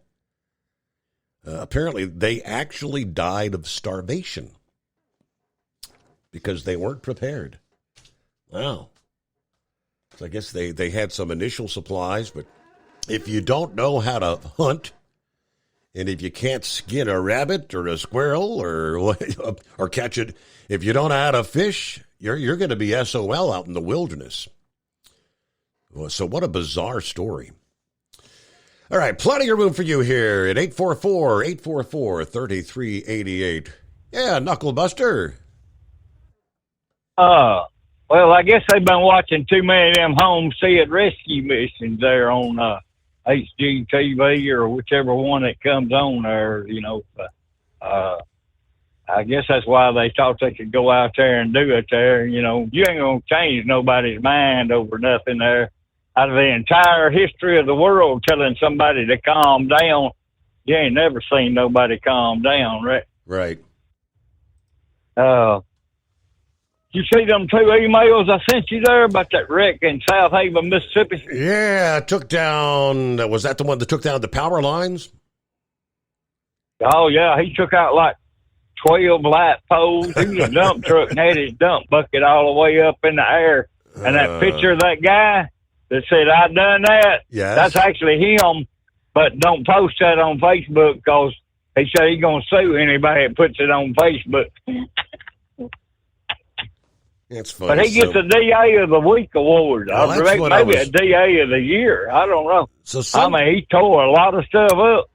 Apparently, they actually died of starvation because they weren't prepared. Wow. So I guess they had some initial supplies, but if you don't know how to hunt, and if you can't skin a rabbit or a squirrel or catch it, if you don't know how to fish, you're going to be SOL out in the wilderness. So what a bizarre story. All right, plenty of room for you here at 844-3388. Yeah, Knucklebuster. Well, I guess they've been watching too many of them homestead rescue missions there on HGTV or whichever one that comes on there, I guess that's why they thought they could go out there and do it there. You ain't going to change nobody's mind over nothing there. Out of the entire history of the world, telling somebody to calm down, you ain't never seen nobody calm down, right? Right. You see them 2 emails I sent you there about that wreck in South Haven, Mississippi? Yeah, took down, was that the one that took down the power lines? Oh, yeah, he took out like 12 light poles. He was a dump truck and had his dump bucket all the way up in the air. And that picture of that guy that said, I done that, that's actually him. But don't post that on Facebook because he said he's going to sue anybody that puts it on Facebook. It's funny. But he gets a DA of the Week award. Well, Maybe a DA of the Year. I don't know. So he tore a lot of stuff up.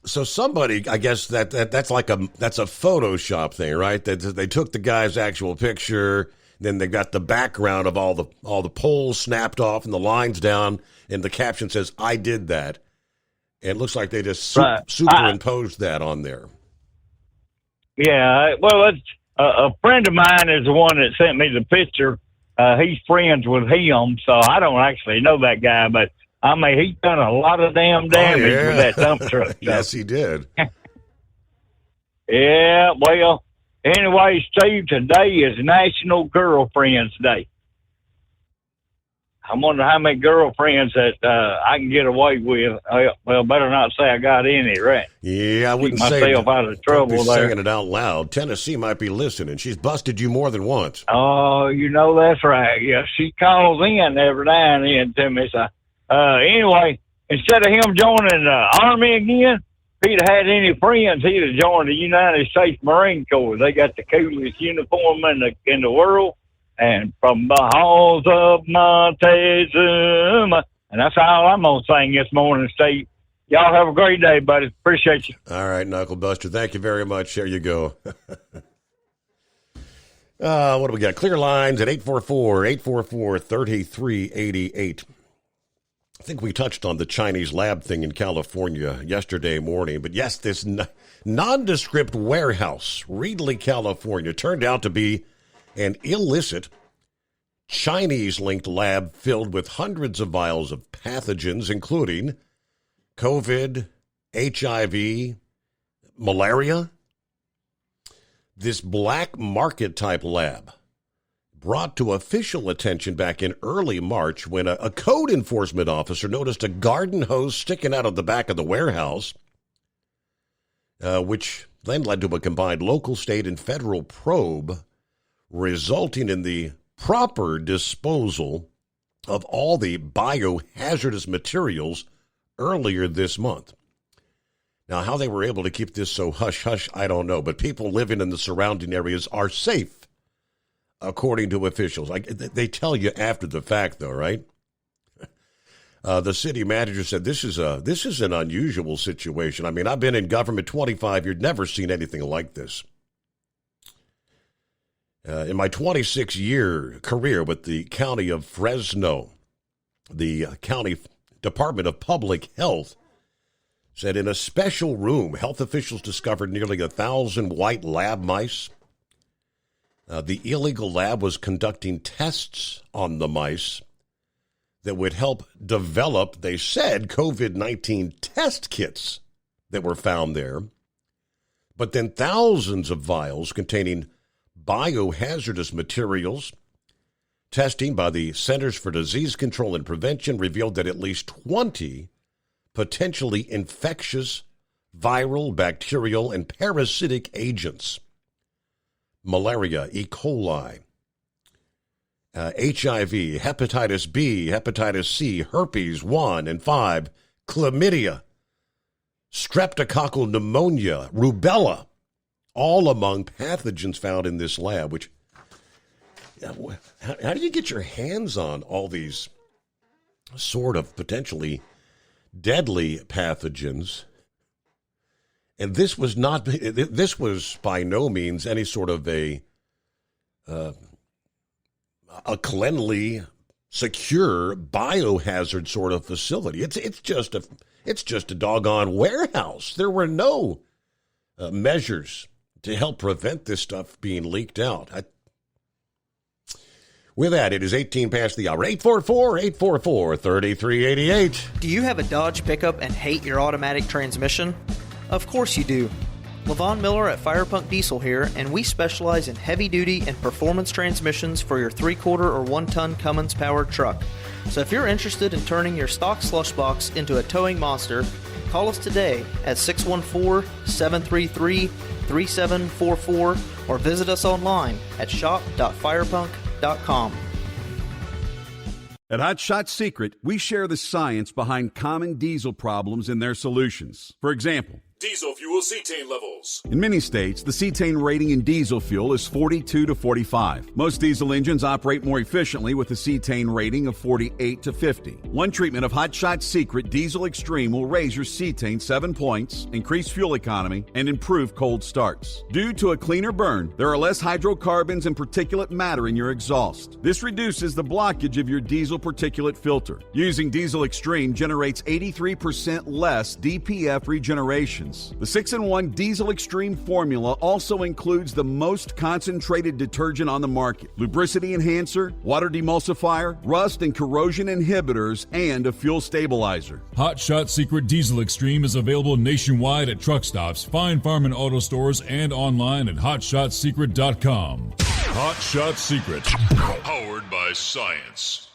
So somebody, I guess that's a Photoshop thing, right? That they took the guy's actual picture, then they got the background of all the poles snapped off and the lines down, and the caption says, "I did that." And it looks like they just superimposed that on there. Yeah, well, it's, a friend of mine is the one that sent me the picture. He's friends with him, so I don't actually know that guy, but I mean, he's done a lot of damn damage with that dump truck. Yes, he did. Yeah, well, anyway, Steve, today is National Girlfriends Day. I wonder how many girlfriends that I can get away with. Well, better not say I got any, right? Yeah, I wouldn't Keep myself out of trouble be there. saying it out loud. Tennessee might be listening. She's busted you more than once. Oh, you know that's right. Yeah, she calls in every now and then to me. So, anyway, instead of him joining the Army again, if he'd had any friends, he'd have joined the United States Marine Corps. They got the coolest uniform in the world. And from the halls of Montezuma. And that's all I'm going to sing this morning, Steve. Y'all have a great day, buddy. Appreciate you. All right, Knuckle Buster. Thank you very much. There you go. What do we got? Clear lines at 844-844-3388. I think we touched on the Chinese lab thing in California yesterday morning. But yes, this nondescript warehouse, Reedley, California, turned out to be an illicit Chinese-linked lab filled with hundreds of vials of pathogens, including COVID, HIV, malaria. This black market type lab brought to official attention back in early March when a code enforcement officer noticed a garden hose sticking out of the back of the warehouse, which then led to a combined local, state, and federal probe, resulting in the proper disposal of all the biohazardous materials earlier this month. Now, how they were able to keep this so hush-hush, I don't know, but people living in the surrounding areas are safe, according to officials. They tell you after the fact, though, right? The city manager said, this is an unusual situation. I mean, I've been in government 25 years, never seen anything like this. In my 26-year career with the county of Fresno, the county Department of Public Health said in a special room, health officials discovered nearly 1,000 white lab mice. The illegal lab was conducting tests on the mice that would help develop, they said, COVID-19 test kits that were found there. But then thousands of vials containing biohazardous materials. Testing by the Centers for Disease Control and Prevention revealed that at least 20 potentially infectious viral, bacterial, and parasitic agents, malaria, E. coli, HIV, hepatitis B, hepatitis C, herpes 1 and 5, chlamydia, streptococcal pneumonia, rubella, all among pathogens found in this lab, which, how do you get your hands on all these sort of potentially deadly pathogens? And this was by no means any sort of a cleanly, secure biohazard sort of facility. It's just a doggone warehouse. There were no measures to help prevent this stuff being leaked out. With that, it is 18 past the hour. 844-844-3388. Do you have a Dodge pickup and hate your automatic transmission? Of course you do. LaVon Miller at Firepunk Diesel here, and we specialize in heavy-duty and performance transmissions for your 3-quarter or 1-ton Cummins-powered truck. So if you're interested in turning your stock slush box into a towing monster, call us today at 614-733-3744 or visit us online at shop.firepunk.com. At Hot Shot Secret, we share the science behind common diesel problems and their solutions. For example, diesel fuel cetane levels. In many states, the cetane rating in diesel fuel is 42 to 45. Most diesel engines operate more efficiently with a cetane rating of 48 to 50. One treatment of Hot Shot Secret Diesel Extreme will raise your cetane 7 points, increase fuel economy, and improve cold starts. Due to a cleaner burn, there are less hydrocarbons and particulate matter in your exhaust. This reduces the blockage of your diesel particulate filter. Using Diesel Extreme generates 83% less DPF regenerations. The 6-in-1 Diesel Extreme formula also includes the most concentrated detergent on the market, lubricity enhancer, water demulsifier, rust and corrosion inhibitors, and a fuel stabilizer. Hot Shot Secret Diesel Extreme is available nationwide at truck stops, Fine Farm and auto stores, and online at hotshotsecret.com. Hot Shot Secret, powered by science.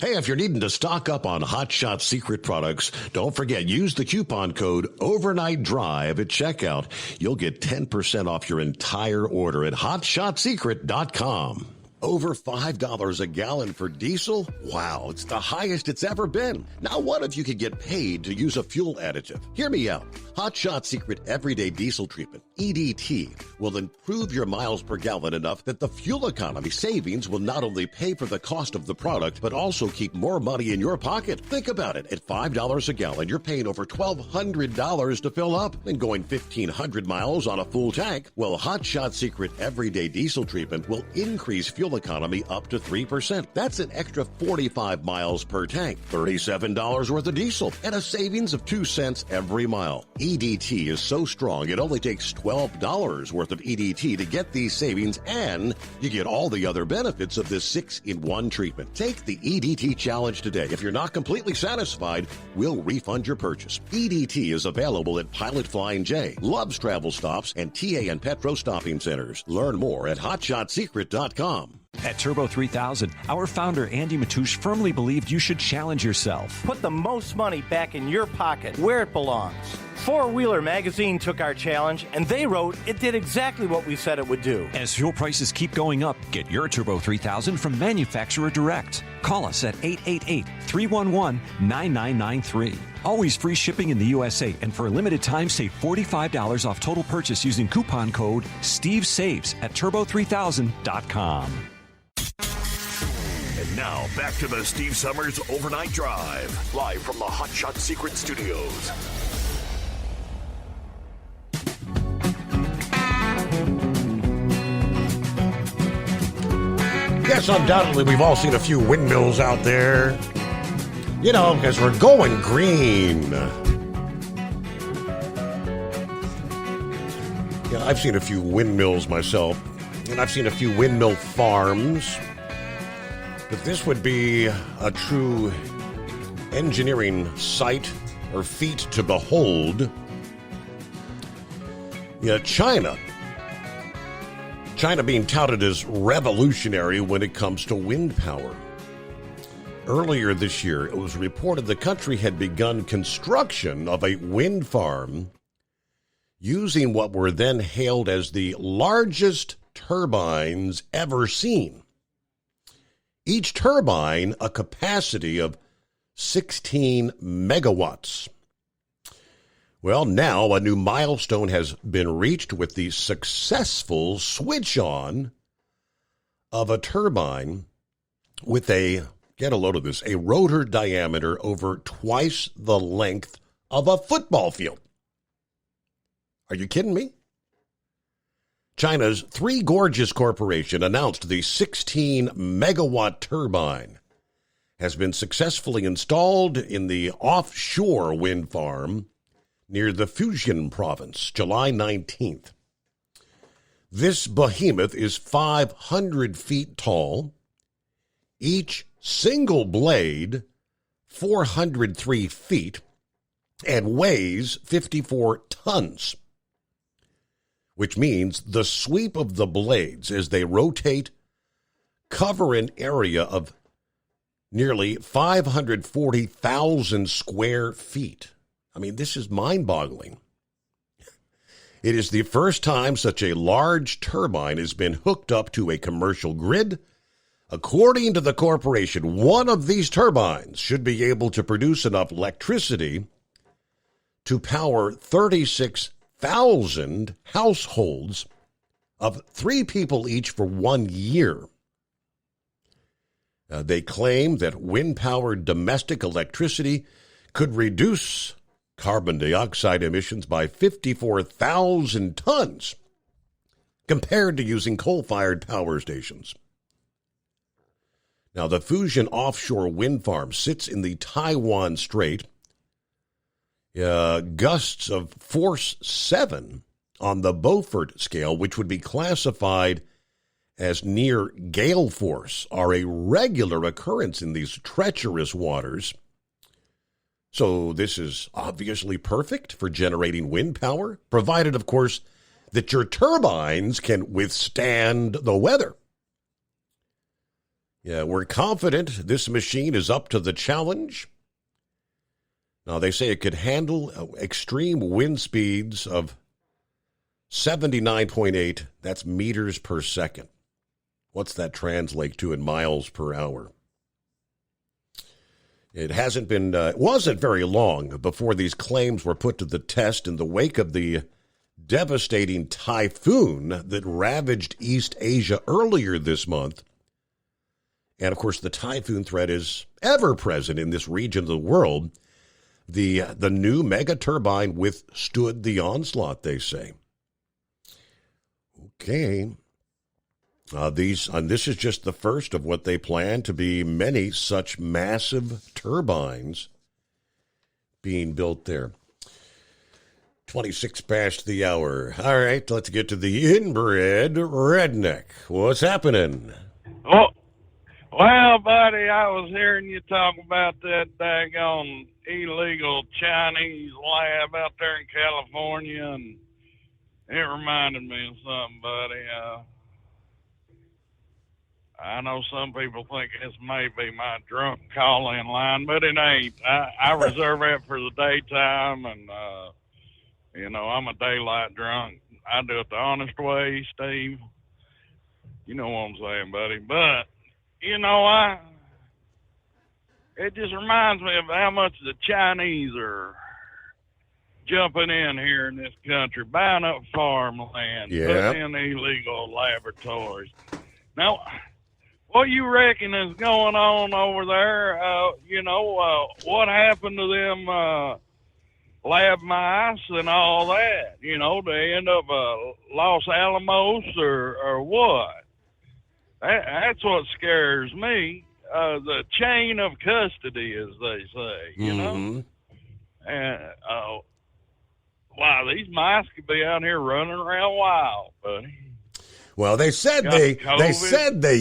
Hey, if you're needing to stock up on Hot Shot Secret products, don't forget, use the coupon code OVERNIGHTDRIVE at checkout. You'll get 10% off your entire order at hotshotsecret.com. Over $5 a gallon for diesel? Wow, it's the highest it's ever been. Now what if you could get paid to use a fuel additive? Hear me out. Hot Shot Secret Everyday Diesel Treatment, EDT, will improve your miles per gallon enough that the fuel economy savings will not only pay for the cost of the product, but also keep more money in your pocket. Think about it. At $5 a gallon, you're paying over $1,200 to fill up and going 1,500 miles on a full tank. Well, Hot Shot Secret Everyday Diesel Treatment will increase fuel economy up to 3%. That's an extra 45 miles per tank, $37 worth of diesel, and a savings of 2 cents every mile. EDT is so strong, it only takes $12 worth of EDT to get these savings, and you get all the other benefits of this 6-in-1 treatment. Take the EDT challenge today. If you're not completely satisfied, we'll refund your purchase. EDT is available at Pilot Flying J, Love's Travel Stops, and TA and Petro Stopping Centers. Learn more at hotshotsecret.com. At Turbo 3000, our founder Andy Matouche firmly believed you should challenge yourself. Put the most money back in your pocket, where it belongs. Four Wheeler Magazine took our challenge, and they wrote it did exactly what we said it would do. As fuel prices keep going up, get your Turbo 3000 from manufacturer direct. Call us at 888-311-9993. Always free shipping in the USA, and for a limited time, save $45 off total purchase using coupon code STEVESAVES at turbo3000.com. And now, back to the Steve Summers Overnight Drive, live from the Hot Shot Secret Studios. Yes, undoubtedly, we've all seen a few windmills out there. You know, because we're going green. Yeah, I've seen a few windmills myself, and I've seen a few windmill farms. But this would be a true engineering sight or feat to behold. Yeah, China being touted as revolutionary when it comes to wind power. Earlier this year, it was reported the country had begun construction of a wind farm using what were then hailed as the largest turbines ever seen. Each turbine a capacity of 16 megawatts. Well, now a new milestone has been reached with the successful switch on of a turbine with a, get a load of this, a rotor diameter over twice the length of a football field. Are you kidding me? China's Three Gorges Corporation announced the 16-megawatt turbine has been successfully installed in the offshore wind farm near the Fujian province, July 19th. This behemoth is 500 feet tall, each single blade 403 feet, and weighs 54 tons. Which means the sweep of the blades as they rotate cover an area of nearly 540,000 square feet. I mean, this is mind-boggling. It is the first time such a large turbine has been hooked up to a commercial grid. According to the corporation, one of these turbines should be able to produce enough electricity to power 36,000 households of 3 people each for 1 year. They claim that wind-powered domestic electricity could reduce carbon dioxide emissions by 54,000 tons compared to using coal-fired power stations. Now, the Fujian offshore wind farm sits in the Taiwan Strait. Gusts of force 7 on the Beaufort scale, which would be classified as near gale force, are a regular occurrence in these treacherous waters. So this is obviously perfect for generating wind power, provided, of course, that your turbines can withstand the weather. Yeah, we're confident this machine is up to the challenge. Now, they say it could handle extreme wind speeds of 79.8, that's meters per second. What's that translate to in miles per hour? It wasn't very long before these claims were put to the test in the wake of the devastating typhoon that ravaged East Asia earlier this month. And, of course, the typhoon threat is ever present in this region of the world. The new mega turbine withstood the onslaught, they say. Okay. This is just the first of what they plan to be many such massive turbines being built there. 26 past the hour. All right, let's get to the inbred redneck. What's happening? Oh, well, buddy, I was hearing you talk about that daggone illegal Chinese lab out there in California, and it reminded me of something, buddy. I know some people think this may be my drunk call-in line, but it ain't. I reserve that for the daytime, and, I'm a daylight drunk. I do it the honest way, Steve. You know what I'm saying, buddy. But, it just reminds me of how much the Chinese are jumping in here in this country, buying up farmland, putting in illegal laboratories. Now, what you reckon is going on over there? What happened to them lab mice and all that? They end up Los Alamos or what? That's what scares me. The chain of custody, as they say, And wow, these mice could be out here running around wild, buddy. Well, they said they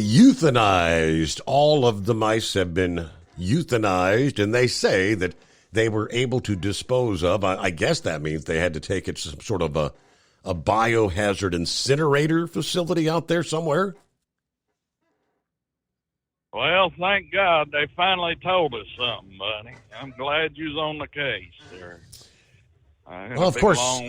euthanized. All of the mice have been euthanized, and they say that they were able to dispose of. I guess that means they had to take it to some sort of a biohazard incinerator facility out there somewhere. Well, thank God they finally told us something, buddy. I'm glad you was on the case there. Well, of course, a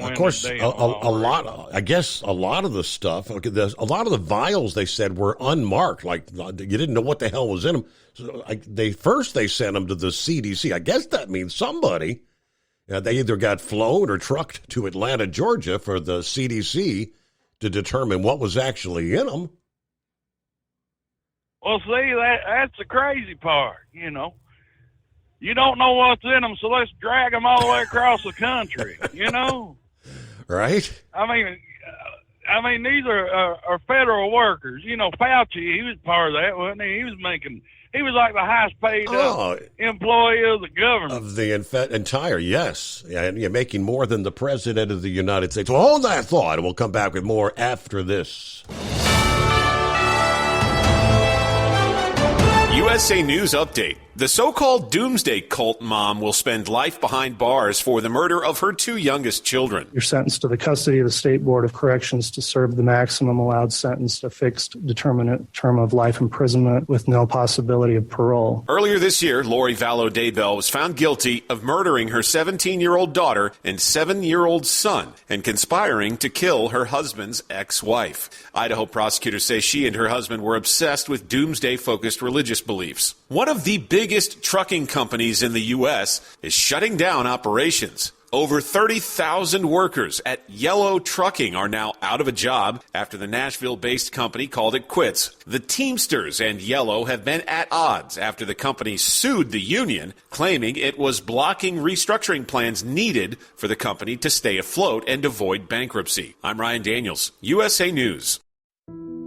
lot of the stuff, a lot of the vials they said were unmarked, like you didn't know what the hell was in them. So they sent them to the CDC. I guess that means somebody, they either got flown or trucked to Atlanta, Georgia for the CDC to determine what was actually in them. Well, see, that's the crazy part, You don't know what's in them, so let's drag them all the way across the country, Right? I mean, these are federal workers. Fauci, he was part of that, wasn't he? He was like the highest paid employee of the government. Of the entire, yes. And you're making more than the President of the United States. Well, hold that thought, and we'll come back with more after this. USA News Update. The so-called doomsday cult mom will spend life behind bars for the murder of her 2 youngest children. You're sentenced to the custody of the State Board of Corrections to serve the maximum allowed sentence, a fixed determinate term of life imprisonment with no possibility of parole. Earlier this year, Lori Vallow Daybell was found guilty of murdering her 17-year-old daughter and 7-year-old son and conspiring to kill her husband's ex-wife. Idaho prosecutors say she and her husband were obsessed with doomsday-focused religious beliefs. One of the biggest trucking companies in the U.S. is shutting down operations. Over 30,000 workers at Yellow Trucking are now out of a job after the Nashville-based company called it quits. The Teamsters and Yellow have been at odds after the company sued the union, claiming it was blocking restructuring plans needed for the company to stay afloat and avoid bankruptcy. I'm Ryan Daniels, USA News.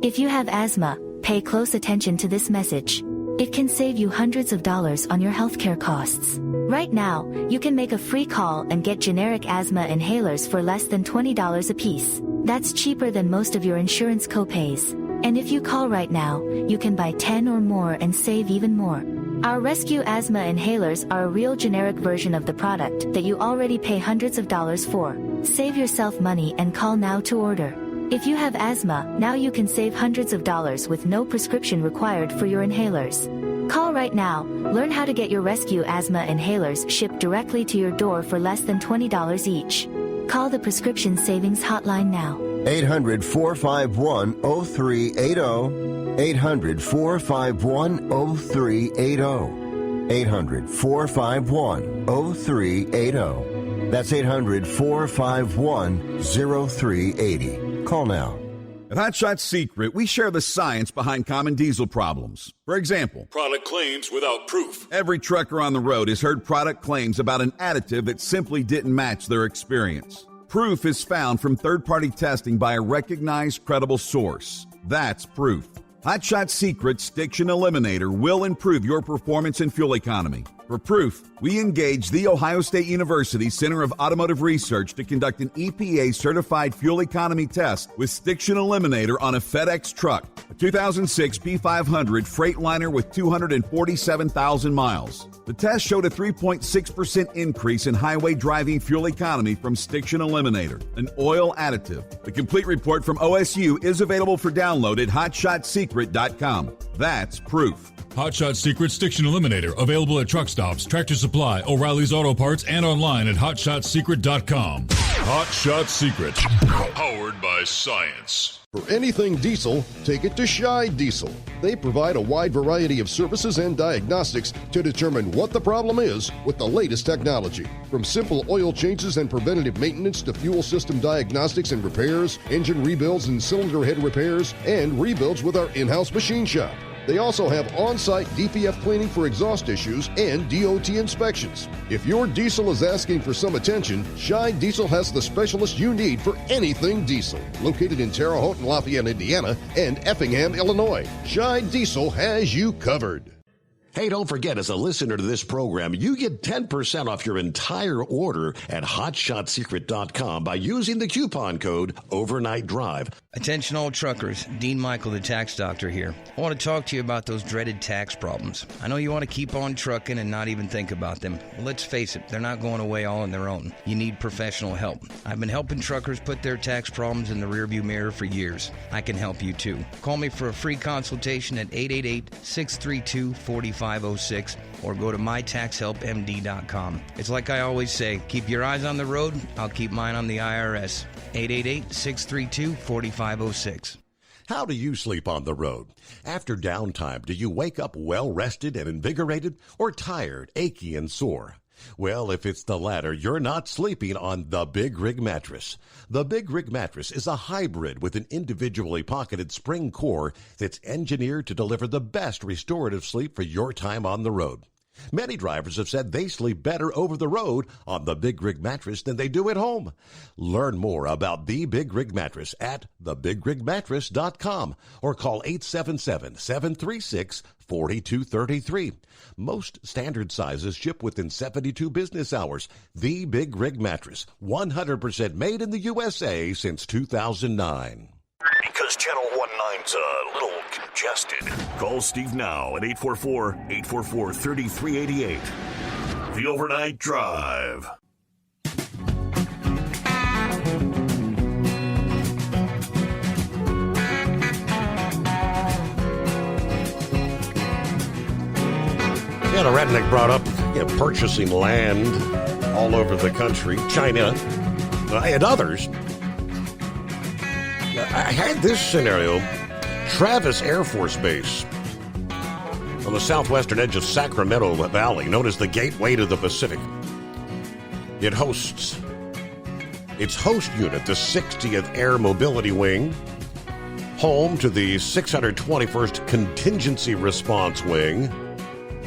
If you have asthma, pay close attention to this message. It can save you hundreds of dollars on your healthcare costs. Right now, you can make a free call and get generic asthma inhalers for less than $20 a piece. That's cheaper than most of your insurance copays. And if you call right now, you can buy 10 or more and save even more. Our Rescue Asthma Inhalers are a real generic version of the product that you already pay hundreds of dollars for. Save yourself money and call now to order. If you have asthma, now you can save hundreds of dollars with no prescription required for your inhalers. Call right now. Learn how to get your Rescue Asthma Inhalers shipped directly to your door for less than $20 each. Call the Prescription Savings Hotline now. 800-451-0380. 800-451-0380. 800-451-0380. That's 800-451-0380. Call now. At Hot Shot Secret, we share the science behind common diesel problems. For example, product claims without proof. Every trucker on the road has heard product claims about an additive that simply didn't match their experience. Proof is found from third-party testing by a recognized, credible source. That's proof. Hot Shot Secret's Stiction Eliminator will improve your performance and fuel economy. For proof, we engaged the Ohio State University Center of Automotive Research to conduct an EPA-certified fuel economy test with Stiction Eliminator on a FedEx truck, a 2006 P500 Freightliner with 247,000 miles. The test showed a 3.6% increase in highway driving fuel economy from Stiction Eliminator, an oil additive. The complete report from OSU is available for download at hotshotsecret.com. That's proof. Hot Shot Secret Stiction Eliminator, available at truck stops, Tractor Supply, O'Reilly's Auto Parts, and online at hotshotsecret.com. Hot Shot Secret, powered by science. For anything diesel, take it to Scheid Diesel. They provide a wide variety of services and diagnostics to determine what the problem is with the latest technology. From simple oil changes and preventative maintenance to fuel system diagnostics and repairs, engine rebuilds and cylinder head repairs, and rebuilds with our in-house machine shop. They also have on-site DPF cleaning for exhaust issues and DOT inspections. If your diesel is asking for some attention, Scheid Diesel has the specialist you need for anything diesel. Located in Terre Haute and Lafayette, Indiana, and Effingham, Illinois, Scheid Diesel has you covered. Hey, don't forget, as a listener to this program, you get 10% off your entire order at hotshotsecret.com by using the coupon code Overnight Drive. Attention all truckers, Dean Michael, the tax doctor here. I want to talk to you about those dreaded tax problems. I know you want to keep on trucking and not even think about them. Well, let's face it, they're not going away all on their own. You need professional help. I've been helping truckers put their tax problems in the rearview mirror for years. I can help you too. Call me for a free consultation at 888-632-4506 or go to mytaxhelpmd.com. It's like I always say, keep your eyes on the road, I'll keep mine on the IRS. 888-632-4506. How do you sleep on the road? After downtime, do you wake up well-rested and invigorated or tired, achy, and sore? Well, if it's the latter, you're not sleeping on the Big Rig Mattress. The Big Rig Mattress is a hybrid with an individually pocketed spring core that's engineered to deliver the best restorative sleep for your time on the road. Many drivers have said they sleep better over the road on the Big Rig Mattress than they do at home. Learn more about the Big Rig Mattress at thebigrigmattress.com or call 877-736-4233. Most standard sizes ship within 72 business hours. The Big Rig Mattress, 100% made in the USA since 2009. Because Channel 19's a little congested. Call Steve now at 844-844-3388. The Overnight Drive. Yeah, the redneck brought up purchasing land all over the country, China, and others. I had this scenario. Travis Air Force Base on the southwestern edge of Sacramento Valley, known as the Gateway to the Pacific. It hosts its host unit, the 60th Air Mobility Wing, home to the 621st Contingency Response Wing,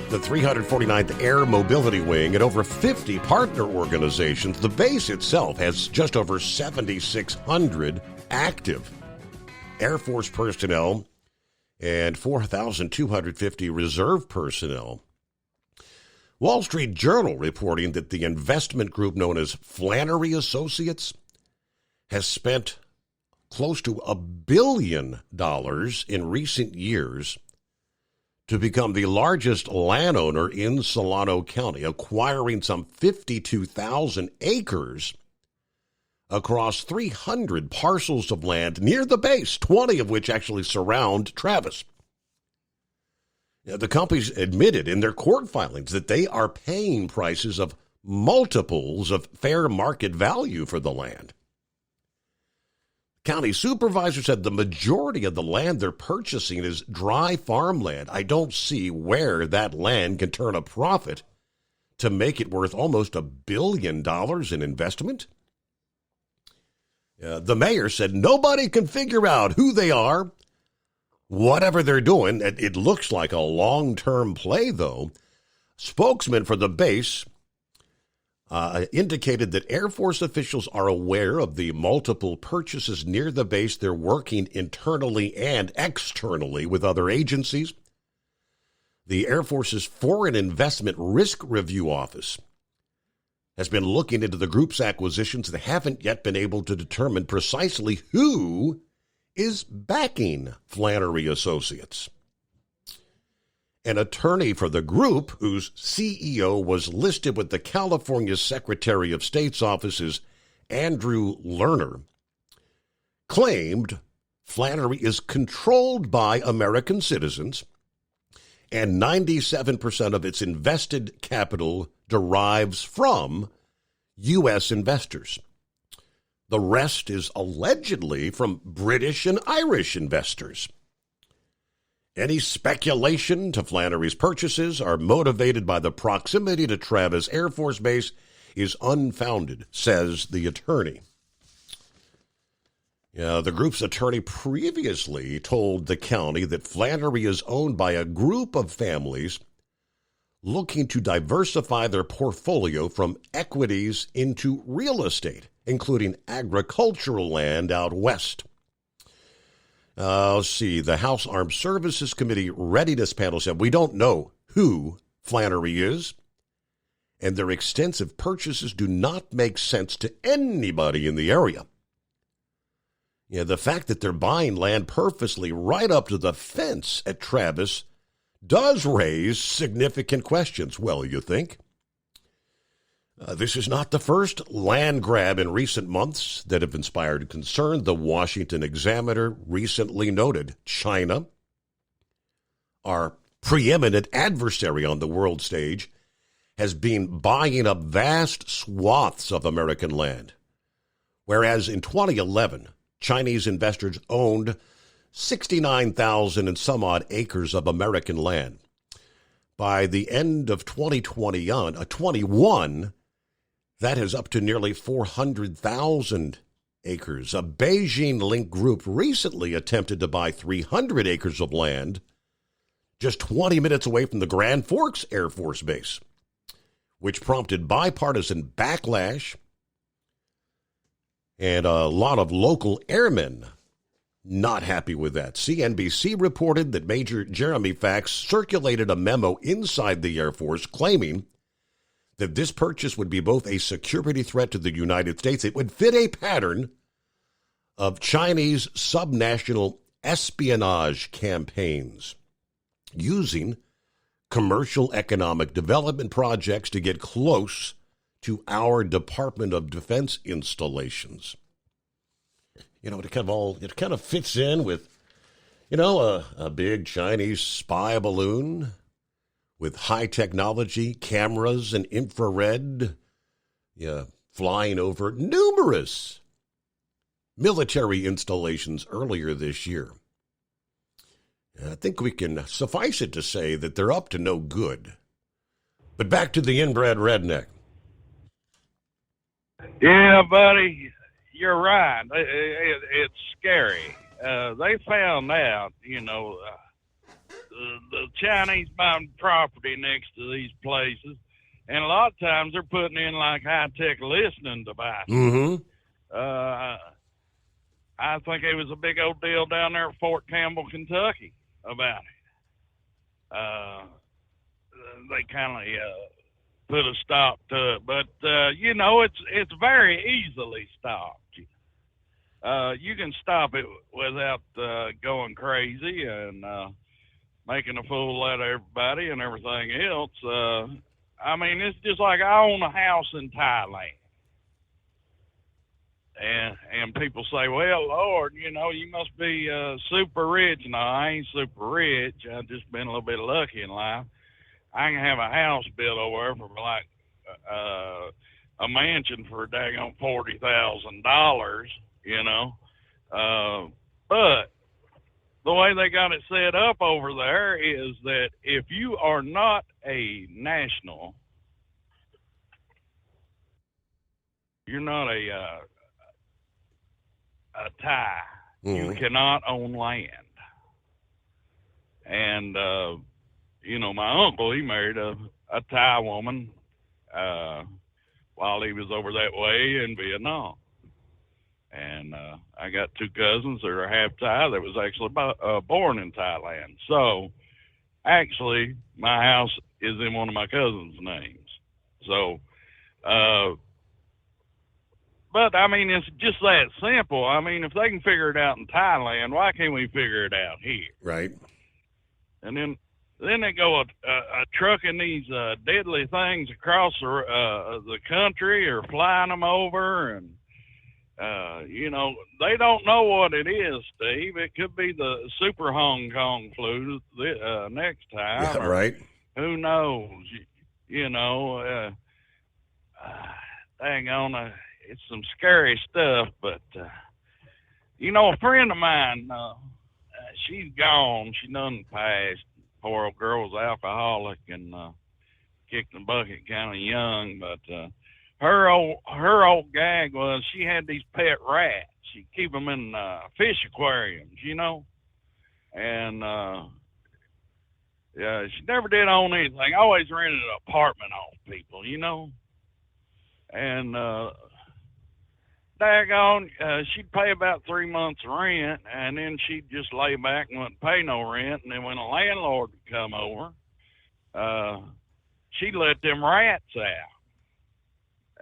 the 349th Air Mobility Wing, and over 50 partner organizations. The base itself has just over 7,600 active Air Force personnel and 4,250 reserve personnel. Wall Street Journal reporting that the investment group known as Flannery Associates has spent close to $1 billion in recent years to become the largest landowner in Solano County, acquiring some 52,000 acres across 300 parcels of land near the base, 20 of which actually surround Travis. The companies admitted in their court filings that they are paying prices of multiples of fair market value for the land. County supervisor said the majority of the land they're purchasing is dry farmland. I don't see where that land can turn a profit to make it worth almost $1 billion in investment. The mayor said nobody can figure out who they are. Whatever they're doing, it looks like a long-term play, though. Spokesman for the base indicated that Air Force officials are aware of the multiple purchases near the base. They're working internally and externally with other agencies. The Air Force's Foreign Investment Risk Review Office has been looking into the group's acquisitions and haven't yet been able to determine precisely who is backing Flannery Associates. An attorney for the group, whose CEO was listed with the California Secretary of State's office as Andrew Lerner, claimed Flannery is controlled by American citizens and 97% of its invested capital derives from U.S. investors. The rest is allegedly from British and Irish investors. Any speculation to Flannery's purchases are motivated by the proximity to Travis Air Force Base is unfounded, says the attorney. The group's attorney previously told the county that Flannery is owned by a group of families looking to diversify their portfolio from equities into real estate, including agricultural land out west. Let's see. The House Armed Services Committee Readiness Panel said, we don't know who Flannery is, and their extensive purchases do not make sense to anybody in the area. The fact that they're buying land purposely right up to the fence at Travis does raise significant questions. Well, you think? This is not the first land grab in recent months that have inspired concern. The Washington Examiner recently noted China, our preeminent adversary on the world stage, has been buying up vast swaths of American land. Whereas in 2011, Chinese investors owned 69,000 and some odd acres of American land. By the end of 2021, that is up to nearly 400,000 acres. A Beijing-linked group recently attempted to buy 300 acres of land just 20 minutes away from the Grand Forks Air Force Base, which prompted bipartisan backlash and a lot of local airmen not happy with that. CNBC reported that Major Jeremy Fax circulated a memo inside the Air Force claiming that this purchase would be both a security threat to the United States. It would fit a pattern of Chinese subnational espionage campaigns using commercial economic development projects to get close to our Department of Defense installations. It kind of fits in with, a big Chinese spy balloon with high technology, cameras and infrared, flying over numerous military installations earlier this year. I think we can suffice it to say that they're up to no good. But back to the inbred redneck. Yeah, buddy, you're right. It's scary. They found out, the Chinese buying property next to these places, and a lot of times they're putting in like high-tech listening devices. Mm-hmm. I think it was a big old deal down there at Fort Campbell, Kentucky about it. They kind of put a stop to it, but it's very easily stopped. You can stop it without going crazy and making a fool out of everybody and everything else. It's just like I own a house in Thailand. And people say, well, Lord, you must be super rich. No, I ain't super rich. I've just been a little bit lucky in life. I can have a house built over there for like a mansion for a daggone $40,000, But the way they got it set up over there is that if you are not a national, you're not a Thai, you cannot own land. And, my uncle, he married a Thai woman while he was over that way in Vietnam. And I got two cousins that are half Thai that was actually born in Thailand. So, actually, my house is in one of my cousins' names. So, but, it's just that simple. If they can figure it out in Thailand, why can't we figure it out here? Right. And then they go trucking these deadly things across the country or flying them over. And, they don't know what it is, Steve. It could be the super Hong Kong flu next time. Yeah, right. Who knows? Dang on, it's some scary stuff, but, a friend of mine, she's gone. She done passed. Poor old girl was alcoholic and kicked the bucket kind of young, but her old gag was she had these pet rats. She'd keep them in fish aquariums, and she never did own anything. Always rented an apartment off people, and daggone, she'd pay about 3 months rent, and then she'd just lay back and wouldn't pay no rent. And then when a landlord would come over, she'd let them rats out.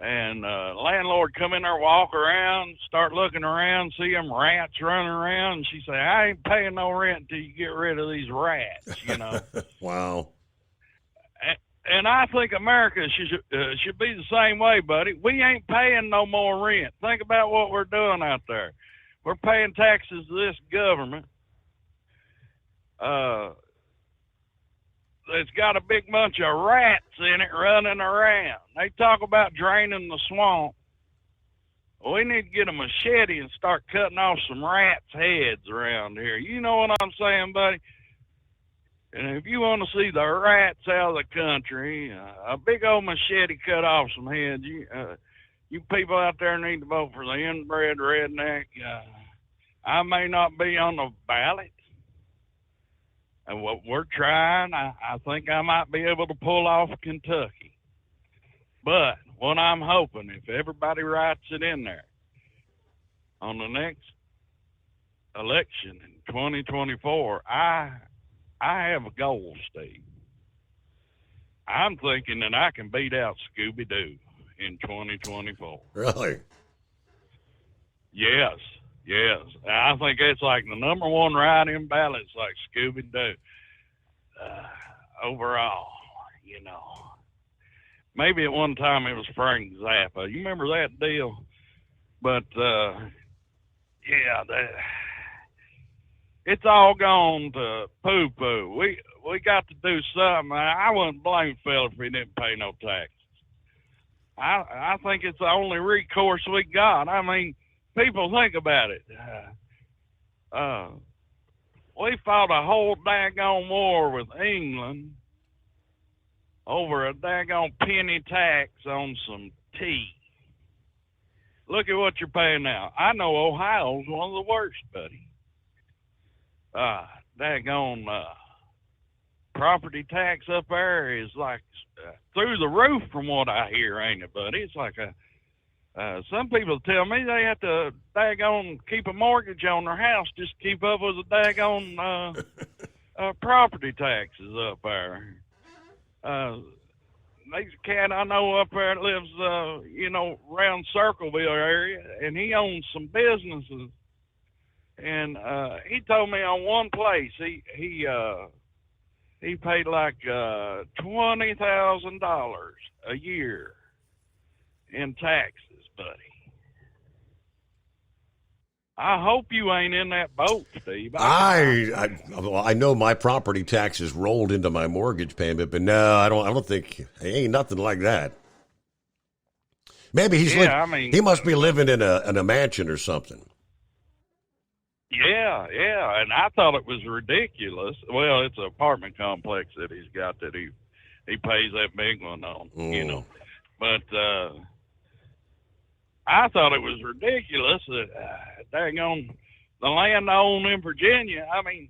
And landlord come in there, walk around, start looking around, see them rats running around, and she say, I ain't paying no rent until you get rid of these rats, Wow. And I think America should be the same way, buddy. We ain't paying no more rent. Think about what we're doing out there. We're paying taxes to this government. It's got a big bunch of rats in it running around. They talk about draining the swamp. We need to get a machete and start cutting off some rats' heads around here. You know what I'm saying, buddy? And if you want to see the rats out of the country, a big old machete cut off some heads. You people out there need to vote for the inbred redneck. I may not be on the ballot. And what we're trying, I think I might be able to pull off Kentucky. But what I'm hoping, if everybody writes it in there, on the next election in 2024, I have a goal, Steve. I'm thinking that I can beat out Scooby-Doo in 2024. Really? Yes. I think it's like the number one write-in ballot is like Scooby-Doo. Overall, Maybe at one time it was Frank Zappa. You remember that deal? But, it's all gone to poo-poo. We got to do something. I wouldn't blame Phil if he didn't pay no taxes. I think it's the only recourse we got. People think about it. We fought a whole daggone war with England over a daggone penny tax on some tea. look at what you're paying now. I know Ohio's one of the worst, buddy. Daggone property tax up there is like through the roof from what I hear, ain't it, buddy? It's like some people tell me they have to daggone keep a mortgage on their house just to keep up with the daggone property taxes up there. There's a cat I know up there that lives, around Circleville area, and he owns some businesses. And he told me on one place he paid like $20,000 a year in taxes, buddy. I hope you ain't in that boat, Steve. I know my property taxes rolled into my mortgage payment, but no, I don't think it ain't nothing like that. Maybe he must be living in a mansion or something. Yeah, and I thought it was ridiculous. Well, it's an apartment complex that he's got that he pays that big one on, But I thought it was ridiculous that daggone the land I own in Virginia. I mean,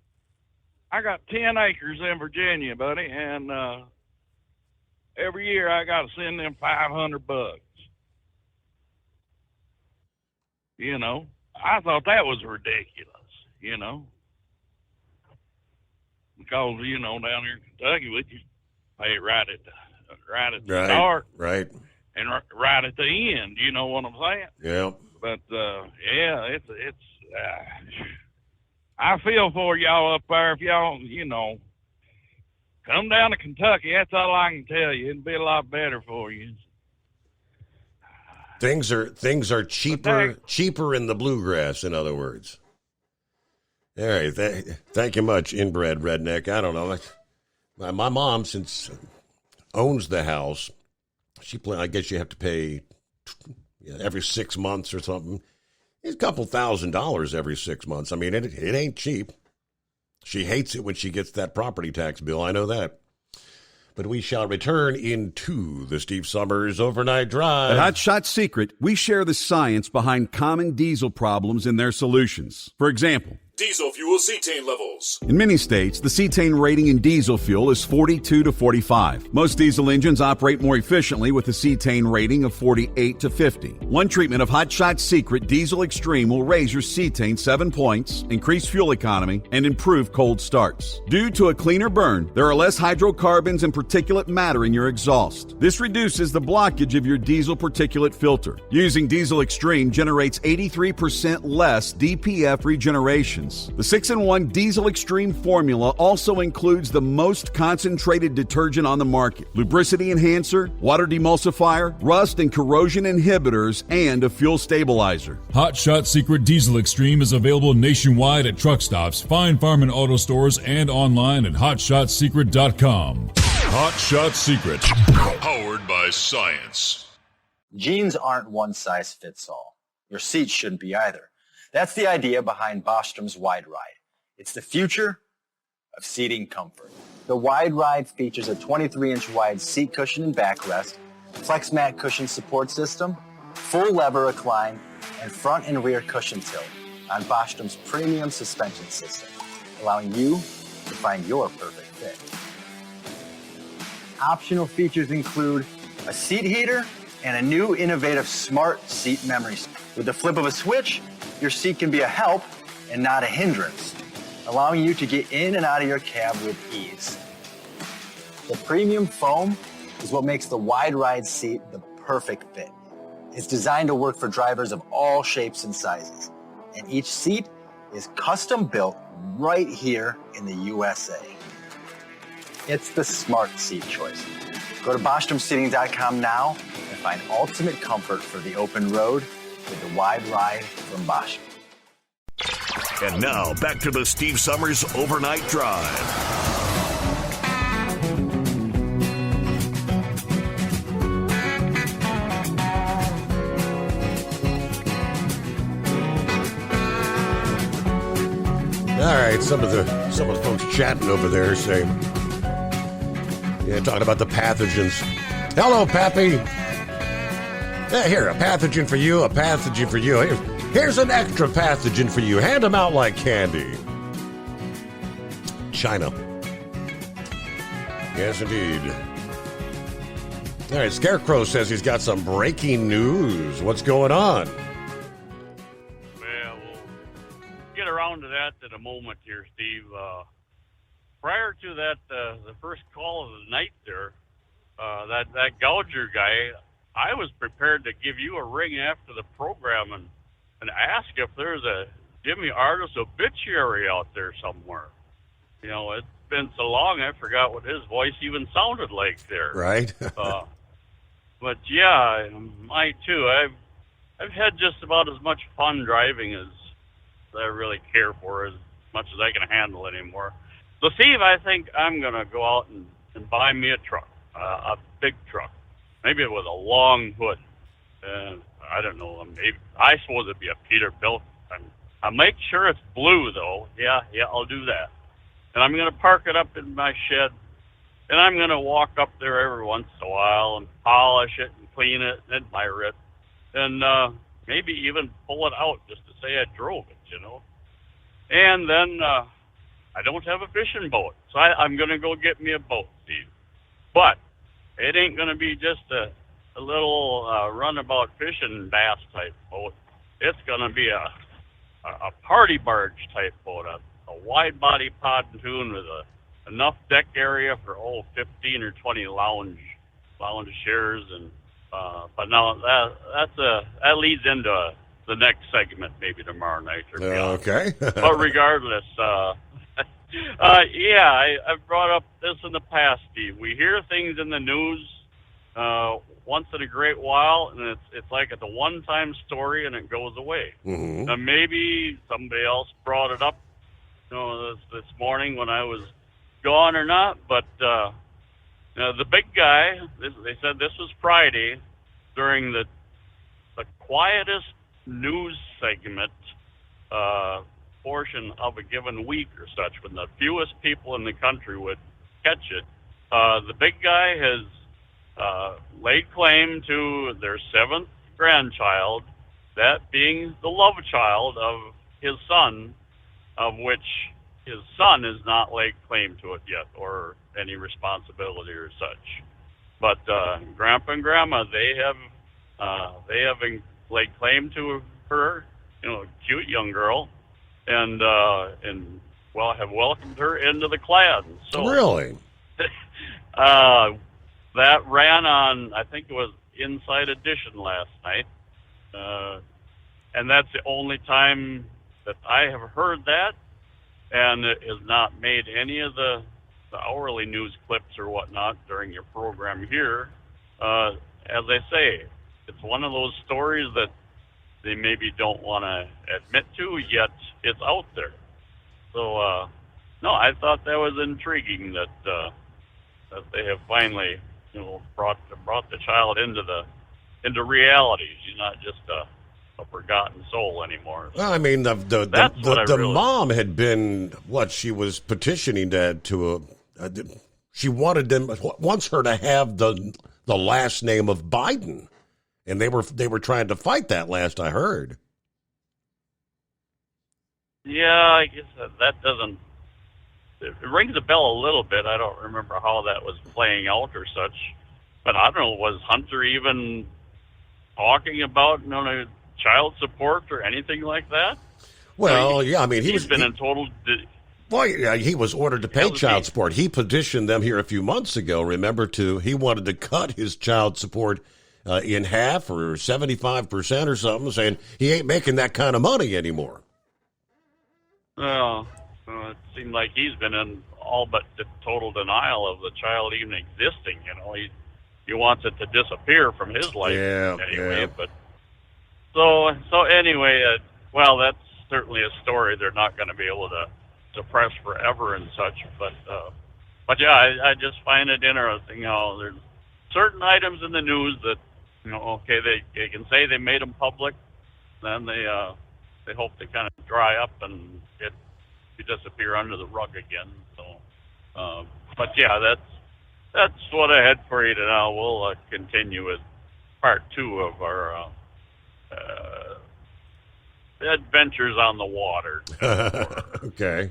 I got 10 acres in Virginia, buddy, and every year I got to send them $500. I thought that was ridiculous, because down here in Kentucky, we just pay it right at the start, right, and right at the end. You know what I'm saying? Yeah. But it's I feel for y'all up there. If y'all, come down to Kentucky, that's all I can tell you. It'd be a lot better for you. Things are cheaper in the bluegrass, in other words. All right, thank you much, inbred redneck. I don't know. My mom, since owns the house, I guess you have to pay every 6 months or something. It's a couple $1,000 every 6 months. I mean, it ain't cheap. She hates it when she gets that property tax bill. I know that. But we shall return into the Steve Summers Overnight Drive. At Hot Shot Secret, we share the science behind common diesel problems and their solutions. For example, diesel fuel cetane levels. In many states, the cetane rating in diesel fuel is 42 to 45. Most diesel engines operate more efficiently with a cetane rating of 48 to 50. One treatment of Hot Shot Secret Diesel Extreme will raise your cetane 7 points, increase fuel economy, and improve cold starts. Due to a cleaner burn, there are less hydrocarbons and particulate matter in your exhaust. This reduces the blockage of your diesel particulate filter. Using Diesel Extreme generates 83% less DPF regeneration. The 6-in-1 Diesel Extreme formula also includes the most concentrated detergent on the market, lubricity enhancer, water demulsifier, rust and corrosion inhibitors, and a fuel stabilizer. Hot Shot Secret Diesel Extreme is available nationwide at truck stops, fine farm and auto stores, and online at hotshotsecret.com. Hot Shot Secret, powered by science. Jeans aren't one size fits all. Your seats shouldn't be either. That's the idea behind Bostrom's Wide Ride. It's the future of seating comfort. The Wide Ride features a 23-inch wide seat cushion and backrest, flex mat cushion support system, full lever recline, and front and rear cushion tilt on Bostrom's premium suspension system, allowing you to find your perfect fit. Optional features include a seat heater and a new innovative smart seat memory. With the flip of a switch, your seat can be a help and not a hindrance, allowing you to get in and out of your cab with ease. The premium foam is what makes the Wide Ride seat the perfect fit. It's designed to work for drivers of all shapes and sizes, and each seat is custom built right here in the USA. It's the smart seat choice. Go to BostromSeating.com now and find ultimate comfort for the open road with the Wide Ride from Bostrom. And now, back to the Steve Summers Overnight Drive. All right, some of the folks chatting over there saying, talking about the pathogens. Hello, Pappy. Here, a pathogen for you, a pathogen for you. Here's an extra pathogen for you. Hand them out like candy. China. Yes, indeed. All right, Scarecrow says he's got some breaking news. What's going on? Well, we'll get around to that in a moment here, Steve. Prior to that, the first call of the night there, that Gouger guy, I was prepared to give you a ring after the program and ask if there's a Jimmy Artis obituary out there somewhere. You know, it's been so long, I forgot what his voice even sounded like there. Right. But yeah, I too. I've had just about as much fun driving as I really care for, as much as I can handle anymore. So, Steve, I think I'm going to go out and buy me a truck, a big truck, maybe with a long hood. I don't know. I suppose it'd be a Peterbilt. I'll make sure it's blue, though. Yeah, I'll do that. And I'm going to park it up in my shed, and I'm going to walk up there every once in a while and polish it and clean it and admire it, and maybe even pull it out just to say I drove it, you know. And then I don't have a fishing boat, so I'm going to go get me a boat, Steve. But it ain't going to be just a little runabout fishing bass type boat. It's going to be a party barge type boat, a wide body pontoon with enough deck area for 15 or 20 lounge chairs, and but now that leads into the next segment, maybe tomorrow night or beyond. Okay. But regardless, I've brought up this in the past, Steve. We hear things in the news once in a great while, and it's like it's a one-time story, and it goes away. Mm-hmm. Now, maybe somebody else brought it up, you know, this morning when I was gone or not, but the big guy, they said this was Friday during the quietest news segment portion of a given week or such, when the fewest people in the country would catch it. The big guy has laid claim to their 7th grandchild, that being the love child of his son, of which his son has not laid claim to it yet, or any responsibility or such. But Grandpa and Grandma, they have laid claim to her, you know, cute young girl, and have welcomed her into the clan. So really, that ran on, I think it was Inside Edition last night, and that's the only time that I have heard that. And it has not made any of the hourly news clips or whatnot during your program here. As I say, it's one of those stories that they maybe don't want to admit to, yet it's out there. So, no, I thought that was intriguing that they have finally, you know, brought the child into reality. She's not just a forgotten soul anymore. Well, I mean, the mom had been she was petitioning she wants her to have the last name of Biden, and they were trying to fight that. Last I heard. Yeah, I guess that doesn't. It rings a bell a little bit. I don't remember how that was playing out or such, but I don't know. Was Hunter even talking about child support or anything like that? Well, yeah, I mean, he's been in total. Well, yeah, he was ordered to pay child support. He petitioned them here a few months ago. Remember, he wanted to cut his child support in half or 75% or something, saying he ain't making that kind of money anymore. Well, it seemed like he's been in all but total denial of the child even existing. You know, he wants it to disappear from his life anyway. Yeah. But so anyway, well, that's certainly a story they're not going to be able to suppress forever and such. But yeah, I just find it interesting how there's certain items in the news that, you know, okay, they can say they made them public, then they hope they kind of dry up and disappear under the rug again. So, but yeah, that's what I had for you now. We'll continue with part 2 of our adventures on the water. Okay.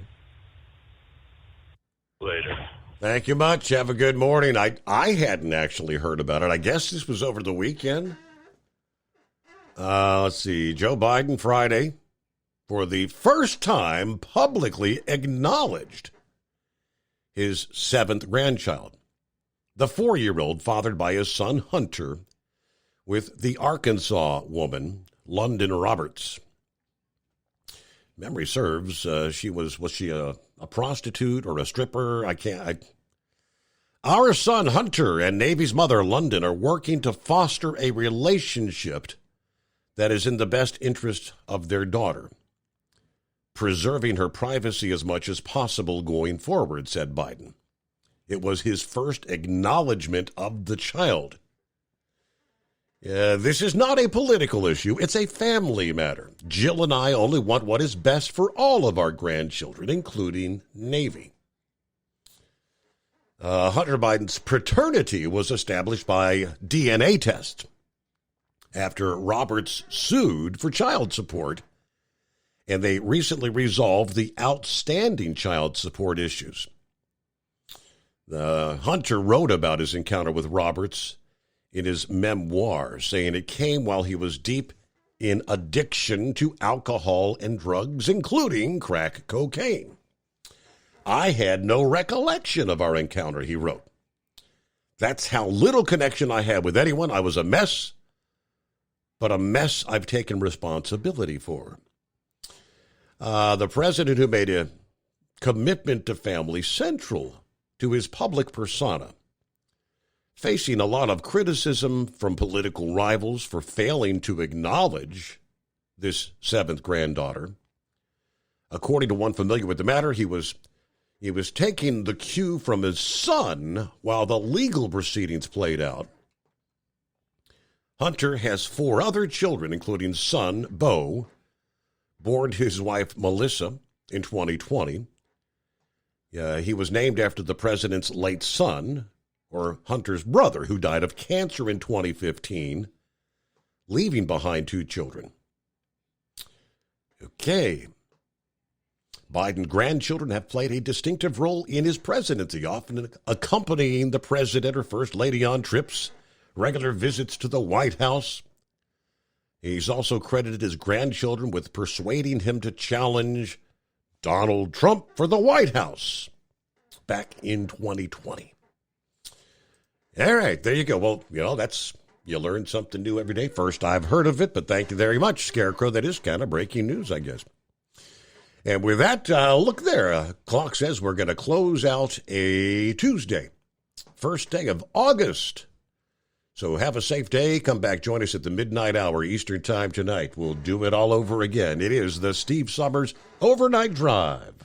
Later. Thank you much. Have a good morning. I hadn't actually heard about it. I guess this was over the weekend. Let's see. Joe Biden Friday, for the first time, publicly acknowledged his 7th grandchild, the 4-year-old fathered by his son Hunter with the Arkansas woman, London Roberts. Memory serves, was she a prostitute or a stripper? Our son Hunter and Navy's mother London are working to foster a relationship that is in the best interest of their daughter, preserving her privacy as much as possible going forward, said Biden. It was his first acknowledgement of the child. This is not a political issue. It's a family matter. Jill and I only want what is best for all of our grandchildren, including Navy. Hunter Biden's paternity was established by DNA test after Roberts sued for child support, and they recently resolved the outstanding child support issues. Hunter wrote about his encounter with Roberts in his memoir, saying it came while he was deep in addiction to alcohol and drugs, including crack cocaine. I had no recollection of our encounter, he wrote. That's how little connection I had with anyone. I was a mess, but a mess I've taken responsibility for. The president, who made a commitment to family central to his public persona, facing a lot of criticism from political rivals for failing to acknowledge this 7th granddaughter. According to one familiar with the matter, he was taking the cue from his son while the legal proceedings played out. Hunter has 4 other children, including son Beau, born to his wife Melissa in 2020. He was named after the president's late son, or Hunter's brother, who died of cancer in 2015, leaving behind 2 children. Okay. Biden grandchildren have played a distinctive role in his presidency, often accompanying the president or first lady on trips, regular visits to the White House. He's also credited his grandchildren with persuading him to challenge Donald Trump for the White House back in 2020. All right, there you go. Well, you learn something new every day. First I've heard of it, but thank you very much, Scarecrow. That is kind of breaking news, I guess. And with that, look there. Clock says we're going to close out a Tuesday, first day of August. So have a safe day. Come back, join us at the midnight hour Eastern time tonight. We'll do it all over again. It is the Steve Summers Overnight Drive.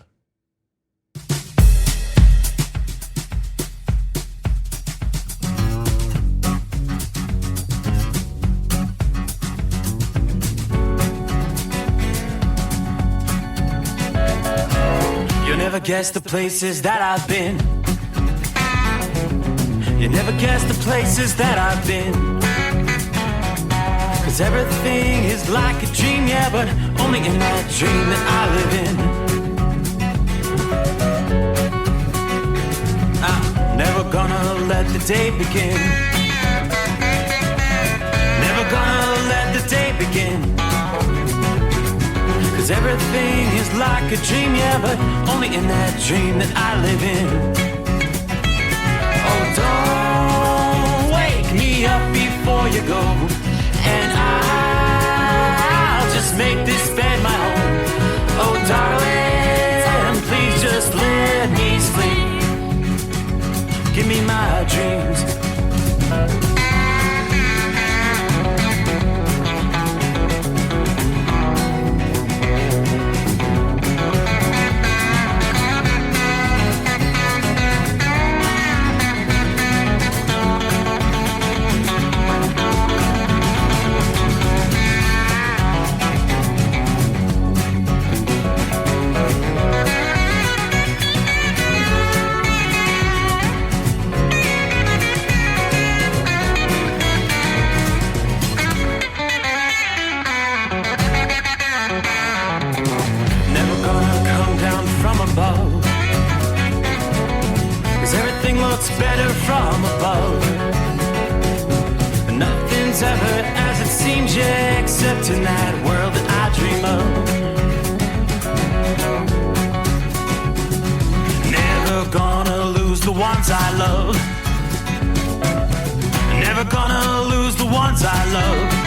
You never guess the places that I've been. You never guess the places that I've been. 'Cause everything is like a dream, yeah, but only in that dream that I live in. I'm never gonna let the day begin. Never gonna let the day begin. 'Cause everything is like a dream, yeah, but only in that dream that I live in. Oh, don't wake me up before you go, and I'll just make this bed my home. Oh, darling, please just let me sleep. Give me my dreams. it's better from above. Nothing's ever as it seems, yeah, except in that world that I dream of. Never gonna lose the ones I love. Never gonna lose the ones I love.